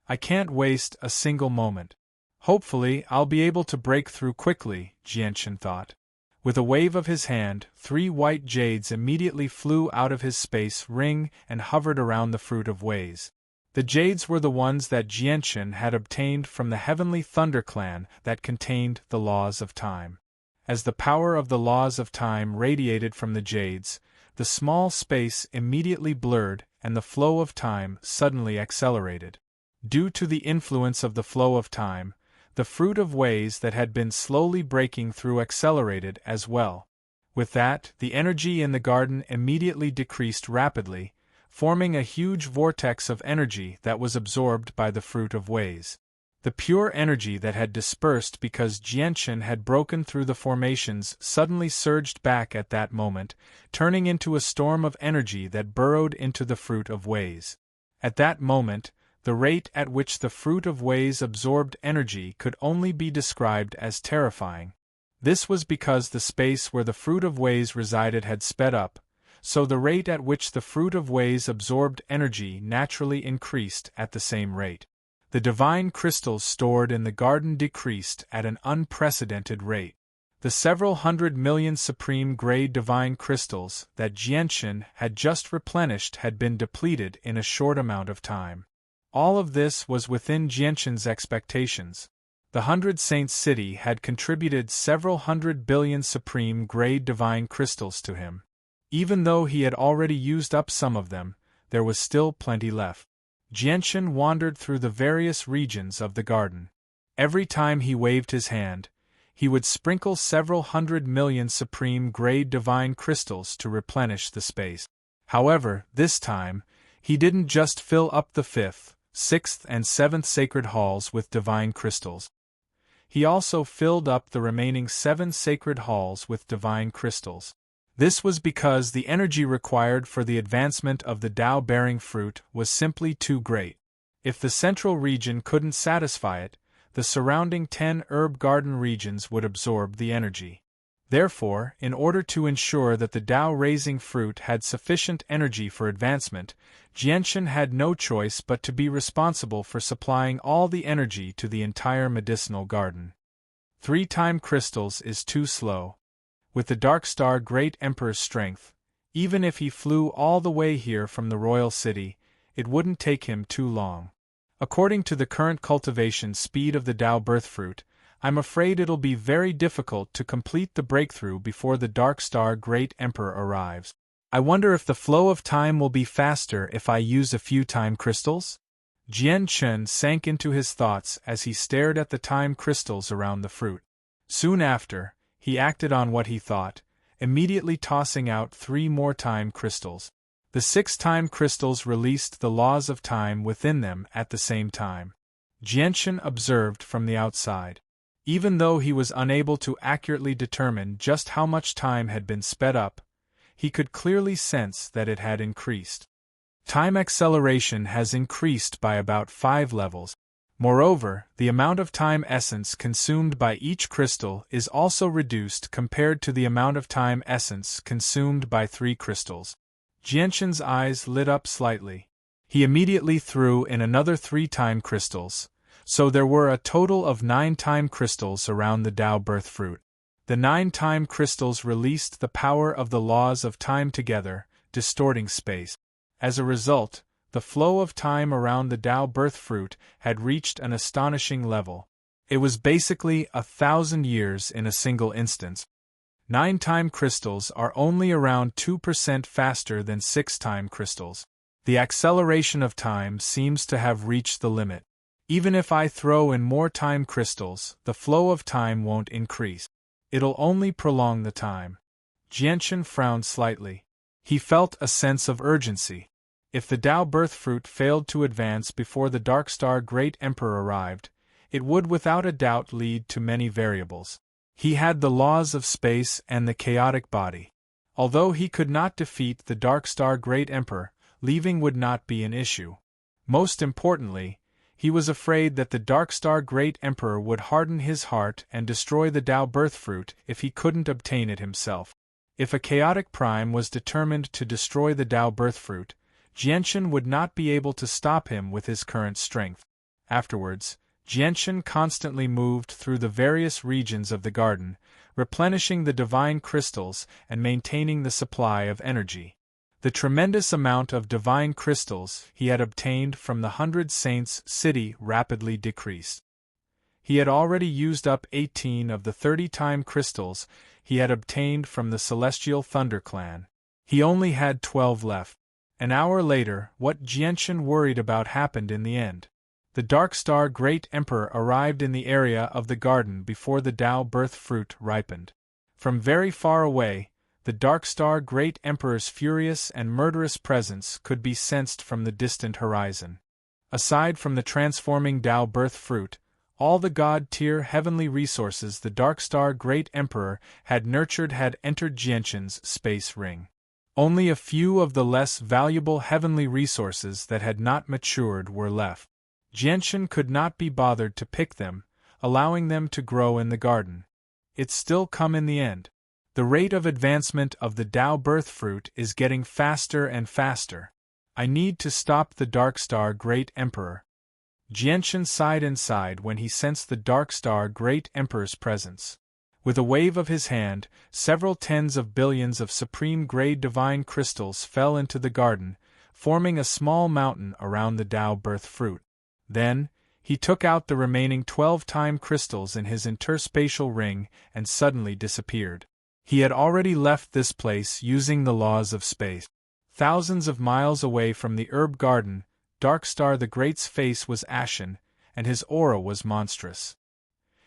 Speaker 1: I can't waste a single moment. Hopefully, I'll be able to break through quickly, Jianshan thought. With a wave of his hand, 3 white jades immediately flew out of his space ring and hovered around the fruit of ways. The jades were the ones that Jianshan had obtained from the Heavenly Thunder Clan that contained the laws of time. As the power of the laws of time radiated from the jades, the small space immediately blurred and the flow of time suddenly accelerated. Due to the influence of the flow of time, the fruit of ways that had been slowly breaking through accelerated as well. With that, the energy in the garden immediately decreased rapidly, forming a huge vortex of energy that was absorbed by the fruit of ways. The pure energy that had dispersed because Jianshan had broken through the formations suddenly surged back at that moment, turning into a storm of energy that burrowed into the fruit of ways. At that moment, the rate at which the fruit of ways absorbed energy could only be described as terrifying. This was because the space where the fruit of ways resided had sped up, so the rate at which the fruit of ways absorbed energy naturally increased at the same rate. The divine crystals stored in the garden decreased at an unprecedented rate. The several 100 million supreme-grade divine crystals that Jianshan had just replenished had been depleted in a short amount of time. All of this was within Jianshan's expectations. The 100 Saints City had contributed several 100 billion supreme-grade divine crystals to him. Even though he had already used up some of them, there was still plenty left. Jianshan wandered through the various regions of the garden. Every time he waved his hand, he would sprinkle several 100 million supreme-grade divine crystals to replenish the space. However, this time, he didn't just fill up the 5th, 6th and 7th sacred halls with divine crystals. He also filled up the remaining 7 sacred halls with divine crystals. This was because the energy required for the advancement of the Tao-bearing fruit was simply too great. If the central region couldn't satisfy it, the surrounding 10 herb garden regions would absorb the energy. Therefore, in order to ensure that the Tao-raising fruit had sufficient energy for advancement, Jianshan had no choice but to be responsible for supplying all the energy to the entire medicinal garden. 3-time crystals is too slow. With the Dark Star Great Emperor's strength, even if he flew all the way here from the royal city, it wouldn't take him too long. According to the current cultivation speed of the Tao birth fruit, I'm afraid it'll be very difficult to complete the breakthrough before the Dark Star Great Emperor arrives. I wonder if the flow of time will be faster if I use a few time crystals? Jian Chen sank into his thoughts as he stared at the time crystals around the fruit. Soon after, he acted on what he thought, immediately tossing out 3 more time crystals. The 6 time crystals released the laws of time within them at the same time. Jianshan observed from the outside. Even though he was unable to accurately determine just how much time had been sped up, he could clearly sense that it had increased. Time acceleration has increased by about 5 levels. Moreover, the amount of time essence consumed by each crystal is also reduced compared to the amount of time essence consumed by 3 crystals. Jianshan's eyes lit up slightly. He immediately threw in another 3 time crystals, so there were a total of 9 time crystals around the Tao birth fruit. The 9 time crystals released the power of the laws of time together, distorting space. As a result, the flow of time around the Tao birth fruit had reached an astonishing level. It was basically 1,000 years in a single instance. 9 time crystals are only around 2% faster than 6 time crystals. The acceleration of time seems to have reached the limit. Even if I throw in more time crystals, the flow of time won't increase. It'll only prolong the time. Jianshan frowned slightly. He felt a sense of urgency. If the Tao birth fruit failed to advance before the Dark Star Great Emperor arrived, it would without a doubt lead to many variables. He had the laws of space and the chaotic body. Although he could not defeat the Dark Star Great Emperor, leaving would not be an issue. Most importantly, he was afraid that the Dark Star Great Emperor would harden his heart and destroy the Tao birth fruit if he couldn't obtain it himself. If a chaotic prime was determined to destroy the Tao birth fruit, Jianshan would not be able to stop him with his current strength. Afterwards, Jianshan constantly moved through the various regions of the garden, replenishing the divine crystals and maintaining the supply of energy. The tremendous amount of divine crystals he had obtained from the 100 Saints city rapidly decreased. He had already used up 18 of the 30 time crystals he had obtained from the Celestial Thunder clan. He only had 12 left. An hour later, what Jianshan worried about happened in the end. The Dark Star Great Emperor arrived in the area of the garden before the Tao birth fruit ripened. From very far away, the Dark Star Great Emperor's furious and murderous presence could be sensed from the distant horizon. Aside from the transforming Tao birth fruit, all the god-tier heavenly resources the Dark Star Great Emperor had nurtured had entered Jianshan's space ring. Only a few of the less valuable heavenly resources that had not matured were left. Jianshan could not be bothered to pick them, allowing them to grow in the garden. It's still come in the end. The rate of advancement of the Tao birth fruit is getting faster and faster. I need to stop the Dark Star Great Emperor. Jianshan sighed inside when he sensed the Dark Star Great Emperor's presence. With a wave of his hand, several tens of billions of supreme-grade divine crystals fell into the garden, forming a small mountain around the Tao birth fruit. Then, he took out the remaining 12 time crystals in his interspatial ring and suddenly disappeared. He had already left this place using the laws of space. Thousands of miles away from the herb garden, Dark Star the Great's face was ashen, and his aura was monstrous.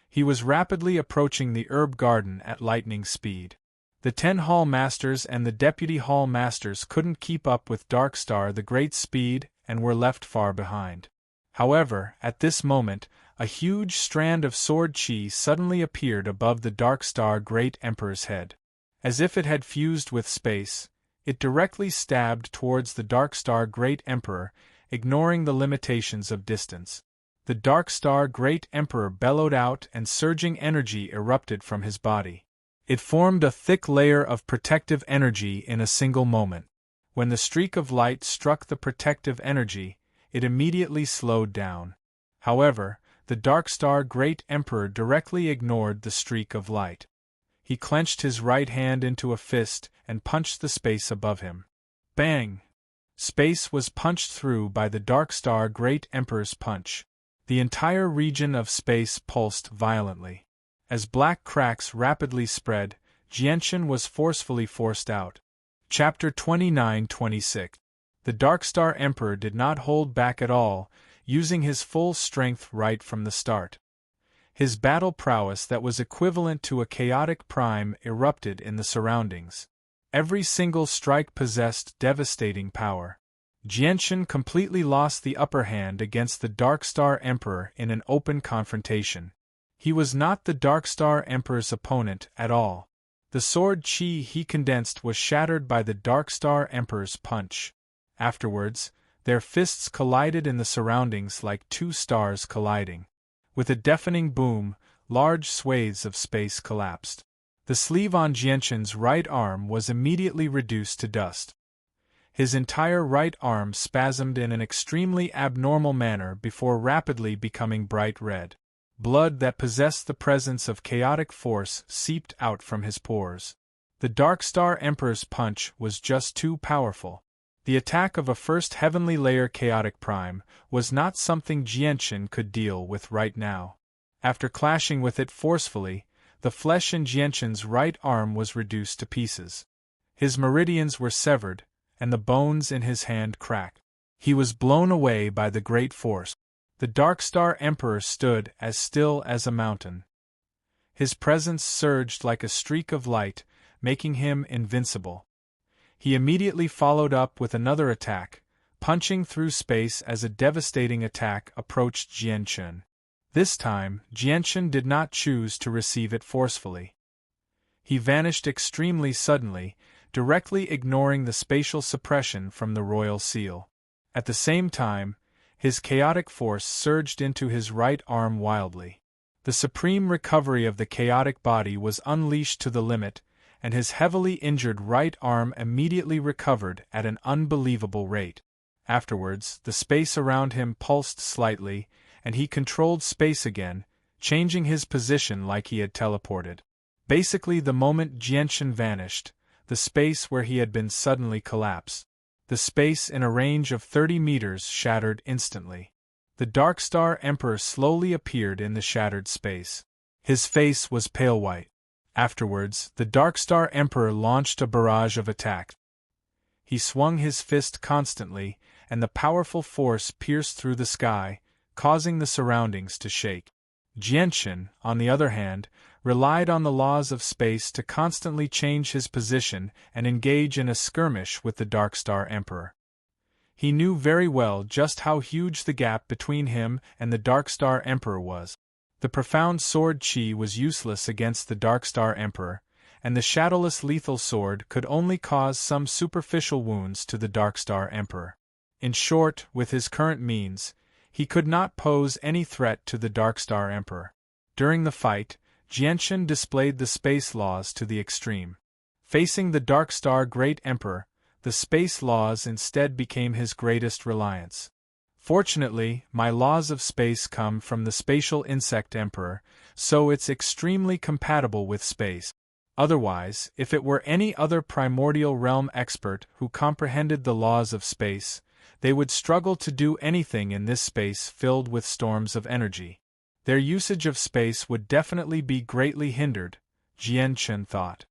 Speaker 1: He was rapidly approaching the herb garden at lightning speed. The 10 Hall Masters and the Deputy Hall Masters couldn't keep up with Dark Star the Great's speed and were left far behind. However, at this moment, a huge strand of sword chi suddenly appeared above the Dark Star Great Emperor's head. As if it had fused with space, it directly stabbed towards the Dark Star Great Emperor, ignoring the limitations of distance. The Dark Star Great Emperor bellowed out and surging energy erupted from his body. It formed a thick layer of protective energy in a single moment. When the streak of light struck the protective energy, it immediately slowed down. However, the Dark Star Great Emperor directly ignored the streak of light. He clenched his right hand into a fist and punched the space above him. Bang! Space was punched through by the Dark Star Great Emperor's punch. The entire region of space pulsed violently. As black cracks rapidly spread, Jianshan was forcefully forced out. Chapter 29-26. The Dark Star Emperor did not hold back at all, using his full strength right from the start. His battle prowess that was equivalent to a chaotic prime erupted in the surroundings. Every single strike possessed devastating power. Jianshan completely lost the upper hand against the Dark Star Emperor in an open confrontation. He was not the Dark Star Emperor's opponent at all. The sword chi he condensed was shattered by the Dark Star Emperor's punch. Afterwards, their fists collided in the surroundings like two stars colliding. With a deafening boom, large swathes of space collapsed. The sleeve on Jianshan's right arm was immediately reduced to dust. His entire right arm spasmed in an extremely abnormal manner before rapidly becoming bright red. Blood that possessed the presence of chaotic force seeped out from his pores. The Dark Star Emperor's punch was just too powerful. The attack of a first heavenly layer chaotic prime was not something Jianshan could deal with right now. After clashing with it forcefully, the flesh in Jianshan's right arm was reduced to pieces. His meridians were severed, and the bones in his hand cracked. He was blown away by the great force. The Dark Star Emperor stood as still as a mountain. His presence surged like a streak of light, making him invincible. He immediately followed up with another attack, punching through space as a devastating attack approached Jianshan. This time, Jianshan did not choose to receive it forcefully. He vanished extremely suddenly, directly ignoring the spatial suppression from the royal seal. At the same time, his chaotic force surged into his right arm wildly. The supreme recovery of the chaotic body was unleashed to the limit, and his heavily injured right arm immediately recovered at an unbelievable rate. Afterwards, the space around him pulsed slightly, and he controlled space again, changing his position like he had teleported. Basically, the moment Jianshan vanished, the space where he had been suddenly collapsed. The space in a range of 30 meters shattered instantly. The Dark Star Emperor slowly appeared in the shattered space. His face was pale white. Afterwards, the Dark Star Emperor launched a barrage of attack. He swung his fist constantly, and the powerful force pierced through the sky, causing the surroundings to shake. Jianshan, on the other hand, relied on the laws of space to constantly change his position and engage in a skirmish with the Dark Star Emperor. He knew very well just how huge the gap between him and the Dark Star Emperor was. The profound sword chi was useless against the Dark Star Emperor, and the shadowless lethal sword could only cause some superficial wounds to the Dark Star Emperor. In short, with his current means, he could not pose any threat to the Dark Star Emperor. During the fight, Jianshan displayed the space laws to the extreme. Facing the Dark Star Great Emperor, the space laws instead became his greatest reliance. Fortunately, my laws of space come from the Spatial Insect Emperor, so it's extremely compatible with space. Otherwise, if it were any other primordial realm expert who comprehended the laws of space, they would struggle to do anything in this space filled with storms of energy. Their usage of space would definitely be greatly hindered, Jianshan thought.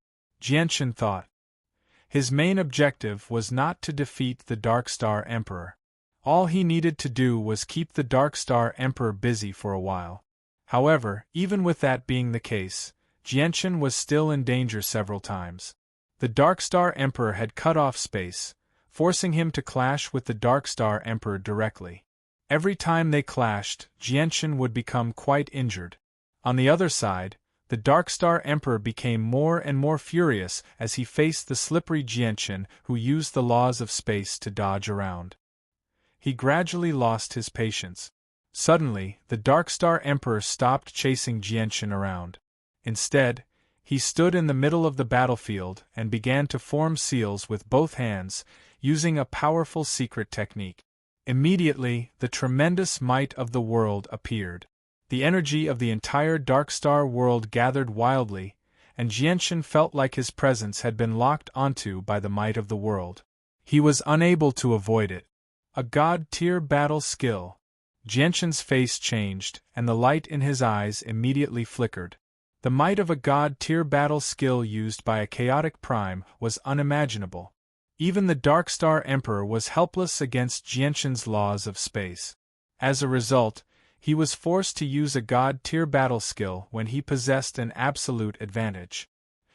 Speaker 1: His main objective was not to defeat the Dark Star Emperor. All he needed to do was keep the Dark Star Emperor busy for a while. However, even with that being the case, Jianshan was still in danger several times. The Dark Star Emperor had cut off space, forcing him to clash with the Dark Star Emperor directly. Every time they clashed, Jianshan would become quite injured. On the other side, the Dark Star Emperor became more and more furious as he faced the slippery Jianshan, who used the laws of space to dodge around. He gradually lost his patience. Suddenly, the Dark Star Emperor stopped chasing Jianshan around. Instead, He stood in the middle of the battlefield and began to form seals with both hands, using a powerful secret technique. Immediately, the tremendous might of the world appeared. The energy of the entire Darkstar world gathered wildly, and Jianshan felt like his presence had been locked onto by the might of the world. He was unable to avoid it. A god-tier battle skill. Jianshan's face changed, and the light in his eyes immediately flickered. The might of a god-tier battle skill used by a chaotic prime was unimaginable. Even the Darkstar Emperor was helpless against Jianshan's laws of space. As a result, he was forced to use a god-tier battle skill when he possessed an absolute advantage.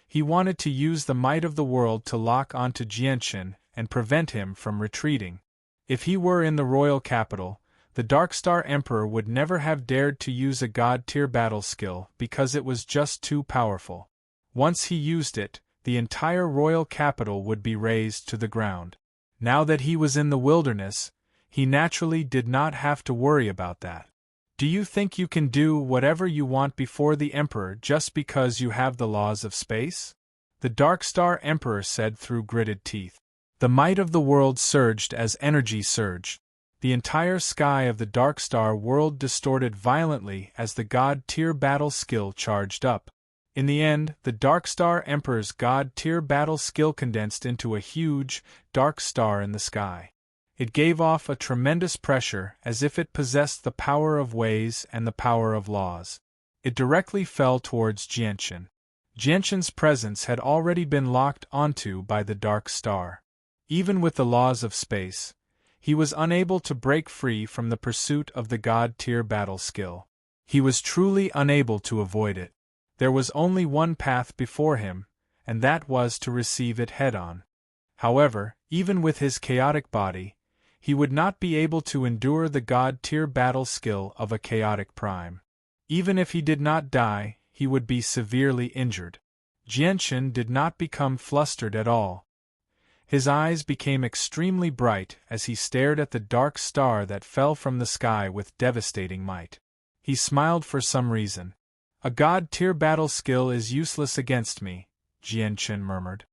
Speaker 1: He wanted to use the might of the world to lock onto Jianshan and prevent him from retreating. If he were in the royal capital, the Darkstar Emperor would never have dared to use a god-tier battle skill because it was just too powerful. Once he used it, the entire royal capital would be razed to the ground. Now that he was in the wilderness, he naturally did not have to worry about that. Do you think you can do whatever you want before the Emperor just because you have the laws of space? The Darkstar Emperor said through gritted teeth. The might of the world surged as energy surged. The entire sky of the Darkstar world distorted violently as the god-tier battle skill charged up. In the end, the Darkstar Emperor's god-tier battle skill condensed into a huge, dark star in the sky. It gave off a tremendous pressure as if it possessed the power of ways and the power of laws. It directly fell towards Jianshan. Jianshan's presence had already been locked onto by the dark star. Even with the laws of space, he was unable to break free from the pursuit of the god-tier battle skill. He was truly unable to avoid it. There was only one path before him, and that was to receive it head-on. However, even with his chaotic body, he would not be able to endure the god-tier battle skill of a chaotic prime. Even if he did not die, he would be severely injured. Jianshan did not become flustered at all. His eyes became extremely bright as he stared at the dark star that fell from the sky with devastating might. He smiled for some reason. A god-tier battle skill is useless against me, Jianshan murmured.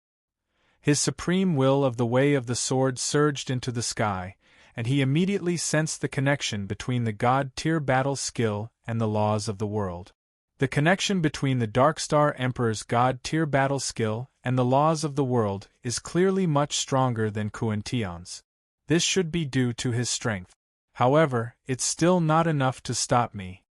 Speaker 1: His supreme will of the way of the sword surged into the sky, and he immediately sensed the connection between the god-tier battle skill and the laws of the world. The connection between the Darkstar Emperor's god-tier battle skill and the laws of the world is clearly much stronger than Kuan-Tian's. This should be due to his strength. However, it's still not enough to stop me.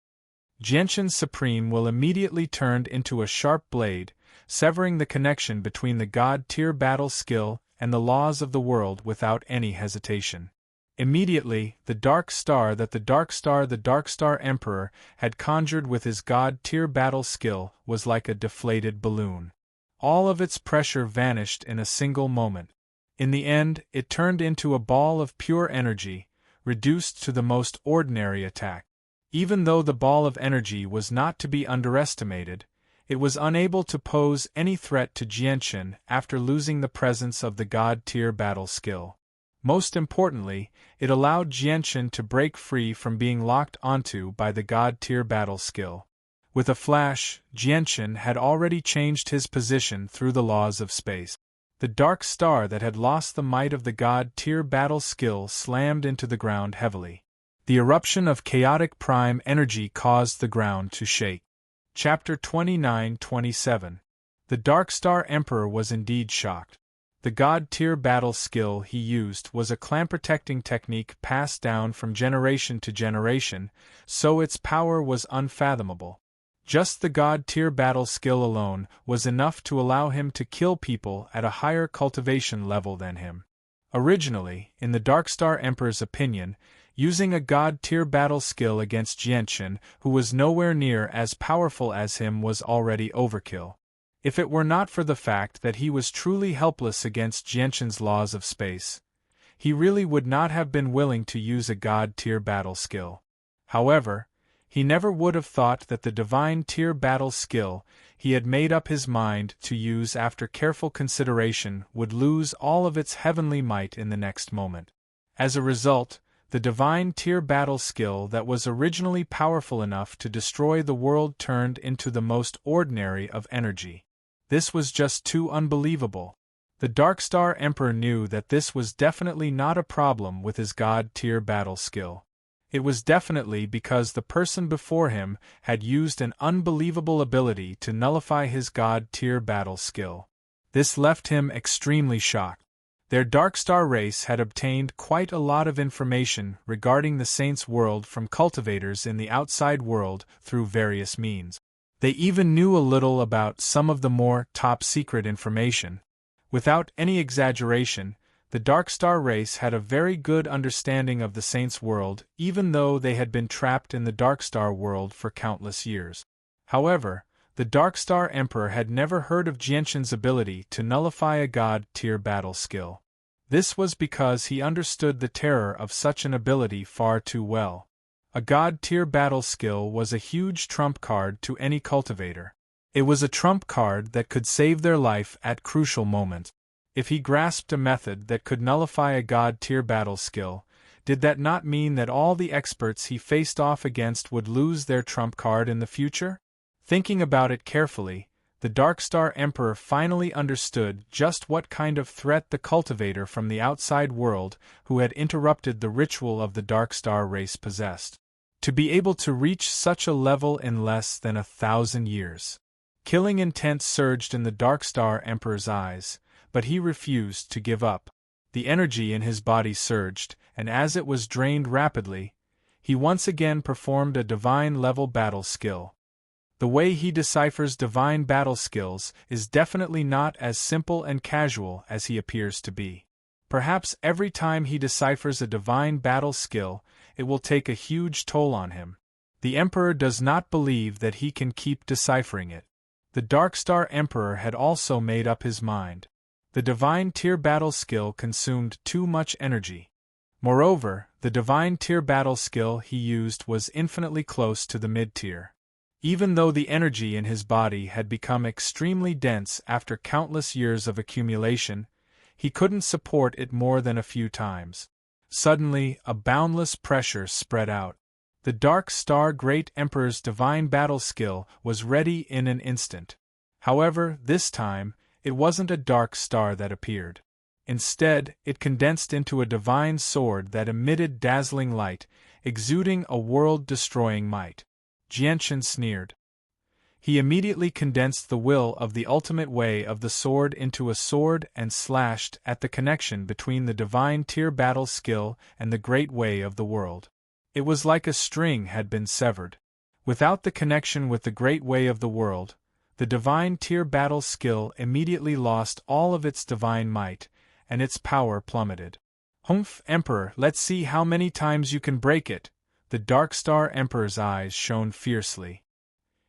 Speaker 1: Jianshan's supreme will immediately turned into a sharp blade, severing the connection between the god-tier battle skill and the laws of the world without any hesitation. Immediately, the dark star that the Darkstar Emperor had conjured with his god-tier battle skill was like a deflated balloon. All of its pressure vanished in a single moment. In the end, it turned into a ball of pure energy, reduced to the most ordinary attack. Even though the ball of energy was not to be underestimated, it was unable to pose any threat to Jianshan after losing the presence of the god-tier battle skill. Most importantly, it allowed Jianshan to break free from being locked onto by the god-tier battle skill. With a flash, Jianshan had already changed his position through the laws of space. The dark star that had lost the might of the god-tier battle skill slammed into the ground heavily. The eruption of chaotic prime energy caused the ground to shake. Chapter 29-27. The Darkstar Emperor was indeed shocked. The god-tier battle skill he used was a clan-protecting technique passed down from generation to generation, so its power was unfathomable. Just the god-tier battle skill alone was enough to allow him to kill people at a higher cultivation level than him. Originally, in the Darkstar Emperor's opinion, using a god-tier battle skill against Jianshan, who was nowhere near as powerful as him, was already overkill. If it were not for the fact that he was truly helpless against Jianshan's laws of space, he really would not have been willing to use a god-tier battle skill. However, he never would have thought that the divine-tier battle skill he had made up his mind to use after careful consideration would lose all of its heavenly might in the next moment. As a result, the divine-tier battle skill that was originally powerful enough to destroy the world turned into the most ordinary of energy. This was just too unbelievable. The Darkstar Emperor knew that this was definitely not a problem with his god-tier battle skill. It was definitely because the person before him had used an unbelievable ability to nullify his god-tier battle skill. This left him extremely shocked. Their Darkstar race had obtained quite a lot of information regarding the Saints' world from cultivators in the outside world through various means. They even knew a little about some of the more top-secret information. Without any exaggeration, the Darkstar race had a very good understanding of the Saints' world, even though they had been trapped in the Darkstar world for countless years. However, the Darkstar Emperor had never heard of Jianshan's ability to nullify a god-tier battle skill. This was because he understood the terror of such an ability far too well. A god-tier battle skill was a huge trump card to any cultivator. It was a trump card that could save their life at crucial moments. If he grasped a method that could nullify a god-tier battle skill, did that not mean that all the experts he faced off against would lose their trump card in the future? Thinking about it carefully, the Darkstar Emperor finally understood just what kind of threat the cultivator from the outside world who had interrupted the ritual of the Darkstar race possessed. To be able to reach such a level in less than 1,000 years. Killing intent surged in the Darkstar Emperor's eyes, but he refused to give up. The energy in his body surged, and as it was drained rapidly, he once again performed a divine-level battle skill. The way he deciphers divine battle skills is definitely not as simple and casual as he appears to be. Perhaps every time he deciphers a divine battle skill, it will take a huge toll on him. The Emperor does not believe that he can keep deciphering it. The Darkstar Emperor had also made up his mind. The divine tier battle skill consumed too much energy. Moreover, the divine tier battle skill he used was infinitely close to the mid-tier. Even though the energy in his body had become extremely dense after countless years of accumulation, he couldn't support it more than a few times. Suddenly, a boundless pressure spread out. The Dark Star Great Emperor's divine battle skill was ready in an instant. However, this time, it wasn't a dark star that appeared. Instead, it condensed into a divine sword that emitted dazzling light, exuding a world-destroying might. Jianshan sneered. He immediately condensed the will of the ultimate way of the sword into a sword and slashed at the connection between the divine tier battle skill and the great way of the world. It was like a string had been severed. Without the connection with the great way of the world, the divine tier battle skill immediately lost all of its divine might, and its power plummeted. Humph, Emperor, let's see how many times you can break it. The Darkstar Emperor's eyes shone fiercely.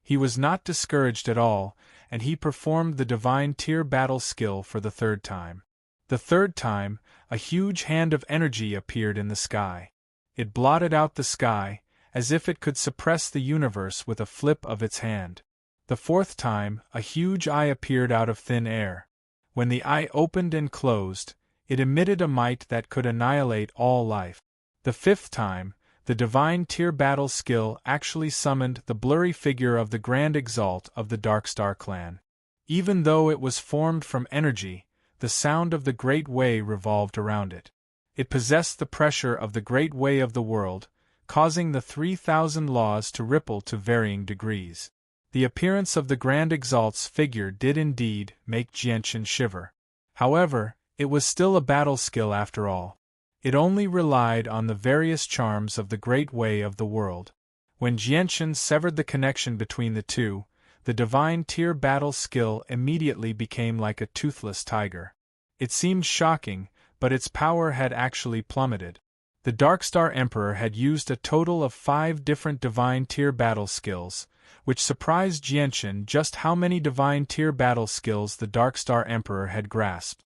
Speaker 1: He was not discouraged at all, and he performed the divine tier battle skill for the third time. The third time, a huge hand of energy appeared in the sky. It blotted out the sky, as if it could suppress the universe with a flip of its hand. The fourth time, a huge eye appeared out of thin air. When the eye opened and closed, it emitted a might that could annihilate all life. The fifth time, the divine tier battle skill actually summoned the blurry figure of the Grand Exalt of the Darkstar clan. Even though it was formed from energy, the sound of the Great Way revolved around it. It possessed the pressure of the Great Way of the world, causing the 3,000 laws to ripple to varying degrees. The appearance of the Grand Exalt's figure did indeed make Jianshan shiver. However, it was still a battle skill after all. It only relied on the various charms of the Great Way of the world. When Jianshan severed the connection between the two, the divine tier battle skill immediately became like a toothless tiger. It seemed shocking, but its power had actually plummeted. The Darkstar Emperor had used a total of 5 different divine tier battle skills, which surprised Jianshan just how many divine tier battle skills the Darkstar Emperor had grasped.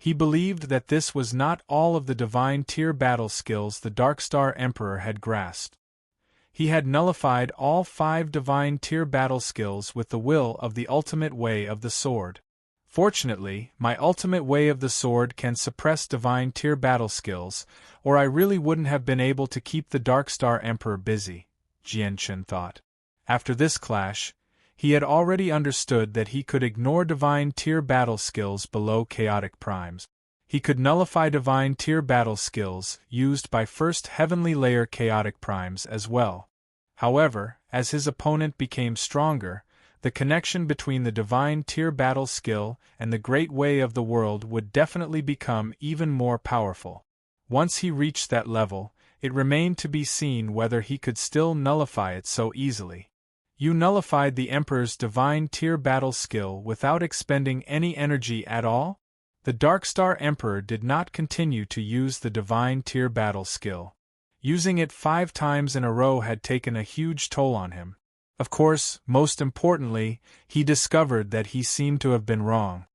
Speaker 1: He believed that this was not all of the divine tier battle skills the Darkstar Emperor had grasped. He had nullified all 5 divine tier battle skills with the will of the ultimate way of the sword. Fortunately, my ultimate way of the sword can suppress divine tier battle skills, or I really wouldn't have been able to keep the Darkstar Emperor busy, Jianshan thought. After this clash, He had already understood that he could ignore divine tier battle skills below chaotic primes. He could nullify divine tier battle skills used by first heavenly layer chaotic primes as well. However, as his opponent became stronger, the connection between the divine tier battle skill and the great way of the world would definitely become even more powerful. Once he reached that level, it remained to be seen whether he could still nullify it so easily. You nullified the Emperor's divine tier battle skill without expending any energy at all? The Darkstar Emperor did not continue to use the divine tier battle skill. Using it 5 times in a row had taken a huge toll on him. Of course, most importantly, he discovered that he seemed to have been wrong.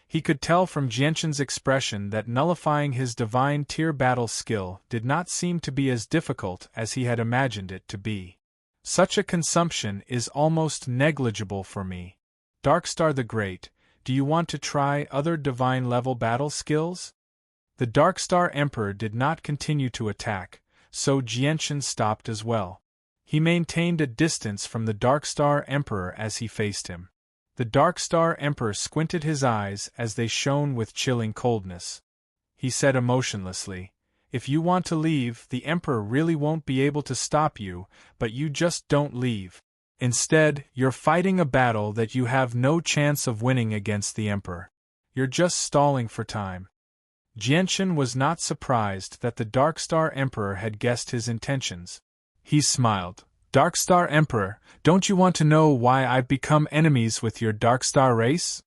Speaker 1: He could tell from Jianshan's expression that nullifying his divine tier battle skill did not seem to be as difficult as he had imagined it to be. Such a consumption is almost negligible for me. Darkstar the Great, do you want to try other divine level battle skills? The Darkstar Emperor did not continue to attack, so Jianshan stopped as well. He maintained a distance from the Darkstar Emperor as he faced him. The Darkstar Emperor squinted his eyes as they shone with chilling coldness. He said emotionlessly, "If you want to leave, the Emperor really won't be able to stop you, but you just don't leave. Instead, you're fighting a battle that you have no chance of winning against the Emperor. You're just stalling for time." Jianshan was not surprised that the Darkstar Emperor had guessed his intentions. He smiled. "Darkstar Emperor, don't you want to know why I've become enemies with your Darkstar race?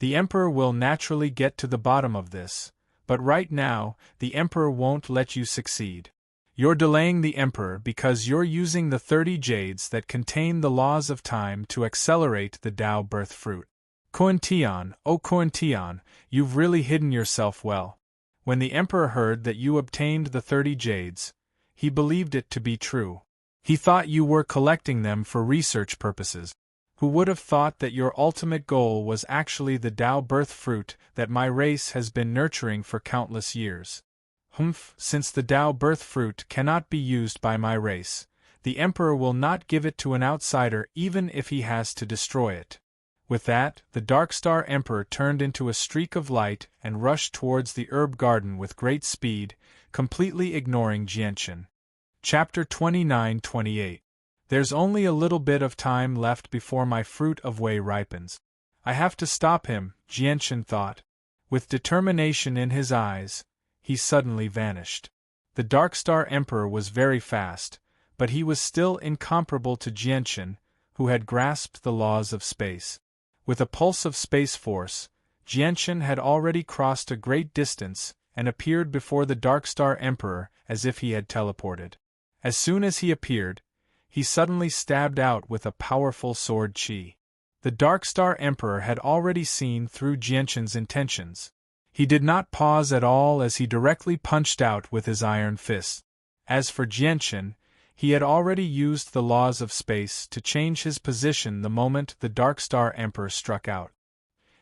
Speaker 1: The Emperor will naturally get to the bottom of this, but right now, the Emperor won't let you succeed. You're delaying the Emperor because you're using the 30 jades that contain the laws of time to accelerate the Tao birth fruit. Kointian, oh Kointian, you've really hidden yourself well." When the Emperor heard that you obtained the 30 jades, he believed it to be true. He thought you were collecting them for research purposes. Who would have thought that your ultimate goal was actually the Tao birth fruit that my race has been nurturing for countless years? Since the Tao birth fruit cannot be used by my race, the Emperor will not give it to an outsider even if he has to destroy it. With that, the Darkstar Emperor turned into a streak of light and rushed towards the herb garden with great speed, completely ignoring Jianshan. Chapter 29-28. There's only a little bit of time left before my fruit of Wei ripens. I have to stop him, Jianshan thought. With determination in his eyes, he suddenly vanished. The Darkstar Emperor was very fast, but he was still incomparable to Jianshan, who had grasped the laws of space. With a pulse of space force, Jianshan had already crossed a great distance and appeared before the Darkstar Emperor as if he had teleported. As soon as he appeared, he suddenly stabbed out with a powerful sword chi. The Darkstar Emperor had already seen through Jianshan's intentions. He did not pause at all as he directly punched out with his iron fist. As for Jianshan, he had already used the laws of space to change his position the moment the Darkstar Emperor struck out.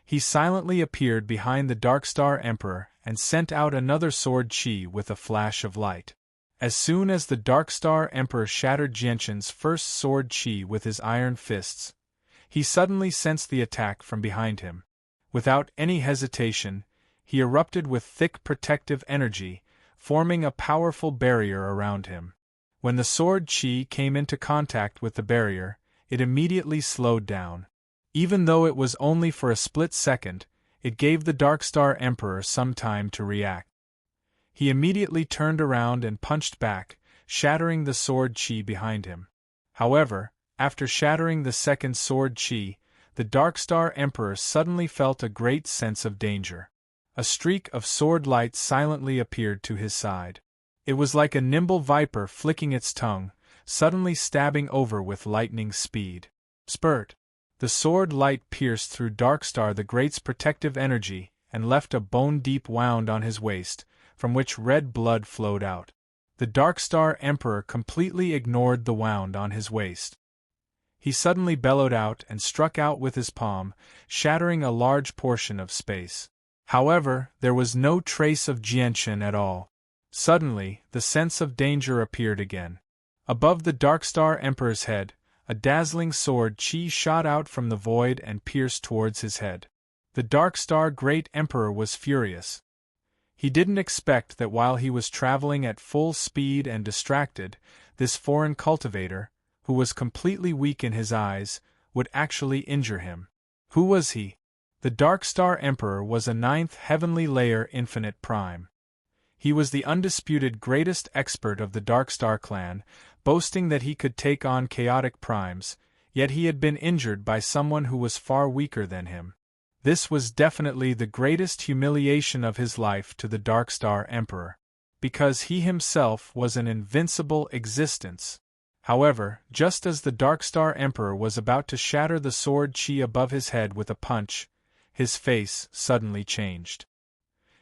Speaker 1: He silently appeared behind the Darkstar Emperor and sent out another sword chi with a flash of light. As soon as the Darkstar Emperor shattered Jianshan's first sword chi with his iron fists, he suddenly sensed the attack from behind him. Without any hesitation, he erupted with thick protective energy, forming a powerful barrier around him. When the sword chi came into contact with the barrier, it immediately slowed down. Even though it was only for a split second, it gave the Darkstar Emperor some time to react. He immediately turned around and punched back, shattering the sword chi behind him. However, after shattering the second sword chi, the Darkstar Emperor suddenly felt a great sense of danger. A streak of sword light silently appeared to his side. It was like a nimble viper flicking its tongue, suddenly stabbing over with lightning speed. Spurt! The sword light pierced through Darkstar the Great's protective energy and left a bone-deep wound on his waist, from which red blood flowed out. The Darkstar Emperor completely ignored the wound on his waist. He suddenly bellowed out and struck out with his palm, shattering a large portion of space. However, there was no trace of Jianshan at all. Suddenly, the sense of danger appeared again. Above the Darkstar Emperor's head, a dazzling sword chi shot out from the void and pierced towards his head. The Dark Star Great Emperor was furious. He didn't expect that while he was traveling at full speed and distracted, this foreign cultivator, who was completely weak in his eyes, would actually injure him. Who was he? The Dark Star Emperor was a 9th heavenly layer infinite prime. He was the undisputed greatest expert of the Dark Star clan, boasting that he could take on chaotic primes, yet he had been injured by someone who was far weaker than him. This was definitely the greatest humiliation of his life to the Dark Star Emperor, because he himself was an invincible existence. However, just as the Dark Star Emperor was about to shatter the sword chi above his head with a punch, his face suddenly changed.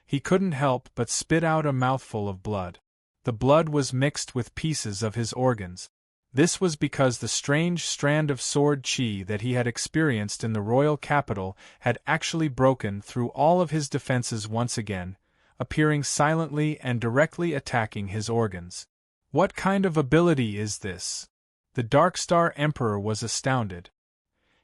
Speaker 1: He couldn't help but spit out a mouthful of blood. The blood was mixed with pieces of his organs. This was because the strange strand of sword chi that he had experienced in the royal capital had actually broken through all of his defenses once again, appearing silently and directly attacking his organs. What kind of ability is this? The Dark Star Emperor was astounded.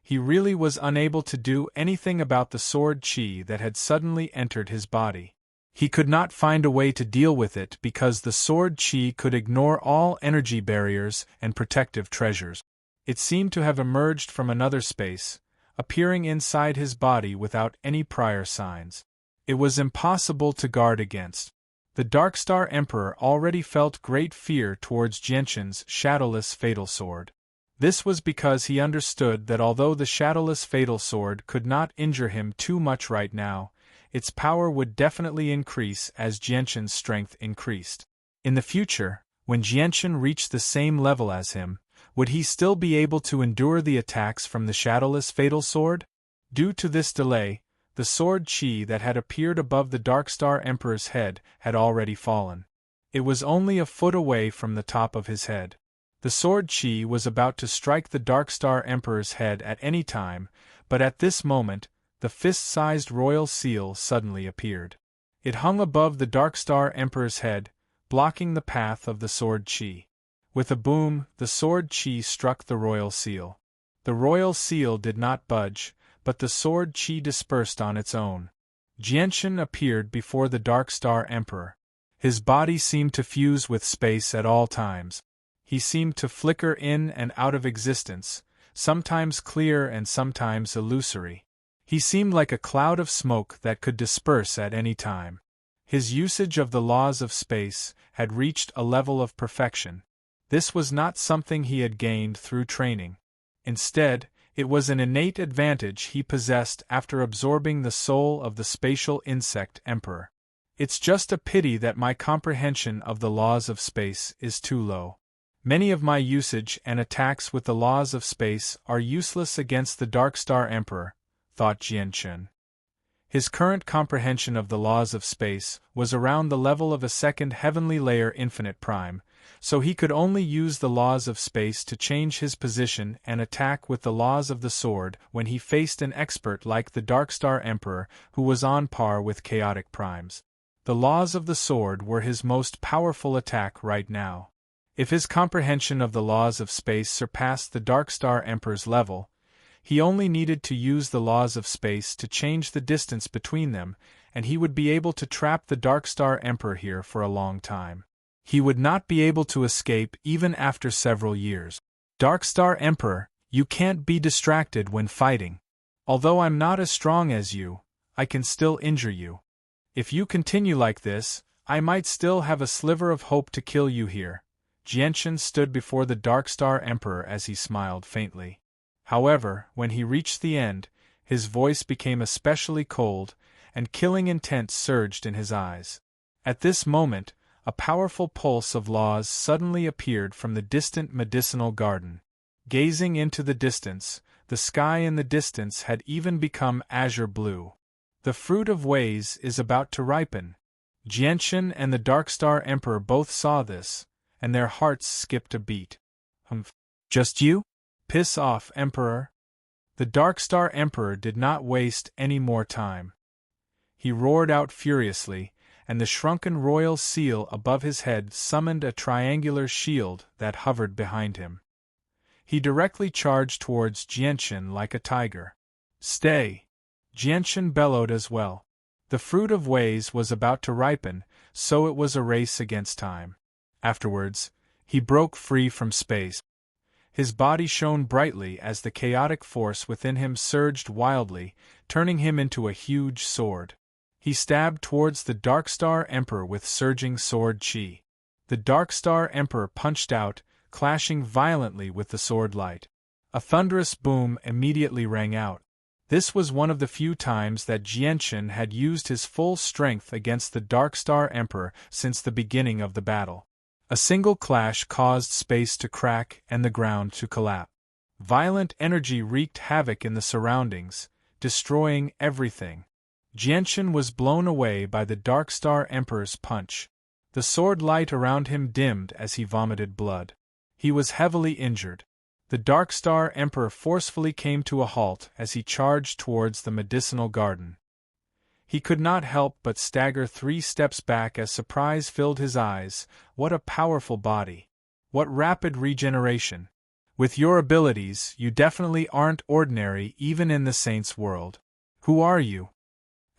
Speaker 1: He really was unable to do anything about the sword chi that had suddenly entered his body. He could not find a way to deal with it because the sword chi could ignore all energy barriers and protective treasures. It seemed to have emerged from another space, appearing inside his body without any prior signs. It was impossible to guard against. The Dark Star Emperor already felt great fear towards Genshin's shadowless fatal sword. This was because he understood that although the shadowless fatal sword could not injure him too much right now, its power would definitely increase as Genshin's strength increased. In the future, when Genshin reached the same level as him, would he still be able to endure the attacks from the shadowless fatal sword? Due to this delay, the sword chi that had appeared above the Dark Star Emperor's head had already fallen. It was only a foot away from the top of his head. The sword chi was about to strike the Dark Star Emperor's head at any time, but at this moment, the fist-sized royal seal suddenly appeared. It hung above the Dark Star Emperor's head, blocking the path of the sword chi. With a boom, the sword chi struck the royal seal. The royal seal did not budge, but the sword chi dispersed on its own. Genshin appeared before the Dark Star Emperor. His body seemed to fuse with space at all times. He seemed to flicker in and out of existence, sometimes clear and sometimes illusory. He seemed like a cloud of smoke that could disperse at any time. His usage of the laws of space had reached a level of perfection. This was not something he had gained through training. Instead, it was an innate advantage he possessed after absorbing the soul of the spatial insect emperor. It's just a pity that my comprehension of the laws of space is too low. Many of my usage and attacks with the laws of space are useless against the Dark Star Emperor, thought Genshin. His current comprehension of the laws of space was around the level of a 2nd heavenly layer infinite prime, so he could only use the laws of space to change his position and attack with the laws of the sword when he faced an expert like the Dark Star Emperor who was on par with chaotic primes. The laws of the sword were his most powerful attack right now. If his comprehension of the laws of space surpassed the Dark Star Emperor's level, he only needed to use the laws of space to change the distance between them, and he would be able to trap the Dark Star Emperor here for a long time. He would not be able to escape even after several years. Dark Star Emperor, you can't be distracted when fighting. Although I'm not as strong as you, I can still injure you. If you continue like this, I might still have a sliver of hope to kill you here. Genshin stood before the Dark Star Emperor as he smiled faintly. However, when he reached the end, his voice became especially cold, and killing intent surged in his eyes. At this moment, a powerful pulse of laws suddenly appeared from the distant medicinal garden. Gazing into the distance, the sky in the distance had even become azure blue. The fruit of ways is about to ripen. Genshin and the Dark Star Emperor both saw this, and their hearts skipped a beat. Just you? Piss off, Emperor. The Dark Star Emperor did not waste any more time. He roared out furiously, and the shrunken royal seal above his head summoned a triangular shield that hovered behind him. He directly charged towards Jianchen like a tiger. Stay! Jianchen bellowed as well. The fruit of ways was about to ripen, so it was a race against time. Afterwards, he broke free from space. His body shone brightly as the chaotic force within him surged wildly, turning him into a huge sword. He stabbed towards the Darkstar Emperor with surging sword chi. The Darkstar Emperor punched out, clashing violently with the sword light. A thunderous boom immediately rang out. This was one of the few times that Jianchen had used his full strength against the Darkstar Emperor since the beginning of the battle. A single clash caused space to crack and the ground to collapse. Violent energy wreaked havoc in the surroundings, destroying everything. Jianchen was blown away by the Darkstar Emperor's punch. The sword light around him dimmed as he vomited blood. He was heavily injured. The Darkstar Emperor forcefully came to a halt as he charged towards the medicinal garden. He could not help but stagger 3 steps back as surprise filled his eyes. What a powerful body! What rapid regeneration! With your abilities, you definitely aren't ordinary even in the Saints' world. Who are you?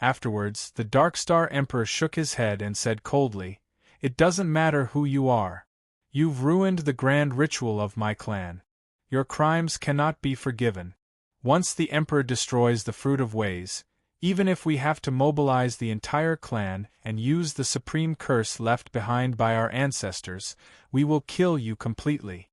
Speaker 1: Afterwards, the Darkstar Emperor shook his head and said coldly, "It doesn't matter who you are. You've ruined the grand ritual of my clan. Your crimes cannot be forgiven. Once the Emperor destroys the Fruit of Ways, even if we have to mobilize the entire clan and use the supreme curse left behind by our ancestors, we will kill you completely."